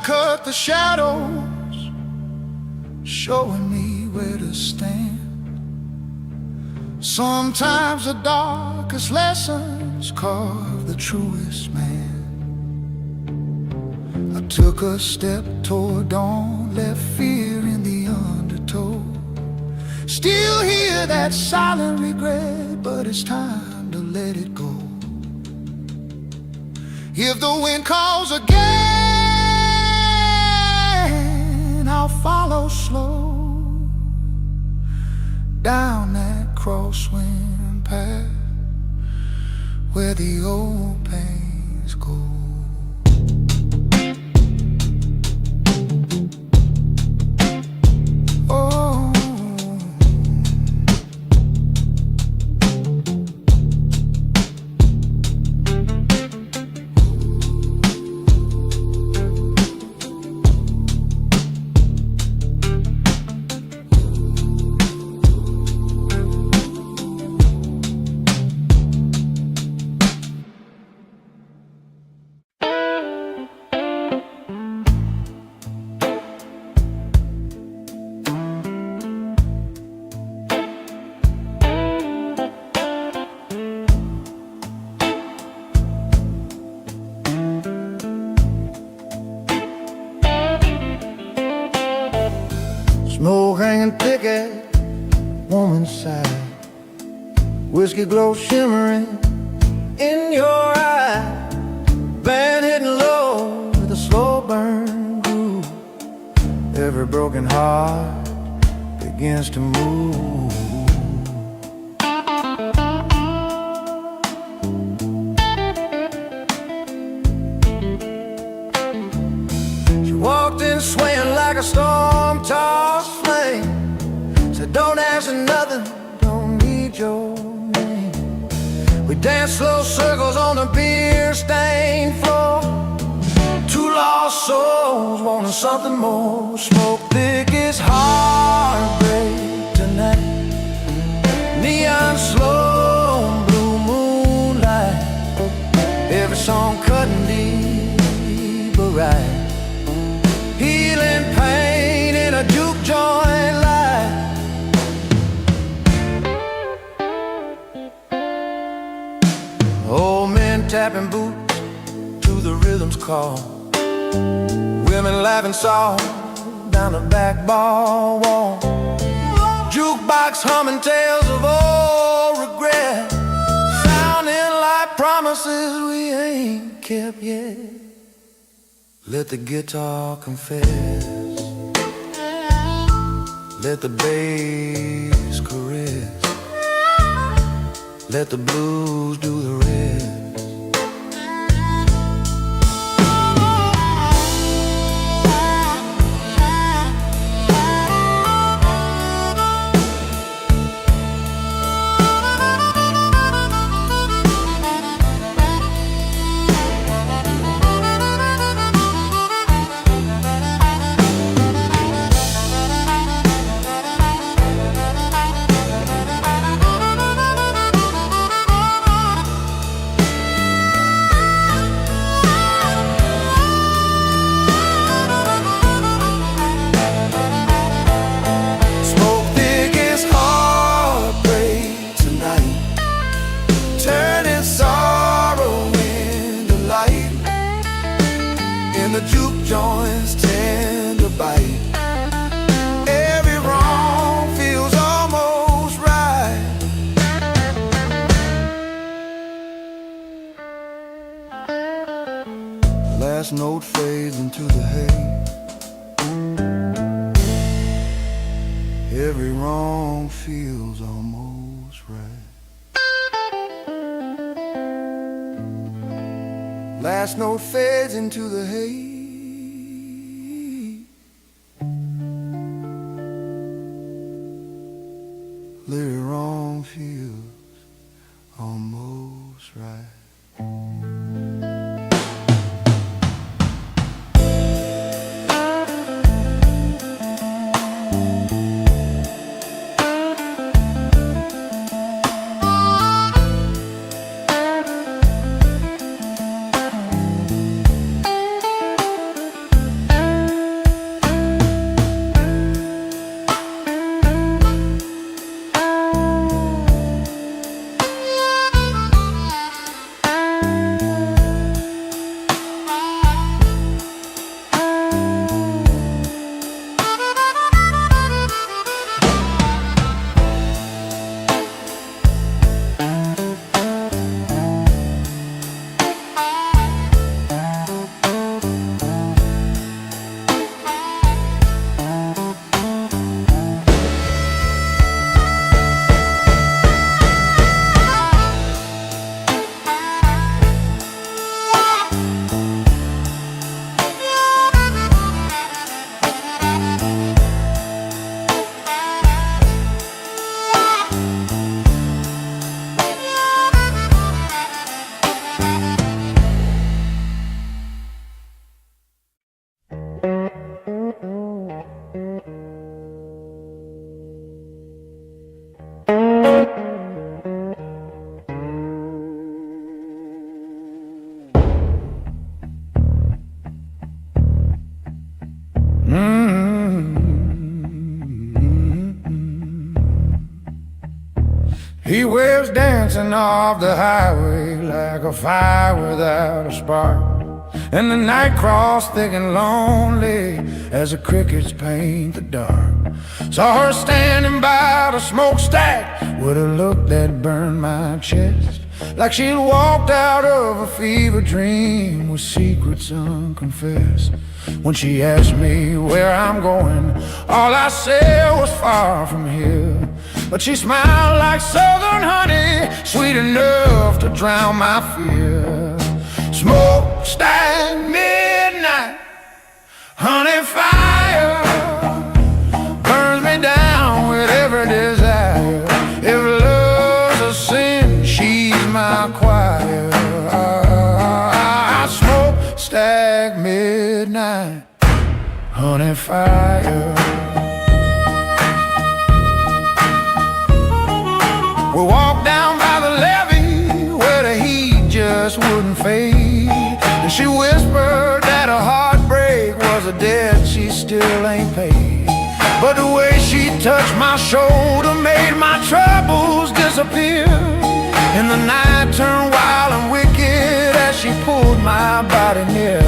Cut the shadows, showing me where to stand. Sometimes the darkest lessons carve the truest man. I took a step toward dawn, left fear in the undertow. Still hear that silent regret, but it's time to let it go. If the wind calls again, I'll follow slow down that crosswind path where the old pains go. Smoke hanging thick at woman's side, whiskey glow shimmering in your eye, band hitting low with a slow burn groove. Every broken heart begins to move. She walked in swaying like a storm-tossed flame. Said, don't ask for nothing, don't need your name. We danced slow circles on the beer-stained floor. Two lost souls wanting something more. Smoke thick as heartbreak tonight. Neon slow, blue moonlight. Every song cutting deep but right. Healing pain in a juke joint light. Old men tapping boots to the rhythm's call. Women laughing soft down the back bar wall. Jukebox humming tales of old regret, sounding like promises we ain't kept yet. Let the guitar confess, let the bass caress, let the blues do the rest. The juke joints tend to bite. Every wrong feels almost right. Last note fades into the hay. Every wrong feels almost right. Last note fades into the haze. Little wrong feels almost right. He waves dancing off the highway like a fire without a spark. And the night crawls thick and lonely as the crickets paint the dark. Saw her standing by the smokestack with a look that burned my chest, like she'd walked out of a fever dream with secrets unconfessed. When she asked me where I'm going, all I said was far from here. But she smiled like southern honey, sweet enough to drown my fear. Smokestack midnight, honey fire, burns me down with every desire. If love's a sin, she's my choir. Smokestack midnight, honey fire. We walked down by the levee where the heat just wouldn't fade. And she whispered that her heartbreak was a debt she still ain't paid. But the way she touched my shoulder made my troubles disappear. And the night turned wild and wicked as she pulled my body near.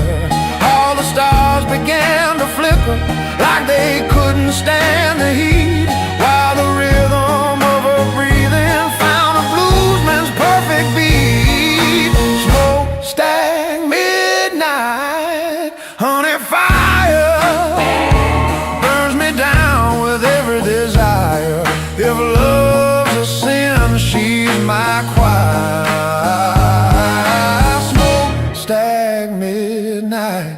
All the stars began to flicker like they couldn't stand the heat, while the rhythm of her breathing found a bluesman's perfect beat. Smokestack midnight, honey fire, burns me down with every desire. If love's a sin, she's my choir. Smokestack midnight,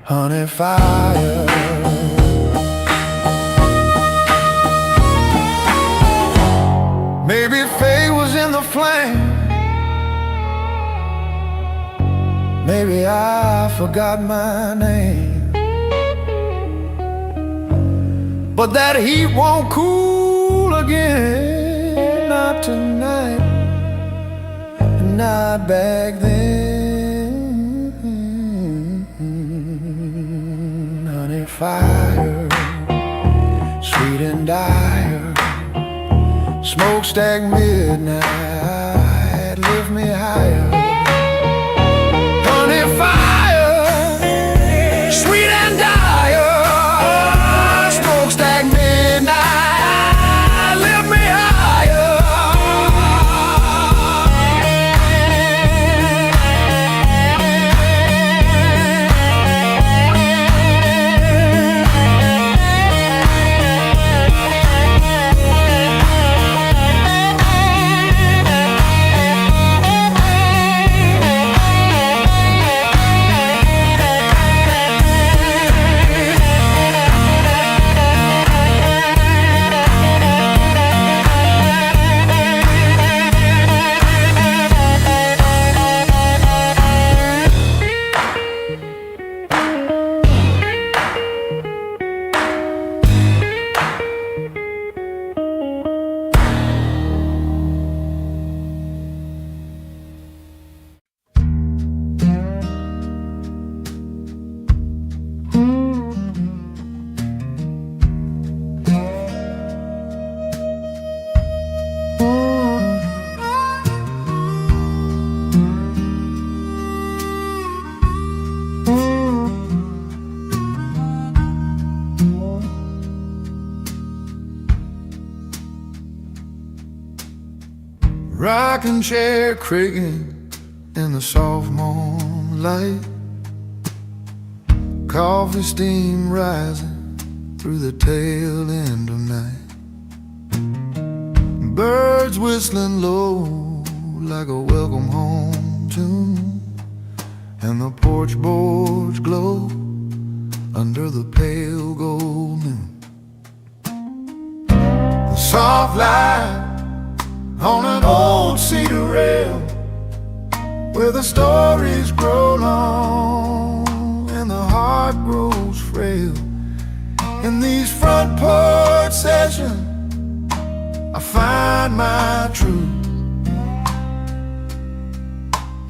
honey fire. Maybe fate was in the flame. Maybe I forgot my name. But that heat won't cool again, not tonight, not back then. Honey fire, sweet and dire, smokestack midnight, lift me higher. Honey fire, sweet and dire, smokestack midnight, lift me higher. rocking chair creaking in the soft moonlight. Coffee steam rising through the tail end of night. Birds whistling low like a welcome home tune, and the porch boards glow under the pale gold moon. The soft light on an old cedar rail, where the stories grow long and the heart grows frail. In these front porch sessions I find my truth,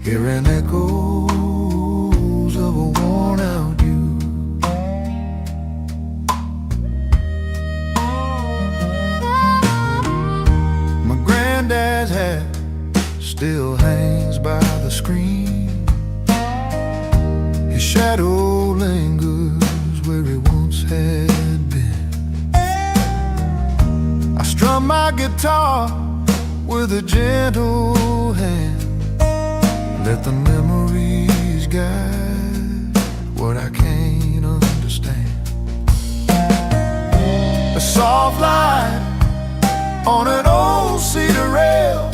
hearing echoes of a worn out youth. My granddad's hat still hangs by the screen. His shadow lingers where he once had been. I strum my guitar with a gentle hand. Let the memories guide what I can't understand. A soft light on an old cedar rail,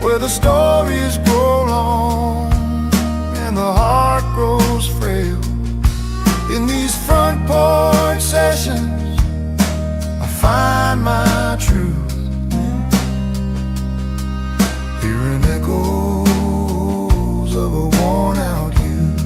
where the stories grow long and the heart grows frail. In these front porch sessions I find my truth, hearing echoes of a worn out youth.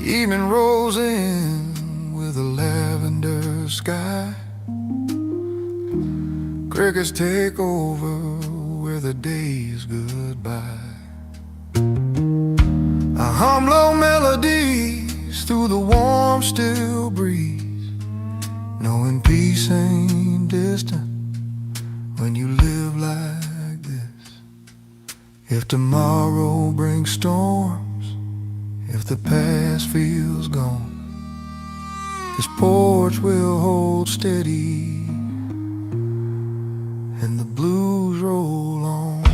Evening rolls in with a lavender sky. Crickets take over where the day's goodbye. I hum low melodies through the warm still breeze, knowing peace ain't distant when you live like this. If tomorrow brings storms, if the past feels gone, this porch will hold steady and the blues roll on.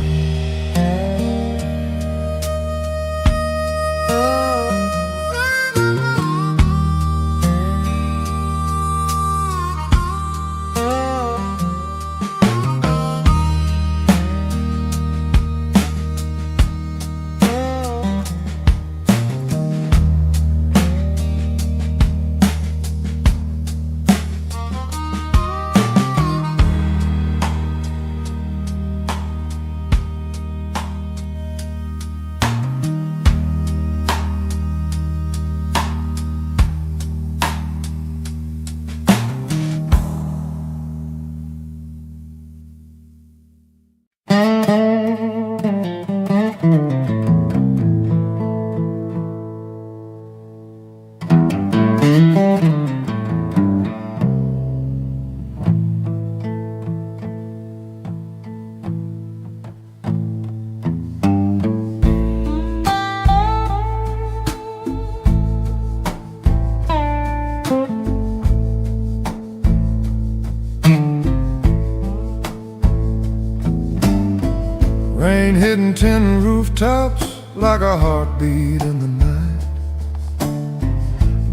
Rain hitting tin rooftops like a heartbeat in the night.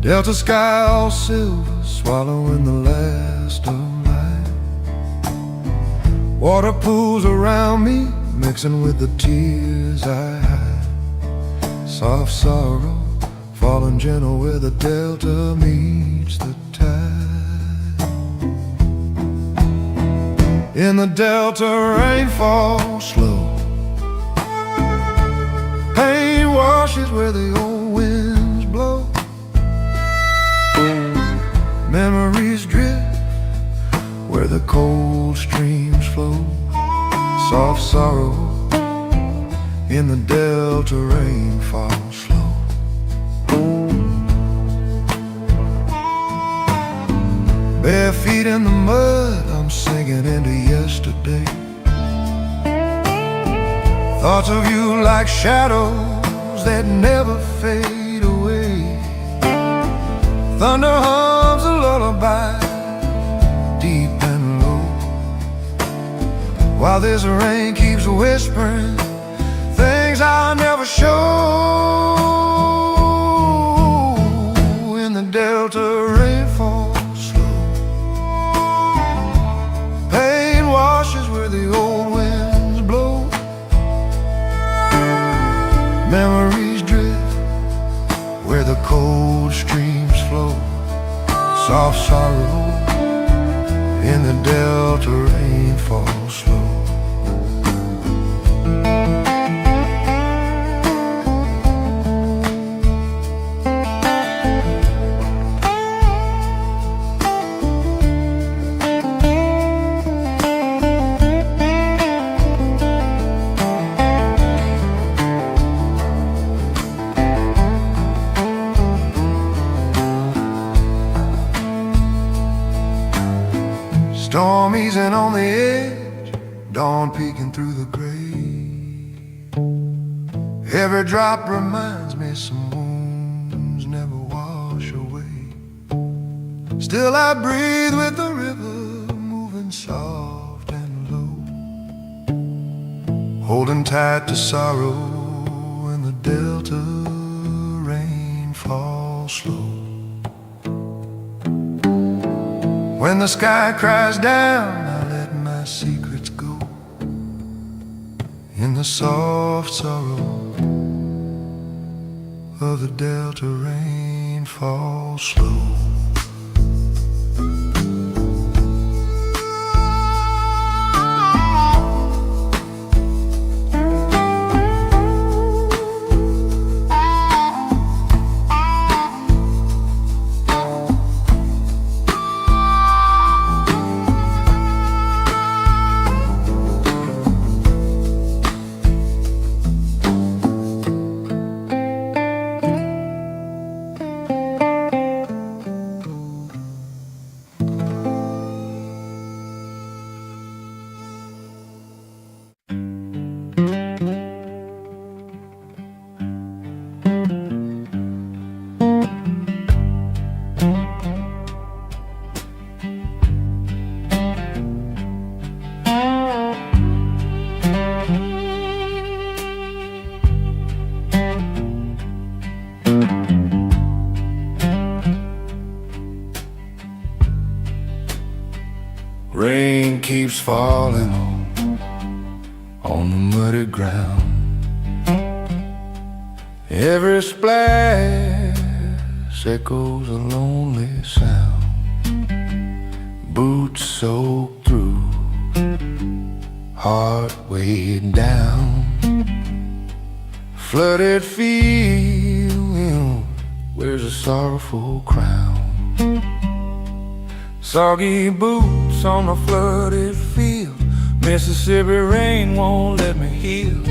Delta sky all silver, swallowing the last of light. Water pools around me, mixing with the tears I hide. Soft sorrow, falling gentle where the delta meets the tide. In the delta, rain falls slow. Pain washes where the old winds blow. Memories drift where the cold streams flow. Soft sorrow sinking into yesterday. Thoughts of you like shadows that never fade away. Thunder hums a lullaby, deep and low, while this rain keeps whispering things I'll never show. In the Delta, rain falls slow. Pain washes where the old winds blow. Memories drift where the cold streams flow. Soft sorrow in the Delta, rain falls slow. Storm easing on the edge, dawn peeking through the gray. Every drop reminds me some wounds never wash away. Still I breathe with the river moving soft and low, holding tight to sorrow in the Delta, rain falls slow. When the sky cries down, I let my secrets go. In the soft sorrow of the Delta, rain falls slow. Rain keeps falling on the muddy ground. Every splash echoes a lonely sound. Boots soaked through, heart weighed down. Flooded field wears a sorrowful crown. Soggy boots on a flooded field. Mississippi rain won't let me heal.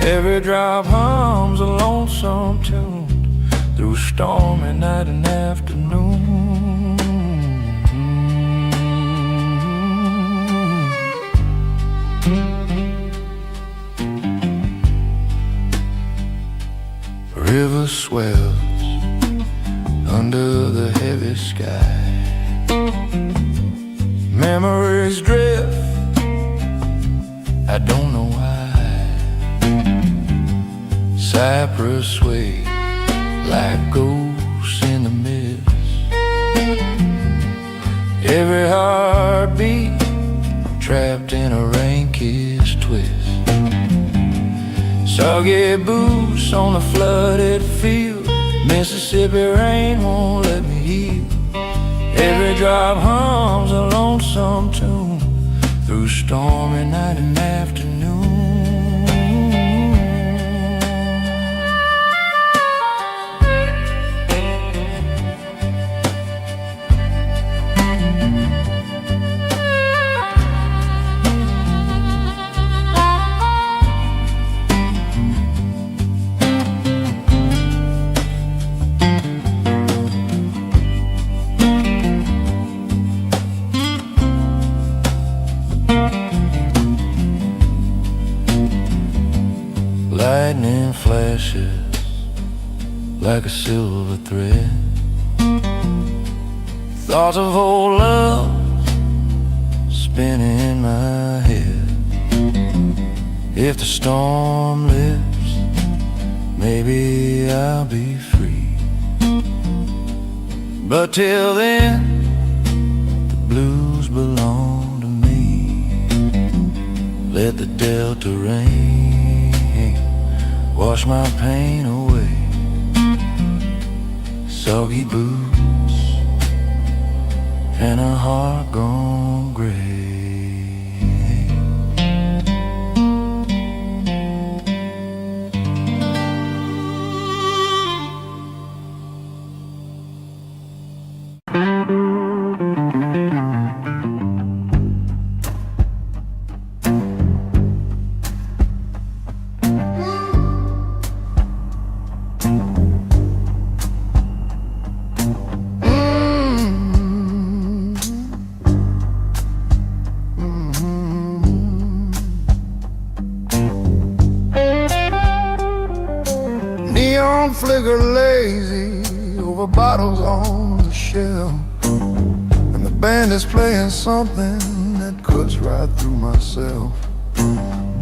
Every drop hums a lonesome tune through stormy night and afternoon. River swells under the heavy sky. Memories drift, I don't know why. Cypress sway like ghosts in the mist. Every heartbeat trapped in a rain-kissed twist. Soggy boots on a flooded field. Mississippi rain won't let me heal. Every drop hums a lonesome tune through stormy night and afternoon. like a silver thread. Thoughts of old love spinning in my head. If the storm lifts, maybe I'll be free. But till then, the blues belong to me. Let the delta rain wash my pain away. Soggy boots and a heart gone gray. Flicker lazy over bottles on the shelf, and the band is playing something that cuts right through myself.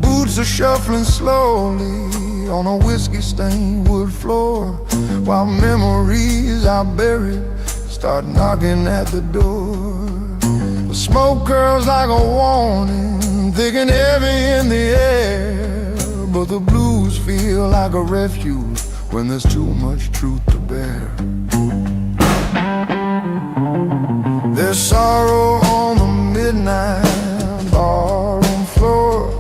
Boots are shuffling slowly on a whiskey-stained wood floor, while memories I buried start knocking at the door. The smoke curls like a warning, thick and heavy in the air, but the blues feel like a refuge when there's too much truth to bear. There's sorrow on the midnight barroom floor,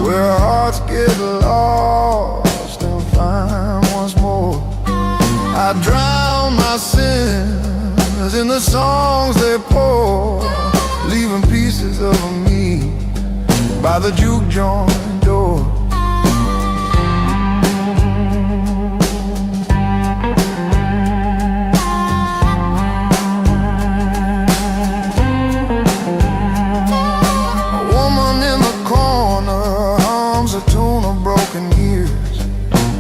where hearts get lost and find once more. I drown my sins in the songs they pour, leaving pieces of me by the juke joint door.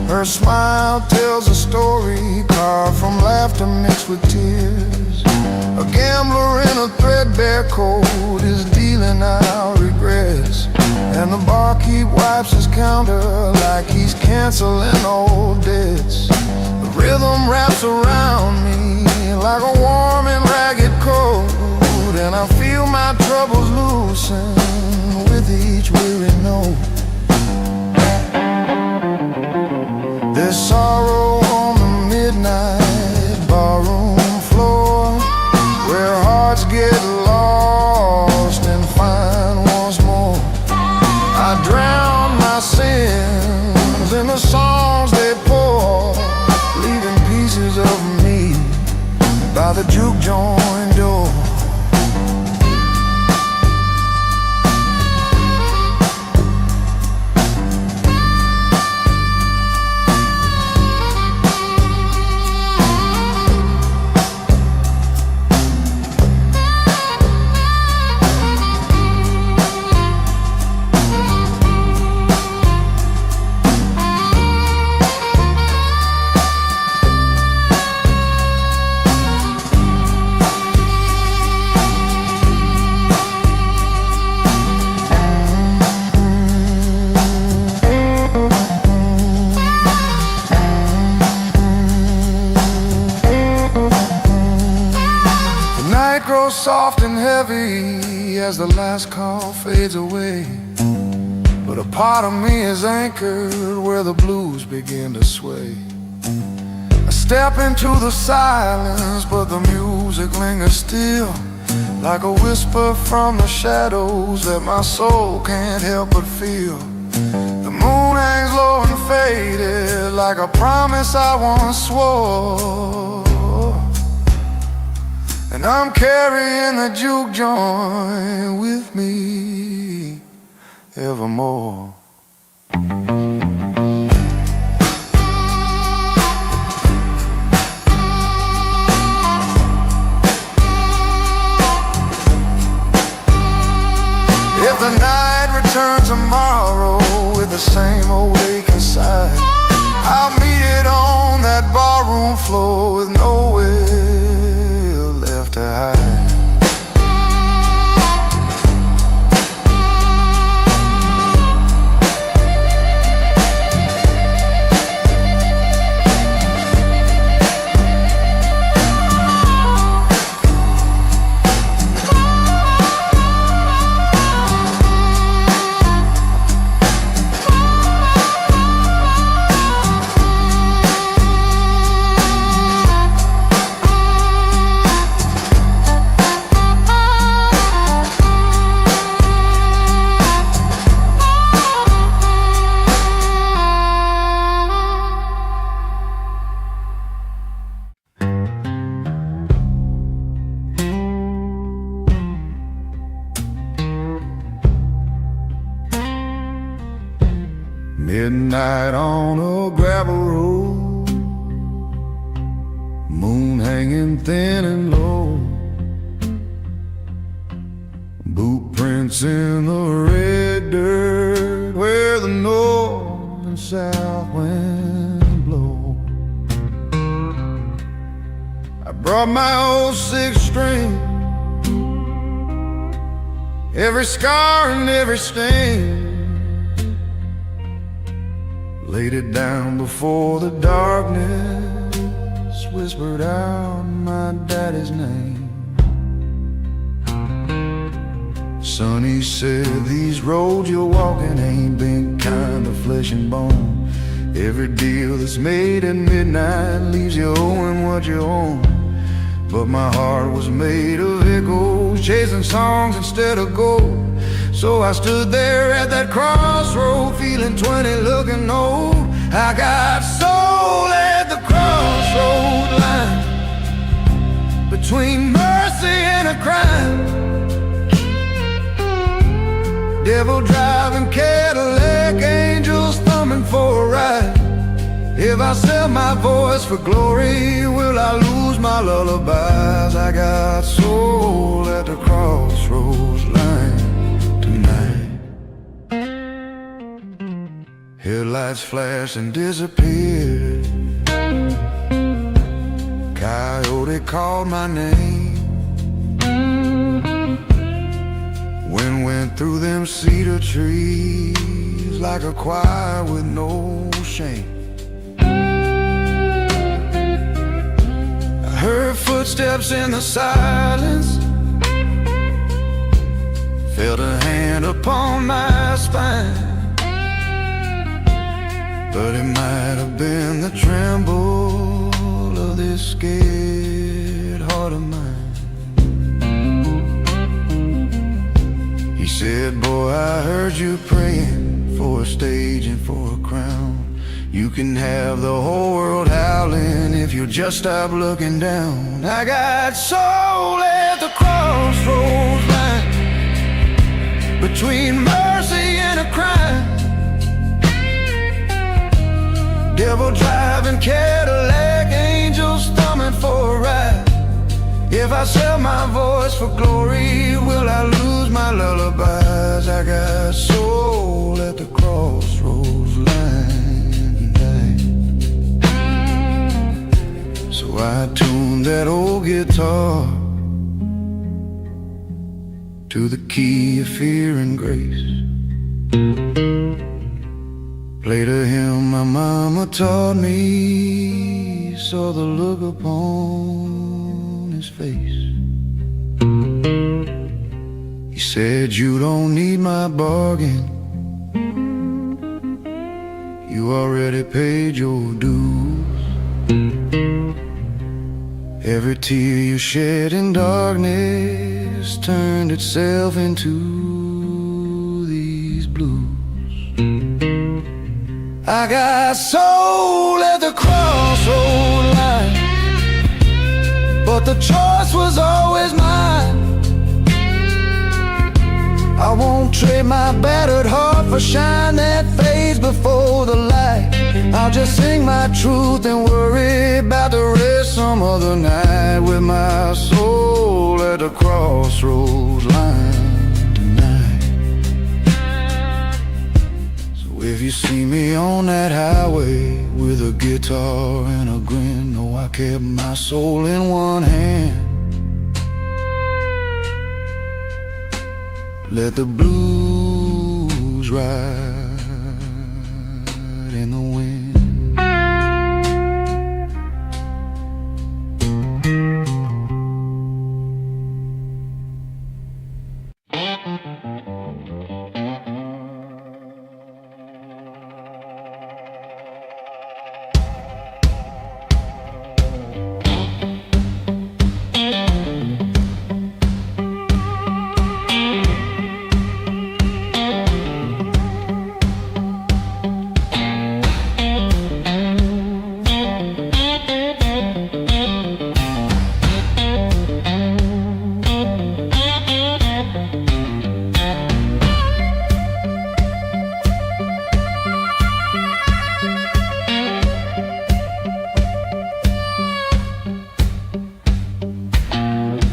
Her smile tells a story carved from laughter mixed with tears. A gambler in a threadbare coat is dealing out regrets, and the barkeep wipes his counter like he's canceling old debts. The rhythm wraps around me like a warm and ragged coat, and I feel my troubles loosen with each weary note. There's sorrow on the midnight barroom floor, where hearts get lost and find once more. I drown my sins in the songs they pour, leaving pieces of me by the juke joint door. Soft and heavy as the last call fades away, but a part of me is anchored where the blues begin to sway. I step into the silence, but the music lingers still, like a whisper from the shadows that my soul can't help but feel. The moon hangs low and faded like a promise I once swore, and I'm carrying the juke joint with me evermore. If the night returns tomorrow with the same old ache inside, I'll meet it on that barroom on the floor with nowhere left to hide. Midnight on a gravel road, moon hanging thin and low, boot prints in the red dirt where the north and south wind blow. I brought my old six string, every scar and every stain, laid it down before the darkness whispered out my daddy's name. Son, he said, these roads you're walking ain't been kind of flesh and bone. Every deal that's made at midnight leaves you owing what you own. But my heart was made of echoes, chasing songs instead of gold. So I stood there at that crossroad, feeling 20, looking old. I got soul at the crossroad line, between mercy and a crime. Devil driving Cadillac, angels thumbing for a ride. If I sell my voice for glory, will I lose my lullabies? I got soul at the crossroads line. Headlights flashed and disappeared. Coyote called my name. Wind went through them cedar trees like a choir with no shame. I heard footsteps in the silence, felt a hand upon my spine. But it might have been the tremble of this scared heart of mine. He said, boy, I heard you praying for a stage and for a crown. You can have the whole world howling if you'll just stop looking down. I got soul at the crossroads line, between mercy and a crime. Devil driving Cadillac, angels thumbing for a ride. If I sell my voice for glory, will I lose my lullabies? I got soul at the crossroads line tonight. So I tuned that old guitar to the key of fear and grace. Played a hymn my mama taught me, saw the look upon his face. He said, you don't need my bargain, you already paid your dues. Every tear you shed in darkness turned itself into these blues. I got soul at the crossroad line, but the choice was always mine. I won't trade my battered heart for shine that fades before the light. I'll just sing my truth and worry about the rest some other night, with my soul at the crossroads line tonight. So if you see me on that highway with a guitar and a grin, no, I I kept my soul in one hand. Let the blues ride in the wind.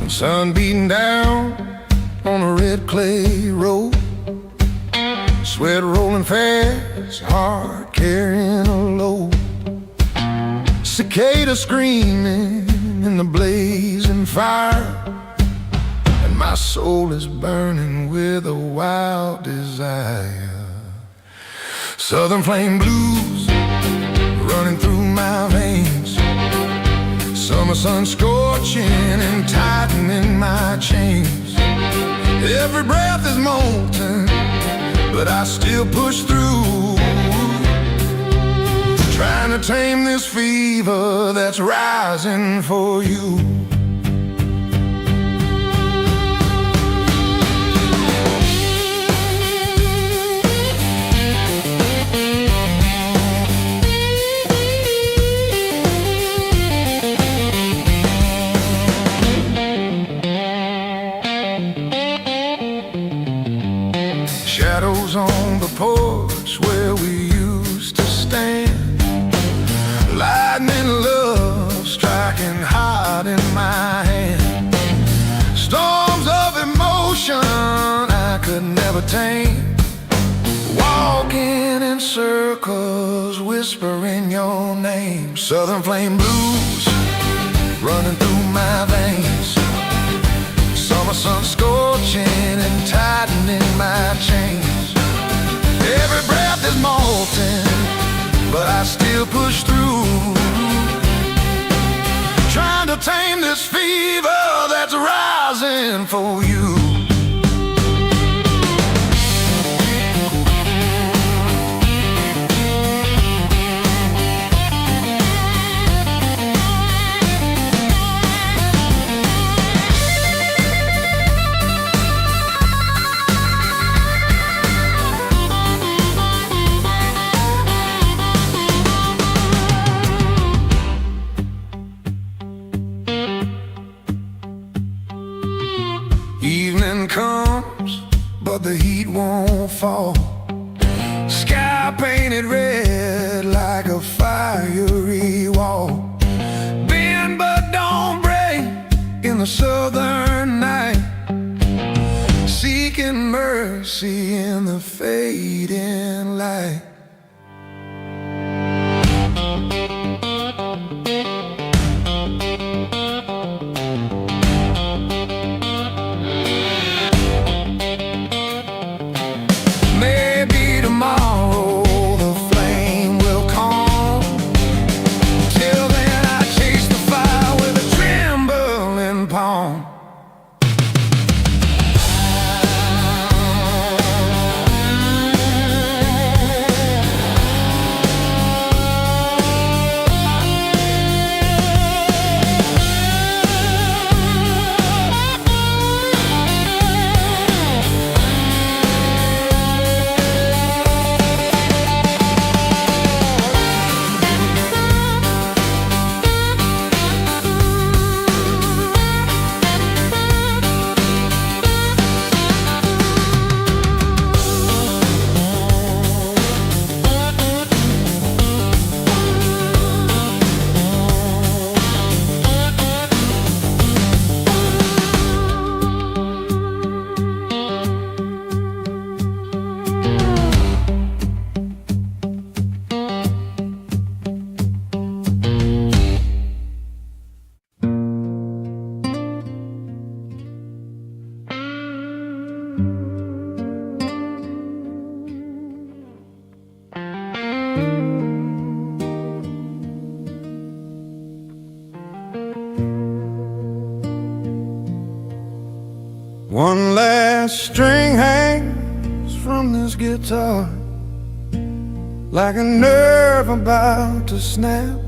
Sun beating down on a red clay road, sweat rolling fast, heart carrying a load. Cicada screaming in the blazing fire, and my soul is burning with a wild desire. Southern flame blues running through my veins, summer sun scorching and tightening my chains. Every breath is molten, but I still push through, trying to tame this fever that's rising for you. Shadows on the porch where we used to stand, lightning love striking hard in my hand. Storms of emotion I could never tame, walking in circles, whispering your name. Southern flame blues running through my veins, summer sun scorching and tightening my chains. Every breath is molten, but I still push through, trying to tame this fever that's rising for you. Evening comes, but the heat won't fall. Sky painted red like a fiery wall. Bend but don't break in the southern night, seeking mercy in the fading light. One last string hangs from this guitar, like a nerve about to snap,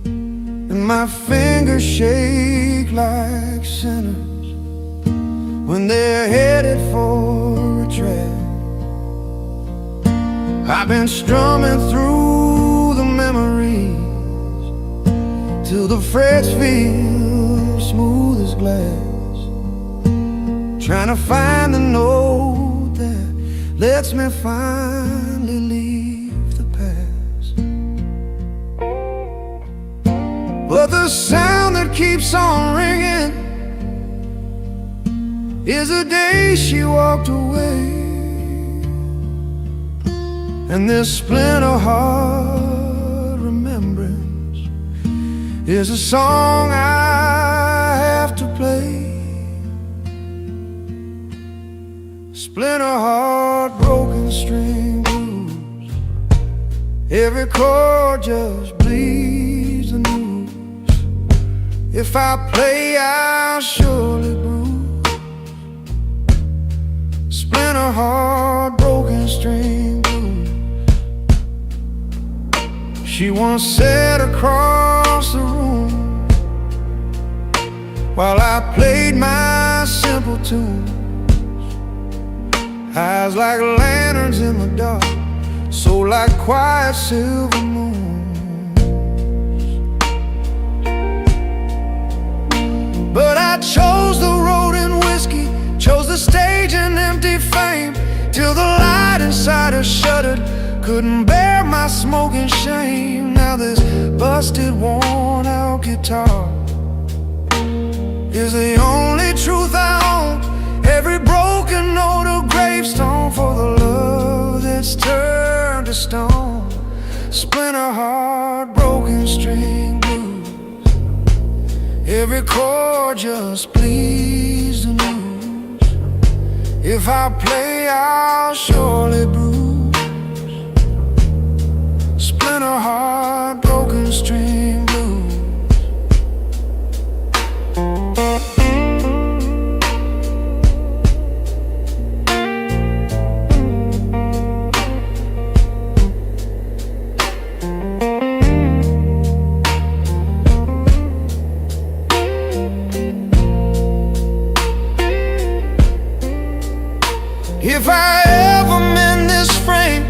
and my fingers shake like sinners when they're headed for a trap. I've been strumming through the memories till the frets feel smooth as glass, trying to find the note that lets me finally leave the past. But the sound that keeps on ringing is the day she walked away, and this splinter heart remembrance is a song I have to play. Splinter heart, broken string blues, every chord just bleeds the news. If I play, I'll surely bruise. Splinter heart, broken string blues. She once sat across the room while I played my simple tune. Eyes like lanterns in the dark, soul like quiet silver moons. But I chose the road in whiskey, chose the stage in empty fame, till the light inside her shuddered, couldn't bear my smoking shame. Now this busted, worn out guitar is the only truth I own. Every broken note a gravestone for the love that's turned to stone. Splinter heart, broken string blues, every chord just bleeds the news. If I play, I'll surely bruise. Splinter heart, broken string blues. If I ever mend this frame,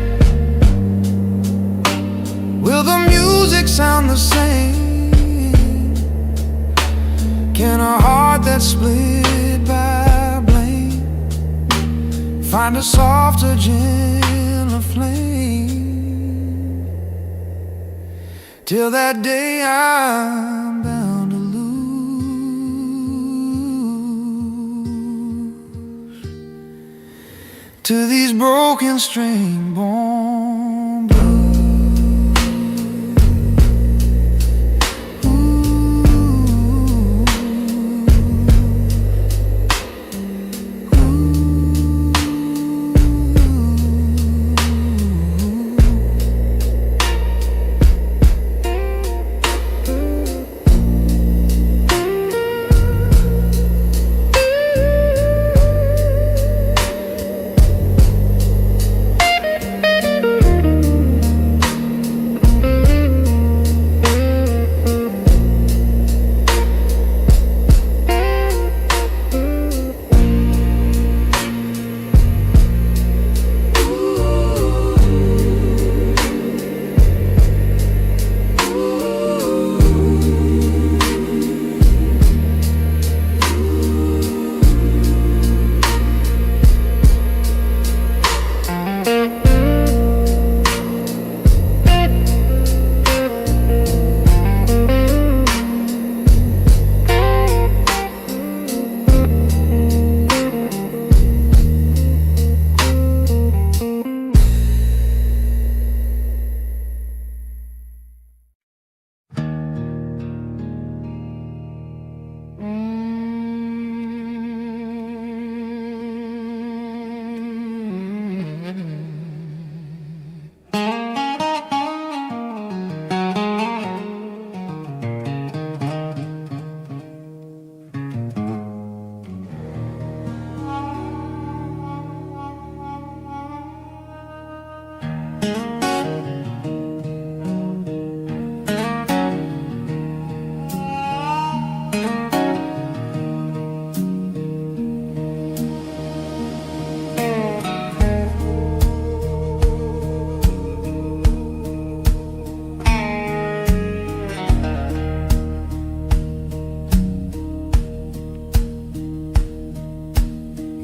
will the music sound the same? Can a heart that's split by blame find a softer, gentler flame? Till that day I'm bound to lose to these broken string born blues.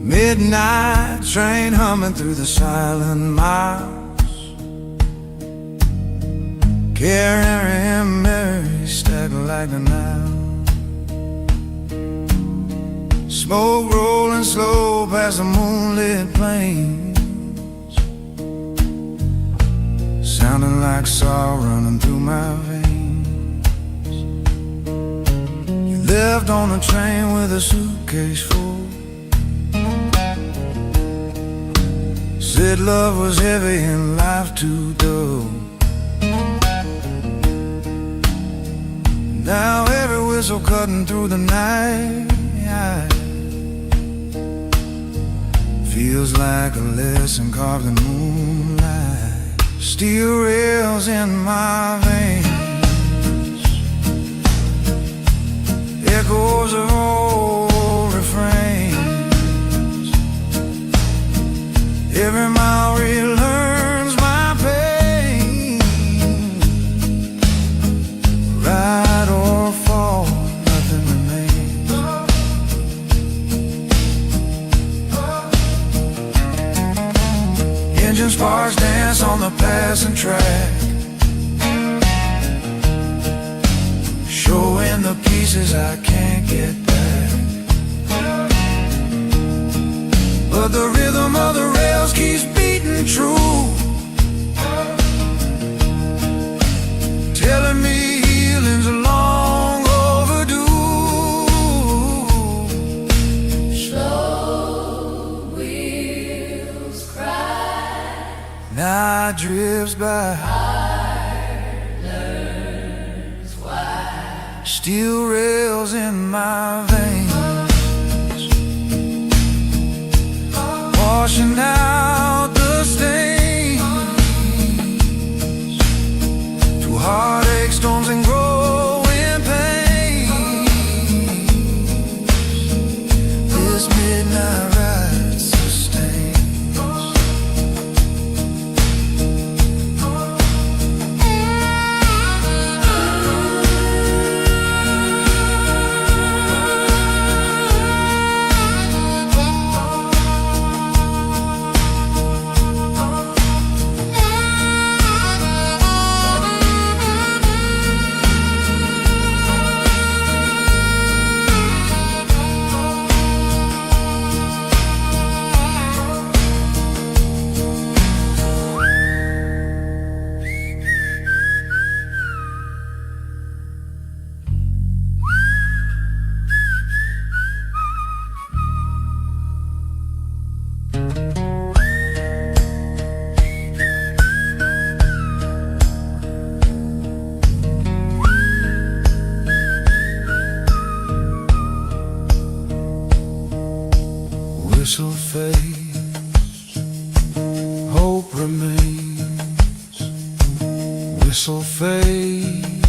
Midnight train humming through the silent miles, Carrie and Mary stacked like the Nile. Smoke rolling slow past the moonlit plains, sounding like salt running through my veins. You left on a train with a suitcase full, said love was heavy and life too dull. Now every whistle cutting through the night feels like a lesson carved in moonlight. Steel rails in my veins, echoes of old refrains. Every mile relearns my pain. Ride or fall, nothing remains. Engine sparks dance on the passing track, showing the pieces I can't get back. But the rhythm of the rails keeps beating true, telling me healing's long overdue. Slow wheels cry, Night drifts by, heart learns why. steel rails in my veins, washing out the stains. Through heartache, storms, and growing pains, this midnight ride sustains. Whistle fades, hope remains. Whistle fades,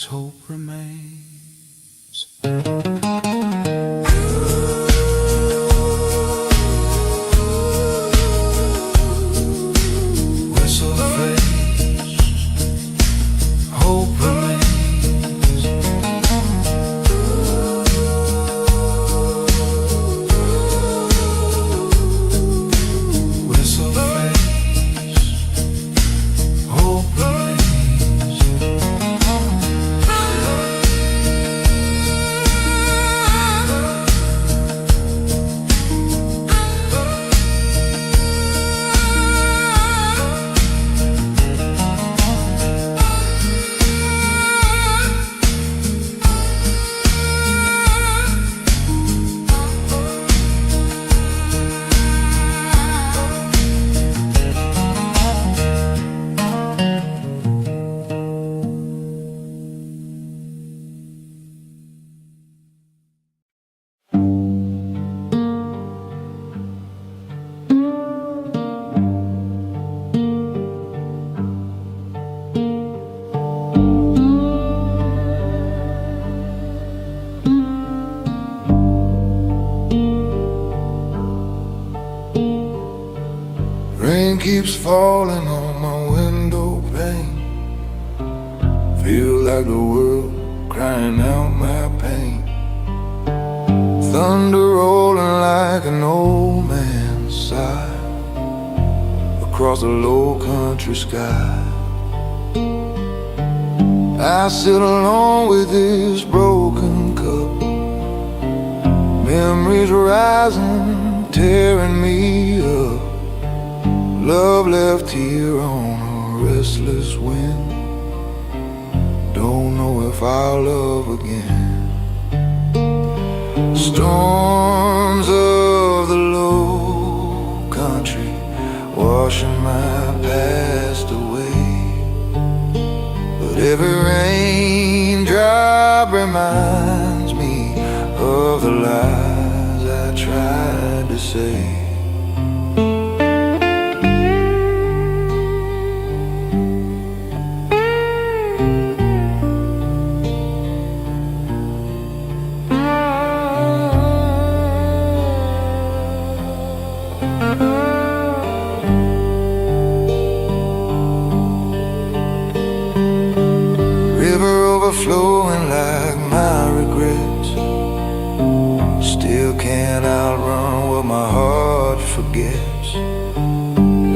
hope remains. Whistle fades, hope remains. keeps falling on my window pane. Feel like the world crying out my pain. Thunder rolling like an old man's sigh across a low country sky. I sit alone with this broken cup, memories rising, tearing me up. Love left here on a restless wind. Don't know if I'll love again. Storms of the low country washing my past away, but every raindrop reminds me of the lies I tried to say. Overflowing like my regrets, still can't outrun what my heart forgets.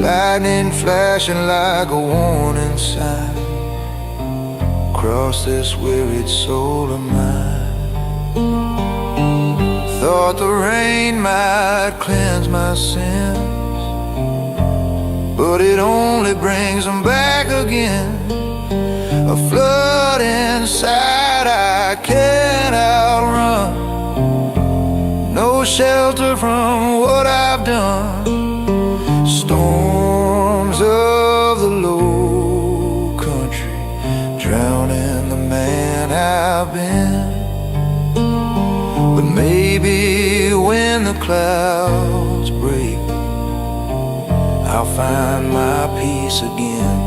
Lightning flashing like a warning sign across this wearied soul of mine. Thought the rain might cleanse my sins, but it only brings them back again. A flood inside I can't outrun, no shelter from what I've done. Storms of the low country drowning the man I've been. But maybe when the clouds break, I'll find my peace again.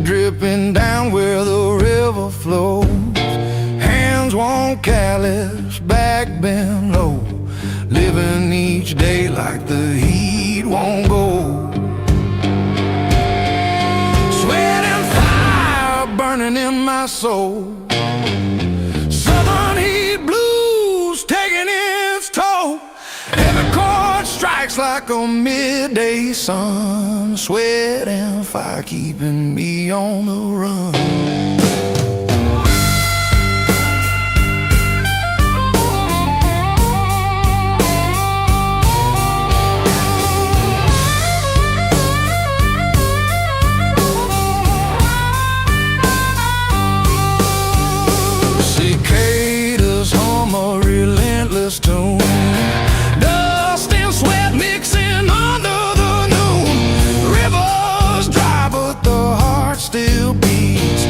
Dripping down where the river flows, hands won't callous, back bend low, living each day like the heat won't go. Sweat and fire burning in my soul, southern heat blues taking its toll. Every chord strikes like a midday sun, sweat and fire keeping me on the run. Cicadas hum a relentless tune, dust and sweat mixing under the noon. Rivers dry but the heart still beats.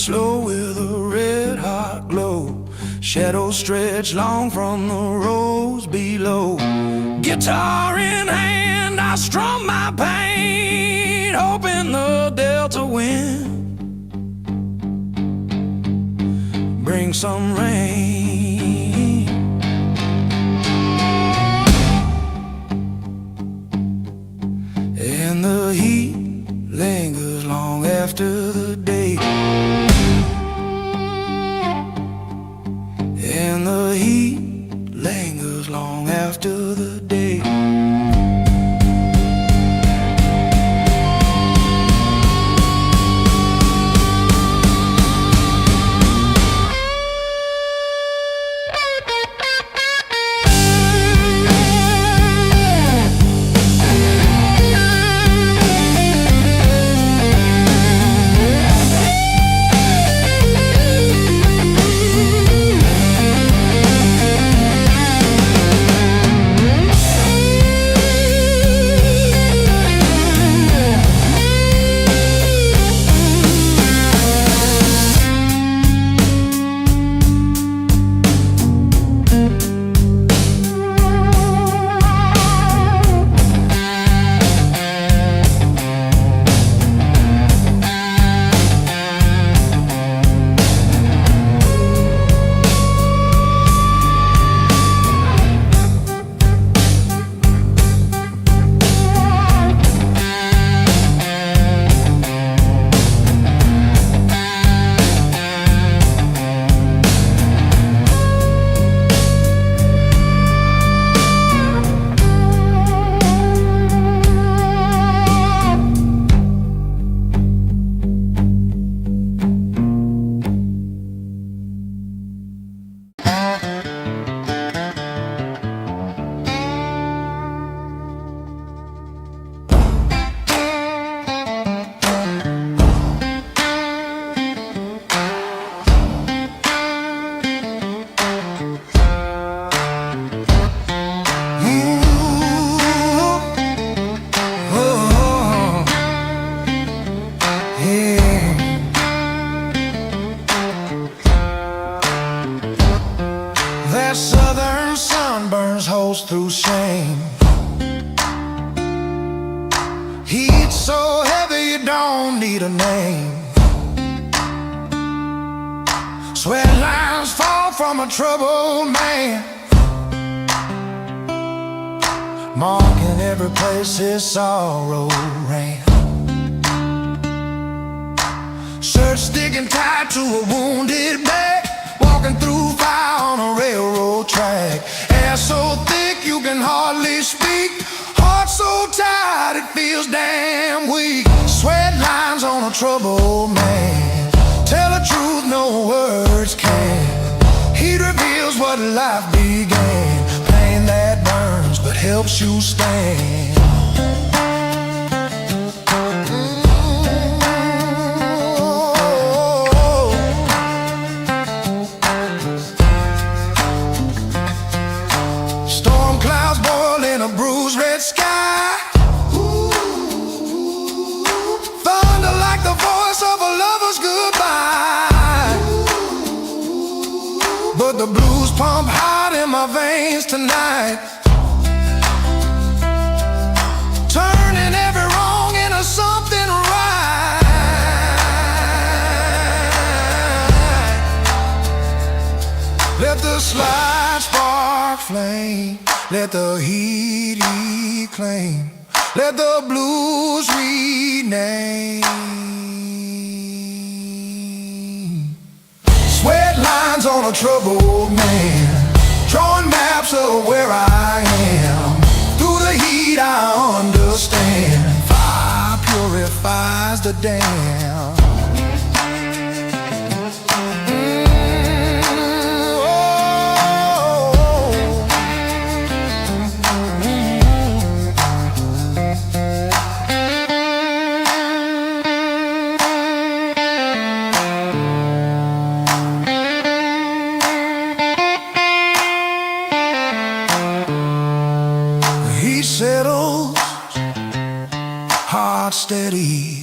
slow with a red hot glow. Shadows stretch long from the rows below. Guitar in hand, I strum my pain, hoping the delta wind bring some rain. And the heat lingers long after the day. And the heat lingers long after the day. That southern sun burns holes through shame. Heat so heavy you don't need a name. Sweat lines fall from a troubled man, marking every place his sorrow ran. Shirt sticking tight to a wounded back, walking through fire on a railroad track. Air so thick you can hardly speak, heart so tired it feels damn weak. Sweat lines on a troubled man, tell the truth no words can. Heat reveals what life began, pain that burns but helps you stand. In a bruised red sky, thunder like the voice of a lover's goodbye. But the blues pump hot in my veins tonight, turning every wrong into something right. Let the slide spark flame, let the heat reclaim, let the blues rename. Sweat lines on a troubled man, drawing maps of where I am. Through the heat I understand, fire purifies the damn. Settles, heart steady,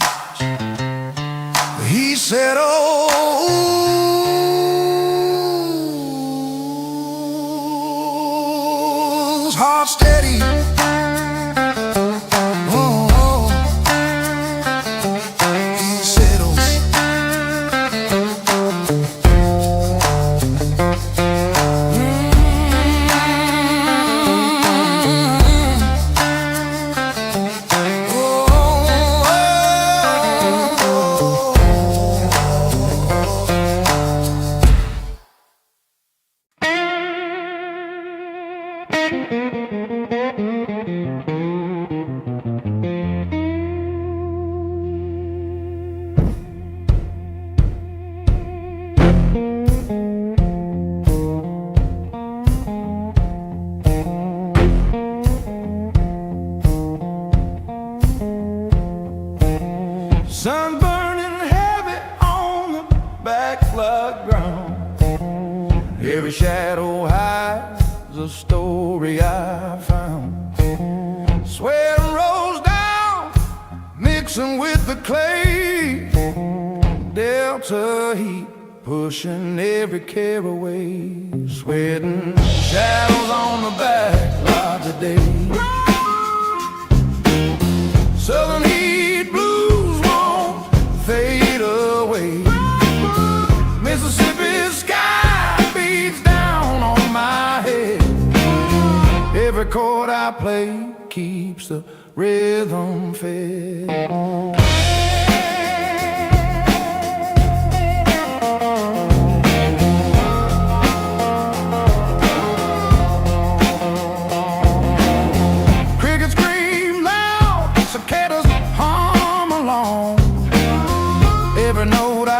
black flood ground. Every shadow hides a story I found. Sweat rolls down, mixing with the clay. Delta heat pushing every care away. Sweating shadows on the back lot today. Southern heat blues won't fade away. Mississippi sky beats down on my head. Every chord I play keeps the rhythm fed.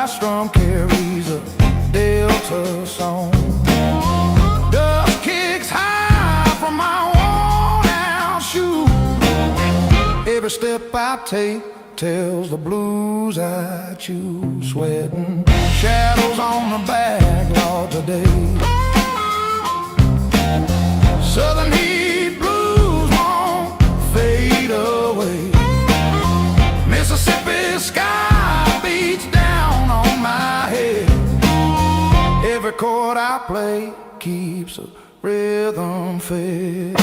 Strum carries a Delta song. Dust kicks high from my worn-out shoes. Every step I take tells the blues I choose. Sweating shadows on the back lot today. Southern heat blues won't fade away. Mississippi sky beats down on my head. Every chord I play keeps a rhythm fed.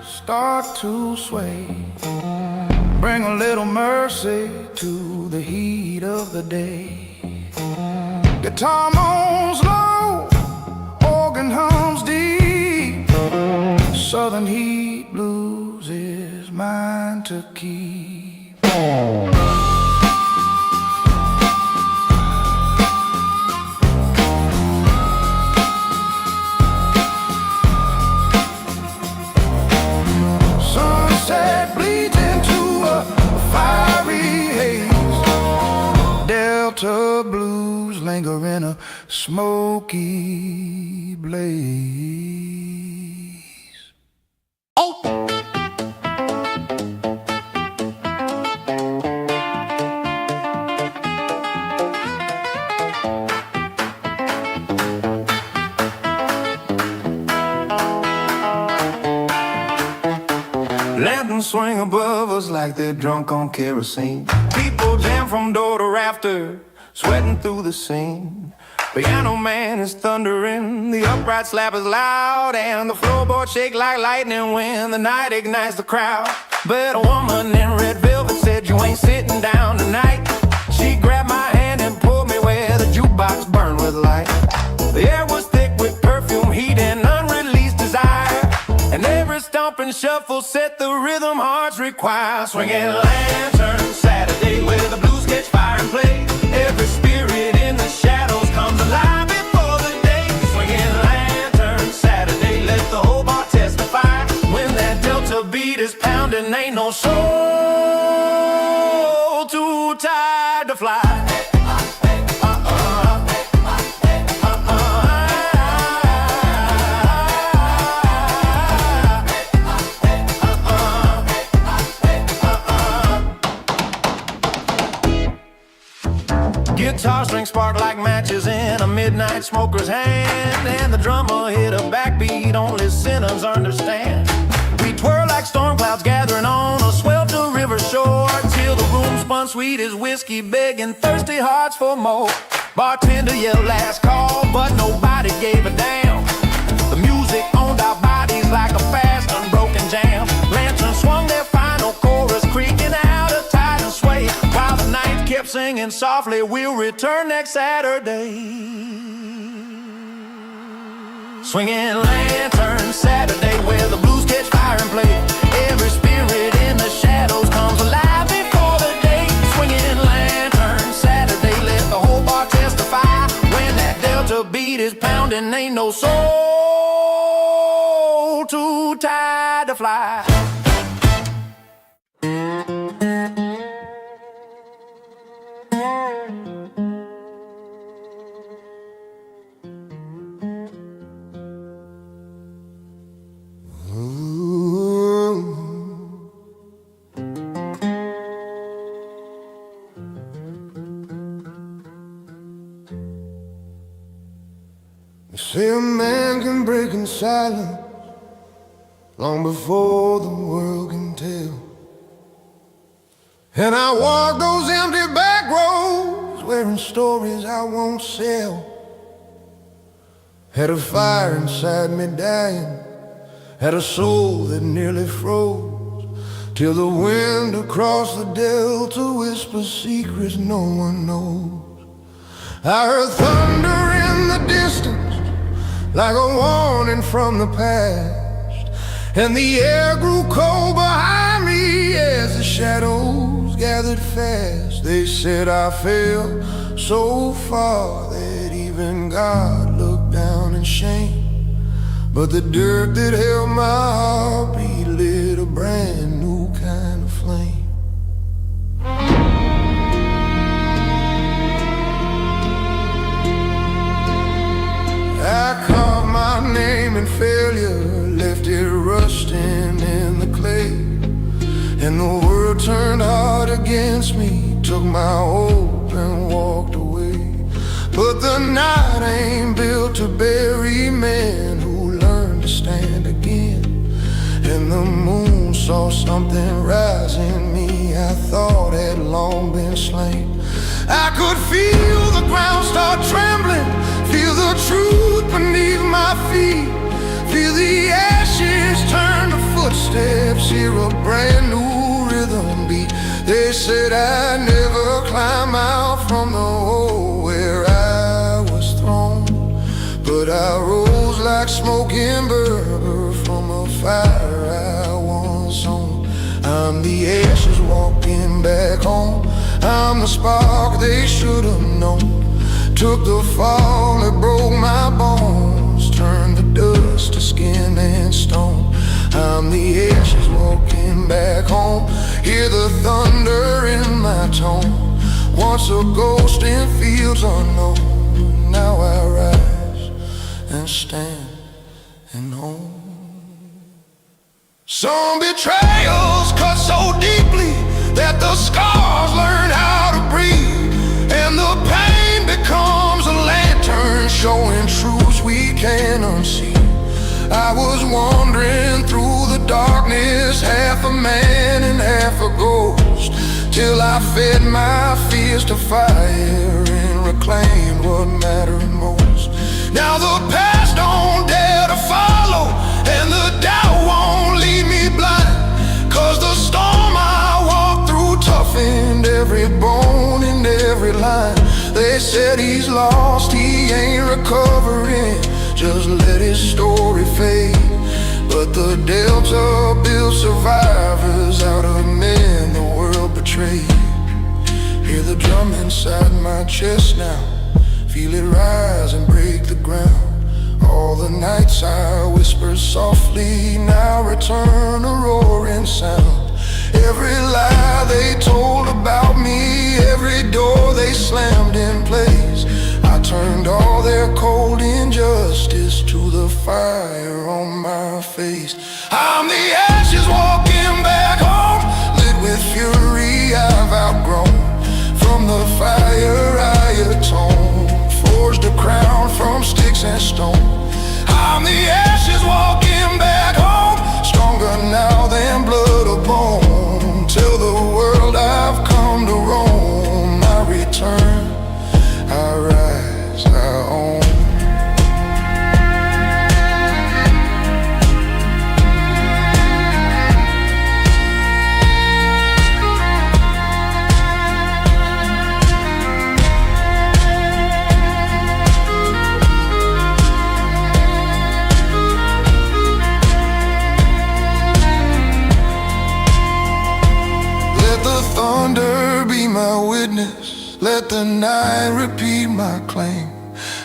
Start to sway, bring a little mercy to the heat of the day. Guitar moans low, organ hums deep. Southern heat blues is mine to keep. Sunset bleeds into a fiery haze. Delta blues linger in a smoky blaze. Oh! Lanterns swing above us like they're drunk on kerosene. People jam from door to rafter, sweating through the scene. Piano man is thundering, the upright slap is loud, and the floorboard shake like lightning when the night ignites the crowd. But a woman in red velvet said, "You ain't sitting down tonight." She grabbed my hand and pulled me where the jukebox burned with light. The air was thick with perfume, heat, and unreleased desire. And every stomp and shuffle set the rhythm hearts require. Swinging lantern Saturday where the blues catch fire and play. Every spirit in the shadows comes alive before the day. Swinging lantern Saturday, let the whole bar testify. When that Delta beat is pounding, ain't no soul too tired to fly. Guitar strings spark like matches in a midnight smoker's hand, and the drummer hit a backbeat only sinners understand. We twirl like storm clouds gathering on a swelter river shore, till the room spun sweet as whiskey, begging thirsty hearts for more. Bartender yelled last call, but nobody gave a damn. The music owned our bodies like a fast unbroken jam. Lanterns swung their final chorus, creaking out of tide and sway, while the night kept singing softly, "We'll return next Saturday." Swinging lantern Saturday where the blues catch fire and play. Every spirit in the shadows comes alive before the day. Swinging lantern Saturday, let the whole bar testify. When that Delta beat is pounding, ain't no soul too tired to fly. Say a man can break in silence long before the world can tell. And I walk those empty back roads wearing stories I won't sell. Had a fire inside me dying, had a soul that nearly froze, till the wind across the delta whispers secrets no one knows. I heard thunder in the distance, like a warning from the past, and the air grew cold behind me as the shadows gathered fast. They said I fell so far that even God looked down in shame, but the dirt that held my heartbeat lit a brand new kind of flame. I called my name in failure, left it rusting in the clay, and the world turned hard against me, took my hope and walked away. But the night ain't built to bury men who learn to stand again, and the moon saw something rise in me I thought had long been slain. I could feel the ground start trembling, feel the truth beneath my feet, feel the ashes turn to footsteps, hear a brand new rhythm beat. They said I'd never climb out from the hole where I was thrown, but I rose like smoking ember from a fire I once owned. I'm the ashes walking back home, I'm the spark they should have known. Took the fall that broke my bones, turned the dust to skin and stone. I'm the ashes walking back home, hear the thunder in my tone. Once a ghost in fields unknown, now I rise and stand and own. Some betrayals cut so deeply that the scars learn how to breathe, and the pain becomes a lantern showing truths we can't unsee. I was wandering through the darkness, half a man and half a ghost, till I fed my fears to fire and reclaimed what mattered most. Now the past don't dare to follow, and the doubt won't lead me blind, 'cause the storm I walked through toughened every bone and every line. They said he's lost, he ain't recovering, just let his story fade. But the Delta built survivors out of men the world betrayed. Hear the drum inside my chest now, feel it rise and break the ground. All the nights I whisper softly now return a roaring sound. Every lie they told about me, every door they slammed in place, I turned all their cold injustice to the fire on my face. I'm the ashes walking back home, lit with fury I've outgrown. From the fire I atone, forged a crown from sticks and stone. I'm the ashes walking back home, stronger now than blood or bone. Tell the world I've come to roam, I return, I rise, I own. Thunder be my witness, let the night repeat my claim.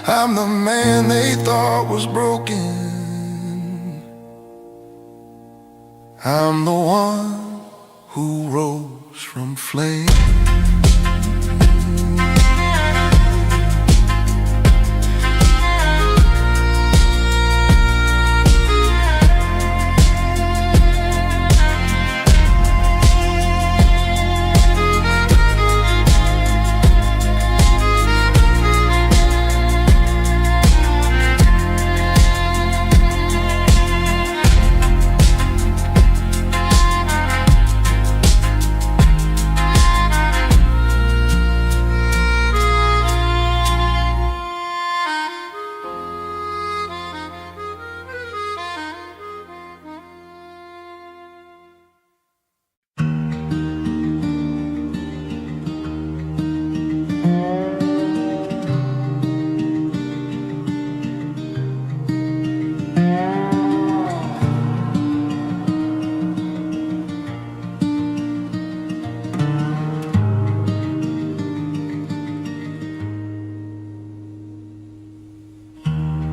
I'm the man they thought was broken, I'm the one who rose from flame.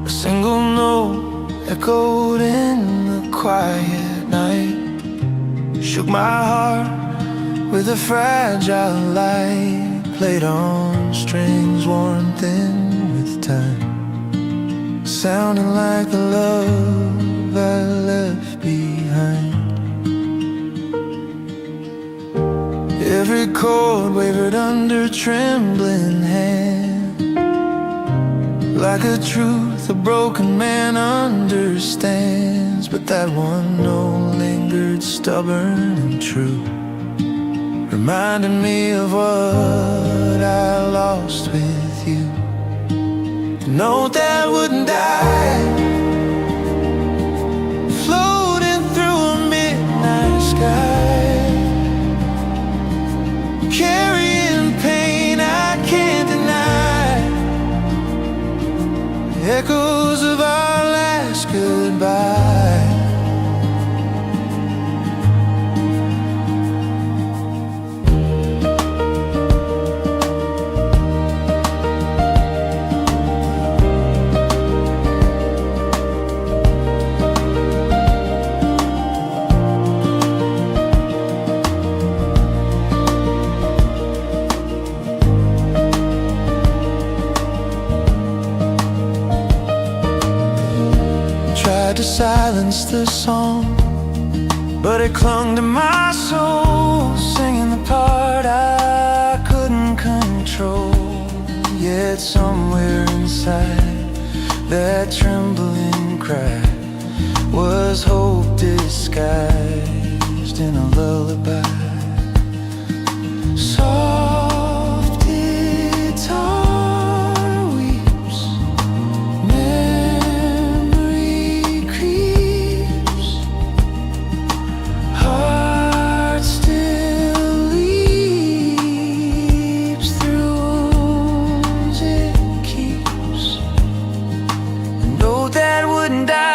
Single note echoed in the quiet night, shook my heart with a fragile light, played on strings worn thin with time, sounding like the love I left behind. Every chord wavered under trembling hand, like a truth a broken man understands. But that one note lingered stubborn and true, reminding me of what I lost with you. The note that wouldn't die, floating through a midnight sky, carrying pain I can't deny, echoes of our last goodbye. Tried to silence the song, but it clung to my soul, singing the part I couldn't control. Yet somewhere inside that trembling cry was hope disguised in a lullaby. Soft guitar weeps, memory creeps, heart still leaps through wounds it keeps. A note that wouldn't die,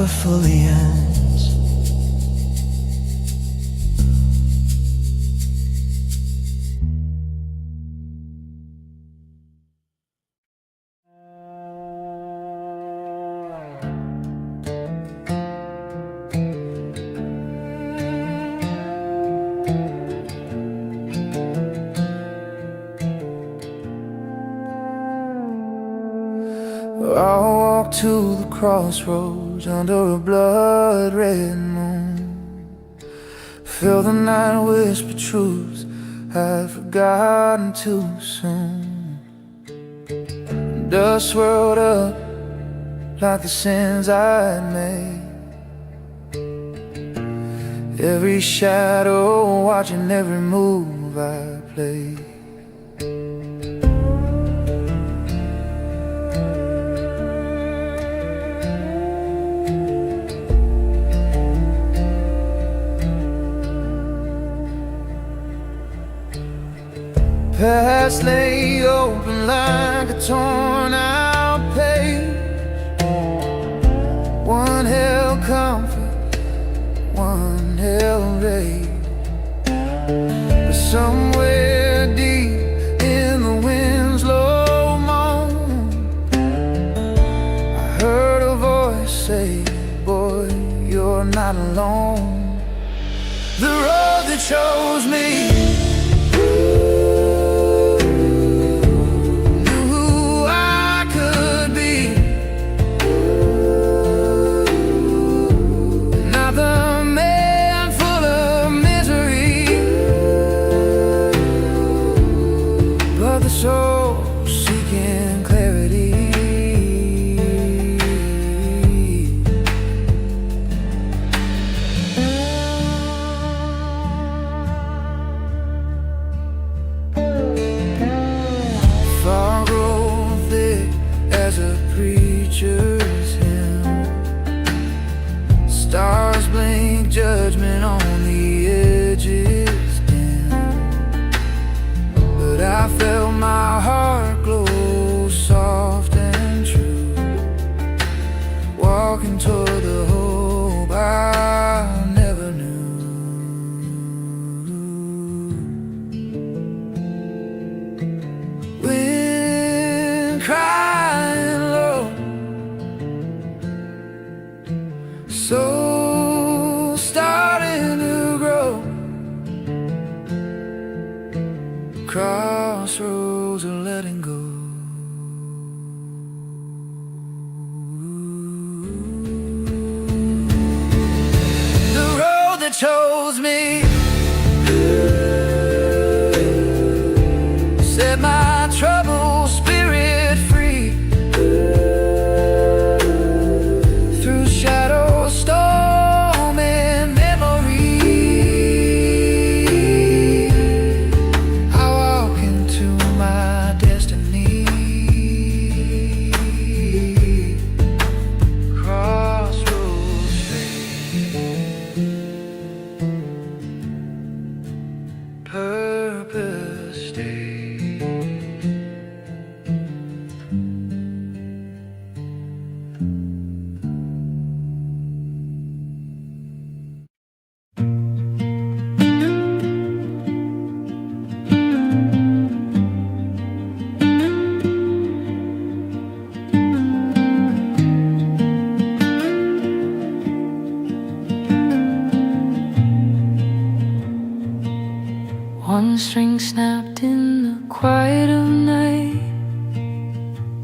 never fully ends. I walked to the crossroads under a blood-red moon. Feel the night whisper truths I'd forgotten too soon. Dust swirled up like the sins I'd made. Every shadow watching every move I played. Past lay open like a torn out page. One held comfort, one held rage. But somewhere deep in the wind's low moan, I heard a voice say, boy, you're not alone. The road that chose me judgment on the edges dim. But I felt my heart glow soft and true, walking toward the hope I never knew. When crying low, so crossroads of letting go. The road that chose me set my troubled spirit free. Through shadow, storm, and memory, one string snapped in the quiet of night,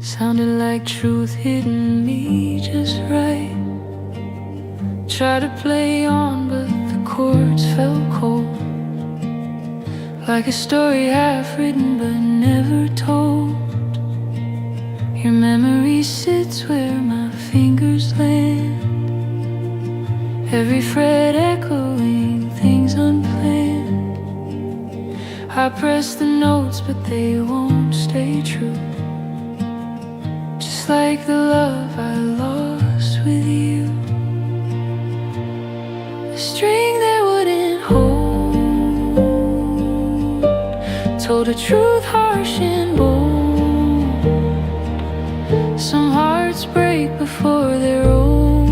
sounded like truth hitting me just right. Tried to play on, but the chords felt cold, like a story half written but never told. Your memory sits where my fingers land, every fret echoing things unplanned. I press the notes, but they won't stay true, just like the love I lost with you. The string that wouldn't hold told a truth harsh and bold. Some hearts break before they're old.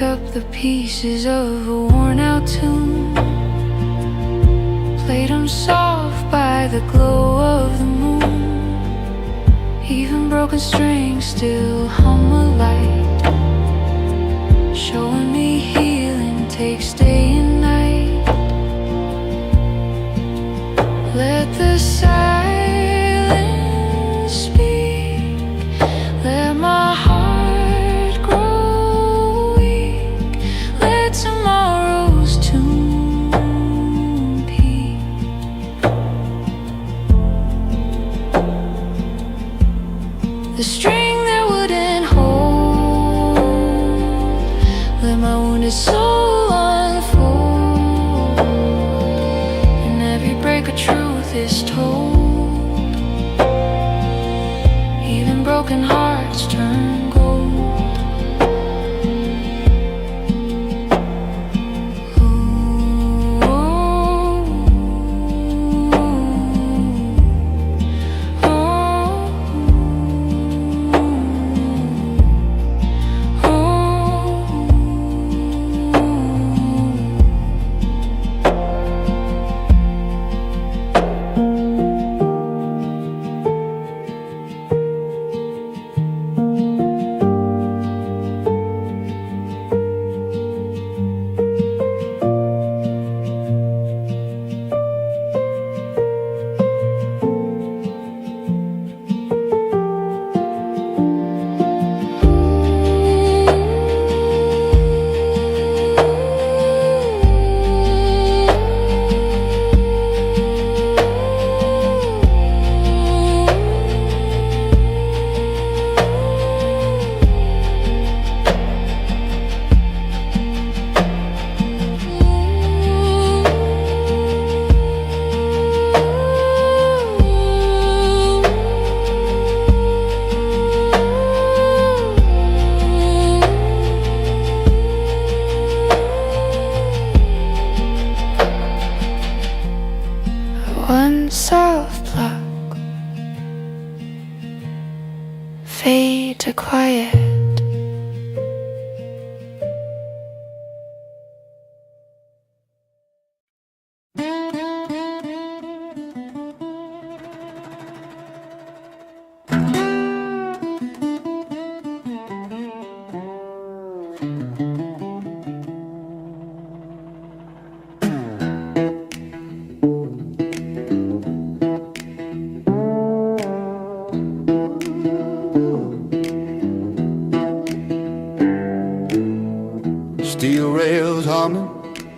picked up the pieces of a worn-out tune, played them soft by the glow of the moon. Even broken strings still hum a light, showing me healing takes day and night. Let the silence speak, let my heart grow weak, let tomorrow's tune peak. The string that wouldn't hold, let my wounded soul unfold, and every break of truth is told. Even broken hearts turn gold. One soft block, fade to quiet. Steel rails humming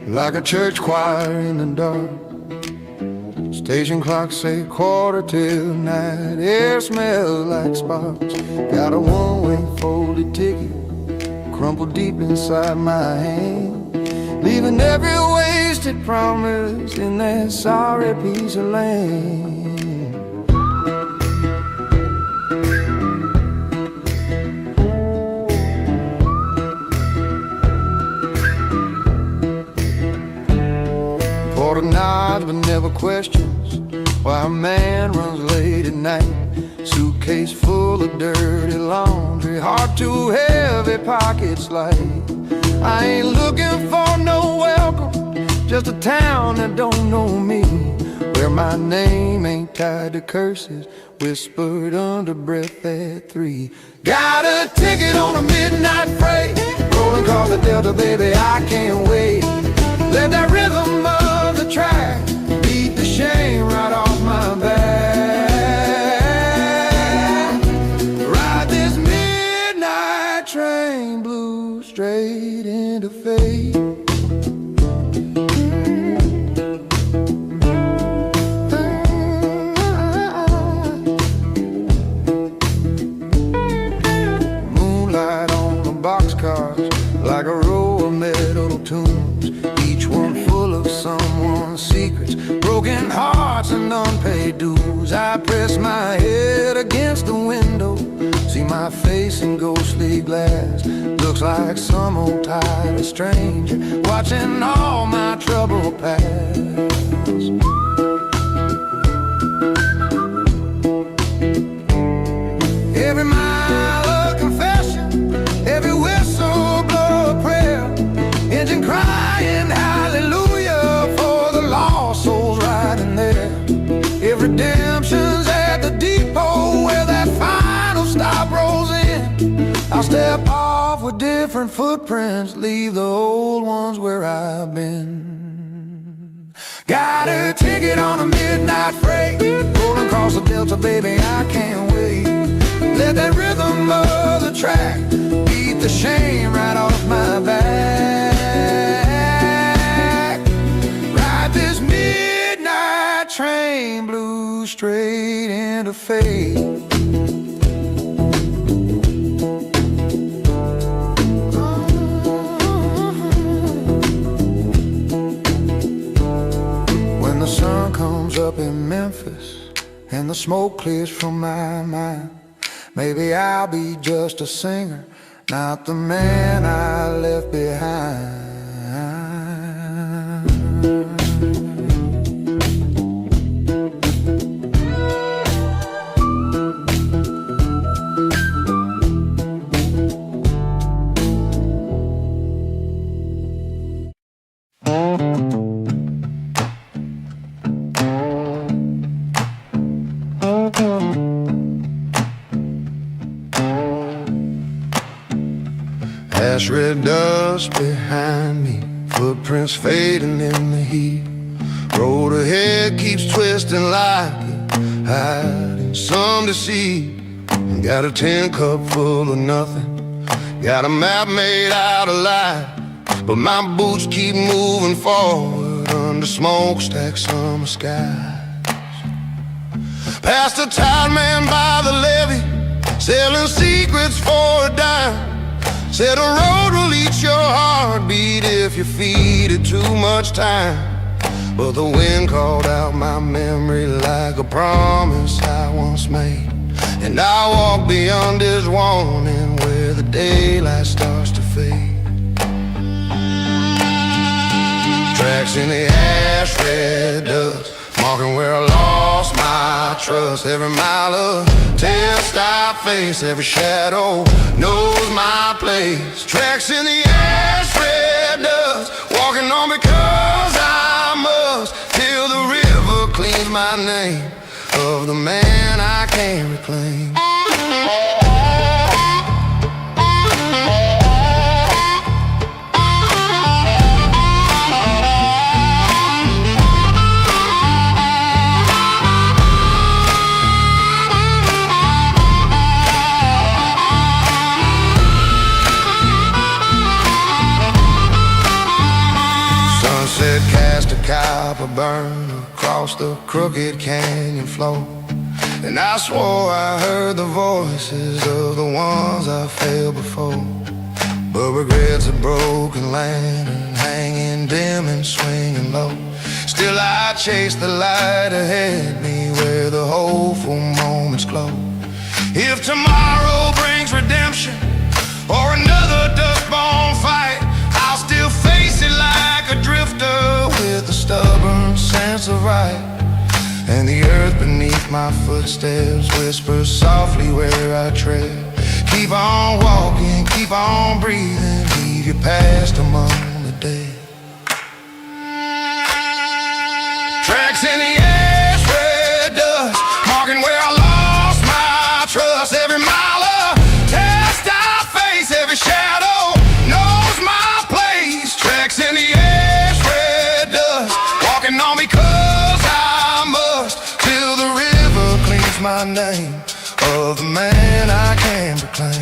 like a church choir in the dark. Station clocks say 9:15. Air smells like sparks. Got a one-way folded ticket crumpled deep inside my hand, leaving every wasted promise in that sorry piece of land. Nods but never questions why a man runs late at night. Suitcase full of dirty laundry, heart too heavy, pockets light. I ain't looking for no welcome, just a town that don't know me, where my name ain't tied to curses whispered under breath at 3. Got a ticket on a midnight freight, rolling across the Delta, baby, I can't wait. Let that rhythm of the track beat the shame right off my back. Ride this midnight train, blue straight into fate. Moonlight on the boxcars like a row of metal tunes, each one full of someone's secrets, broken hearts and unpaid dues. I press my head against the window, see my face in ghostly glass. Looks like some old tired stranger watching all my trouble pass. Every mile a confession, every whistle blow a prayer. off with different footprints, leave the old ones where I've been. Got a ticket on a midnight freight, rolling across the Delta, baby, I can't wait. Let that rhythm of the track beat the shame right off my back. Ride this midnight train, blue straight into fate. When the sun comes up in Memphis and the smoke clears from my mind, maybe I'll be just a singer, not the man I left behind. Ash red dust behind me, footprints fading in the heat. Road ahead keeps twisting like it, hiding some deceit. Got a tin cup full of nothing, got a map made out of light, but my boots keep moving forward under smokestack summer skies. Past a tired man by the levee, selling secrets for a dime. Said a road will eat your heartbeat if you feed it too much time. But the wind called out my memory like a promise I once made, and I walk beyond his warning where the daylight starts to fade. Tracks in the ash red dust, marking where I lost my trust. Every mile of test I face, every shadow knows my place. Tracks in the ash red dust, walking on because I must, till the river cleans my name of the man I can't reclaim. Cast a copper burn across the crooked canyon floor, and I swore I heard the voices of the ones I failed before. But regret's a broken lantern, hanging dim and swinging low. Still I chase the light ahead me where the hopeful moments glow. If tomorrow brings redemption or another dust-born fight, I'll still face it like a drifter with a stubborn sense of right. And the earth beneath my footsteps whispers softly where I tread. Keep on walking, keep on breathing, leave your past among the dead. Tracks in the ash red dust, marking where I lost my trust. Every mile of test I face, every shadow knows my place. Tracks in the ash red dust, walking on because I must, till the river cleans my name of the man I can't reclaim.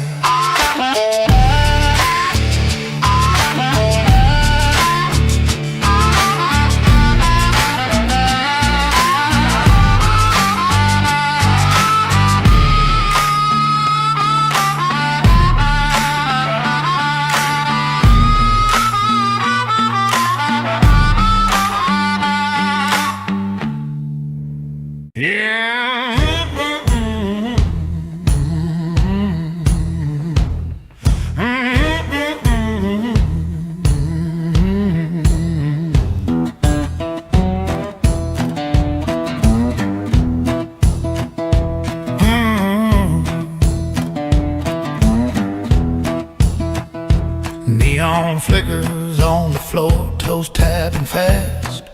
Neon flickers on the floor, toes tapping fast.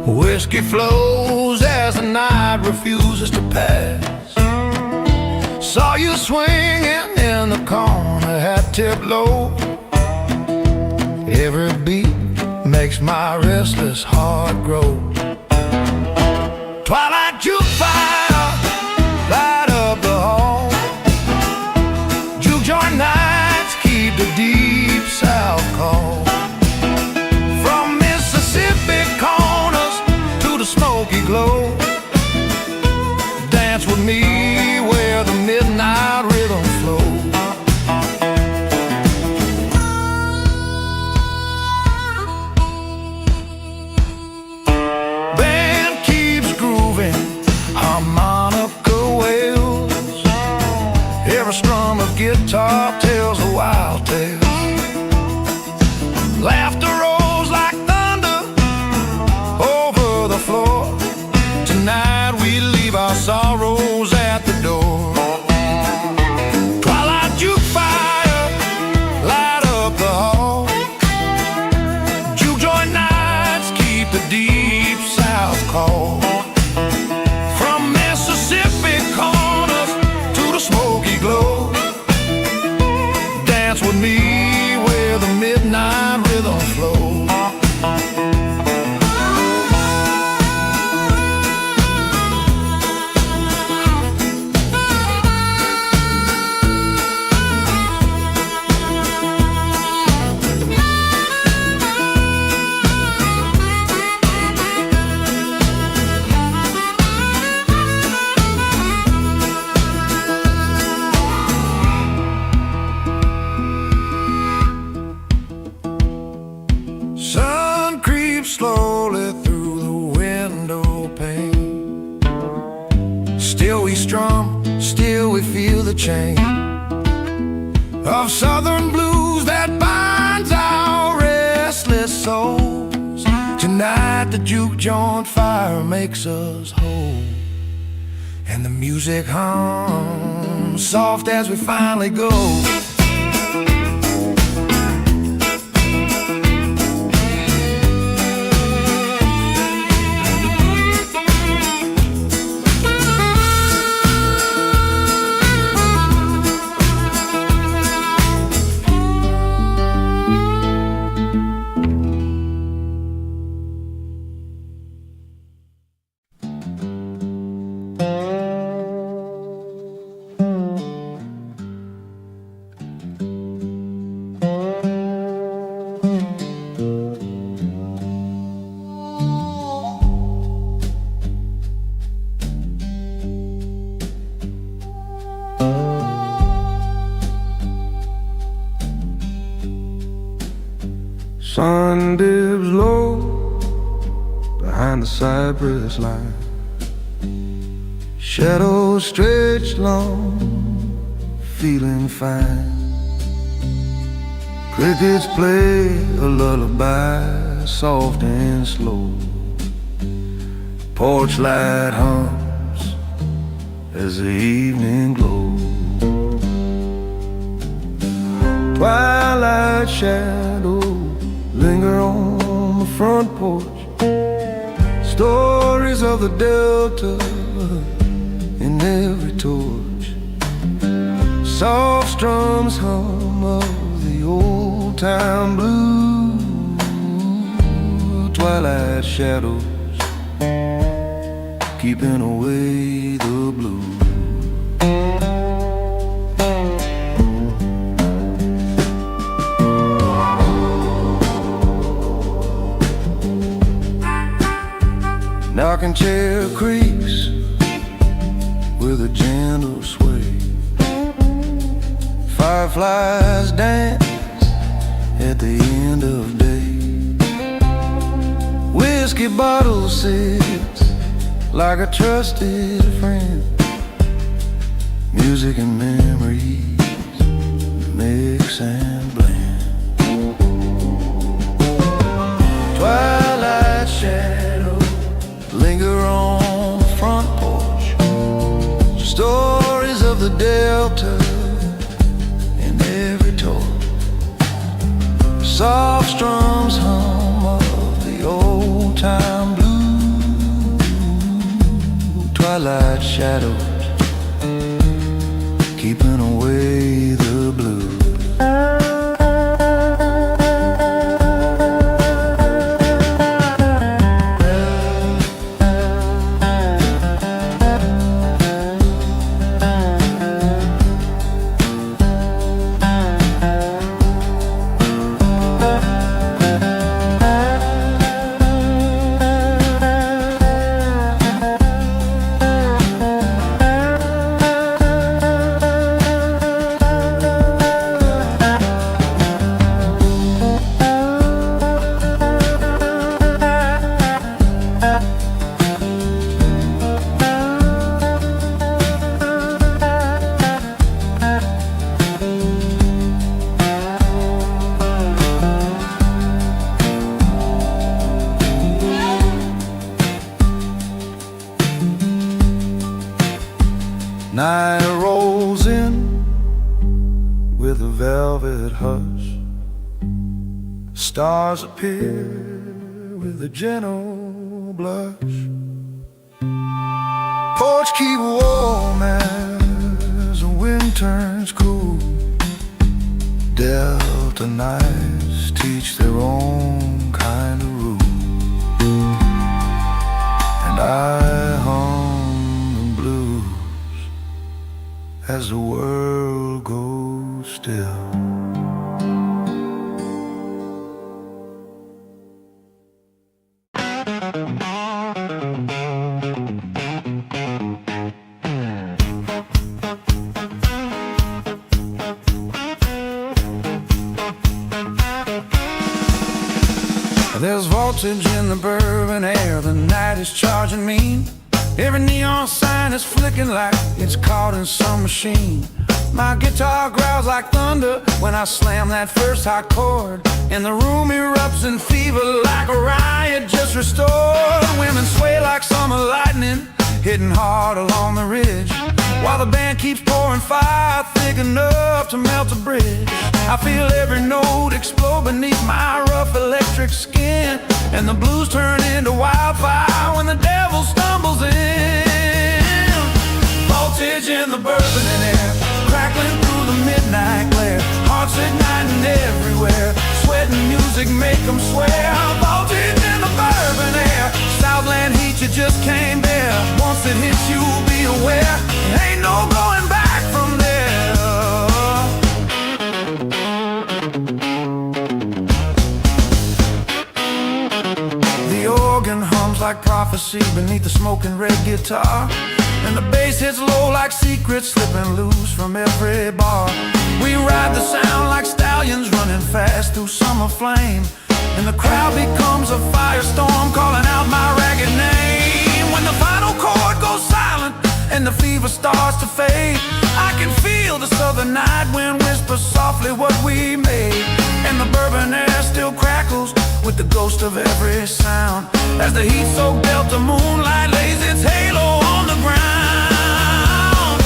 Whiskey flows as the night refuses to pass. Saw you swinging in the corner, had that tip low. Every beat makes my restless heart grow. Twilight juke fire, light up the hall. Juke joint nights keep the deep south call. From Mississippi corners to the smoky glow, dance with me where the midnight rhythm flows. Strum of guitar tells a wild tale. Laughter rolls like thunder over the floor. Tonight we leave our sorrows at the door. Twilight juke fire, light up the hall. Juke joint nights keep the deep south call. From Mississippi corners to the smoky glow, dance with me where the midnight rhythm flows. Sun creeps slowly through the window pane. Still we strum, still we feel the chain of southern blues that binds our restless souls. Tonight the juke joint fire makes us whole, and the music hums soft as we finally go. Sun dips low behind the cypress line. Shadows stretch long, feeling fine. Crickets play a lullaby, soft and slow. Porch light hums as the evening glows. Twilight shadows linger on the front porch. Stories of the Delta in every torch. Soft strums hum of the old time blues. Twilight shadows keeping away the blues. Knocking chair creaks with a gentle sway. Fireflies dance at the end of day. Whiskey bottle sits like a trusted friend. Music and memories mix and blend. Twilight shadows linger on the front porch. Stories of the Delta in every torch. Soft strums hum of the old time blues. Twilight shadows keeping away the blues. velvet hush. Stars appear with a gentle blush. Porch keep warm as the wind turns cool. Delta nights teach their own kind of rule. And I hum the blues as the world goes still. There's voltage in the bourbon air, the night is charging mean. Every neon sign is flicking like it's caught in some machine. My guitar growls like thunder when I slam that first hot chord, and the room erupts in fever like a riot just restored. Women sway like summer lightning, hitting hard along the ridge, while the band keeps pouring fire thick enough to melt a bridge. I feel every note explode beneath my rough electric skin, and the blues turn into wildfire when the devil stumbles in. Voltage in the bourbon air, crackling through the midnight glare. Hearts igniting everywhere, sweating music make them swear. Voltage in the bourbon air, Southland heat you just can't bear. Once it hits you, be aware, ain't no going back from there. The organ hums like prophecy beneath the smoking red guitar, and the bass hits low like secrets slipping loose from every bar. We ride the sound like stallions running fast through summer flame, and the crowd becomes a firestorm calling out my ragged name. When the final chord goes silent and the fever starts to fade, I can feel the southern night wind whisper softly what we made. And the bourbon air still crackles with the ghost of every sound, as the heat-soaked delta moonlight lays its halo on the ground.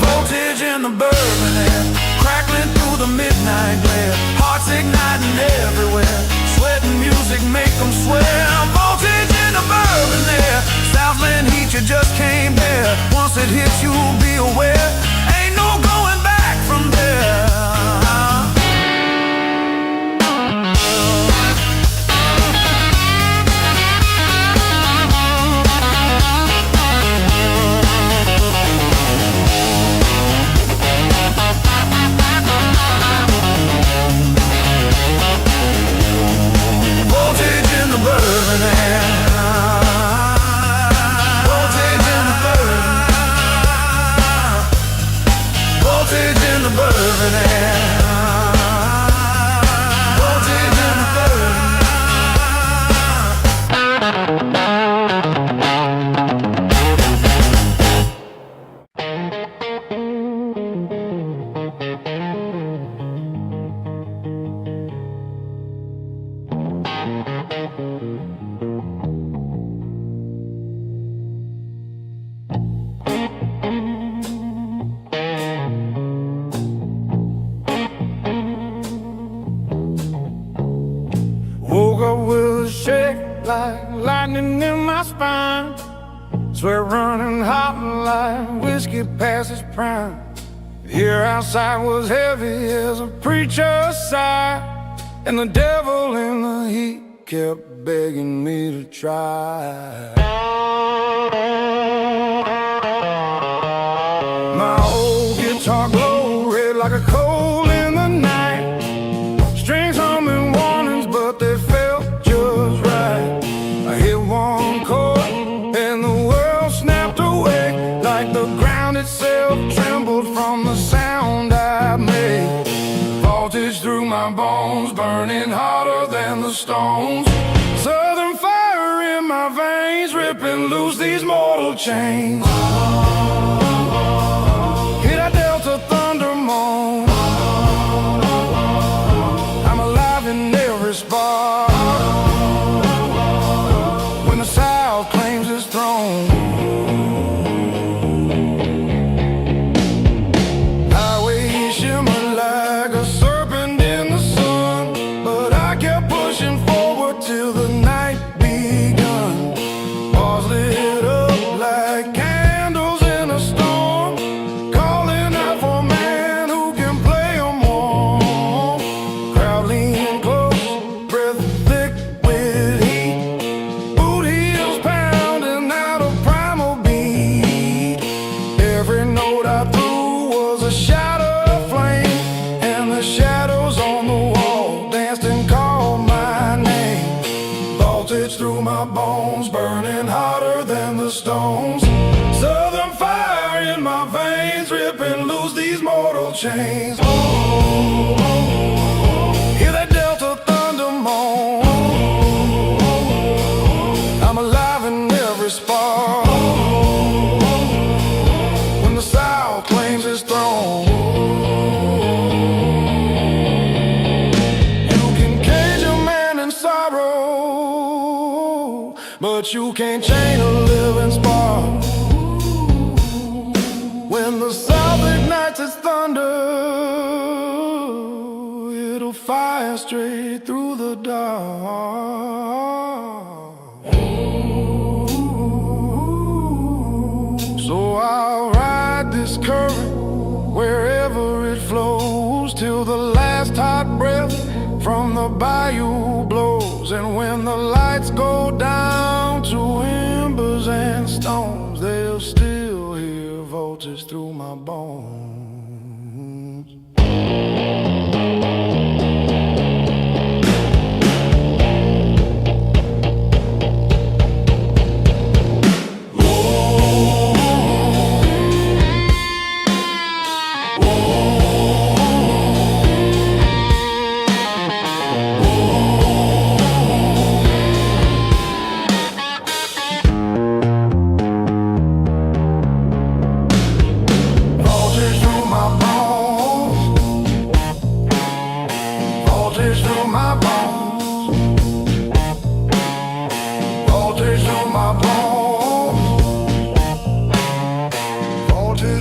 Voltage in the bourbon air, crackling through the midnight glare. Hearts igniting everywhere, sweating music make them swear. Voltage in the bourbon air, Southland heat you just can't bear. Once it hits you, be aware, ain't no going back from there. Like lightning in my spine, sweat running hot like whiskey past its prime. The air outside was heavy as a preacher's sigh, and the devil in the heat kept begging me to try. My old guitar glowed red like a coal in the night, strings humming warnings but they felt just right. I hit one chord and the world snapped away, like the ground itself trembled from the sound I made. Voltage through my bones, burning hotter than the stones. Southern fire in my veins, ripping loose these mortal chains. Hit a delta thunder moan, I'm alive in every spark when the South claims its throne. Highway shimmer like a serpent my bones, burning hotter than the stones. Southern fire in my veins, ripping loose these mortal chains. Oh, oh, oh. Hear that Delta thunder moan. Oh, oh, oh. I'm alive in every spark. Oh, oh, oh. When the South claims its throne. But you can't chain a living spark. When the South ignites its thunder, it'll fire straight through the dark. So I'll ride this current wherever it flows, till the last hot breath from the bayou blows. And when the lights go down to embers and stones, they'll still hear voltage through my bones.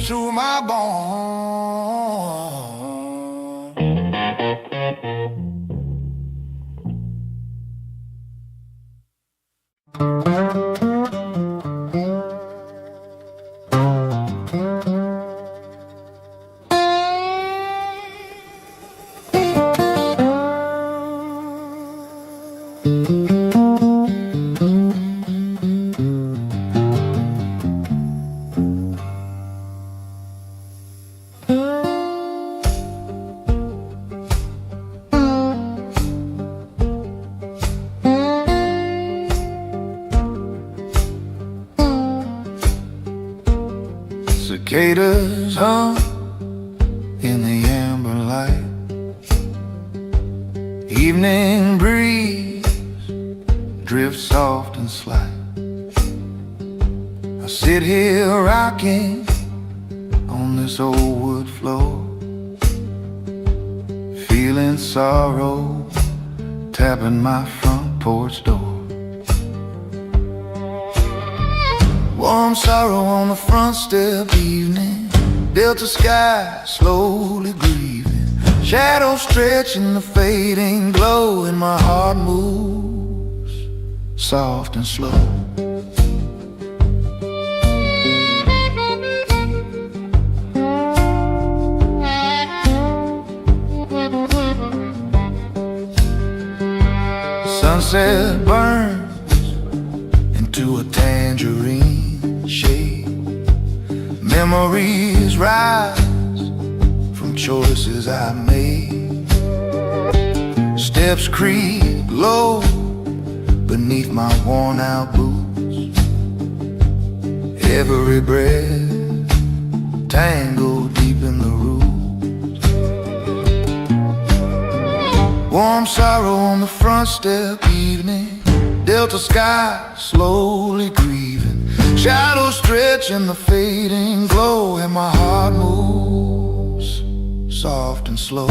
To my bones. Cicadas hum in the amber light. Evening breeze drifts soft and slight. I sit here rocking on this old wood floor, feeling sorrow tapping my front porch door. Warm sorrow on the front step evening, Delta sky slowly grieving, shadows stretching the fading glow, and my heart moves soft and slow. Sunset burns into a tangerine shade. Memories rise from choices I made. Steps creak low beneath my worn out boots. Every breath tangled deep in the roots. Warm sorrow on the front step evening, Delta sky slowly grieving, shadows stretching the fading glow, and my heart moves soft and slow.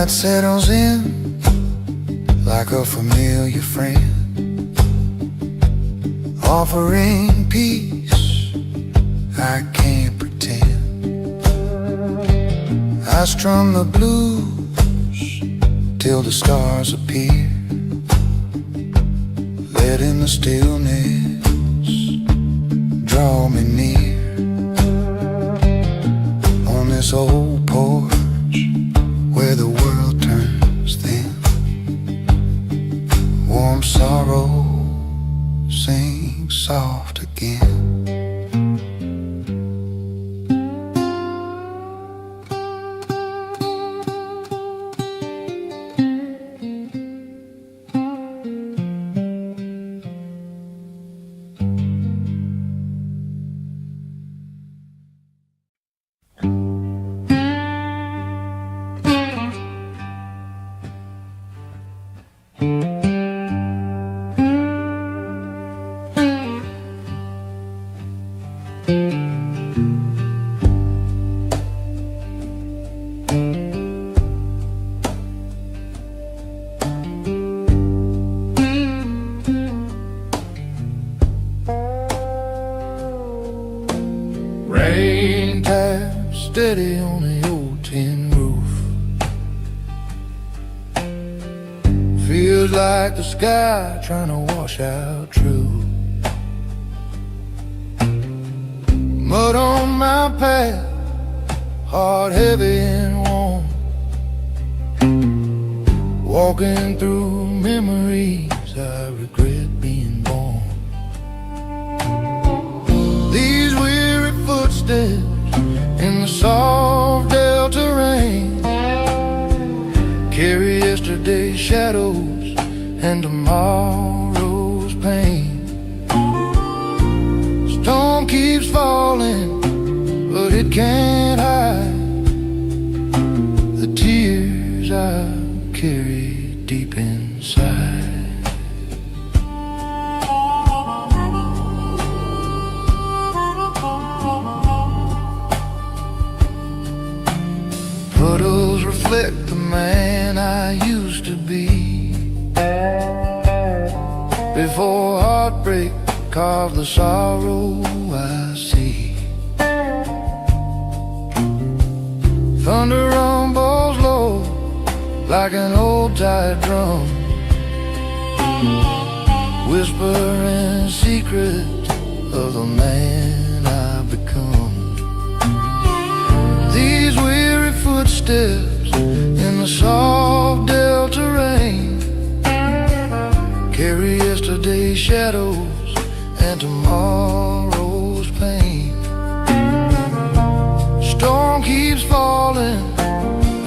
night settles in like a familiar friend, offering peace I can't pretend. I strum the blues till the stars appear, letting the stillness draw me near. On this old porch where the world turns thin, warm sorrow sings soft again. Rain taps steady on the old tin roof, feels like the sky trying to wash out truth. Mud on my path, heart heavy and warm, walking through memories I regret being born. These weary footsteps in the soft delta rain carry yesterday's shadows and tomorrow's pain. Storm keeps falling, but it can't hide the tears I carry deep inside. Puddles reflect the man I used to be, before heartbreak carved the sorrow I see. Thunder rumbles low like an old tired drum, whispering secrets of the man I've become. These weary footsteps in the soft delta rain carry yesterday's shadows and tomorrow's pain. Storm keeps falling,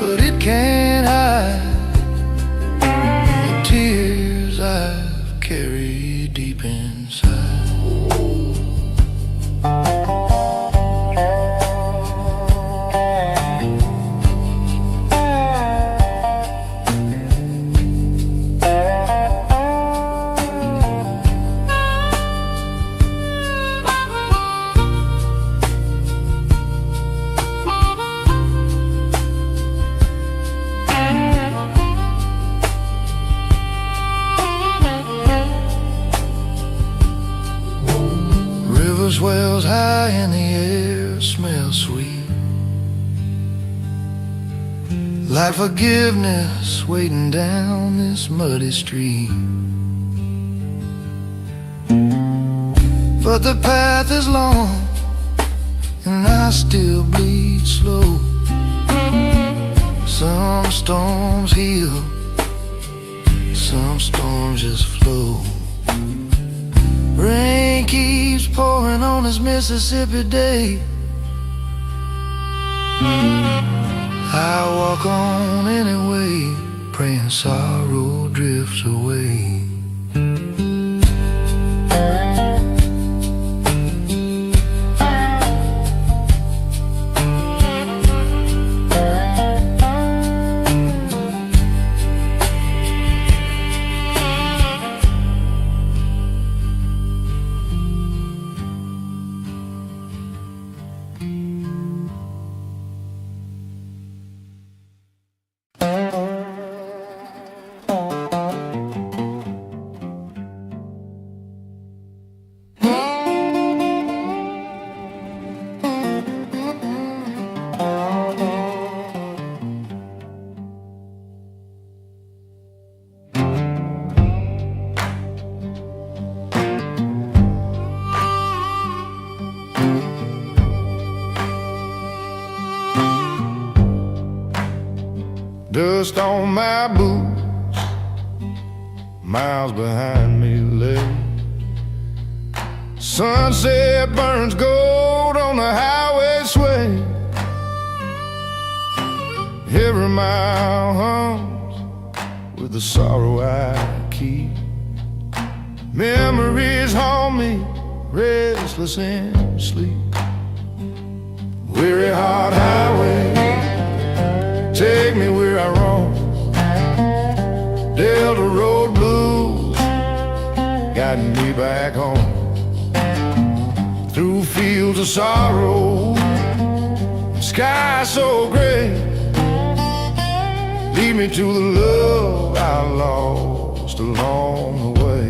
but it can't hide the tears I've carried deep inside. Swells high in the air, smells sweet, like forgiveness waiting down this muddy street. But the path is long and I still bleed slow. Some storms heal, some storms just flow. Rain keeps pouring on this Mississippi day. I walk on anyway, praying sorrow drifts away. dust on my boots, miles behind me lay. Sunset burns gold on the highway sway. Every mile hums with the sorrow I keep. Memories haunt me, restless in sleep. Weary heart highway, take me where I roam. Delta road blues, guiding me back home. Through fields of sorrow, sky so gray. Lead me to the love I lost along the way.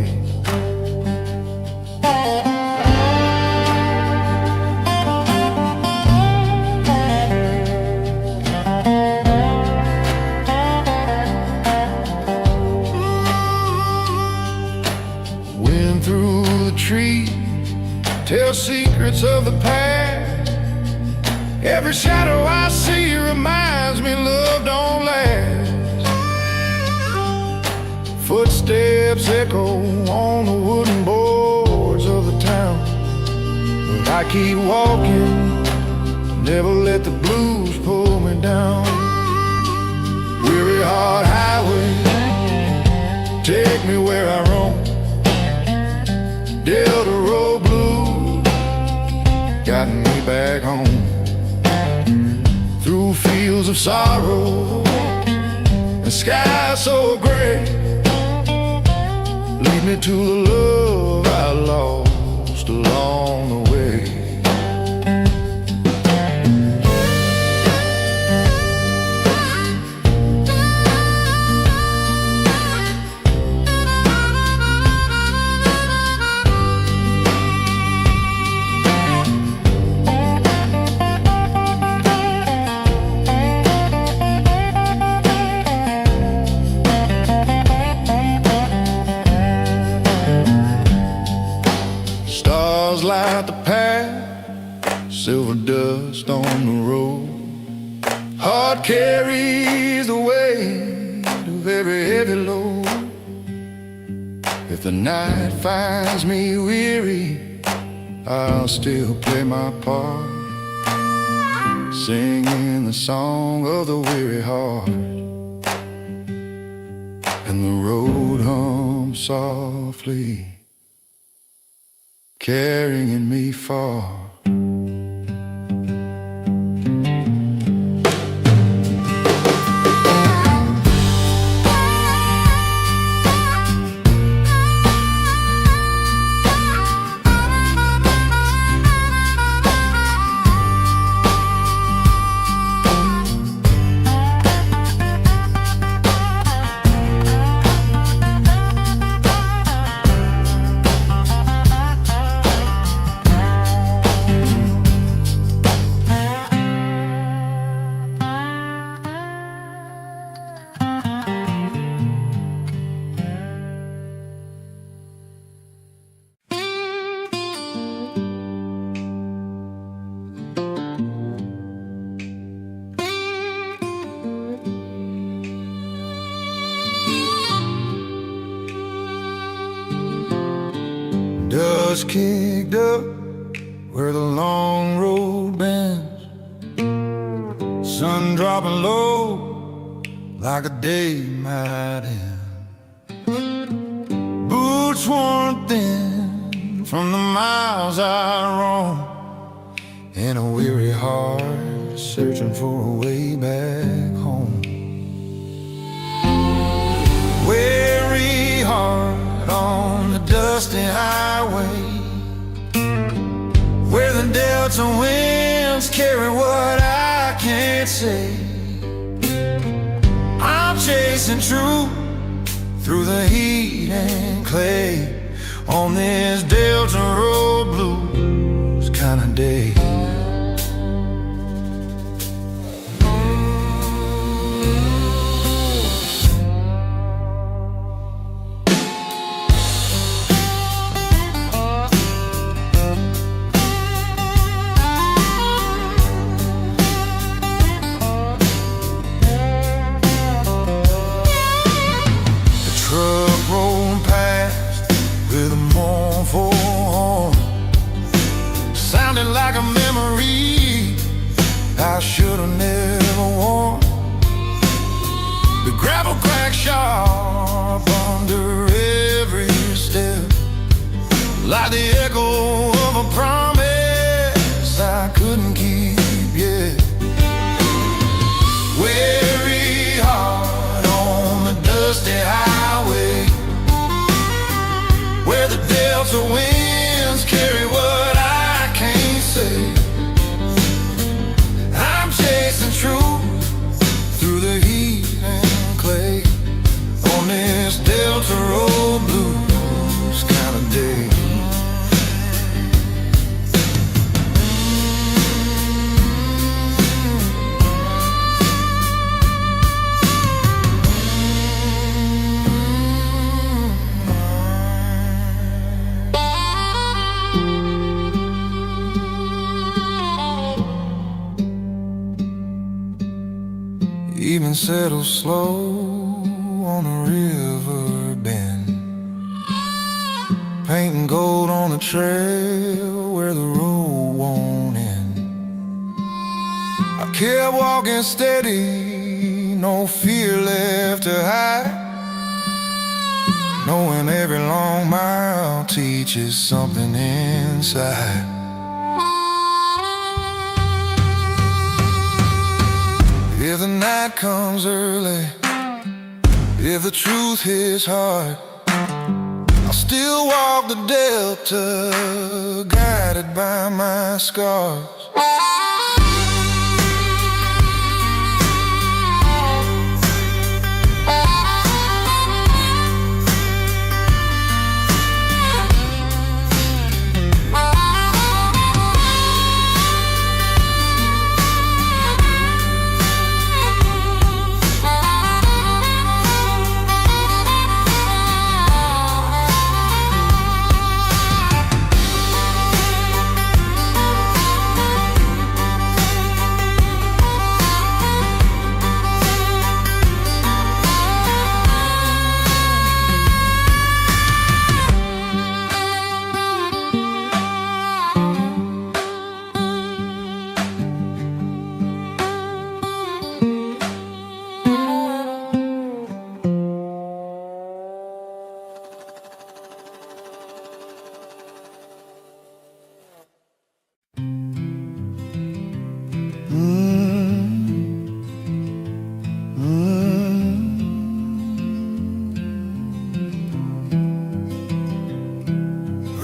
Wind through the trees, tell secrets of the past. Every shadow I see reminds me love don't last. Footsteps echo on the wooden boards of the town. But I keep walking, never let the blues pull me down. Weary heart highway, take me where I roam. Delta road blues, guiding me back home. Through fields of sorrow and skies so gray. Lead me to the love I lost along the way. Light the path, silver dust on the road. Heart carries the weight of every heavy load. If the night finds me weary, I'll still play my part, singing the song of the weary heart. And the road hums softly, carrying me far. Dust kicked up where the long road bends, sun dropping low like a day might end. Boots worn thin from the miles I roam, and a weary heart searching for a way back home. Weary heart on the dusty highway, where the delta winds carry what I can't say. I'm chasing truth through the heat and clay on this delta road blues kind of day. memory I should have never worn. The gravel cracks sharp under every step, like the echo of a promise I couldn't keep yet. Weary heart on the dusty highway, where the delta winds carry what I can't say. I'm chasing truth through the heat and clay on this Delta Road blues kind of day. Even settle slow on a river bend, painting gold on a trail where the road won't end. I kept walking steady, no fear left to hide, knowing every long mile teaches something inside. If the night comes early, if the truth hits hard, I'll still walk the Delta, guided by my scars.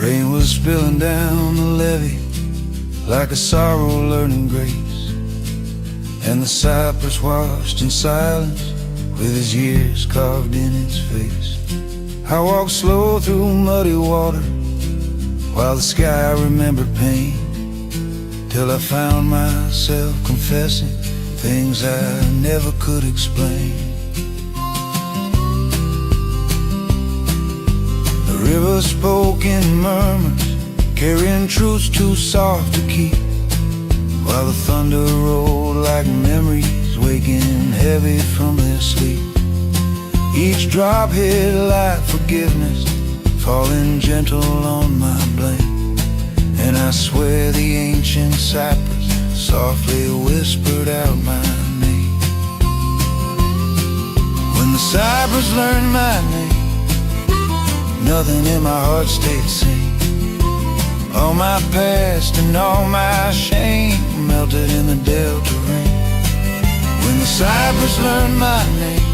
Rain was spilling down the levee like a sorrow learning grace, and the cypress watched in silence with his years carved in its face. I walked slow through muddy water while the sky remembered pain, till I found myself confessing things I never could explain. The river spoke in murmurs, carrying truths too soft to keep, while the thunder rolled like memories waking heavy from their sleep. Each drop hit like forgiveness, falling gentle on my blame, and I swear the ancient cypress softly whispered out my name. When the cypress learned my name, nothing in my heart stayed the same. All my past and all my shame melted in the delta rain. When the cypress learned my name,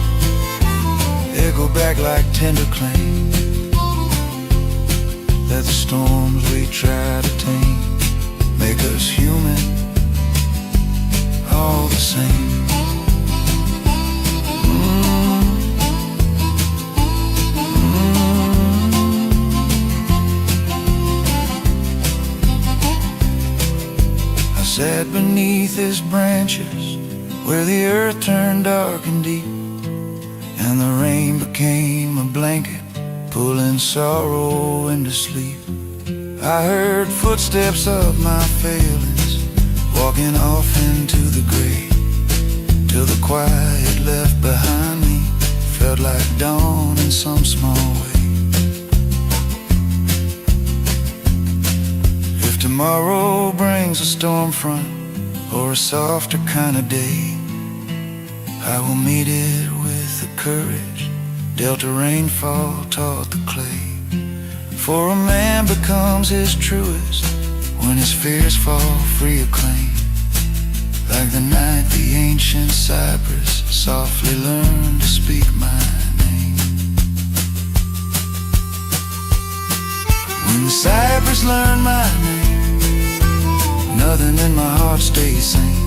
echo back like tender claim, that the storms we try to tame make us human, all the same. I sat beneath his branches where the earth turned dark and deep, and the rain became a blanket pulling sorrow into sleep. I heard footsteps of my failings walking off into the grave, till the quiet left behind me felt like dawn in some small way. If tomorrow brings brings a storm front or a softer kind of day, I will meet it with the courage dealt a rainfall taught the clay. For a man becomes his truest when his fears fall free of claim. Like the night the ancient cypress softly learned to speak my name. When the cypress learned my name, nothing in my heart stays sane.